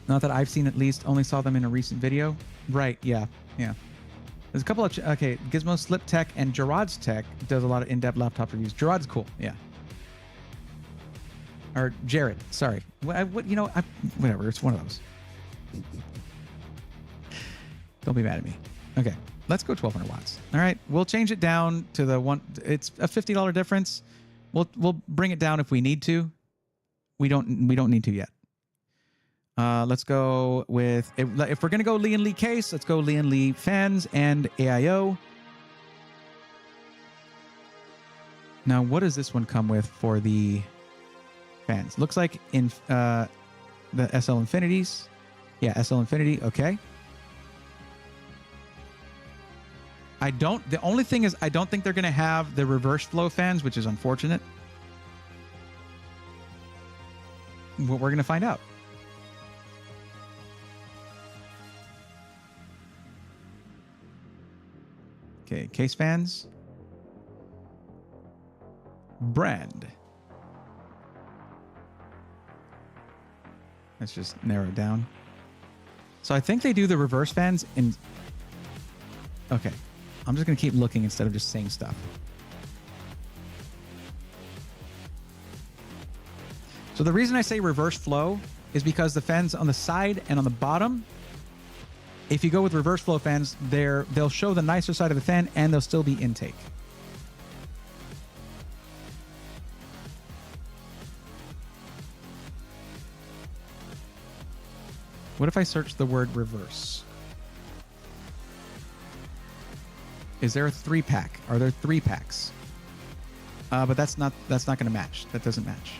Not that I've seen, at least. Only saw them in a recent video. Right, yeah. There's a couple of... Okay, Gizmo Slip Tech and Gerard's Tech does a lot of in-depth laptop reviews. Gerard's cool, yeah. Or Jared, sorry. Whatever, it's one of those. Don't be mad at me. Okay, let's go 1200 watts. All right, we'll change it down to the one... It's a $50 difference. We'll bring it down if we need to. We don't need to yet. Let's go with, if we're going to go Lee and Lee case, let's go Lee and Lee fans and AIO. Now, what does this one come with for the fans? Looks like in the SL Infinities. Yeah, SL Infinity. Okay. The only thing is I don't think they're going to have the reverse flow fans, which is unfortunate. We're going to find out. Okay, case fans. Brand. Let's just narrow it down. So I think they do the reverse fans in... Okay. I'm just going to keep looking instead of just saying stuff. So the reason I say reverse flow is because the fans on the side and on the bottom, if you go with reverse flow fans, they'll show the nicer side of the fan and they'll still be intake. What if I search the word reverse? Is there a 3-pack? Are there 3-packs? But that's not going to match. That doesn't match.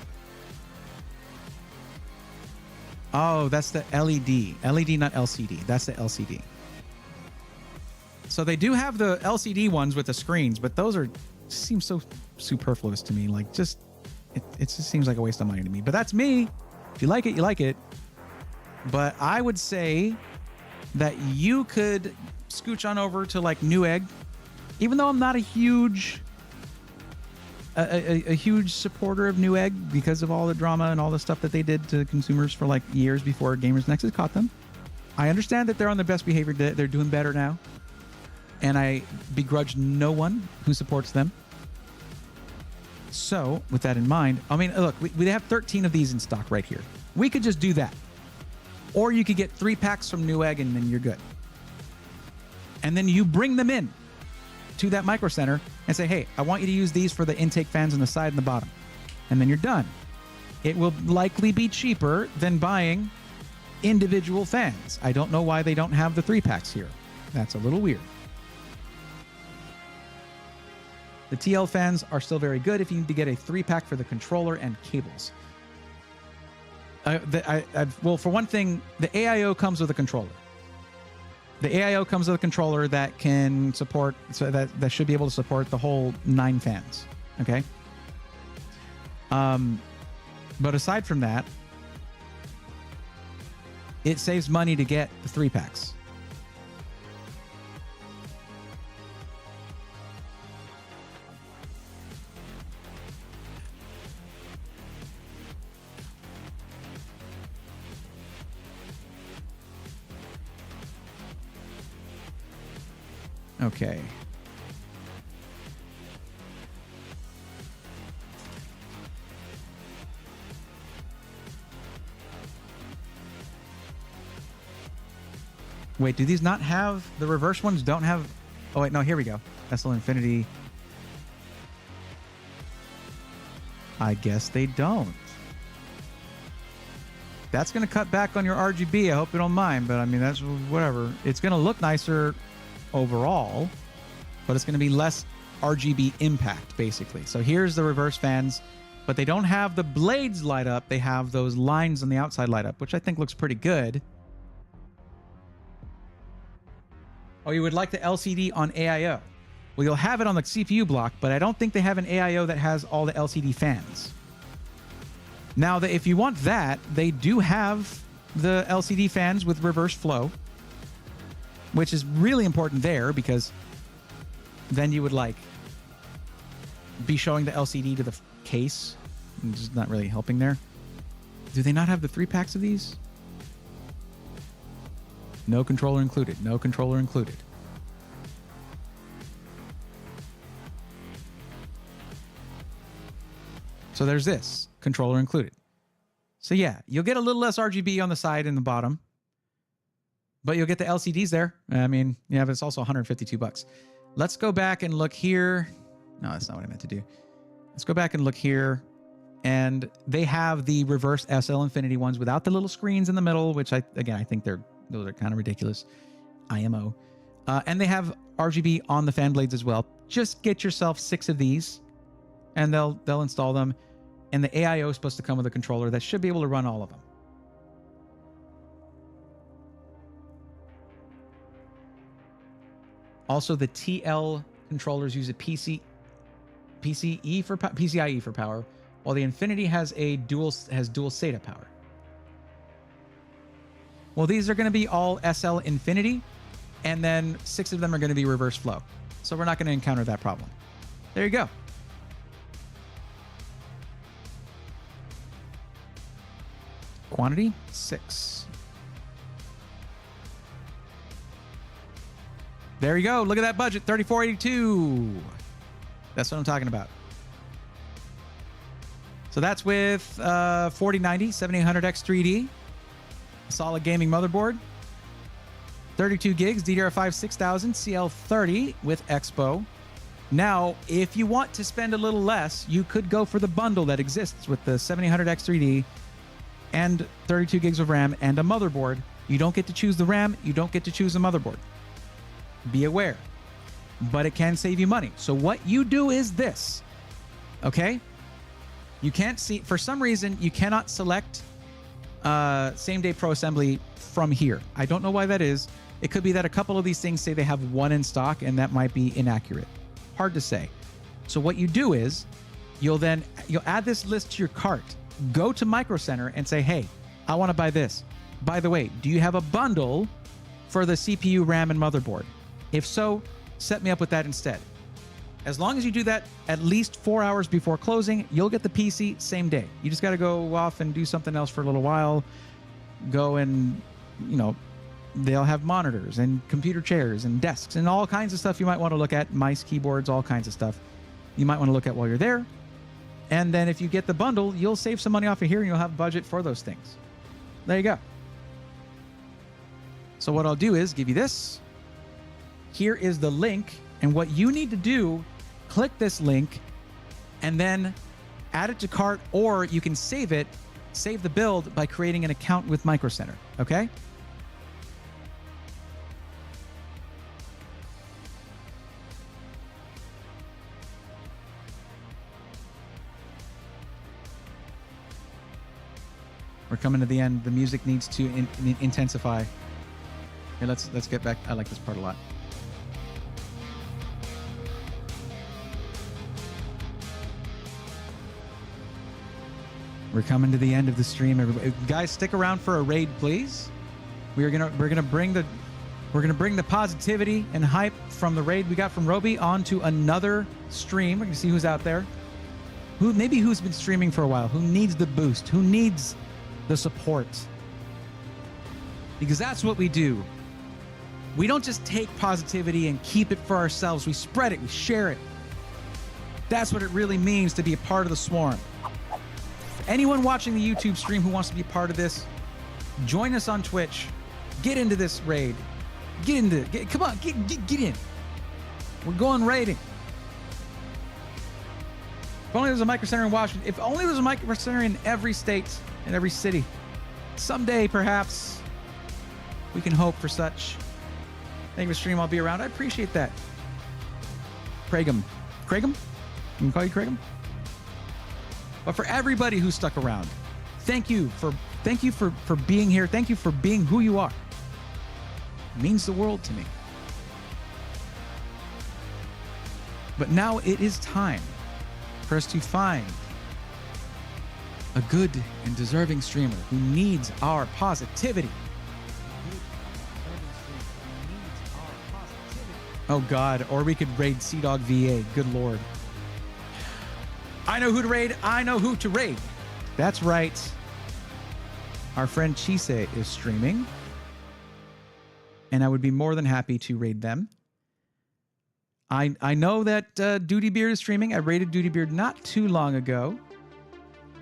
Oh, that's the LED. LED, not LCD. That's the LCD. So they do have the LCD ones with the screens, but those seem so superfluous to me. Like, it just seems like a waste of money to me. But that's me. If you like it, you like it. But I would say that you could scooch on over to like Newegg, even though I'm not a huge supporter of Newegg because of all the drama and all the stuff that they did to consumers for like years before Gamers Nexus caught them. I understand that they're on their best behavior. They're doing better now. And I begrudge no one who supports them. So with that in mind, I mean, look, we have 13 of these in stock right here. We could just do that. Or you could get 3 packs from Newegg and then you're good. And then you bring them in to that micro center and say, hey, I want you to use these for the intake fans on the side and the bottom. And then you're done. It will likely be cheaper than buying individual fans. I don't know why they don't have the 3-packs here. That's a little weird. The TL fans are still very good if you need to get a 3-pack for the controller and cables. Well, for one thing, the AIO comes with a controller. The AIO comes with a controller that can support, so that should be able to support the whole 9 fans. Okay. But aside from that, it saves money to get the 3-packs. Okay. Wait, do these not have the reverse ones? Don't have. Oh wait, no. Here we go. SL Infinity. I guess they don't. That's going to cut back on your RGB. I hope you don't mind, but I mean that's whatever. It's going to look nicer overall, but it's going to be less RGB impact basically. So here's the reverse fans, but they don't have the blades light up. They have those lines on the outside light up, which I think looks pretty good. Oh, you would like the LCD on AIO? Well, you'll have it on the CPU block, but I don't think they have an AIO that has all the LCD fans. Now, if you want that, they do have the LCD fans with reverse flow, which is really important there because then you would like be showing the LCD to the case. It's just not really helping there. Do they not have the 3 packs of these? No controller included. No controller included. So there's this, controller included. So yeah, you'll get a little less RGB on the side and the bottom, but you'll get the LCDs there. I mean, yeah, but it's also $152. Let's go back and look here. No, that's not what I meant to do. Let's go back and look here. And they have the reverse SL Infinity ones without the little screens in the middle, which I think those are kind of ridiculous. IMO. And they have RGB on the fan blades as well. Just get yourself 6 of these and they'll install them. And the AIO is supposed to come with a controller that should be able to run all of them. Also, the TL controllers use a PCIe for power, while the Infinity has dual SATA power. Well, these are going to be all SL Infinity, and then 6 of them are going to be reverse flow. So we're not going to encounter that problem. There you go. Quantity 6. There you go. Look at that budget, $34.82. That's what I'm talking about. So that's with 4090 7800X3D, a solid gaming motherboard, 32 gigs, DDR5 6000 CL30 with Expo. Now, if you want to spend a little less, you could go for the bundle that exists with the 7800X3D and 32 gigs of RAM and a motherboard. You don't get to choose the RAM. You don't get to choose the motherboard. Be aware. But it can save you money. So what you do is this. Okay? You can't see, for some reason, you cannot select same-day Pro Assembly from here. I don't know why that is. It could be that a couple of these things say they have one in stock, and that might be inaccurate. Hard to say. So what you do is you'll add this list to your cart. Go to Micro Center and say, hey, I want to buy this. By the way, do you have a bundle for the CPU, RAM, and motherboard? If so, set me up with that instead. As long as you do that at least 4 hours before closing, you'll get the PC same day. You just got to go off and do something else for a little while. Go and, they'll have monitors and computer chairs and desks and all kinds of stuff you might want to look at. Mice, keyboards, all kinds of stuff you might want to look at while you're there. And then if you get the bundle, you'll save some money off of here and you'll have budget for those things. There you go. So what I'll do is give you this. Here is the link. And what you need to do, click this link and then add it to cart, or you can save the build by creating an account with Micro Center. Okay? We're coming to the end. The music needs to intensify. Here, let's get back. I like this part a lot. We're coming to the end of the stream, everybody. Guys, stick around for a raid, please. We're gonna bring the positivity and hype from the raid we got from Roby onto another stream. We're gonna see who's out there. Who's been streaming for a while, who needs the boost, who needs the support. Because that's what we do. We don't just take positivity and keep it for ourselves. We spread it, we share it. That's what it really means to be a part of the swarm. Anyone watching the YouTube stream who wants to be a part of this, join us on Twitch. Get into this raid. Come on, get in. We're going raiding. If only there was a Micro Center in Washington. If only there was a Micro Center in every state, in every city. Someday, perhaps, we can hope for such. Thank you for stream. I'll be around. I appreciate that. Craigham? Can we call you Craigham? But for everybody who stuck around, thank you for being here. Thank you for being who you are. It means the world to me. But now it is time for us to find a good and deserving streamer who needs our positivity. Oh God, or we could raid Sea-Dog VA. Good Lord. I know who to raid. I know who to raid. That's right. Our friend Chise is streaming, and I would be more than happy to raid them. I know that Duty Beard is streaming. I raided Duty Beard not too long ago.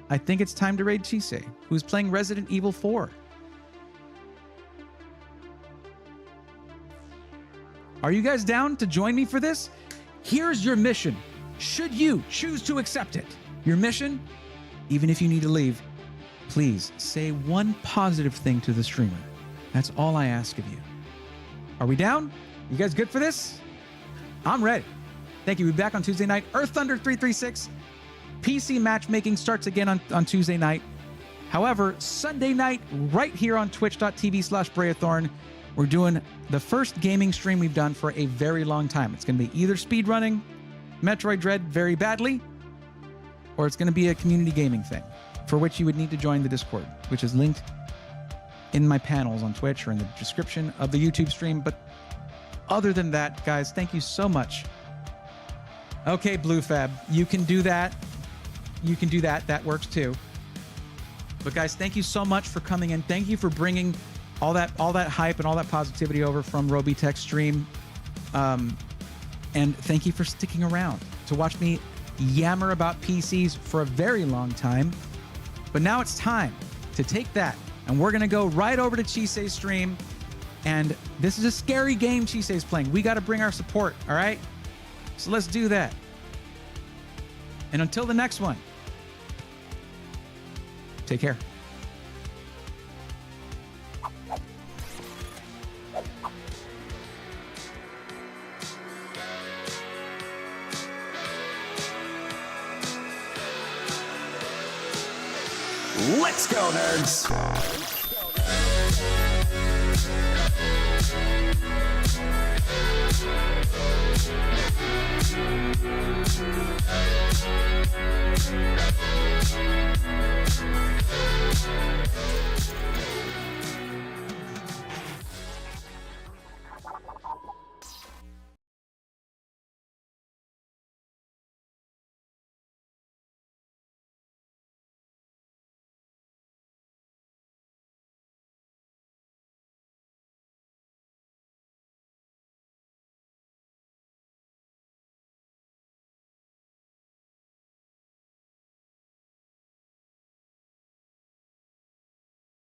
I think it's time to raid Chise, who's playing Resident Evil 4. Are you guys down to join me for this? Here's your mission. Should you choose to accept it, your mission, even if you need to leave, please say one positive thing to the streamer. That's all I ask of you. Are we down? You guys good for this? I'm ready. Thank you. We'll be back on Tuesday night. Earth Thunder 336. PC Matchmaking starts again on Tuesday night. However, Sunday night, right here on twitch.tv/Brayathorn, we're doing the first gaming stream we've done for a very long time. It's going to be either speedrunning Metroid Dread very badly, or it's going to be a community gaming thing, for which you would need to join the Discord, which is linked in my panels on Twitch or in the description of the YouTube stream. But other than that, guys, thank you so much. Okay, BlueFab, you can do that. You can do that. That works too. But guys, thank you so much for coming in. Thank you for bringing all that hype and all that positivity over from Robitech's stream. And thank you for sticking around to watch me yammer about PCs for a very long time. But now it's time to take that, and we're going to go right over to Chise's stream. And this is a scary game Chise's playing. We got to bring our support, all right? So let's do that. And until the next one, take care. Let's go, nerds!